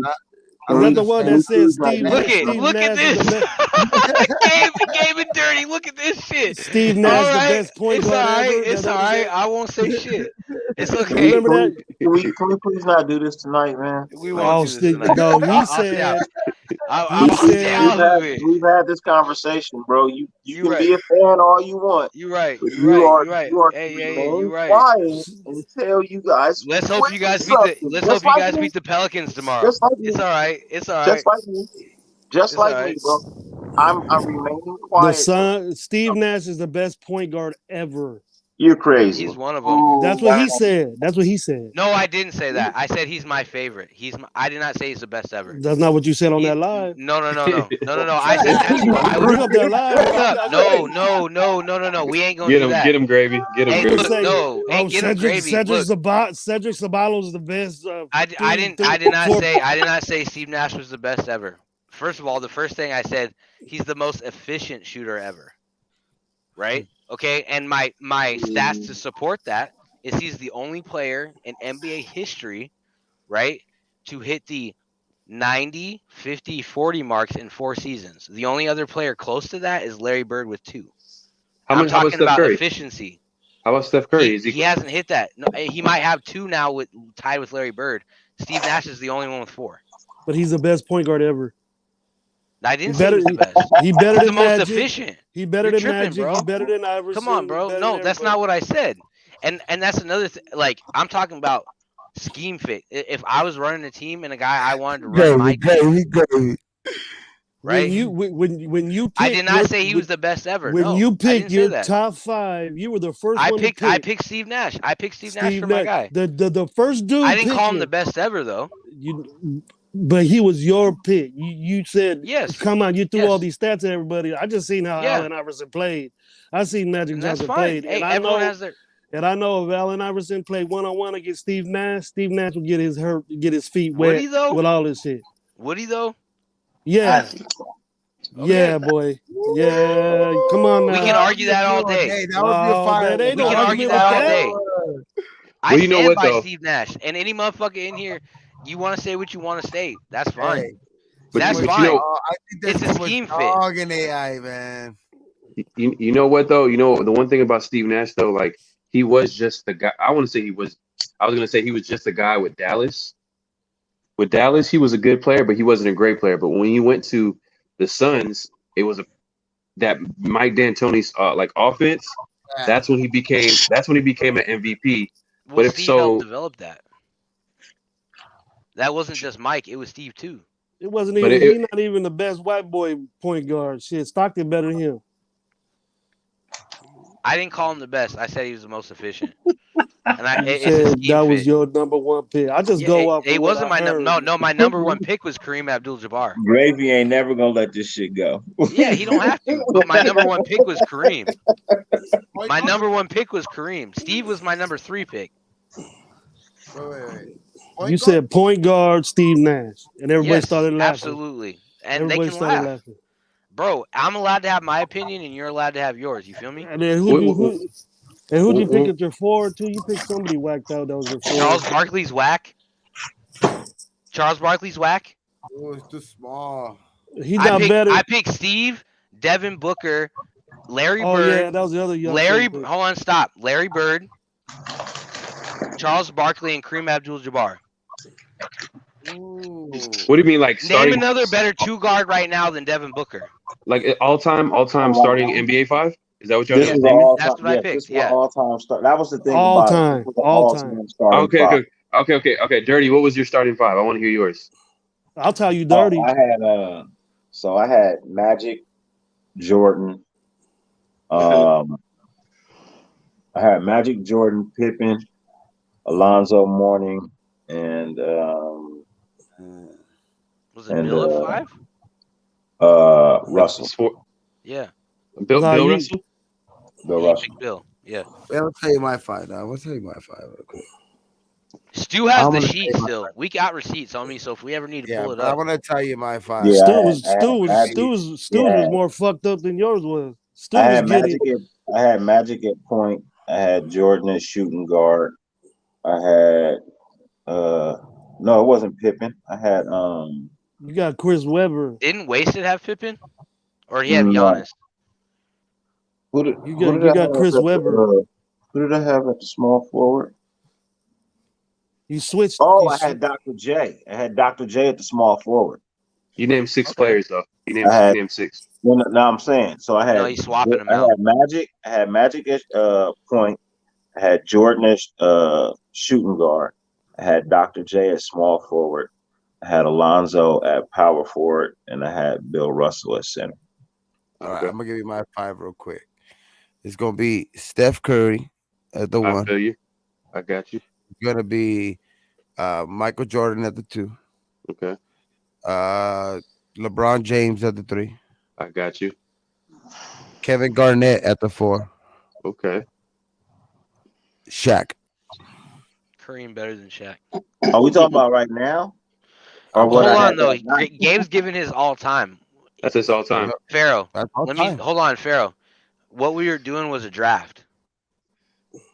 I'm Is not that the a one fan. that said Look at Steve this. Nash is the best? Gabe and Dirty. Look at this shit. Steve All Nash the right, best point it's all guard right. ever. It's all That right. was I won't say shit. It's Can okay. we, Remember can, that? we, can we please not do this tonight, man? We won't Oh, do this Steve, tonight. no, he I'll said. I'll stay out of it. We've had this conversation, bro. You You can right. be a fan all you want, You right. but You right. You right. you are to Hey, remain you right. quiet until you guys Let's hope win you guys beat something. let's Just hope you like guys me. beat the Pelicans tomorrow. Just like me. It's all right. It's all Just right. like me. Just It's all like me, right. bro. I'm remaining The quiet. son, Steve Nash is the best point guard ever. You're crazy. He's one of them. That's what he said. That's what he said. No, I didn't say that. I said he's my favorite. I did not say he's the best ever. That's not what you said on that live. No. I said that's what I Bring would. up that live. Hold up. No. We ain't gonna do that. get him, Gravy. Get him, Hey, Gravy. look, no, hey, get him gravy. Cedric Look, Sabalos is the best. I did not say Steve Nash was the best ever. First of all, the first thing I said, he's the most efficient shooter ever. Right? Okay, and my stats to support that is he's the only player in NBA history, right, to hit the 90, 50, 40 marks in 4 seasons. The only other player close to that is Larry Bird with 2. I'm talking Steph about Curry? efficiency. How about Steph Curry? He hasn't hit that. No, he might have 2 now tied with Larry Bird. Steve Nash is the only one with 4. But he's the best point guard ever. I didn't say he was the best. He better He's than the most Magic. efficient. He better You're than tripping, Magic. bro. He better than Iverson. Come on, bro. No, that's not what I said. And that's another thing. Like, I'm talking about scheme fit. If I was running a team and a guy I wanted to run my team, right? When you pick I did not say he was the best ever. When No, you I didn't pick say your that. top 5, you were the first one to pick. I picked Steve Nash. I picked Steve Nash for my guy. The first dude. I didn't call him picked the best ever though. But he was your pick. You said, yes. Come on, you threw Yes. all these stats at everybody. I just seen how Yeah. Allen Iverson played. I seen Magic And that's Johnson fine. played. Hey, and I everyone know, has their. and I know if Allen Iverson played 1-on-1 against Steve Nash would get his feet Would wet he though? with all this shit. Would he though? Yeah. Okay. Yeah, boy. Yeah. Come on now. We can argue that all day. That would be a fire. Man, ain't We no can argue argument that with all that. day. I Well, you know stand what, by though? Steve Nash, and any motherfucker in here, you want to say what you want to say. That's fine. Hey, But That's you fine. know, I think there's It's a too much scheme fit. dog in AI, man. you know what though? You know the one thing about Steve Nash though, like he was just the guy. I want to say he was. I was gonna say he was just a guy with Dallas. With Dallas, he was a good player, but he wasn't a great player. But when he went to the Suns, it was that Mike D'Antoni's like offense. Yeah. That's when he became an MVP. Well, But if Steve so, helped develop that. That wasn't just Mike; it was Steve too. It wasn't But even. He's not even the best white boy point guard. Shit, Stockton better than him. I didn't call him the best. I said he was the most efficient. And You it's a said scheme that fit. was your number 1 pick. I just go off. It of what wasn't I my heard. no. My number 1 pick was Kareem Abdul-Jabbar. Gravy ain't never gonna let this shit go. Yeah, he don't have to. But my number 1 pick was Kareem. My number 1 pick was Kareem. Steve was my number 3 pick. Wait. You said point guard Steve Nash, and everybody Yes, started laughing. absolutely. And Everybody they can started laugh. laughing. Bro, I'm allowed to have my opinion, and you're allowed to have yours. You feel me? And then who'd you pick at your 4 too? You picked somebody whacked out. That was your 4. Charles Barkley's whack. Charles Barkley's whack. Oh, it's too small. He's not better. I picked Steve, Devin Booker, Larry Oh Bird. yeah, that was the other young. Larry, pick. hold on, stop. Larry Bird, Charles Barkley, and Kareem Abdul-Jabbar. What do you mean, like starting? Name another better 2 guard right now than Devin Booker. Like all time starting NBA 5? Is that what y'all This just was naming? all That's time. what I Yes, picked. this was Yeah. all time start. That was the thing All about it. time. This was an All all time. time starting five. Okay. Dirty, what was your starting 5? I want to hear yours. I'll tell you dirty. I had Magic, Jordan. I had Magic, Jordan, Pippen, Alonzo Mourning, and Was it Bill at 5? Russell. Yeah. Bill Russell? Bill Yeah, Russell. Big Bill. Yeah. Well, I'll tell you my 5 now. I'll tell you my 5 real quick. Stu has I'm the gonna sheet say my still. We got receipts on me, so if we ever need to pull it but up. I'm gonna tell you my 5. Yeah, Stu's was more fucked up than yours was. Stu I was had getting. I had Magic at point. I had Jordan at shooting guard. I had no, it wasn't Pippen. I had You got Chris Webber. Didn't Wasted have Pippen? Or he had No. Giannis? You got Chris Webber. Who did I have at the small forward? You switched. I had Dr. J. I had Dr. J at the small forward. You named 6 players though. You named 6. No, I'm saying. So I had. No, he's swapping them I out. had Magic. I had Magic at point. I had Jordan at shooting guard. I had Dr. J at small forward. I had Alonzo at power forward, and I had Bill Russell at center. All right, I'm gonna give you my 5 real quick. It's gonna be Steph Curry at the 1. I feel you. I got you. It's gonna be Michael Jordan at the 2. Okay. LeBron James at the 3. I got you. Kevin Garnett at the 4. Okay. Shaq. Kareem better than Shaq. Are we talking about right now? Or Hold what I on had though. that night? Gabe's giving his all time. That's his all time. Pharaoh. That's all Let time. me hold on, Pharaoh. What we were doing was a draft.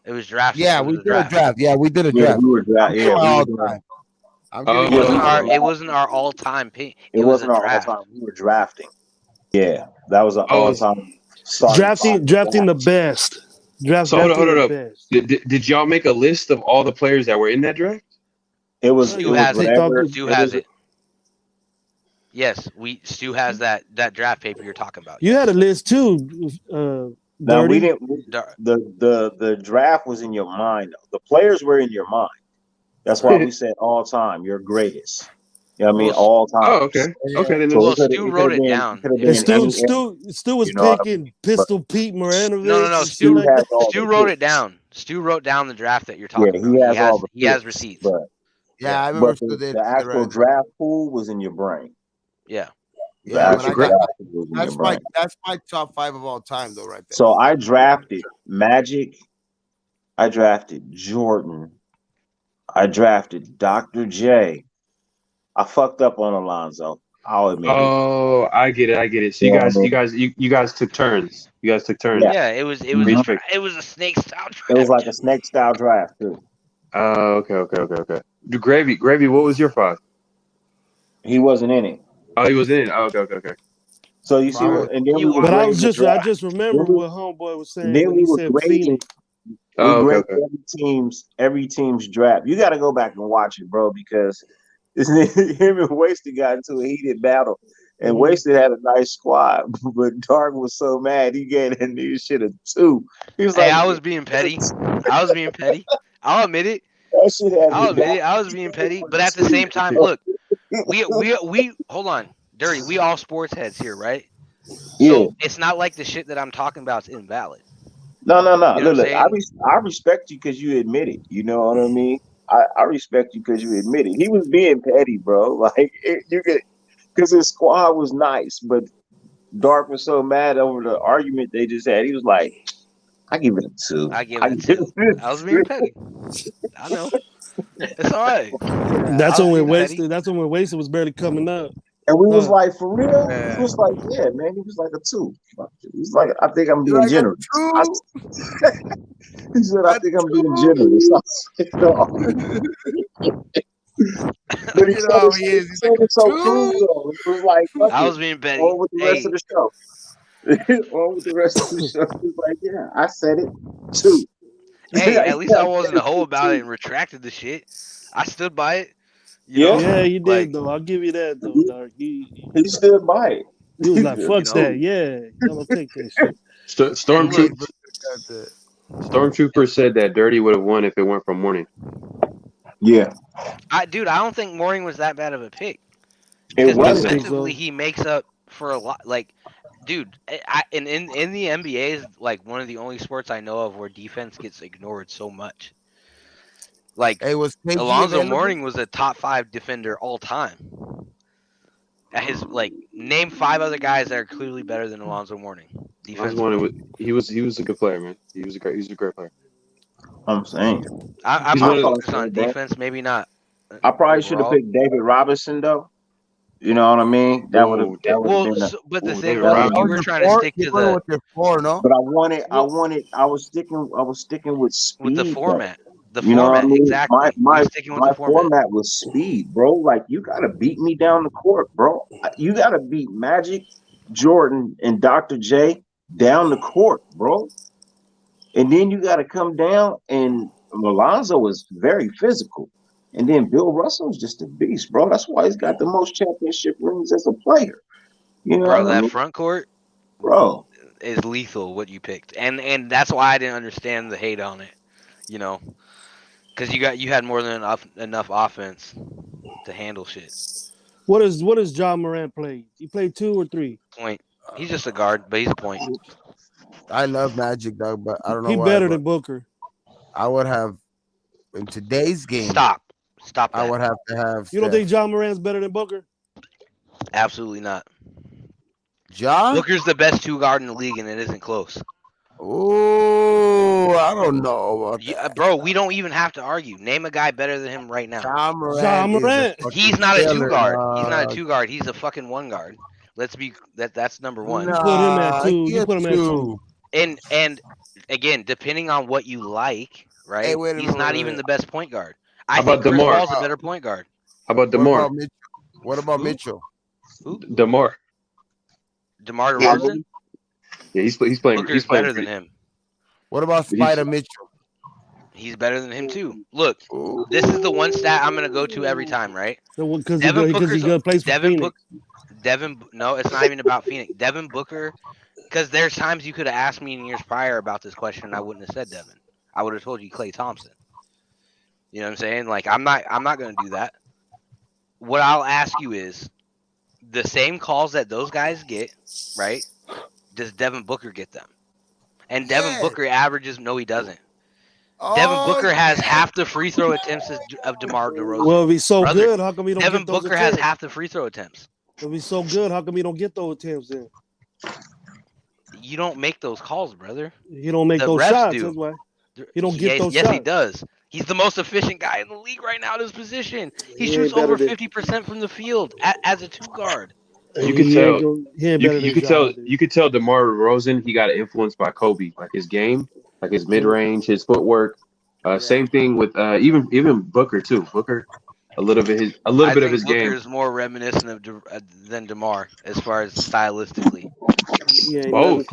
It was drafting. Yeah, we did a draft. Yeah, we did a draft. We were draft. I'm Yeah, giving we my were all doing- time. I'm giving you It wasn't our all time pick. It was wasn't a our draft. all time. We were drafting. Yeah, that was an all time. Drafting the best. So hold drafting the on. best. Did y'all make a list of all the players that were in that draft? It was. Stu has it. whatever. Stu has it. Yes, Stu has that draft paper you're talking about. You had a list too. No, Dirty. we didn't. The draft was in your mind. The players were in your mind. That's why we said all time. Your greatest. You know what I mean? All time. Oh, okay. Okay, then Well, Stu wrote it down. And Stu was picking Pistol Pete Maranovic. No. Stu wrote it down. Stu wrote down the draft that you're talking about. He has receipts. Yeah, I remember But the actual draft pool was in your brain. Yeah. Yeah, The actual but draft pool was in your brain. that's my top 5 of all time, though, right there. So I drafted Magic. I drafted Jordan. I drafted Dr. J. I fucked up on Alonzo. I'll admit. Oh, I get it. So you guys took turns. You guys took turns. Yeah, it was a snake style draft. It was like a snake style draft too. Oh, okay. Gravy, what was your 5? He wasn't in it. Oh, he was in it. Oh, okay. So you see, and then we were But I grading just remember what Homeboy was saying. Then when we he were said grading. Phoenix. We grade every team's draft. You got to go back and watch it, bro, because him and Wasted got into a heated battle, and Wasted had a nice squad, but Dark was so mad he gave that new shit a 2. He was like, I was being petty. I'll admit it. I was being petty, but at the same time, look, we hold on, Dirty. We all sports heads here, right? Yeah. So it's not like the shit that I'm talking about is invalid. No. You know Look, I respect you because you admit it. You know what I mean? I respect you because you admit it. He was being petty, bro. Like you could, because his squad was nice, but Dark was so mad over the argument they just had. He was like, "I give it a 2." I was being petty. I know. It's all right. That's when Wasted was barely coming up. And we was like, for real? He was like, yeah, man. He was like a 2. He's like, I think I'm being generous. He said, I think I'm being generous. But he said it so cool, though. It was like, I was being petty. On with the rest of the show. On with the rest of the show. He was like, yeah, I said it 2. Hey, at least I wasn't a hoe about it and retracted the shit. I stood by it. Yeah, he did though. I'll give you that though, Dark. He stood by it. He was like, "Fuck You know? that, yeah, I'm gonna take that shit." Stormtrooper said that Dirty would have won if it weren't for Morning. Yeah, I don't think Mooring was that bad of a pick. It Because wasn't. defensively, he makes up for a lot. Like, dude, in the NBA is like one of the only sports I know of where defense gets ignored so much. Like, was KG Alonzo available? Mourning was a top 5 defender all time. Name 5 other guys that are clearly better than Alonzo Mourning. He was a good player, man. He was a great player. I'm saying. I might focus on defense, maybe not. I probably should have picked David Robinson though. You know what I mean? That would have been. But the thing was, you were trying to stick to the. But I was sticking with speed. With the format. The you know format, what I mean? exactly. My sticking with the format was speed, bro. Like you gotta beat me down the court, bro. You gotta beat Magic, Jordan, and Dr. J down the court, bro. And then you gotta come down, and Alonzo was very physical. And then Bill Russell's just a beast, bro. That's why he's got the most championship rings as a player. You know, bro, that front court, bro, is lethal. What you picked, and that's why I didn't understand the hate on it. You know, because you had more than enough offense to handle shit. What does John Morant play? He played 2 or 3? Point. He's just a guard, but he's a point. I love Magic, dog, but I don't know He why. better than Booker. I would have in today's game. Stop that. I would have to have. You don't think John Morant's better than Booker? Absolutely not. John Booker's the best 2 guard in the league, and it isn't close. Oh, I don't know about that. Bro, we don't even have to argue. Name a guy better than him right now. John Morant. He's not a 2 guard. He's not a 2 guard. He's a fucking 1 guard. Let's be that's number 1. You put him at 2. You put him at 2. And again, depending on what you like, right? Hey, he's not even the best point guard. How I think about Chris DeMar? Paul's a better point guard. How about DeMar? What about Mitchell? Who? DeMar. DeMar DeRozan? Yeah, he's playing. Booker's He's playing better than him. What about Spider Mitchell? He's better than him too. Look, this is the one stat I'm gonna go to every time, right? Because he plays for Phoenix. No, it's not even about Phoenix. Devin Booker, because there's times you could have asked me in years prior about this question, and I wouldn't have said Devin. I would have told you Klay Thompson. You know what I'm saying? Like I'm not gonna do that. What I'll ask you is the same calls that those guys get, right? Does Devin Booker get them? And Devin Booker averages. No, he doesn't. Devin Booker has half the free throw attempts of DeMar DeRozan. Well, if he's so good, how come he don't Devin get those Booker attempts? has half the free throw attempts. If he's so good, how come he don't get those attempts then? You don't make those calls, brother. He don't make The those refs shots. do. That's why he don't get those yes, shots. Yes, he does. He's the most efficient guy in the league right now at his position. He He shoots ain't better over than- 50% from the field as a 2 guard. You could tell. You could tell DeMar DeRozan he got influenced by Kobe, like his game, like his mid range, his footwork. Same thing with even Booker too. Booker, a little bit of his game. Booker's more reminiscent of than DeMar as far as stylistically. Both.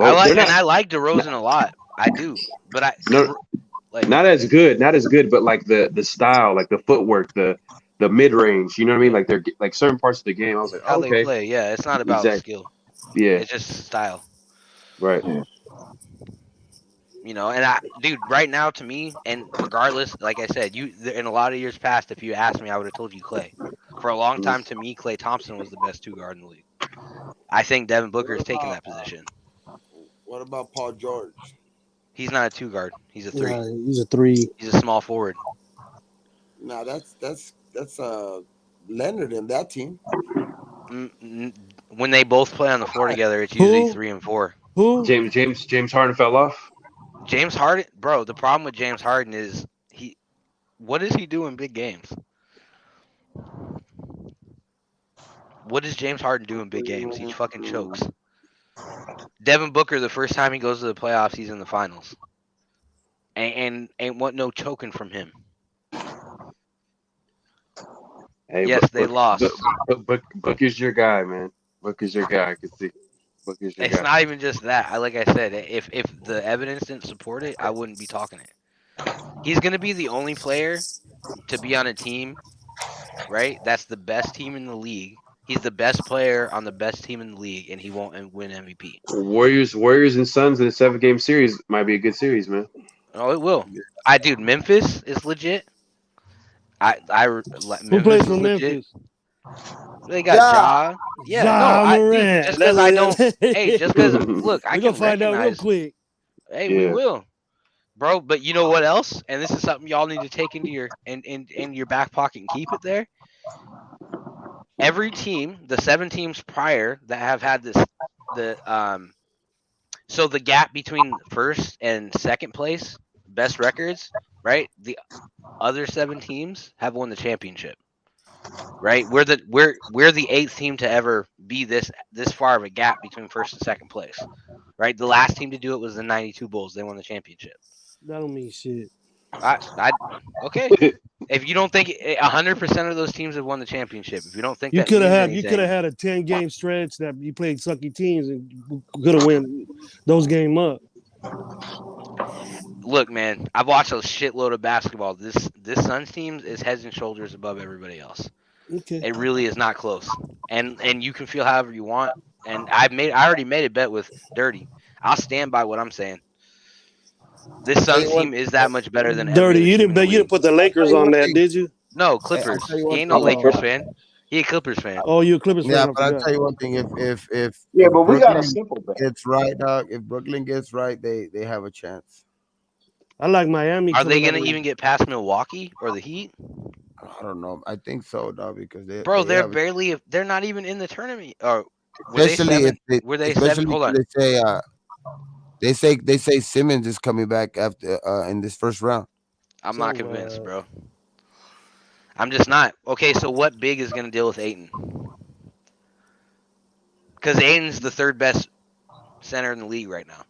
I like DeRozan a lot. I do, but not as good, but like the style, like the footwork, the mid range. You know what I mean? Like they're like certain parts of the game. I was like, how okay, they play. Yeah, it's not about skill. Yeah, it's just style. Right. You know, and dude, right now to me, and regardless, like I said, in a lot of years past, if you asked me, I would have told you Klay. For a long time, to me, Klay Thompson was the best 2 guard in the league. I think Devin Booker is taking that position. What about Paul George? He's not a 2 guard. He's a 3. Yeah, he's a 3. He's a small forward. No, that's Leonard in that team. When they both play on the floor together, it's usually 3 and 4. Who? James Harden fell off. James Harden, bro. The problem with James Harden is what does he do in big games? What does James Harden do in big games? He fucking chokes. Devin Booker, the first time he goes to the playoffs, he's in the finals. And ain't want no choking from him. Hey, yes, they lost. Book is your guy, man. Book is your guy. I can see. Book is your It's guy. not even just that. Like I said, if the evidence didn't support it, I wouldn't be talking it. He's gonna be the only player to be on a team, right? That's the best team in the league. He's the best player on the best team in the league, and he won't win MVP. Warriors and Suns in a 7-game series might be a good series, man. Oh, it will. Dude, Memphis is legit. Who plays for Memphis? They got Ja. Yeah, Morant. Just because I don't. Hey, just because look, I We're can gonna find out real recognize. quick. Hey, we will, bro. But you know what else? And this is something y'all need to take into your in your back pocket and keep it there. Every team, the 7 teams prior that have had so the gap between first and second place, best records, right? The other 7 teams have won the championship, right? We're the 8th team to ever be this far of a gap between first and second place, right? The last team to do it was the '92 Bulls. They won the championship. That don't mean shit. Okay. If you don't think 100% of those teams have won the championship, if you don't think You that could have means had anything, a 10-game stretch that you played sucky teams and could have win those game up. look, man, I've watched a shitload of basketball. This Suns team is heads and shoulders above everybody else. Okay. It really is not close. And you can feel however you want. And I already made a bet with Dirty. I'll stand by what I'm saying. This Suns team is that much better than Dirty. You didn't put the Lakers on that, did you? No, Clippers. He ain't no Lakers fan. He a Clippers fan. Oh, you're a Clippers fan. Yeah, but I'll tell you one thing: if but we got a Brooklyn simple bet. gets right, dog. If Brooklyn gets right, they have a chance. I like Miami. Are they gonna even get past Milwaukee or the Heat? I don't know. I think so, dog, because they're not even in the tournament. Or especially were they especially 7? Hold on. They say Simmons is coming back after in this first round. I'm not convinced, bro. I'm just not. Okay, so what big is going to deal with Ayton? Because Ayton's the 3rd best center in the league right now.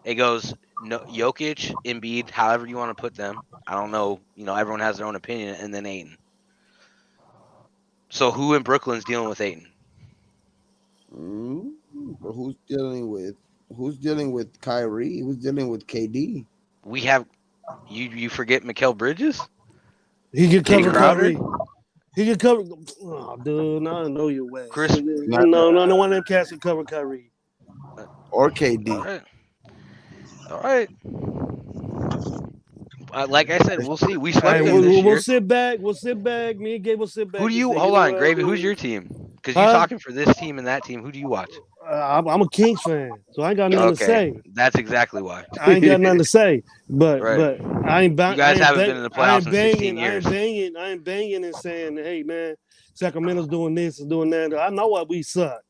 It goes Jokic, Embiid, however you want to put them. I don't know. Everyone has their own opinion, and then Ayton. So who in Brooklyn's dealing with Ayton? But who's dealing with Kyrie? Who's dealing with KD? We have you forget Mikal Bridges? He can cover Kyrie. He can cover. Oh, dude, I know your way. Chris, no one of them cats can cover Kyrie or KD. All right. Like I said, we'll see. We swept them this year. We'll sit back. Me and Gabe will sit back. Who do you hold on, Gravy? Who's your team? Because you're talking for this team and that team. Who do you watch? I'm a Kings fan, so I ain't got nothing to say. That's exactly why. I ain't got nothing to say, but I ain't. You guys haven't been in the playoffs in 16 years. I ain't banging and saying, "Hey, man, Sacramento's doing this and doing that." I know what we suck.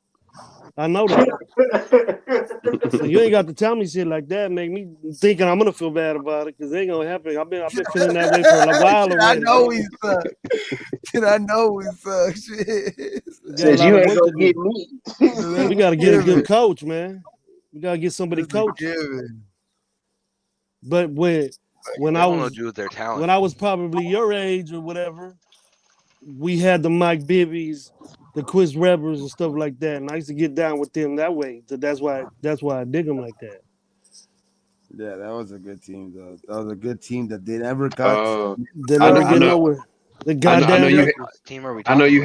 I know that. So you ain't got to tell me shit like that. Make me thinking I'm gonna feel bad about it because it ain't gonna happen. I've been feeling that way for a while already. I know we suck. I know we suck. Shit. Says you ain't gonna get me. We gotta get a good coach, man. We gotta get somebody coach. But when I was do with their talent. When I was probably your age or whatever, we had the Mike Bibbies, the Chris Rebbers and stuff like that, and I used to get down with them that way. So that's why I dig them like that. Yeah, that was a good team, though. That was a good team that they never got. They never get nowhere. The goddamn I know you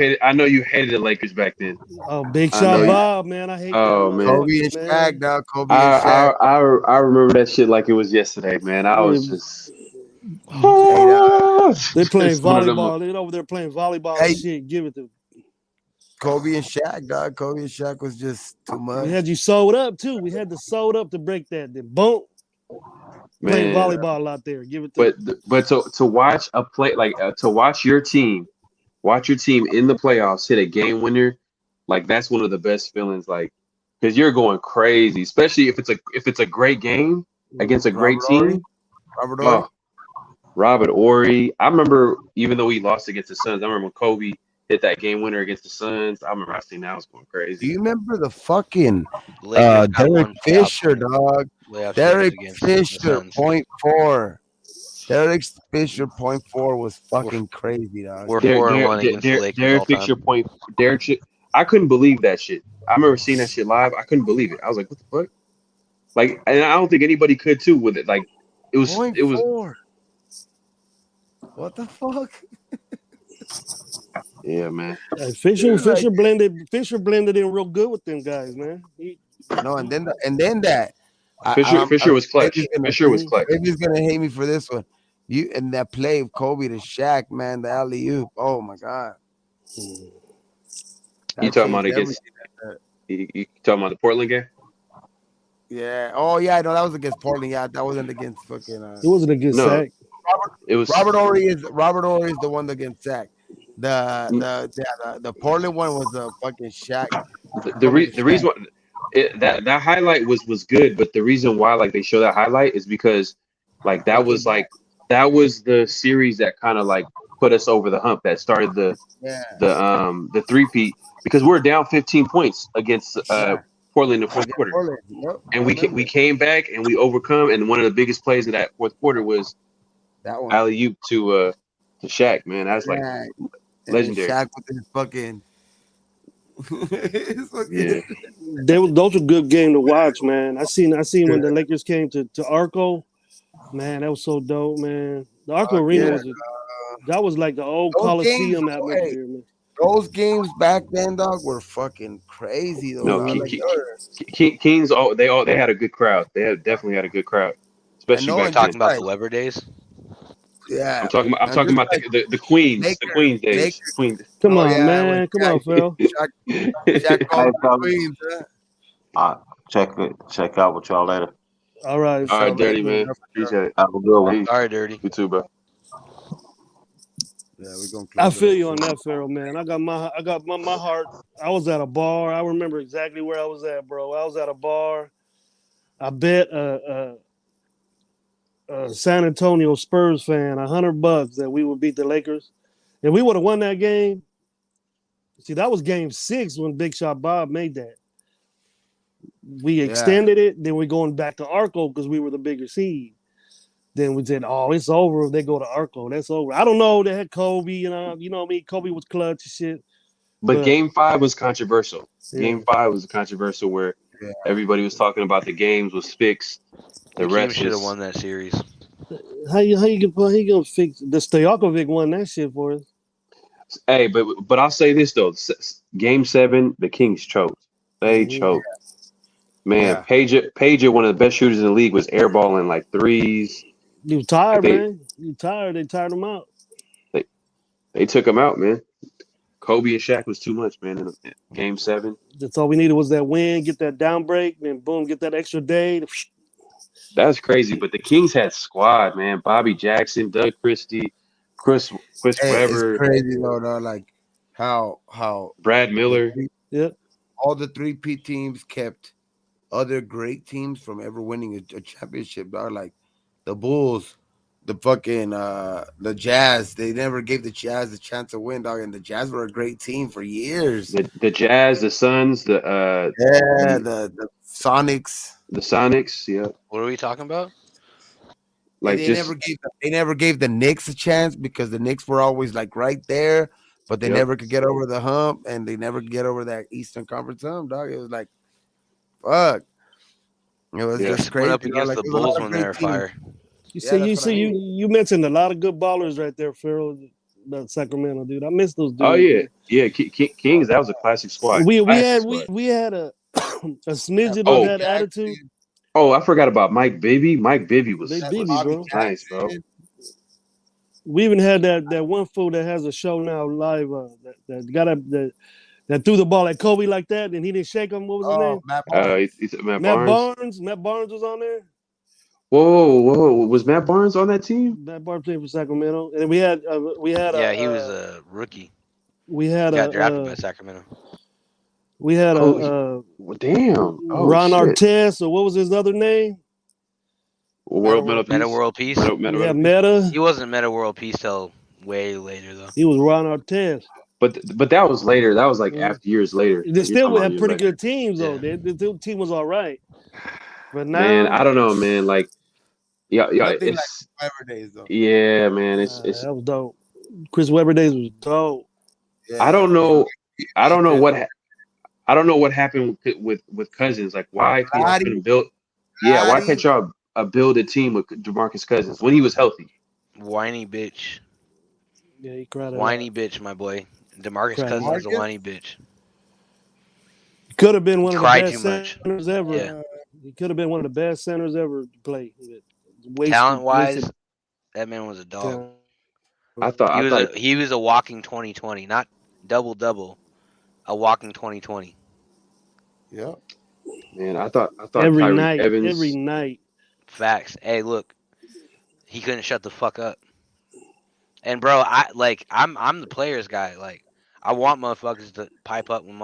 hated the Lakers back then. Oh, Big Shot Bob, man, I hate that. Man. Kobe and Shaq, dog. Kobe and Shaq. I remember that shit like it was yesterday, man. I was just. They playing volleyball. They're over there playing volleyball and shit. Give it to Kobe and Shaq, dog. Kobe and Shaq was just too much. We had you sewed up too. We had to sew up to break that. Then boom, playing volleyball out there. Give it to. But to watch a play to watch your team in the playoffs hit a game winner, like that's one of the best feelings. Like because you're going crazy, especially if it's a great game against a great team. Robert Ory. I remember even though we lost against the Suns, I remember when Kobe hit that game winner against the Suns. I remember I seen that. I was going crazy. Do you remember the fucking Derek Fisher, dog? Derek Fisher, 0.4. Derek Fisher, 0.4 was fucking crazy, dog. We're 4-1 against the Lakers. Derek Fisher, Derek. I couldn't believe that shit. I remember seeing that shit live. I couldn't believe it. I was like, what the fuck? Like, and I don't think anybody could too with it. Like, it was. What the fuck? Yeah, man. Fisher blended in real good with them guys, man. No, and then that. Fisher was clutch. Fisher was clutch. Baby's gonna hate me for this one. You and that play of Kobe to Shaq, man, the alley oop. Oh my god. You talking about against? You talking about the Portland game? Yeah. Oh yeah, no, that was against Portland. Yeah, that wasn't against fucking. It wasn't against Shaq. It was Robert Horry is the one against Shaq. The Portland one was the fucking Shaq. The reason why that highlight was good, but the reason why like they show that highlight is because like that was the series that kind of like put us over the hump, that started the three-peat, because we're down 15 points against Portland in the fourth quarter. Yep. And we came back and we overcome, and one of the biggest plays in that fourth quarter was that one alley-oop to Shaq, man. That was like legendary. Shaq with his fucking Those were good game to watch, man. I seen when the Lakers came to Arco, man, that was so dope, man. The Arco Arena was like the old Coliseum atmosphere, man. Those games back then, dog, were fucking crazy though. No, Kings, they had a good crowd. They definitely had a good crowd, especially back talking about the Weber days. Yeah, I'm talking about the Queens, the Queens days. Queens. Come on, man. Come on, Phil. Check out with y'all later. All right. All right, Dirty, man. Appreciate it. Have a good one. All right, Dirty. You too, bro. Yeah, we're gonna. I feel you on that, Pharaoh, man. I got my heart. I was at a bar. I remember exactly where I was at, bro. I was at a bar. I bet a San Antonio Spurs fan $100 that we would beat the Lakers, and we would have won that game. See, that was game 6 when Big Shot Bob made that. We extended it, then we're going back to Arco because we were the bigger seed. Then we said, "Oh, it's over if they go to Arco. That's over." I don't know. They had Kobe, you know what I mean? Kobe was clutch and shit. But game 5 was controversial. Yeah. Game 5 was controversial where everybody was talking about the games was fixed. The rest should have won that series. How you gonna fix the Stojakovic won that shit for us? Hey, but I'll say this though: Game 7, the Kings choked. They choked. Man, Pager, one of the best shooters in the league, was airballing like threes. You tired, man. You tired. They tired him out. They took him out, man. Kobe and Shaq was too much, man, in Game 7. That's all we needed was that win, get that down break, then boom, get that extra day. That's crazy. But the Kings had squad, man. Bobby Jackson, Doug Christie, Chris Webber. It's crazy though, like how Brad Miller. All the 3P teams kept other great teams from ever winning a championship, dog. Like the Bulls, the fucking the Jazz. They never gave the Jazz a chance to win, dog. And the Jazz were a great team for years. The Jazz, the Suns, the Sonics. The Sonics, yeah. What are we talking about? Like they never gave the Knicks a chance because the Knicks were always like right there, but they never could get over the hump, and they never could get over that Eastern Conference hump, dog. It was like, fuck. It was just crazy. Went up against the Bulls when they were fire. You mentioned a lot of good ballers right there, Pharaoh. About Sacramento, dude. I miss those dudes. Oh yeah, Kings. That was a classic squad. We had a smidgen of that attitude. Oh, I forgot about Mike Bibby. Mike Bibby was bro. Nice, bro. We even had that one fool that has a show now live. That threw the ball at Kobe like that, and he didn't shake him. What was his name? Matt Barnes. Matt Barnes. Matt Barnes was on there. Whoa! Was Matt Barnes on that team? Matt Barnes played for Sacramento, and we had. Yeah, he was a rookie. We had got drafted by Sacramento. We had damn Ron Artest, or what was his other name? Meta World Peace. Yeah, Meta. He wasn't Meta World Peace till way later though. He was Ron Artest. But that was later. That was like after years later. They still had pretty good teams though. The team was all right. But now, man, I don't know, man. Like, it's like Weber days though. Yeah, man. It's that was dope. Chris Webber days was dope. Yeah. I don't know what happened with Cousins. Like, why couldn't build? Yeah, why can't y'all build a team with DeMarcus Cousins when he was healthy? Whiny bitch. Yeah, he cried it Whiny out. bitch, my boy. DeMarcus Cried it Cousins is a out. whiny bitch. Could have been He one of the cried best too much. centers ever. Yeah. He could have been one of the best centers ever to play. Talent wise, Wasted that man was a dog. talent. He was a walking 2020, not double, a walking 2020. Yeah. Man, I thought Every Tyreek Evans. Every night. Facts. Hey, look, he couldn't shut the fuck up. And bro, I'm the players guy. Like, I want motherfuckers to pipe up when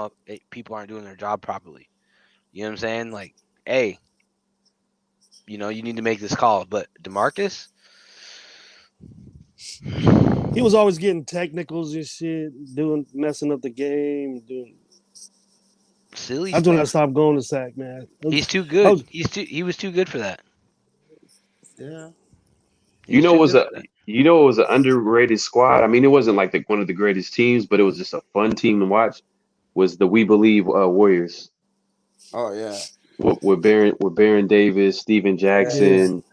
people aren't doing their job properly. You know what I'm saying? Like, hey, you need to make this call. But DeMarcus, he was always getting technicals and shit, messing up the game, doing silly That's when I stuff. stopped going to sack, man. He's too good. He was too good for that. Yeah. You know, it was an underrated squad. I mean, it wasn't like one of the greatest teams, but it was just a fun team to watch. Was the We Believe Warriors? Oh yeah. With Baron Davis, Steven Jackson,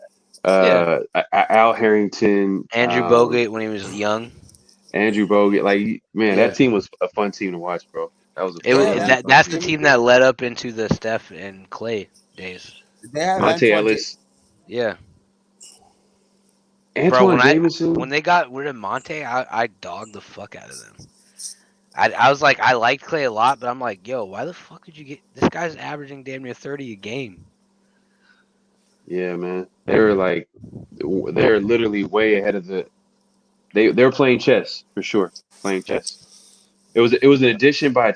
Al Harrington, Andrew Bogut when he was young. Andrew Bogut, like man, that team was a fun team to watch, bro. That was that's the team that led up into the Steph and Clay days. They had Monte Ellis. Yeah. Antoine Davidson. When they got rid of Monte, I dogged the fuck out of them. I was like, I liked Clay a lot, but I'm like, yo, why the fuck did you get this guy's averaging damn near 30 a game? Yeah, man. They're literally way ahead of they're playing chess for sure. Playing chess. It was an addition by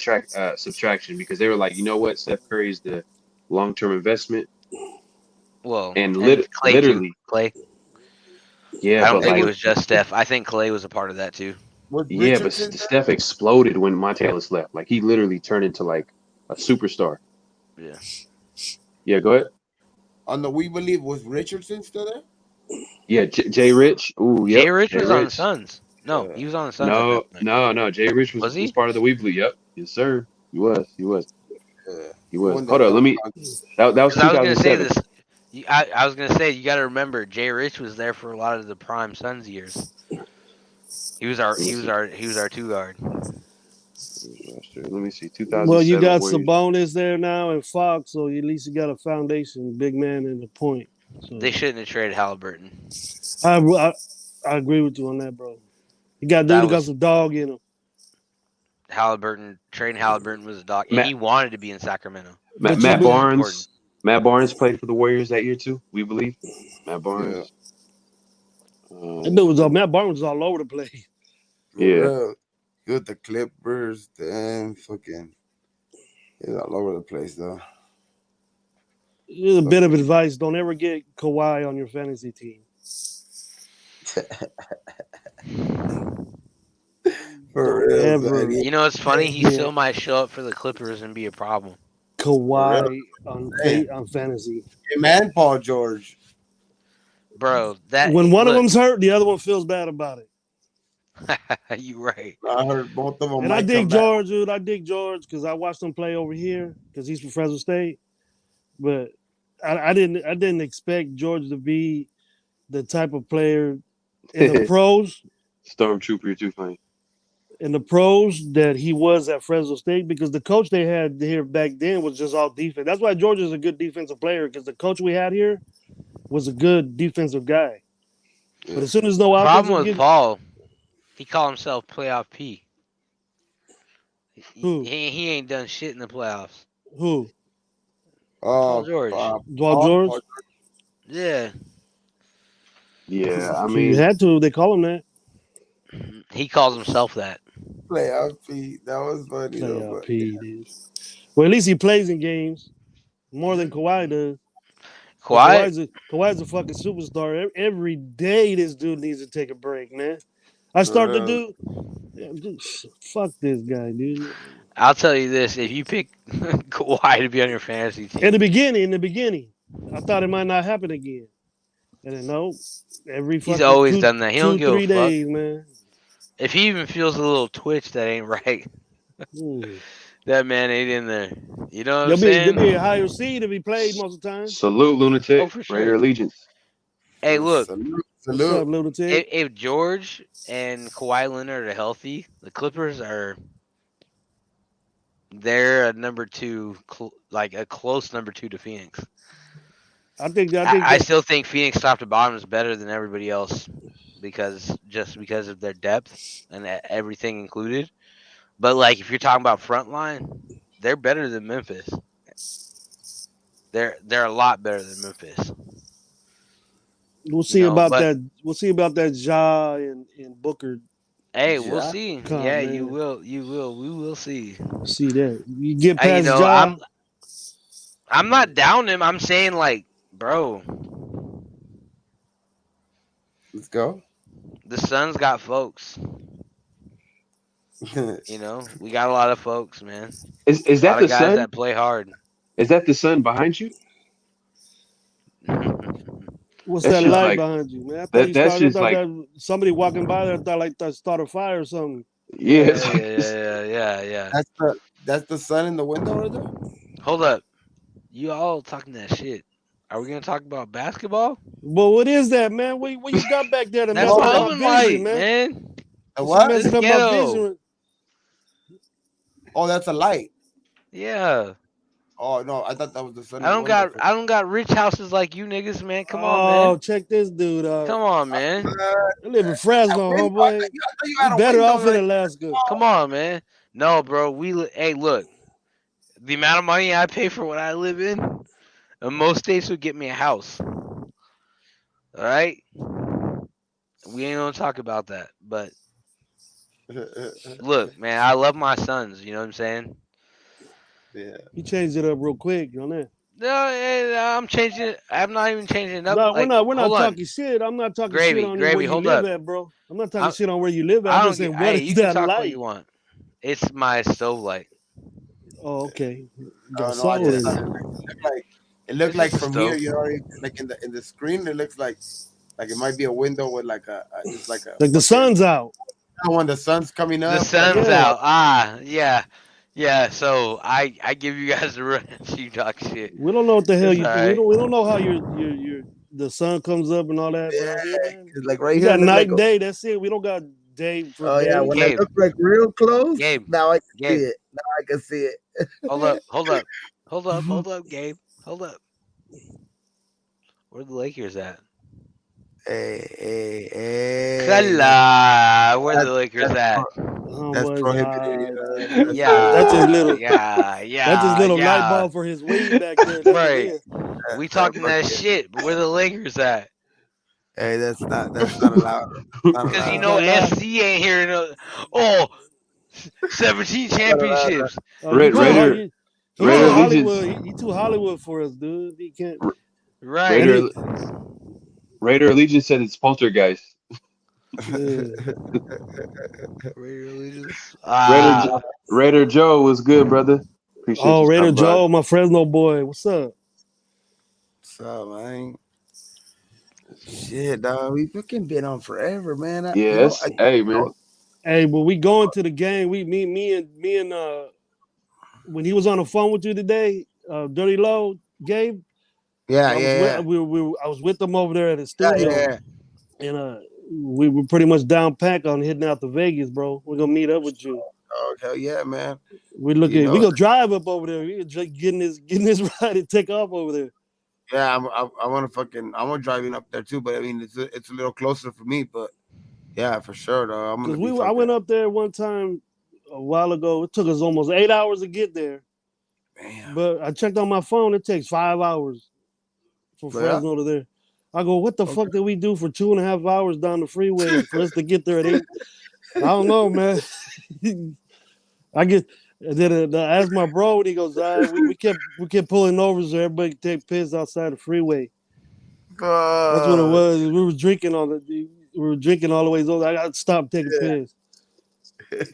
subtraction because they were like, you know what, Steph Curry is the long-term investment. Well, and Clay literally too. Clay. Yeah, I don't think it was just Steph. I think Clay was a part of that too. Yeah, but Steph exploded when Monte Ellis left. Like he literally turned into like a superstar. Yeah. Yeah, go ahead. On the We Believe, was Richardson still there? Yeah, Jay Rich. Ooh, yep. Jay Rich was on the Suns. No, he was on the Suns. No. Jay Rich was part of the We Believe. Yep. Yes, sir. He was. He was. Hold on. Let me. That was 2007. I was gonna say this. I was gonna say you got to remember Jay Rich was there for a lot of the prime Suns years. He was our 2 guard. Let me see. 2007. Well, you got Sabonis there now and Fox, so at least you got a foundation, big man in the point. So They shouldn't have traded Halliburton. I agree with you on that, bro. You got dude who got some dog in him. Trading Halliburton was a dog, and he wanted to be in Sacramento. Matt Barnes played for the Warriors that year too. We believe Matt Barnes. Matt Barnes was all over the place. Yeah, good. The Clippers, then fucking, it's all over the place though. Here's a bit of advice: don't ever get Kawhi on your fantasy team. For real, you know, it's funny. He still might show up for the Clippers and be a problem. Kawhi on fantasy. Hey, man, Paul George. Bro, when one of them's hurt, the other one feels bad about it. You right. I heard both of them. And I dig George, dude. I dig George because I watched him play over here because he's from Fresno State. But I didn't expect George to be the type of player in the pros. Stormtrooper, you're too funny. In the pros that he was at Fresno State, because the coach they had here back then was just all defense. That's why George is a good defensive player, because the coach we had here was a good defensive guy. But as soon as no offense, problem with Paul, he called himself playoff P. Who? He ain't done shit in the playoffs. Who? Paul George. George? Yeah. Yeah, I He mean, had to. They call him that. He calls himself that. Playoff P. That was funny though. Playoff P, dude. Well, at least he plays in games more than Kawhi does. Kawhi's a fucking superstar. Every day this dude needs to take a break, man. I start to do. Fuck this guy, dude. I'll tell you this: if you pick Kawhi to be on your fantasy team, in the beginning, I thought it might not happen again, and then no, he's always done that. He don't give 3 a fuck. days, man. If he even feels a little twitch, that ain't right. That man ain't in there. You know what I'm saying? There'll be a higher seed if he played most of the time. Salute, lunatic. Oh, for sure. Raider allegiance. Hey, look. Salute. What's up, Lunatic? If George and Kawhi Leonard are healthy, the Clippers they're a number 2, like a close number 2 to Phoenix. I still think Phoenix top to bottom is better than everybody else because of their depth and everything included. But like if you're talking about front line, they're better than Memphis. They're a lot better than Memphis. We'll see about that. We'll see about that Ja and Booker. Hey, we'll see. Yeah, man. you will. We will see. See that. You get past Ja. I'm not down him. I'm saying like, bro. Let's go. The Suns got folks. We got a lot of folks, man. Is that the guys Sun that play hard? Is that the Sun behind you? What's that light behind you, man? I thought somebody walking by there thought start a fire or something. Yeah. That's the sun in the window right there. Hold up. You all talking that shit. Are we gonna talk about basketball? Well, what is that, man? What you got back there to mess That's up my my vision, light, man? What? Messing up my vision. Oh, that's a light. Yeah. Oh no, I thought that was the sun. I don't got rich houses like you niggas, man. Come on, Oh, man. check this dude out. Come on, man. I live in Fresno, homeboy. You better off in Alaska. Come on, man. No, bro. Hey, look. The amount of money I pay for what I live in, most states would get me a house. All right. We ain't gonna talk about that, but look, man. I love my sons. You know what I'm saying? Yeah. You changed it up real quick, you know that? No, I'm changing it. I'm not even changing it up. No, like, we're not talking shit. I'm not talking shit on where you live at, bro. I'm not talking shit on where you live at. I'm just saying, what is you that can talk light? what you want. It's my stove light. Oh, okay. It looked like from here, like in the screen, it looks like it might be a window with like the sun's out. When the sun's coming up. The sun's out. Ah, yeah. Yeah, so I give you guys a run. You talk shit. We don't know what the hell you. Right. We don't know how the sun comes up and all that. Yeah, like right we here. got night and day. That's it. We don't got day for day. Yeah, when it looks like real close. Now I can see it. Now I can see it. Hold up, Gabe. Hold up. Where the Lakers at? Hey. Kala, where the Lakers at? That's prohibited. Yeah, that's his little. Yeah. That's his little light bulb for his weed back there. Right. We talking that shit, but where the Lakers at? Hey, that's not allowed. Because SC ain't here. 17 championships. Raider Allegiance. He too Hollywood for us, dude. He can't. Right. Raider Allegiance said it's poltergeist. Raider Allegiance. Raider Joe was good, brother. Appreciate Raider Joe, my Fresno boy. What's up? What's up, man? Shit, dog. We fucking been on forever, man. Hey, man. Hey, but we going to the game. Me and when he was on the phone with you today, Dirty Low, Gabe. Yeah, I was with them over there at the studio, and we were pretty much down pack on heading out to Vegas, bro. We're gonna meet up with you. Oh hell yeah, man! We gonna drive up over there. We're just getting this ride and take off over there. Yeah, I want to driving up there too, but I mean it's a little closer for me, but yeah, for sure though. I went up there one time a while ago. It took us almost 8 hours to get there. Damn. But I checked on my phone. It takes 5 hours from Fresno to there. I go, what the fuck did we do for 2.5 hours down the freeway for us to get there at 8? I don't know, man. I asked my bro, and he goes, we kept pulling over so everybody could take piss outside the freeway. That's what it was. We were drinking all the way over. I got to stop taking piss.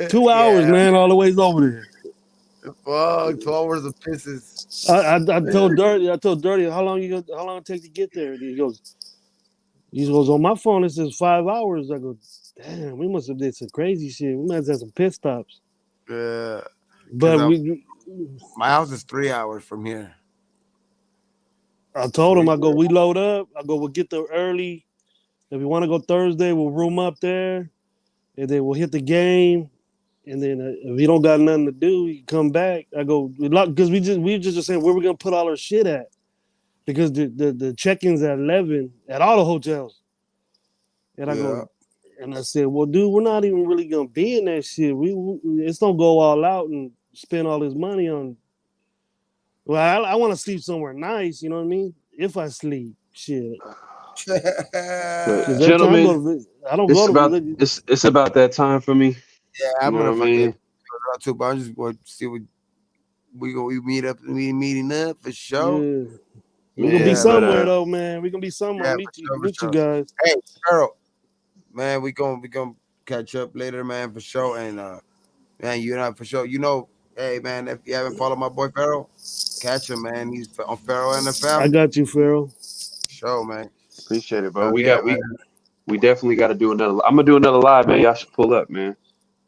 2 hours, man, all the way over there. Fuck, 2 hours of pisses. I told Dirty, how long it take to get there? And he goes, on my phone it says 5 hours. I go, damn, we must have did some crazy shit. We might have had some pit stops. Yeah. But my house is 3 hours from here. I told him, I go, we load up. I go, we'll get there early. If you want to go Thursday, we'll room up there, and then we'll hit the game. And then if you don't got nothing to do, you come back. I go because we just saying where we're gonna put all our shit at, because the check-ins at 11 at all the hotels. And I go, and I said, well, dude, we're not even really gonna be in that shit. It's don't go all out and spend all this money on. Well, I want to sleep somewhere nice. You know what I mean? If I sleep, shit. Gentlemen, I don't go to. It's about that time for me. Yeah, I'm you know gonna what I mean? too, but I'm just going to see what we meeting up for sure. Yeah. We're gonna be somewhere though, man. We're gonna be somewhere. Meet you guys. Hey, Pharaoh, man, we gonna catch up later, man, for sure. And man, you know for sure. You know, hey man, if you haven't followed my boy Pharaoh, catch him, man. He's on Pharaoh NFL. I got you, Pharaoh. Show, man. Appreciate it, bro. We definitely got to do another. I'm gonna do another live, man. Y'all should pull up, man.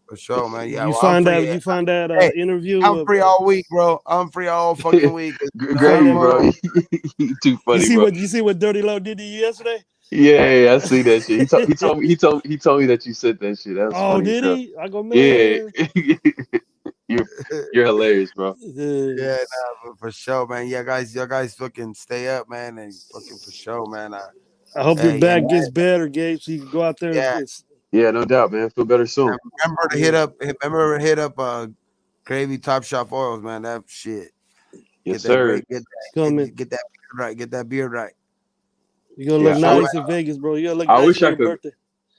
For sure, man. Yeah, you find that interview. I'm free all week, bro. I'm free all fucking week. Gravy, bro. You too funny, bro. You see what Dirty Low did to you yesterday? Yeah, I see that shit. He told me that you said that shit. That was funny. Did he? I go, man. Yeah. You're hilarious, bro. Yeah, nah, for sure, man. Yeah, y'all guys fucking stay up, man, and fucking for sure, man. I hope your back gets better, Gabe, so you can go out there. Yeah, no doubt, man. Feel better soon. Remember to hit up Gravy Top Shop Oils, man. That shit. Yes, sir. Get that beard right. Get that beard right. You're gonna look nice in Vegas, bro. You're gonna look nice for your birthday.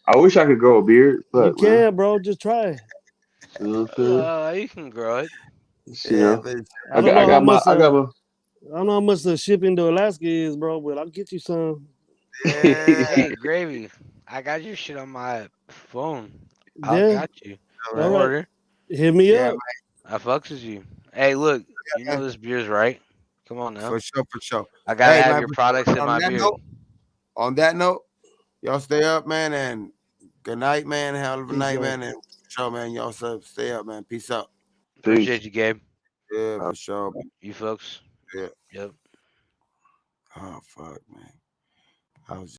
I wish I could grow a beard, but you can, bro. Just try it. You know you can grow it. I don't know how much the shipping to Alaska is, bro, but I'll get you some. Hey, Gravy, I got your shit on my phone. I got you. All right. Order. Hit me up. I fucks with you. Hey, look, you know this beer's right. Come on now. For sure. I gotta have your products in my beer. On that note, y'all stay up, man, and good night, man. Hell of a night, man, and for sure, man. Y'all stay up, man. Peace out. Appreciate you, Gabe. Yeah, for sure. You folks. Yeah. Yep. Oh fuck, man. I was